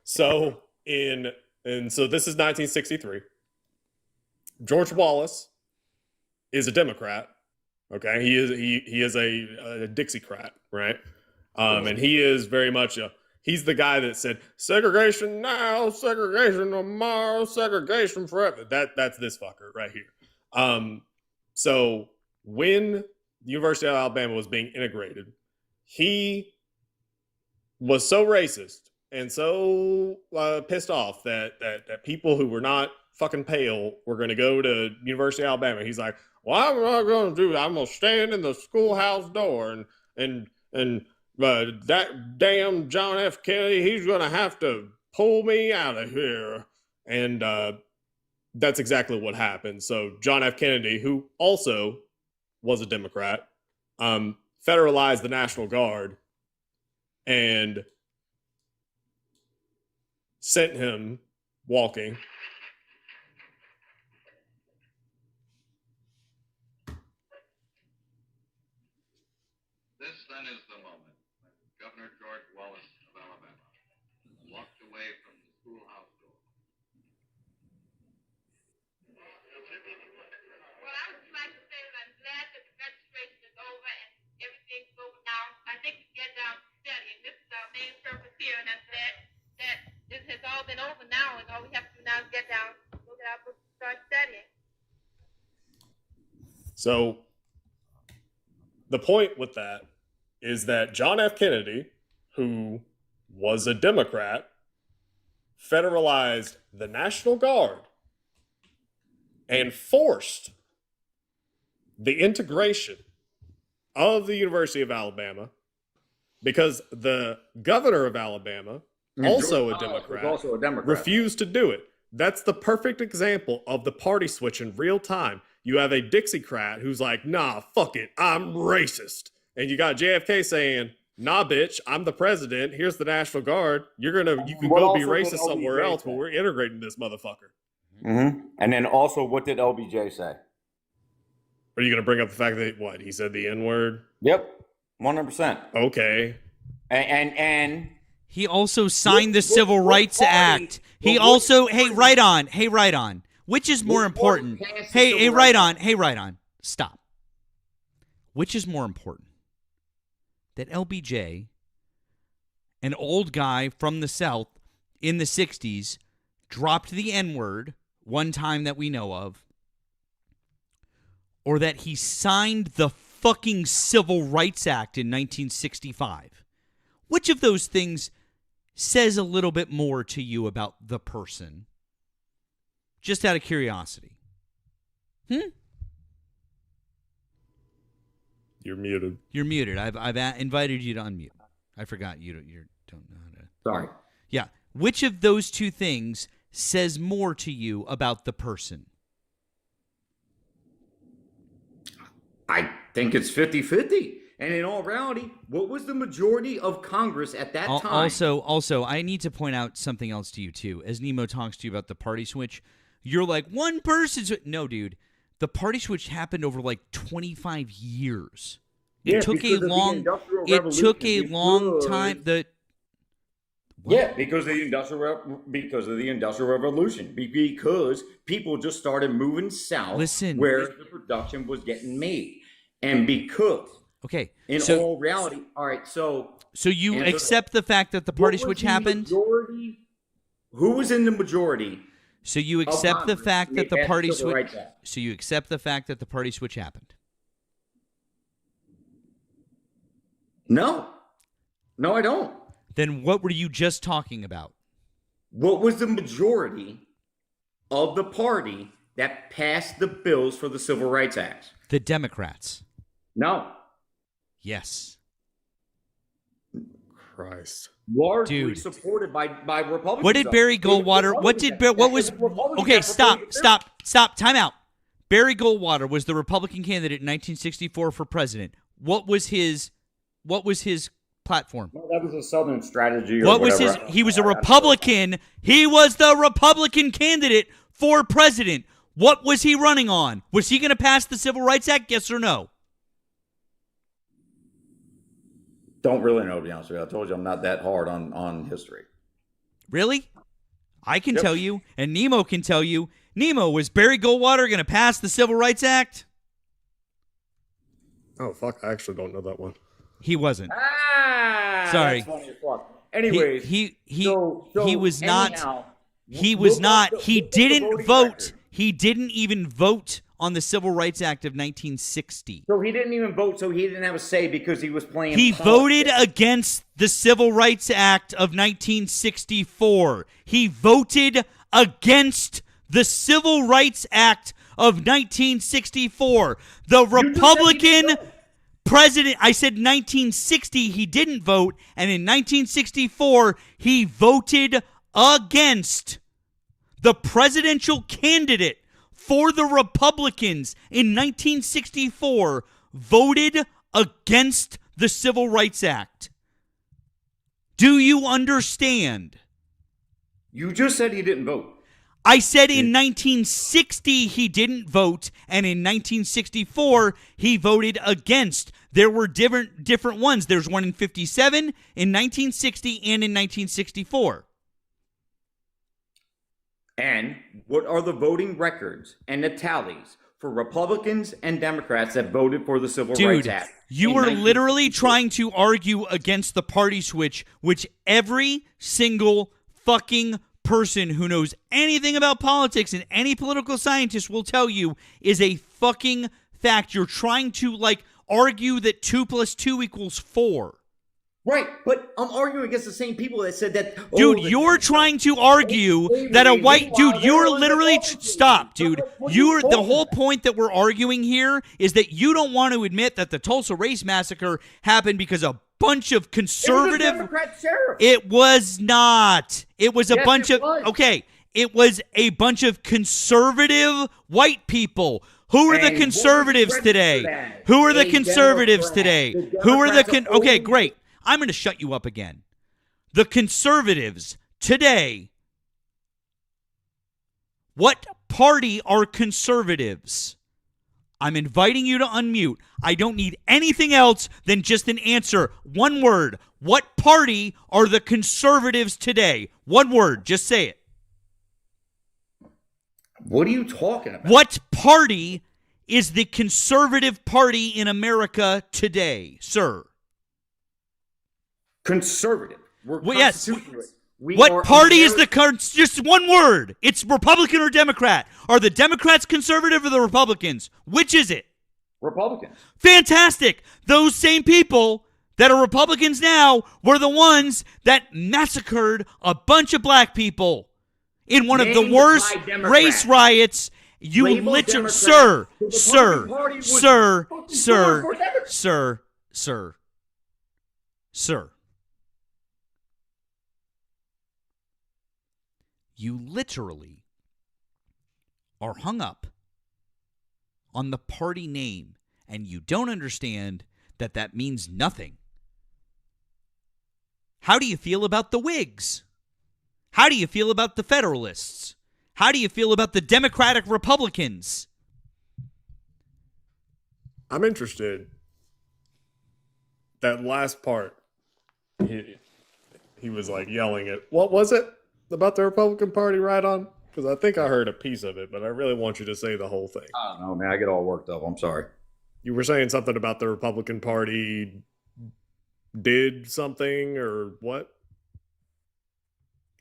So so this is 1963. George Wallace is a Democrat. Okay, he is a Dixiecrat, right? And he is very much he's the guy that said segregation now, segregation tomorrow, segregation forever. That's this fucker right here. So when the University of Alabama was being integrated, he was so racist and so pissed off that people who were not fucking pale were going to go to University of Alabama. He's like, well, I'm not going to do that. I'm going to stand in the schoolhouse door and that damn John F. Kennedy, he's going to have to pull me out of here. And that's exactly what happened. So John F. Kennedy, who also was a Democrat, federalized the National Guard and sent him walking. This then is the moment when Governor George Wallace of Alabama walked away from the schoolhouse door. Well, I would like to say that I'm glad that the registration is over and everything's over now. I think we get down to studying. This is our main purpose here, and I'm glad that this has all been over now, and all we have to do now is get down, look at our books, and start studying. So the point with that is that John F. Kennedy, who was a Democrat, federalized the National Guard and forced the integration of the University of Alabama because the governor of Alabama, also a Democrat, refused to do it. That's the perfect example of the party switch in real time. You have a Dixiecrat who's like, nah, fuck it, I'm racist. And you got JFK saying, nah, bitch, I'm the president. Here's the National Guard. You can go be racist somewhere else, but we're integrating this motherfucker. Mm-hmm. And then also, what did LBJ say? Are you going to bring up the fact that, what, he said the N-word? Yep, 100%. Okay. And he also signed the Civil Rights Act. He also, hey, right on. Which is more important? Hey, right on. Stop. Which is more important? That LBJ, an old guy from the South in the 60s, dropped the N-word one time that we know of, or that he signed the fucking Civil Rights Act in 1965? Which of those things says a little bit more to you about the person? Just out of curiosity. You're muted. You're muted. I've invited you to unmute. I forgot you don't know how to. Sorry. Yeah. Which of those two things says more to you about the person? I think it's 50-50. And in all reality, what was the majority of Congress at that time? Also, I need to point out something else to you, too. As Nemo talks to you about the party switch, you're like, one person's... No, dude. The party switch happened over like 25 years. It took a long time. Because of the Industrial Revolution. Because people just started moving south where the production was getting made. And because... Okay. In all reality, all right, so you accept the fact that the party switch happened? Who was in the majority? So you accept the fact that the party switch. So you accept the fact that the party switch happened? No, I don't. Then what were you just talking about? What was the majority of the party that passed the bills for the Civil Rights Act? The Democrats. No. Yes. Christ. Largely supported by Republicans. What did Barry Goldwater? Okay, stop. Time out. Barry Goldwater was the Republican candidate in 1964 for president. What was his platform? Well, that was a Southern strategy. He was a Republican. He was the Republican candidate for president. What was he running on? Was he going to pass the Civil Rights Act? Yes or no? don't really know, to be honest with you. I told you I'm not that hard on history. Really? I can tell you, and Nemo can tell you. Nemo, was Barry Goldwater going to pass the Civil Rights Act? Oh, fuck. I actually don't know that one. He wasn't. Sorry. That's funny as fuck. Anyways, he was anyhow, not. He was look not. up the- He look up the didn't voting vote. record. He didn't even vote on the Civil Rights Act of 1960. So he didn't even vote, so he didn't have a say because he was playing He politics. voted against the Civil Rights Act of 1964. He voted against the Civil Rights Act of 1964. The Republican president, I said 1960, he didn't vote, and in 1964, he voted against the presidential candidate for the Republicans in 1964 voted against the Civil Rights Act. Do you understand? You just said he didn't vote. I said in 1960 he didn't vote, and in 1964 he voted against. There were different ones. There's one in 57, in 1960, and in 1964. And what are the voting records and the tallies for Republicans and Democrats that voted for the Civil Rights Dude, Act? you were literally trying to argue against the party switch, which every single fucking person who knows anything about politics and any political scientist will tell you is a fucking fact. You're trying to, argue that 2 + 2 = 4. Right, but I'm arguing against the same people that said that. Dude, you're trying to argue that a white dude. You're literally stop, dude. You're the whole point that we're arguing here is that you don't want to admit that the Tulsa Race Massacre happened because a bunch of conservative. It was a Democrat sheriff. It was not. It was a Yes, bunch it of. was. Okay, it was a bunch of conservative white people. Who are the And conservatives what was the today? credit for that? Who are the A conservatives Democrat. today? The Who are the Democrats are Okay, only- great. I'm going to shut you up again. The conservatives today. What party are conservatives? I'm inviting you to unmute. I don't need anything else than just an answer. One word. What party are the conservatives today? One word. Just say it. What are you talking about? What party is the conservative party in America today, sir? Conservative. We're Well, yes. constitutionalists. We What are party is Ameri- just one word? It's Republican or Democrat. Are the Democrats conservative or the Republicans? Which is it? Republicans? Fantastic. Those same people that are Republicans now were the ones that massacred a bunch of black people in one of the Named worst by Democrats. race riots. You Labeled literally, Democrats. sir, The sir, Republican Party was sir, fucking sir, for Democrats. sir. You literally are hung up on the party name, and you don't understand that that means nothing. How do you feel about the Whigs? How do you feel about the Federalists? How do you feel about the Democratic Republicans? I'm interested. That last part, he was yelling it. What was it about the Republican Party right on? Because I think I heard a piece of it, but I really want you to say the whole thing. I don't know, man. I get all worked up. I'm sorry. You were saying something about the Republican Party did something or what?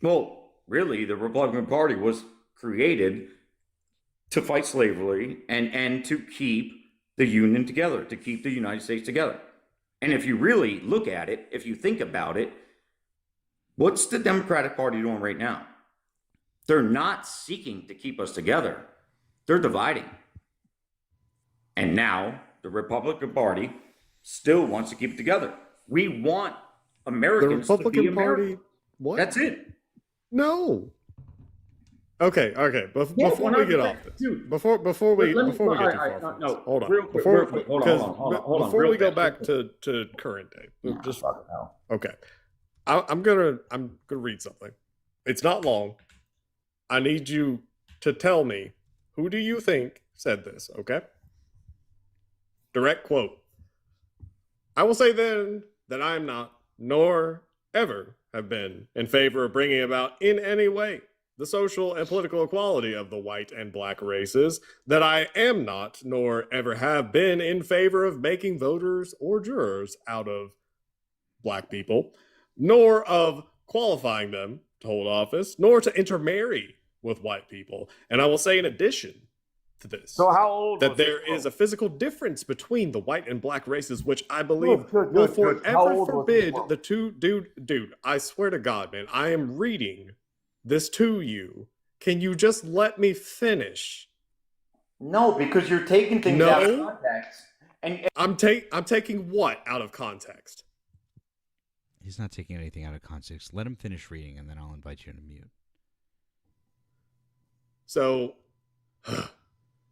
Well, really, the Republican Party was created to fight slavery and to keep the Union together, to keep the United States together. And if you really look at it, if you think about it, what's the Democratic Party doing right now? They're not seeking to keep us together. They're dividing. And now the Republican Party still wants to keep it together. We want Americans The to be Republican American. Party? What? That's it. No. Okay. Before we get off this, Dude, before we let me- get too all far, right, from no, this, hold on. real quick, Before, real quick. Hold on, because hold on, before real we go fast, back real to current day, Nah, just fucking hell. okay. I'm gonna read something. It's not long. I need you to tell me who do you think said this. Okay. Direct quote. I will say then that I am not, nor ever have been, in favor of bringing about in any way the social and political equality of the white and black races, that I am not, nor ever have been, in favor of making voters or jurors out of black people, nor of qualifying them to hold office, nor to intermarry with white people. And I will say, in addition to this, So how old that was there this is a physical difference between the white and black races, which I believe Good, will good. How forever old was this forbid quote? the two. Dude, I swear to God, man, I am reading this to you. Can you just let me finish? No, because you're taking things out of context. And I'm taking what out of context? He's not taking anything out of context. Let him finish reading, and then I'll invite you to mute. So,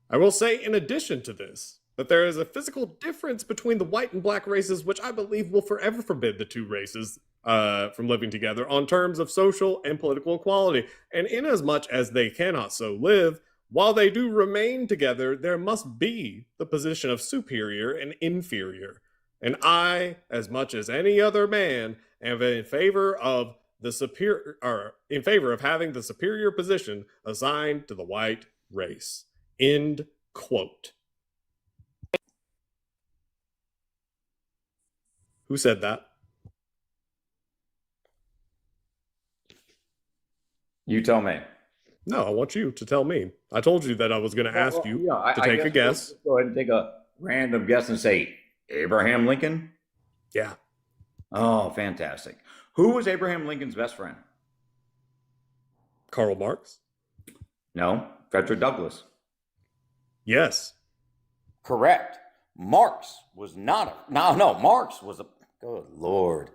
I will say, in addition to this, that there is a physical difference between the white and black races, which I believe will forever forbid the two races from living together on terms of social and political equality. And inasmuch as they cannot so live, while they do remain together, there must be the position of superior and inferior. And I, as much as any other man, am in favor of the superior, or in favor of having the superior position assigned to the white race. End quote. Who said that? You tell me. No, I want you to tell me. I told you that I was going to ask you to take a guess. Let's go ahead and take a random guess and say Abraham Lincoln. Yeah. Oh, fantastic. Who was Abraham Lincoln's best friend? Karl Marx? No, Frederick Douglass. Yes. Correct. Marx was not a. No, Marx was a. Good Lord.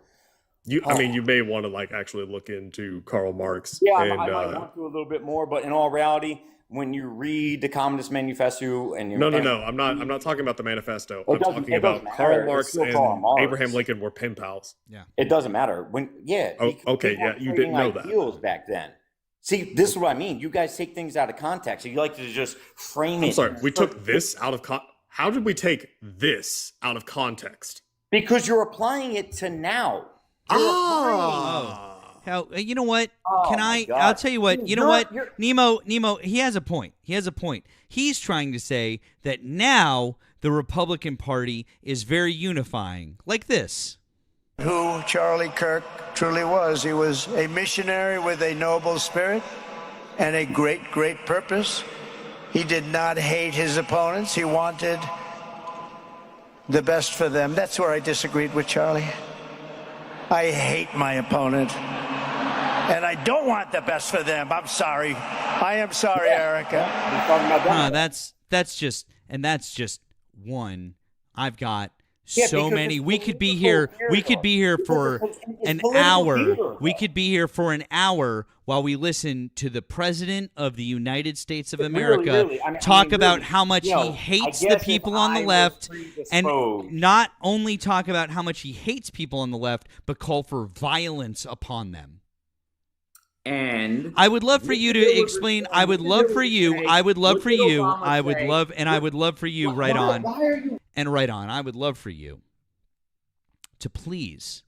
I mean, you may want to actually look into Karl Marx. Yeah, and, I might want to a little bit more, but in all reality, when you read the Communist Manifesto and you No, I'm not talking about the manifesto. I'm doesn't- talking it about doesn't matter. Karl It's Marx still and Karl Marx. Abraham Lincoln were pen pals. Yeah. It doesn't matter. Oh, okay, people yeah, were you didn't trading know that. ideals back then. See, this is what I mean. You guys take things out of context. You like to just frame it. I'm sorry, we took this out of How did we take this out of context? Because you're applying it to now. How, you know what? Oh, Can my I? God. I'll tell you what. Dude, You know what? you're- Nemo. He has a point. He's trying to say that now the Republican Party is very unifying, like this. Who Charlie Kirk truly was. He was a missionary with a noble spirit and a great, great purpose. He did not hate his opponents. He wanted the best for them. That's where I disagreed with Charlie. I hate my opponent. And I don't want the best for them. I'm sorry. I am sorry, Erica. That's just one. I've got Yeah, so because many. it's We could be here. We could be here for an political hour. theater. We could be here for an hour while we listen to the President of the United States of America really. I mean, talk about really, how much you know, he hates I the guess people if on the I was left, and predisposed- not only talk about how much he hates people on the left, but call for violence upon them. And I would love for you to explain. I would love for you. I would love for you. I would love, and I would love for you. Right on. Why are you? And right on. I would love for you to please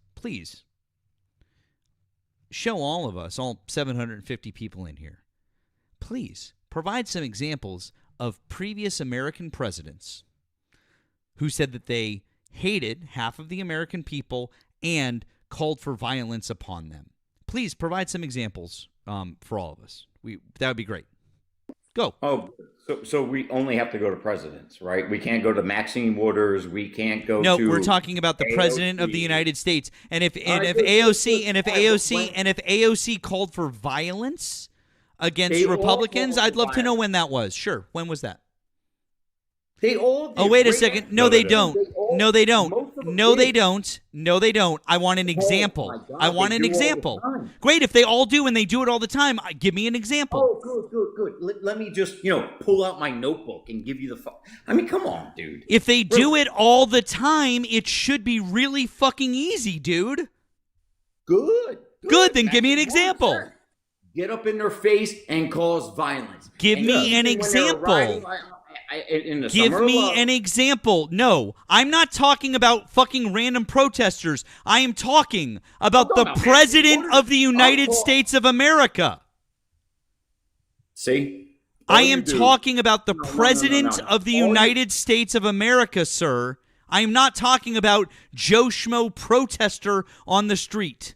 show all of us, all 750 people in here, please provide some examples of previous American presidents who said that they hated half of the American people and called for violence upon them. Please provide some examples for all of us. That would be great. Go. Oh, so we only have to go to presidents, right? We can't go to Maxine Waters. We can't go No, to. we're talking about the president of the AOC. United States. And if All right, if good. AOC called for violence against They all Republicans, called I'd for love to know violence. when that was. Sure. When was that? They all. Oh, did. wait a Right second. after- No, they don't. all- No, they don't. most of them No, they did. don't. No, they don't. I want an example. my God, I want they an do all the example. time. Great. If they all do and they do it all the time, give me an example. Oh, good. Let me just, pull out my notebook and give you the. I mean, come on, dude. If they do it all the time, it should be really fucking easy, dude. Good. Good. Then give me an example. Get up in their face and cause violence. Give And me an even when they were example. riding, in the Give summer of me love. an example. No, I'm not talking about fucking random protesters. I am talking about the President of the United States of America. See? I am talking about the President of the United States of America, sir. I am not talking about Joe Schmo protester on the street.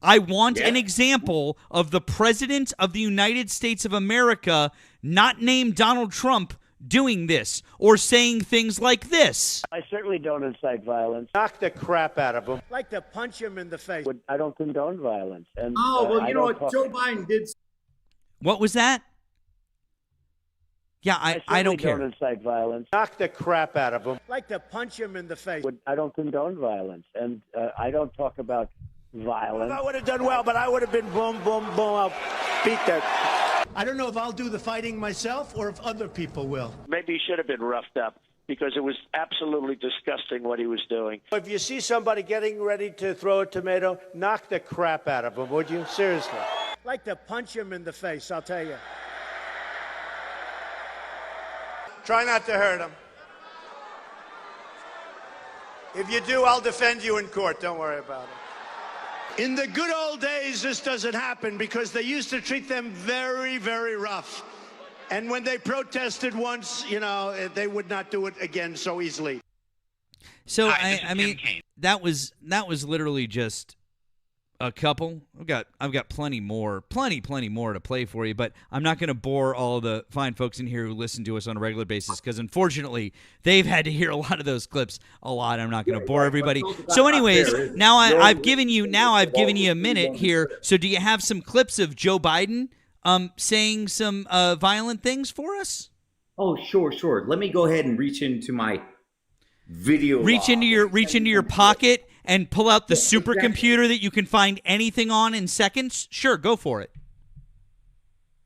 I want an example of the President of the United States of America, not named Donald Trump, doing this or saying things like this. I certainly don't incite violence. Knock the crap out of him. Like to punch him in the face. I don't condone violence. And you know what? Joe Biden did. What was that? Yeah, I don't care. Don't incite violence. Knock the crap out of him. Like to punch him in the face. I don't condone violence. And I don't talk about violence. I would have done well, but I would have been boom, boom, boom. I'll beat that. I don't know if I'll do the fighting myself or if other people will. Maybe he should have been roughed up because it was absolutely disgusting what he was doing. If you see somebody getting ready to throw a tomato, knock the crap out of them, would you? Seriously. Like to punch him in the face, I'll tell you. Try not to hurt him. If you do, I'll defend you in court. Don't worry about it. In the good old days, this doesn't happen because they used to treat them very, very rough. And when they protested once, you know, they would not do it again so easily. So I mean, that was literally just a couple. I've got plenty more to play for you, but I'm not going to bore all the fine folks in here who listen to us on a regular basis because unfortunately they've had to hear a lot of those clips a lot. I'm not going to bore everybody. So anyways, now I've given you a minute here. So do you have some clips of Joe Biden saying some violent things for us? Oh, sure. Let me go ahead and reach into my video. Reach into your pocket and pull out the supercomputer that you can find anything on in seconds? Sure, go for it.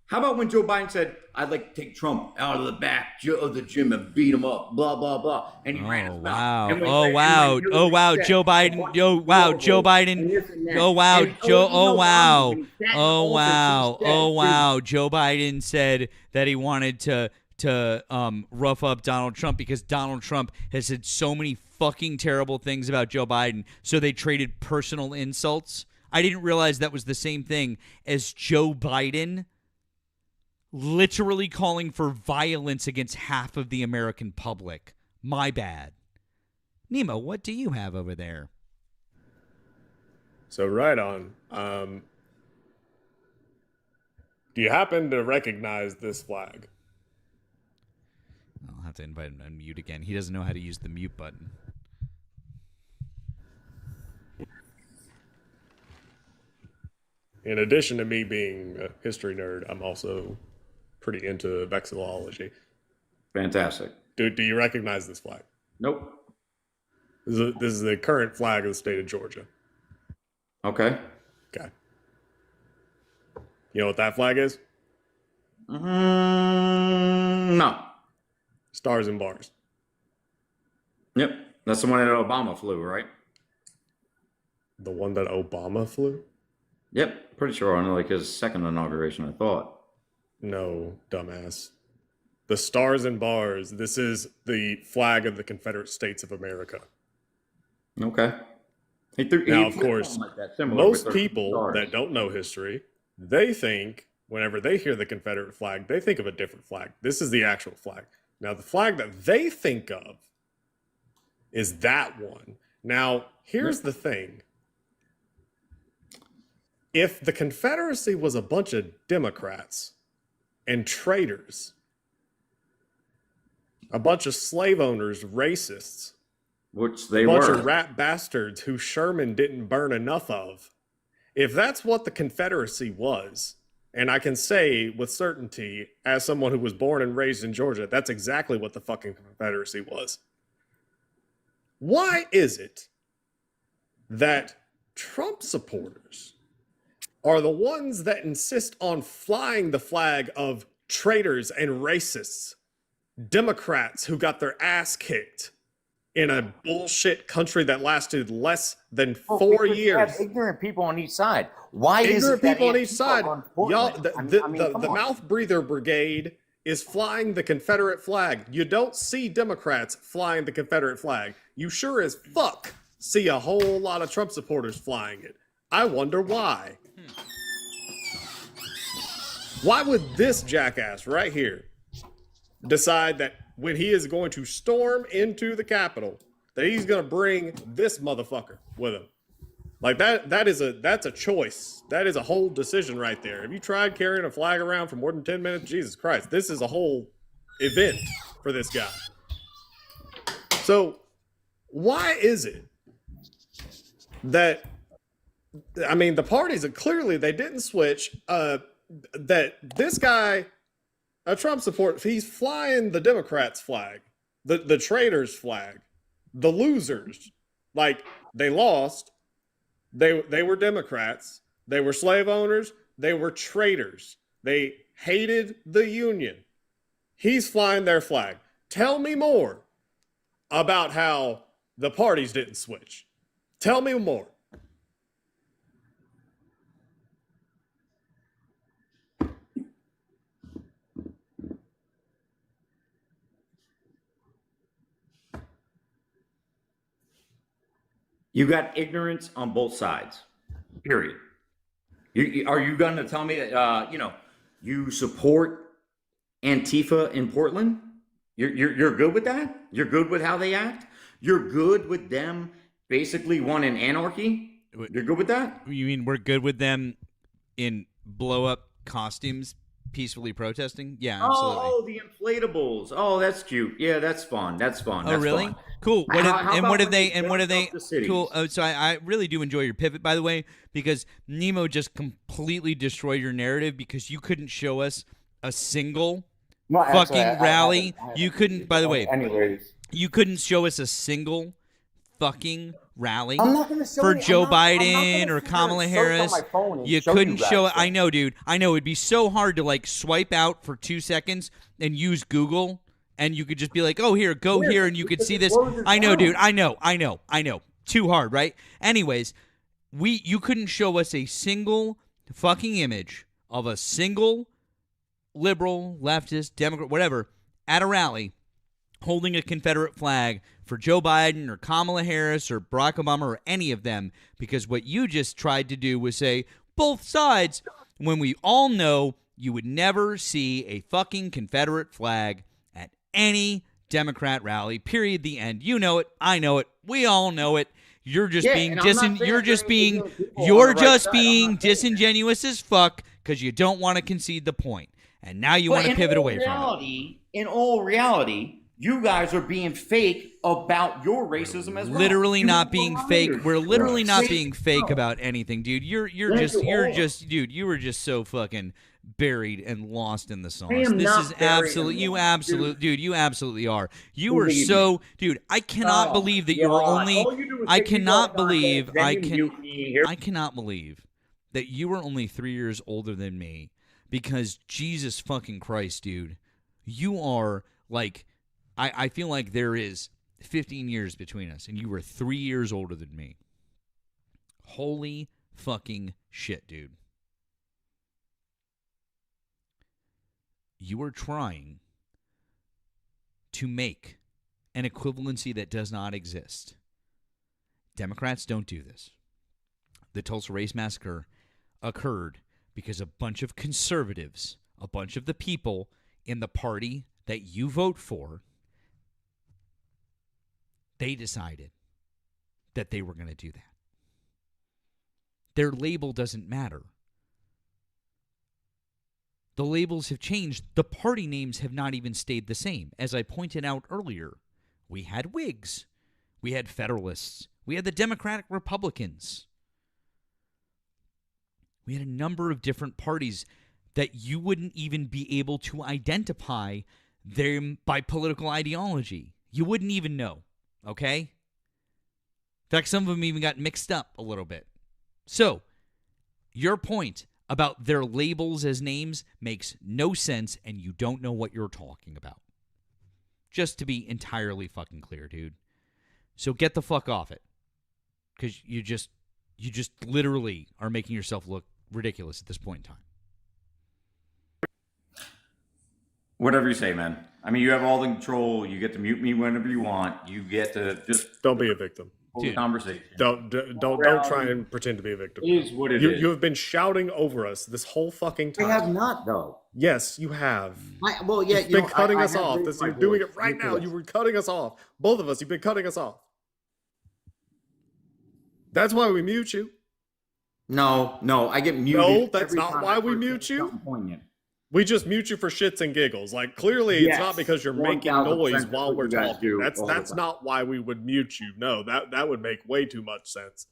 How about when Joe Biden said, "I'd like to take Trump out of the back of the gym and beat him up," blah, blah, blah. And he ran his mouth. Wow. Oh, wow. Joe Biden. Oh, wow. Joe Biden. Oh, wow. Joe. Oh, wow. Oh, wow. Oh, wow. Joe Biden said that he wanted to rough up Donald Trump because Donald Trump has said so many fucking terrible things about Joe Biden, so they traded personal insults. I didn't realize that was the same thing as Joe Biden literally calling for violence against half of the American public. My bad. Nemo, what do you have over there? So right on. Do you happen to recognize this flag? I'll have to invite him to unmute again. He doesn't know how to use the mute button. In addition to me being a history nerd, I'm also pretty into vexillology. Fantastic. Do you recognize this flag? Nope. This is the current flag of the state of Georgia. Okay. You know what that flag is? No. Stars and bars. Yep. That's the one that Obama flew, right? The one that Obama flew? Yep. Pretty sure on like his second inauguration, I thought. No, dumbass. The stars and bars. This is the flag of the Confederate States of America. Okay. Now, of course, most people that don't know history, they think whenever they hear the Confederate flag, they think of a different flag. This is the actual flag. Now, the flag that they think of is that one. Now, here's the thing. If the Confederacy was a bunch of Democrats and traitors, a bunch of slave owners, racists, which they a bunch were, of rat bastards who Sherman didn't burn enough of, if that's what the Confederacy was, and I can say with certainty, as someone who was born and raised in Georgia, that's exactly what the fucking Confederacy was. Why is it that Trump supporters are the ones that insist on flying the flag of traitors and racists, Democrats who got their ass kicked in a bullshit country that lasted less than 4 years? You have ignorant people on each side. Why is ignorant it that people on each side? are Y'all, unfortunate? the mouth breather brigade is flying the Confederate flag. You don't see Democrats flying the Confederate flag. You sure as fuck see a whole lot of Trump supporters flying it. I wonder why. Why would this jackass right here decide that when he is going to storm into the Capitol, that he's going to bring this motherfucker with him? Like that's a choice. That is a whole decision right there. Have you tried carrying a flag around for more than 10 minutes? Jesus Christ. This is a whole event for this guy. So why is it that, I mean, the parties are clearly, they didn't switch, that this guy, a Trump supporter, he's flying the Democrats flag, the traitors flag, the losers. Like, they lost. They were Democrats. They were slave owners. They were traitors. They hated the Union. He's flying their flag. Tell me more about how the parties didn't switch. Tell me more. You got ignorance on both sides. Period. Are you going to tell me that you support Antifa in Portland? You're good with that? You're good with how they act? You're good with them basically wanting anarchy? You're good with that? You mean we're good with them in blow up costumes peacefully protesting? Yeah, absolutely. Oh, the inflatables. Oh, that's cute. Yeah, that's fun. That's fun. Oh, That's really? fun. Cool. What What have they? the cities? Cool. Oh, so I really do enjoy your pivot, by the way, because Nemo just completely destroyed your narrative because you couldn't show us a single No, actually, fucking I rally. haven't You couldn't. By the way, anyways, you couldn't show us a single fucking rally I'm not gonna show for you- Joe I'm not Biden gonna or sit there Kamala and search on Harris. my phone and You show you couldn't show it. that I know, dude. I know it'd be so hard to like swipe out for 2 seconds and use Google, and you could just be like, "Oh, here, go here," and you could see this. I know, dude. I know. Too hard, right? Anyways, you couldn't show us a single fucking image of a single liberal, leftist, Democrat, whatever, at a rally holding a Confederate flag for Joe Biden or Kamala Harris or Barack Obama or any of them, because what you just tried to do was say both sides when we all know you would never see a fucking Confederate flag at any Democrat rally, period, the end. You know it. I know it. We all know it. You're just being disingenuous as fuck because you don't want to concede the point. And now you want to pivot away from it. In all reality, you guys are being fake about your racism as well. Literally not being fake. We're literally not being fake about anything, dude. You were just so fucking buried and lost in the sauce. This is absolute. You absolutely are. You were so, dude. I cannot believe that you were only. I cannot believe that you were only 3 years older than me, because Jesus fucking Christ, dude, you are like. I feel like there is 15 years between us, and you were 3 years older than me. Holy fucking shit, dude. You are trying to make an equivalency that does not exist. Democrats don't do this. The Tulsa Race Massacre occurred because a bunch of conservatives, a bunch of the people in the party that you vote for, they decided that they were going to do that. Their label doesn't matter. The labels have changed. The party names have not even stayed the same. As I pointed out earlier, we had Whigs, we had Federalists, we had the Democratic Republicans. We had a number of different parties that you wouldn't even be able to identify them by political ideology. You wouldn't even know. Okay? In fact, some of them even got mixed up a little bit. So, your point about their labels as names makes no sense, and you don't know what you're talking about. Just to be entirely fucking clear, dude. So get the fuck off it. Because you just literally are making yourself look ridiculous at this point in time. Whatever you say, man. I mean, you have all the control. You get to mute me whenever you want. You get to just don't be a victim. Hold the conversation. Don't try and pretend to be a victim. It is what it you, is. You have been shouting over us this whole fucking time. I have not, though. Yes, you have. Well, yeah, You've been cutting I us have off. raised my You're doing voice. it right now. You were cutting us off. Both of us. You've been cutting us off. That's why we mute you. No, I get muted. No, that's every not time why I we say mute you. something poignant. We just mute you for shits and giggles. Like clearly, it's Yes, not because you're making 1000% noise while what we're you guys talking. do That's all the that's time. not why we would mute you. No, that would make way too much sense.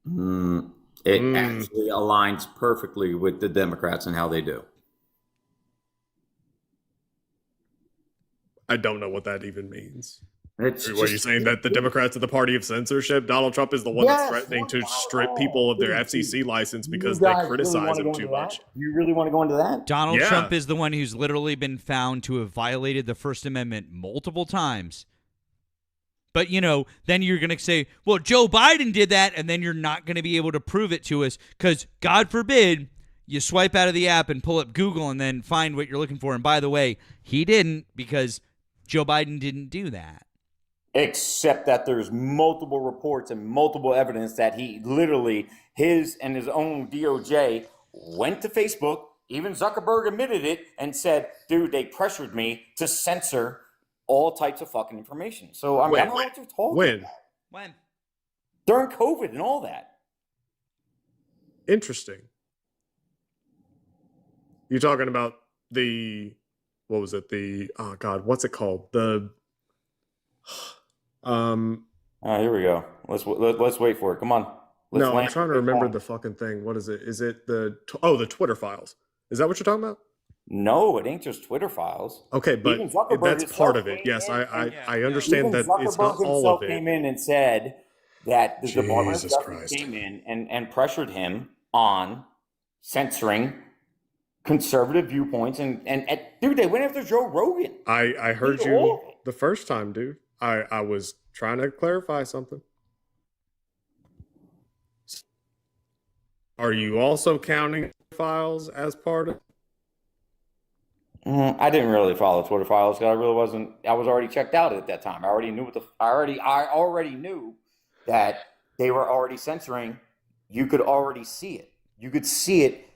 It actually aligns perfectly with the Democrats and how they do. I don't know what that even means. It's What are you saying, that the Democrats are the party of censorship? Donald Trump is the one that's Yes, threatening to strip people of their FCC license because You they guys criticize really wanna him go too into much. that? You really want to go into that? Donald Yeah. Trump is the one who's literally been found to have violated the First Amendment multiple times. But, then you're going to say, well, Joe Biden did that, and then you're not going to be able to prove it to us because, God forbid, you swipe out of the app and pull up Google and then find what you're looking for. And by the way, he didn't because Joe Biden didn't do that. Except that there's multiple reports and multiple evidence that he literally, his and his own DOJ went to Facebook. Even Zuckerberg admitted it and said, dude, they pressured me to censor all types of fucking information. So I don't know what you're talking about. When? During COVID and all that. Interesting. You're talking about what was it? Oh God, what's it called? Here we go. Let's wait for it. Come on. No, I'm trying to remember the fucking thing. What is it? Is it the Twitter files? Is that what you're talking about? No, it ain't just Twitter files. Okay, but Even Zuckerberg that's part of himself it. Yes, came I understand that Even it's not Zuckerberg all of himself it. came in and said that the Department of Jesus Justice Christ. came in and pressured him on censoring conservative viewpoints and dude, they went after Joe Rogan. I heard Did you all of it. the first time, dude. I was trying to clarify something. Are you also counting files as part of? I didn't really follow Twitter files because I really wasn't. I was already checked out at that time. I already knew I already knew that they were already censoring. You could already see it. You could see it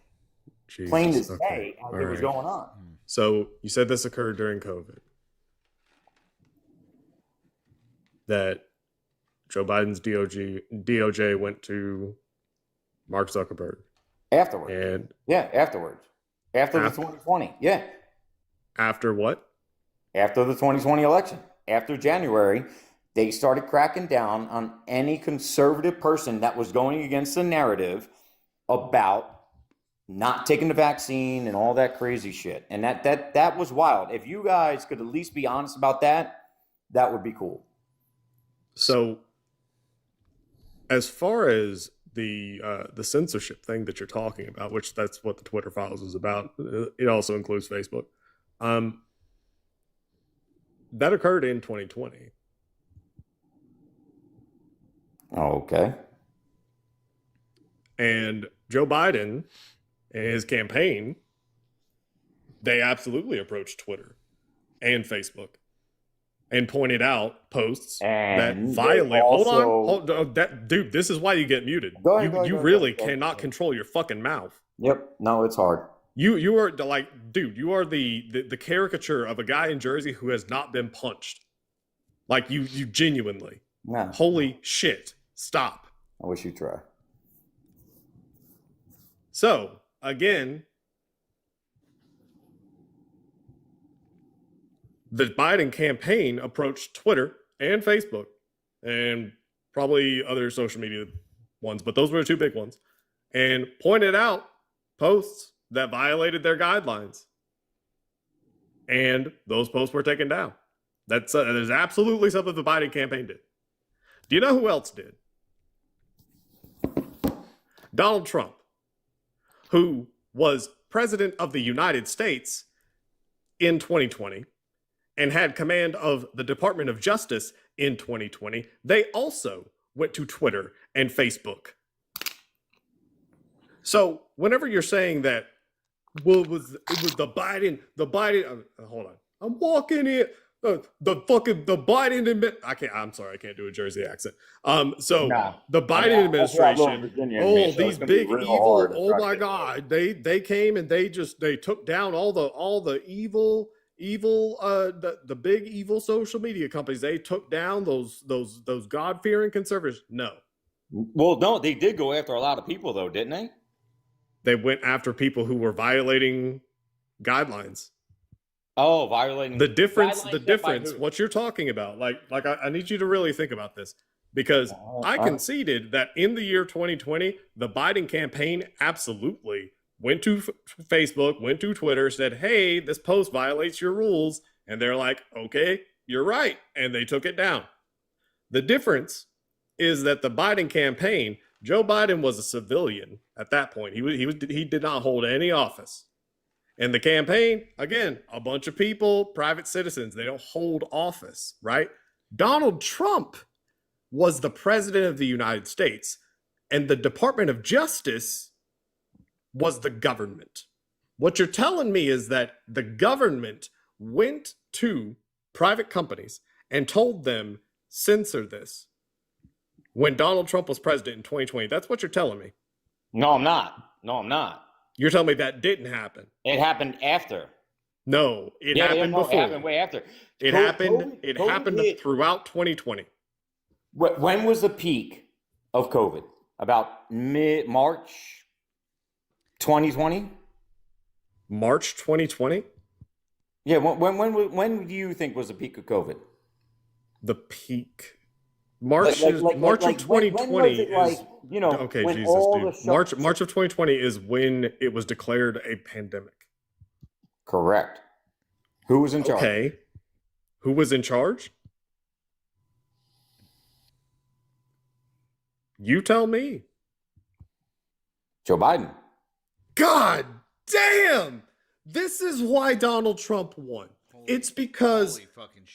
plain as day as it was going on. So you said this occurred during COVID. That Joe Biden's DOJ went to Mark Zuckerberg Afterwards. and Afterwards. After the 2020. Yeah. after what? After the 2020 election. After January, they started cracking down on any conservative person that was going against the narrative about not taking the vaccine and all that crazy shit. And that was wild. If you guys could at least be honest about that, that would be cool. So, as far as the censorship thing that you're talking about, which that's what the Twitter files is about, it also includes Facebook. That occurred in 2020. Okay. And Joe Biden and his campaign, they absolutely approached Twitter and Facebook and pointed out posts that And they violate. also- Hold on. Dude, this is why you get muted. Go ahead, You really cannot control your fucking mouth. Yep. No, it's hard. You are dude, you are the caricature of a guy in Jersey who has not been punched. Like you genuinely. Nah. Holy shit. Stop. I wish you'd try. So, again, the Biden campaign approached Twitter and Facebook and probably other social media ones, but those were the two big ones, and pointed out posts that violated their guidelines. And those posts were taken down. There's absolutely something the Biden campaign did. Do you know who else did? Donald Trump, who was president of the United States in 2020 and had command of the Department of Justice in 2020, they also went to Twitter and Facebook. So whenever you're saying that It was the Biden. Hold on. I'm walking in. The Biden I'm sorry, I can't do a Jersey accent. So No. the Biden administration. Virginia in me, so These it's gonna be big real evil. hard to Oh try to my get God! They came and they took down all the evil the big evil social media companies. They took down those God fearing conservatives. No, Well, no, they did go after a lot of people, though, didn't they? they went after people who were violating guidelines. Oh, violating The difference, guidelines the set by difference, who? what you're talking about, I need you to really think about this, because I conceded that in the year 2020, the Biden campaign absolutely went to Facebook, went to Twitter, said, hey, this post violates your rules. And they're like, okay, you're right. And they took it down. The difference is that the Biden campaign, Joe Biden was a civilian at that point. He did not hold any office. And the campaign, again, a bunch of people, private citizens, they don't hold office, right? Donald Trump was the president of the United States, and the Department of Justice was the government. What you're telling me is that the government went to private companies and told them, censor this, when Donald Trump was president in 2020. That's what you're telling me. No, I'm not. No, I'm not. You're telling me that didn't happen. It happened after. No, it happened no, before. It happened way after. It happened hit. throughout 2020. When was the peak of COVID? About mid-March 2020? March 2020? Yeah, when do you think was the peak of COVID? The peak. March of 2020 when was it, is okay, when Jesus, all dude. the March of 2020 is when it was declared a pandemic. Correct. Who was in charge? Okay. Who was in charge? You tell me. Joe Biden. God damn! This is why Donald Trump won. It's because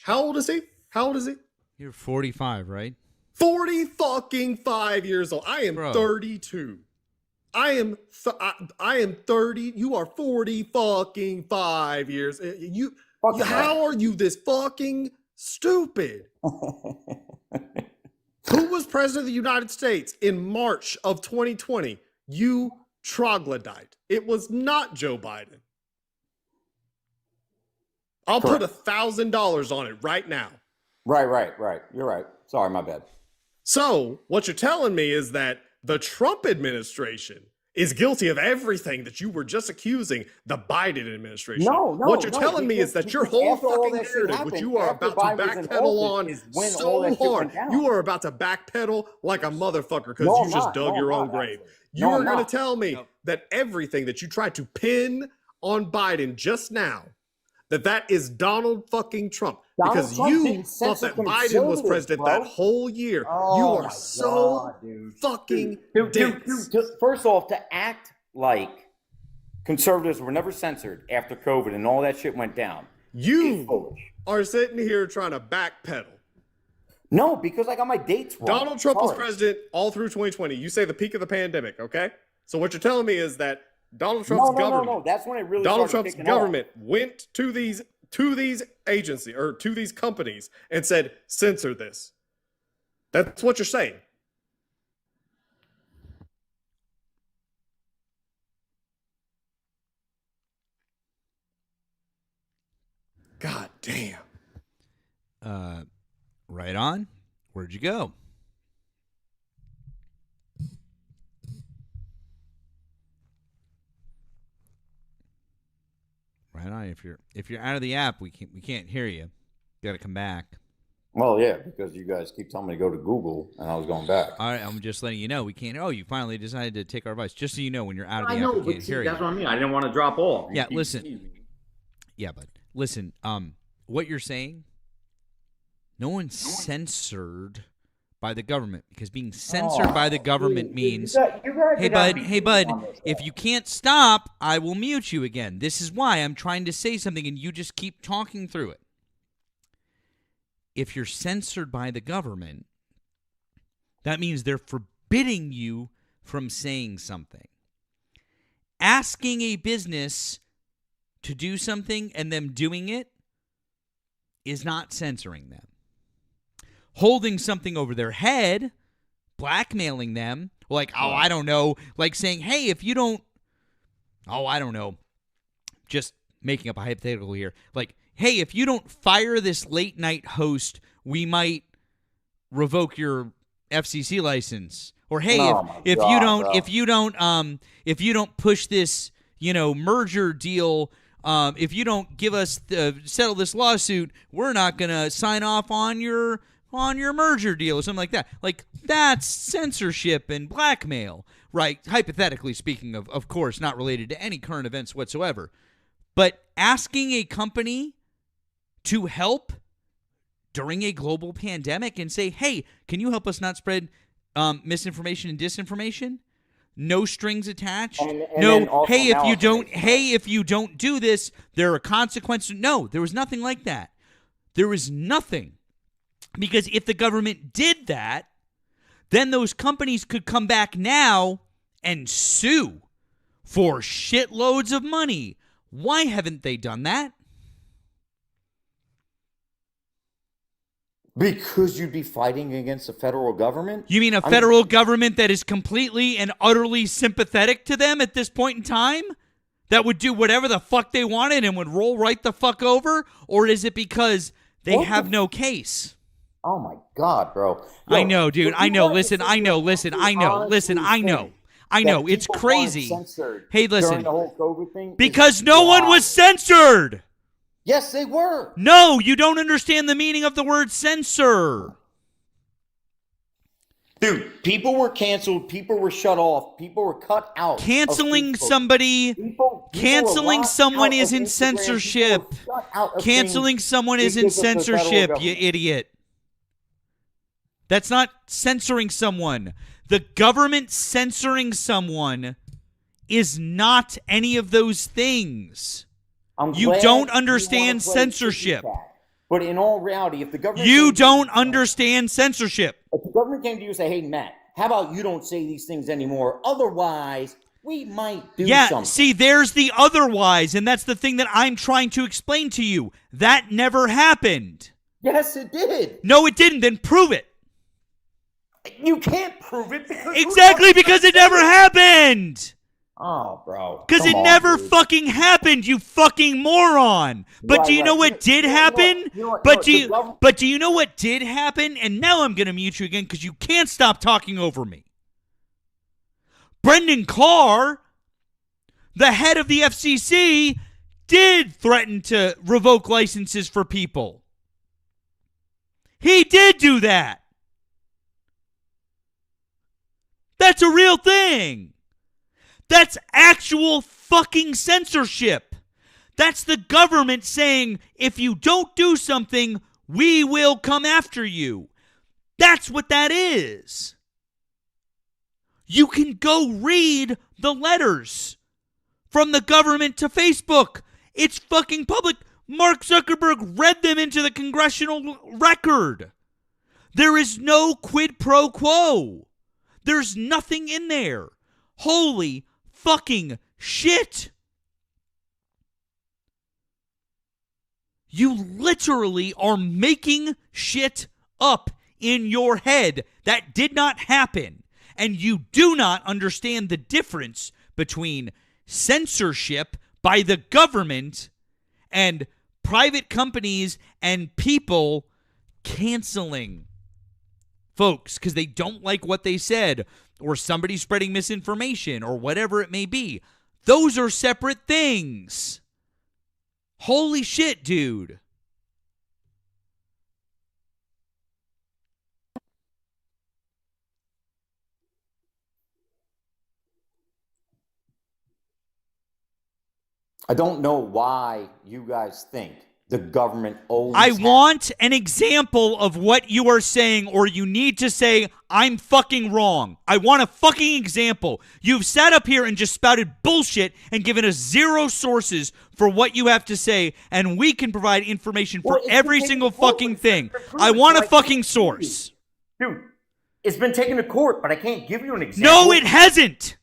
how old is he? How old is he? You're 45, right? 40 fucking 5 years old. I am 32. I am 30. You are 40 fucking 5 years. How are you this fucking stupid? Who was president of the United States in March of 2020? You troglodyte. It was not Joe Biden. I'll put $1,000 on it right now. Right. You're right. Sorry, my bad. So what you're telling me is that the Trump administration is guilty of everything that you were just accusing the Biden administration. No. What you're telling me is that your whole fucking narrative, which you are about to backpedal on so hard, you are about to backpedal like a motherfucker because you just dug your own grave. You are going to tell me that everything that you tried to pin on Biden just now, that is Donald fucking Trump. Because you thought that Biden was president that whole year. You are so fucking dense. First off, to act like conservatives were never censored after COVID and all that shit went down. You are sitting here trying to backpedal. No, because I got my dates wrong. Donald Trump was president all through 2020. You say the peak of the pandemic, okay? So what you're telling me is that Donald Trump's government. No. That's when it really Donald started Trump's kicking government went to these agencies or to these companies and said, censor this. That's what you're saying. God damn. Right on. Where'd you go? Right on. If you're out of the app, we can't hear you. You got to come back. Well, yeah, because you guys keep telling me to go to Google, and I was going back. All right, I'm just letting you know we can't. Oh, you finally decided to take our advice. Just so you know, when you're out of the I app, know, we but can't see, hear you. that's what I mean. I didn't want to drop off. Yeah, listen. Yeah, but listen. What you're saying? No one's censored by the government, because being censored by the government means, hey bud, if you can't stop, I will mute you again. This is why I'm trying to say something, and you just keep talking through it. If you're censored by the government, that means they're forbidding you from saying something. asking a business to do something and them doing it is not censoring them. Holding something over their head, blackmailing them, like, oh, I don't know, like saying, hey, if you don't, oh, I don't know, just making up a hypothetical here, like, hey, if you don't fire this late night host, we might revoke your FCC license. Or hey, if you don't push this, merger deal, if you don't give us settle this lawsuit, we're not gonna sign off on your merger deal or something like that. Like, that's censorship and blackmail, right? Hypothetically speaking, of course, not related to any current events whatsoever. But asking a company to help during a global pandemic and say, hey, can you help us not spread misinformation and disinformation? No strings attached. No, hey, if you don't do this, there are consequences. No, there was nothing like that. There was nothing. Because if the government did that, then those companies could come back now and sue for shitloads of money. Why haven't they done that? Because you'd be fighting against the federal government? You mean a federal government that is completely and utterly sympathetic to them at this point in time? That would do whatever the fuck they wanted and would roll right the fuck over? Or is it because they have no case? Oh my God, bro. Yo, I know, dude. I know. Listen, I know. It's crazy. Hey, listen. The whole COVID thing because no one was censored. Yes, they were. No, you don't understand the meaning of the word censor. Dude, people were canceled. People were shut off. People were cut out. Canceling somebody, canceling someone isn't censorship. Canceling someone isn't censorship, you idiot. That's not censoring someone. The government censoring someone is not any of those things. You don't understand censorship. But in all reality, if the government... You don't understand censorship. If the government came to you and say, hey, Matt, how about you don't say these things anymore? Otherwise, we might do something. See, there's the otherwise, and that's the thing that I'm trying to explain to you. That never happened. Yes, it did. No, it didn't. Then prove it. You can't prove it because it never happened. Oh, bro. Because it never fucking happened, you fucking moron. But do you know what did happen? But do you know what did happen? And now I'm going to mute you again because you can't stop talking over me. Brendan Carr, the head of the FCC, did threaten to revoke licenses for people. He did do that. That's a real thing. That's actual fucking censorship. That's the government saying, if you don't do something, we will come after you. That's what that is. You can go read the letters from the government to Facebook. It's fucking public. Mark Zuckerberg read them into the congressional record. There is no quid pro quo. There's nothing in there. Holy fucking shit. You literally are making shit up in your head that did not happen. And you do not understand the difference between censorship by the government and private companies and people canceling folks because they don't like what they said or somebody spreading misinformation or whatever it may be. Those are separate things. Holy shit, dude. I don't know why you guys think the government always... I want an example of what you are saying, or you need to say, I'm fucking wrong. I want a fucking example. You've sat up here and just spouted bullshit and given us zero sources for what you have to say, and we can provide information for every single fucking thing. I want a fucking source. Dude, it's been taken to court, but I can't give you an example. No, it hasn't.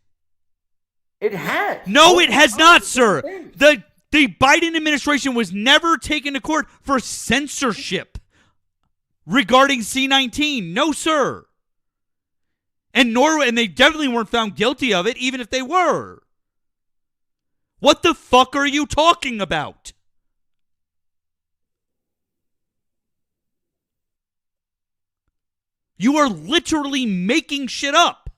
It has. No, it has not, sir. The Biden administration was never taken to court for censorship regarding C-19. No, sir. And they definitely weren't found guilty of it, even if they were. What the fuck are you talking about? You are literally making shit up.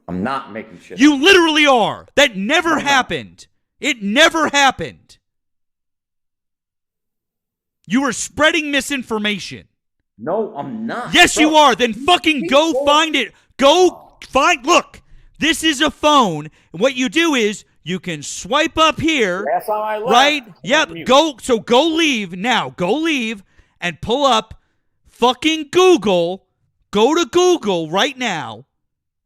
I'm not making shit You up. literally are. That never happened. It never happened. You are spreading misinformation. No, I'm not. Yes, Bro, you are. Then fucking go find it. Look, this is a phone. And what you do is you can swipe up here. That's how I left. Right? Yep. Go leave now. Go leave and pull up fucking Google. Go to Google right now.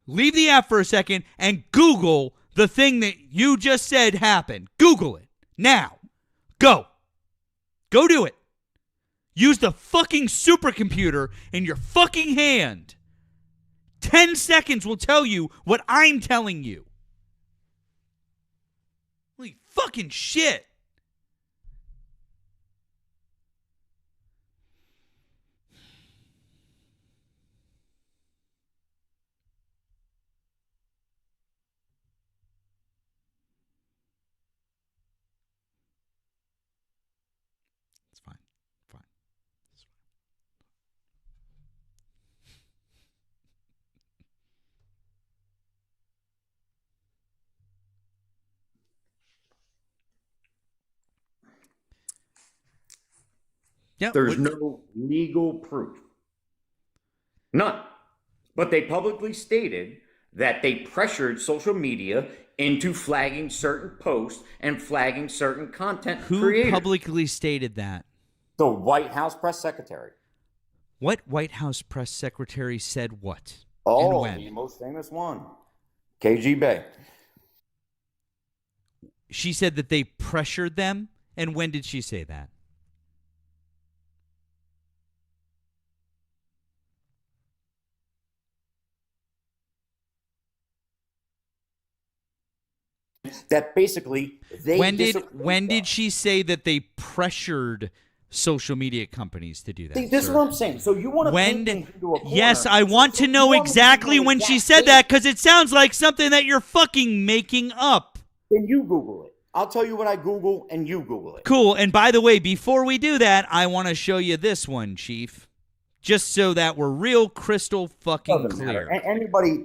Leave the app for a second and Google the thing that you just said happened. Google it now. Go. Go do it. Use the fucking supercomputer in your fucking hand. 10 seconds will tell you what I'm telling you. Holy fucking shit. It's fine. Fine. It's fine. Yep. There's no legal proof. None. But they publicly stated that they pressured social media into flagging certain posts and flagging certain content Who creators. publicly stated that? The White House press secretary. What White House press secretary said what? Oh, and when? the most famous one. KGB. She said that they pressured them. And when did she say that? That basically they When did she say that they pressured social media companies to do that? See, this is sir? what I'm saying. So you want to When paint things into a corner. Yes, I want to know exactly when she said that because it sounds like something that you're fucking making up. Then you Google it. I'll tell you what I Google and you Google it. Cool. And by the way, before we do that, I want to show you this one, Chief. Just so that we're real crystal fucking Doesn't clear. matter.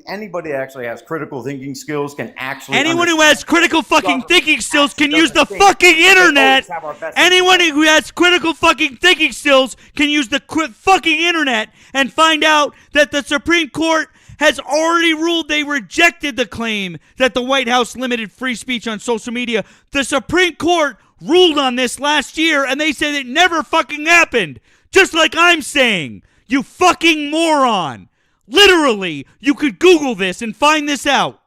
Anybody that actually has critical thinking skills can actually. Anyone who has critical fucking thinking skills can use the fucking internet. Anyone who has critical fucking thinking skills can use the fucking internet and find out that the Supreme Court has already ruled they rejected the claim that the White House limited free speech on social media. The Supreme Court ruled on this last year and they said it never fucking happened. Just like I'm saying. You fucking moron. Literally, you could Google this and find this out.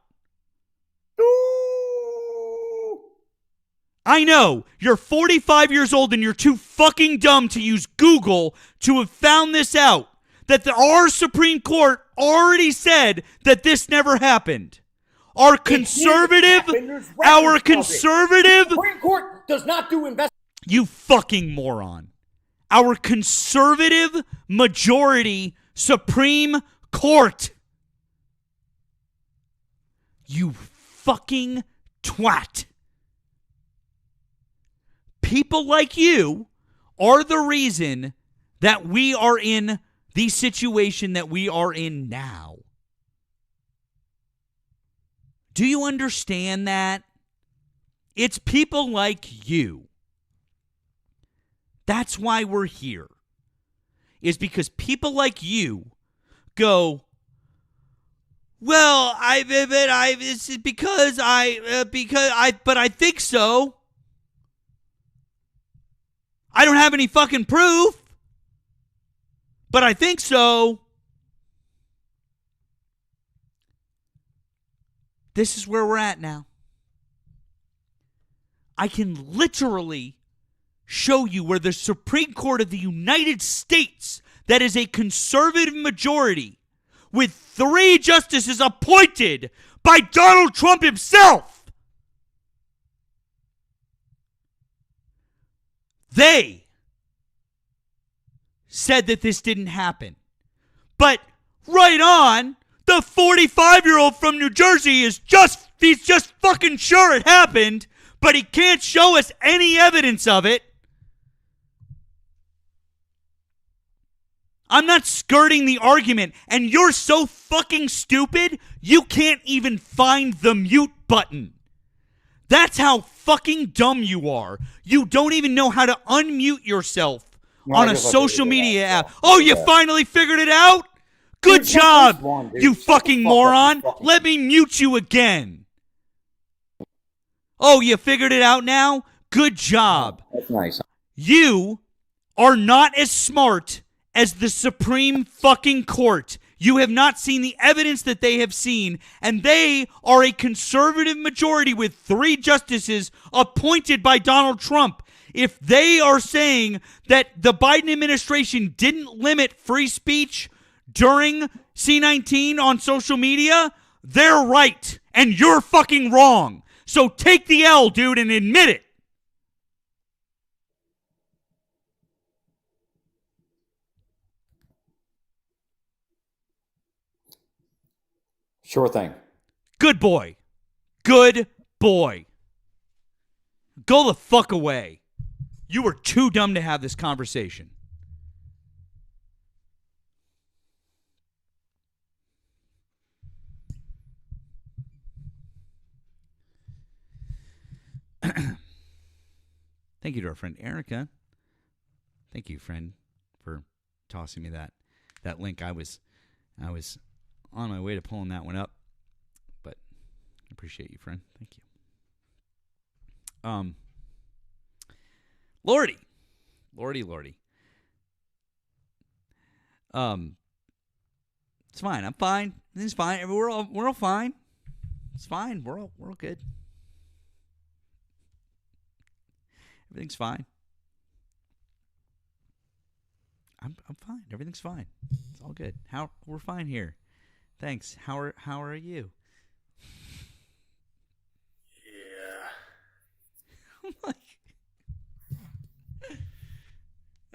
I know, you're 45 years old and you're too fucking dumb to use Google to have found this out. That our Supreme Court already said that this never happened. Our conservative, Supreme Court does not do investigation. You fucking moron. Our conservative majority Supreme Court. You fucking twat. People like you are the reason that we are in the situation that we are in now. Do you understand that? It's people like you. That's why we're here. Is because people like you go, well, I think so. I don't have any fucking proof, but I think so. This is where we're at now. I can literally show you where the Supreme Court of the United States, that is a conservative majority, with 3 justices appointed by Donald Trump himself. They said that this didn't happen. But right on, the 45-year-old from New Jersey he's just fucking sure it happened, but he can't show us any evidence of it. I'm not skirting the argument, and you're so fucking stupid, you can't even find the mute button. That's how fucking dumb you are. You don't even know how to unmute yourself on a social media app. Oh, you finally figured it out? Good job, you fucking moron. Let me mute you again. Oh, you figured it out now? Good job. That's nice. You are not as smart as the Supreme fucking Court. You have not seen the evidence that they have seen, and they are a conservative majority with 3 justices appointed by Donald Trump. If they are saying that the Biden administration didn't limit free speech during C-19 on social media, they're right, and you're fucking wrong. So take the L, dude, and admit it. Sure thing. Good boy. Good boy. Go the fuck away. You were too dumb to have this conversation. Thank you to our friend Erica. Thank you, friend, for tossing me that link. I was on my way to pulling that one up, but I appreciate you, friend. Thank you. Lordy. It's fine. I'm fine. Everything's fine. We're all fine. It's fine. We're all good. Everything's fine. I'm fine. Everything's fine. It's all good. We're fine here. Thanks. How are you? Yeah. I'm like,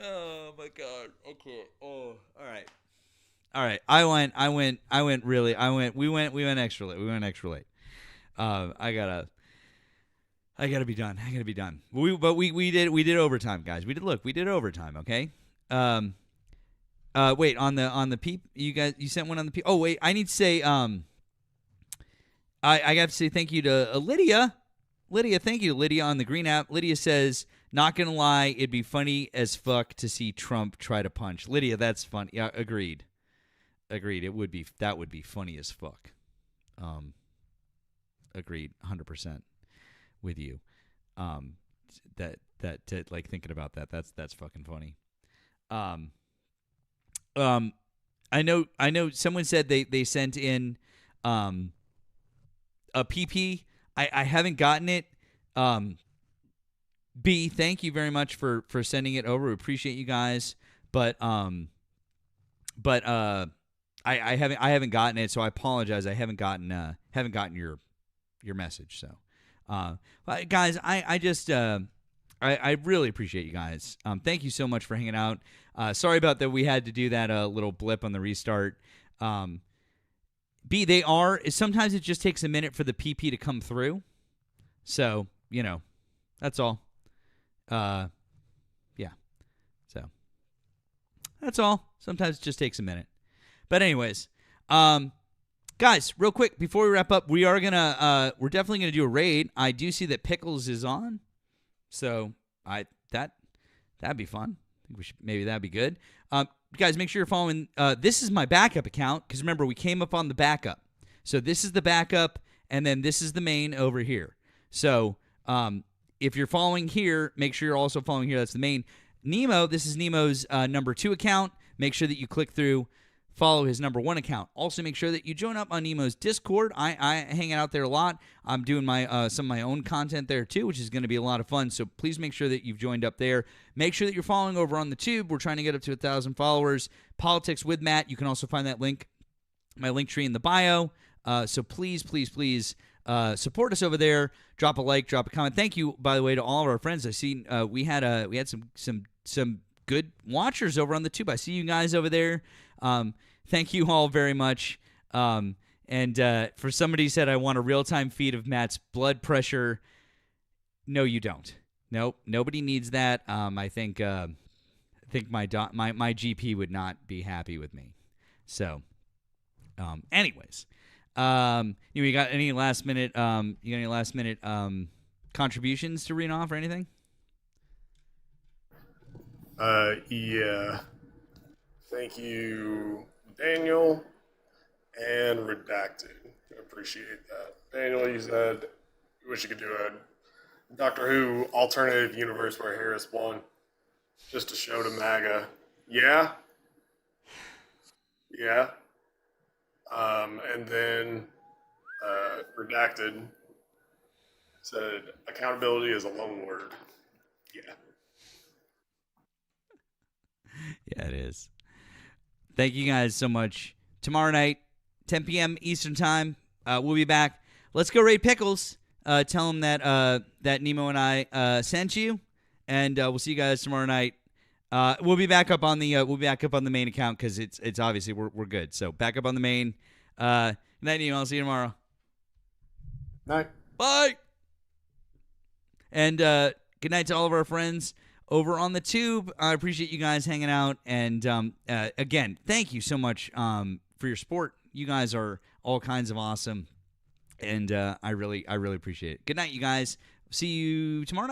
oh my god. Okay. Oh, all right. We went extra late. I gotta be done. We did overtime, guys. We did overtime. Okay. Wait, on the peep, you sent one on the peep. Oh wait, I need to say, I got to say thank you to Lydia. Thank you to Lydia on the Green app. Lydia says, not gonna lie, it'd be funny as fuck to see Trump try to punch. Lydia, that's funny. Yeah, agreed. That would be funny as fuck. Agreed, 100% with you. Like thinking about that's fucking funny. I know someone said they sent in a PP. I haven't gotten it. B, thank you very much for sending it over. We appreciate you guys. But I haven't gotten it, so I apologize. I haven't gotten your message. So guys, I really appreciate you guys. Thank you so much for hanging out. Sorry about that. We had to do that little blip on the restart. B, sometimes it just takes a minute for the PP to come through. So, that's all. Yeah. So, that's all. Sometimes it just takes a minute. But anyways, guys, real quick, before we wrap up, we're definitely gonna do a raid. I do see that Pickles is on. So that'd be fun. I think maybe that'd be good. Guys, make sure you're following. This is my backup account because remember we came up on the backup. So this is the backup, and then this is the main over here. So if you're following here, make sure you're also following here. That's the main. Nemo, this is Nemo's number 2 account. Make sure that you click through. Follow his number 1 account. Also, make sure that you join up on Nemo's Discord. I hang out there a lot. I'm doing some of my own content there too, which is going to be a lot of fun. So please make sure that you've joined up there. Make sure that you're following over on the Tube. We're trying to get up to 1,000 followers. Politics with Matt. You can also find that link, my link tree in the bio. So please, please, please support us over there. Drop a like, drop a comment. Thank you, by the way, to all of our friends. I see we had some good watchers over on the tube. I see you guys over there. Thank you all very much. And for somebody who said I want a real-time feed of Matt's blood pressure, no, you don't. Nope, nobody needs that. I think my GP would not be happy with me. So, anyways, you got any last minute contributions to read off or anything? Yeah. Thank you, Daniel and Redacted. I appreciate that. Daniel, you said you wish you could do a Doctor Who alternative universe where Harris won. Just to show to MAGA. Yeah. Yeah. And then Redacted said accountability is a lone word. Yeah. Yeah, it is. Thank you guys so much. Tomorrow night, 10 p.m. Eastern Time, we'll be back. Let's go raid Pickles. Tell him that that Nemo and I sent you, and we'll see you guys tomorrow night. We'll be back up on the main account because it's obviously we're good. So back up on the main. Good night, Nemo. I'll see you tomorrow. Night. Bye. And good night to all of our friends over on the tube. I appreciate you guys hanging out. And again, thank you so much for your support. You guys are all kinds of awesome. And I really appreciate it. Good night, you guys. See you tomorrow night.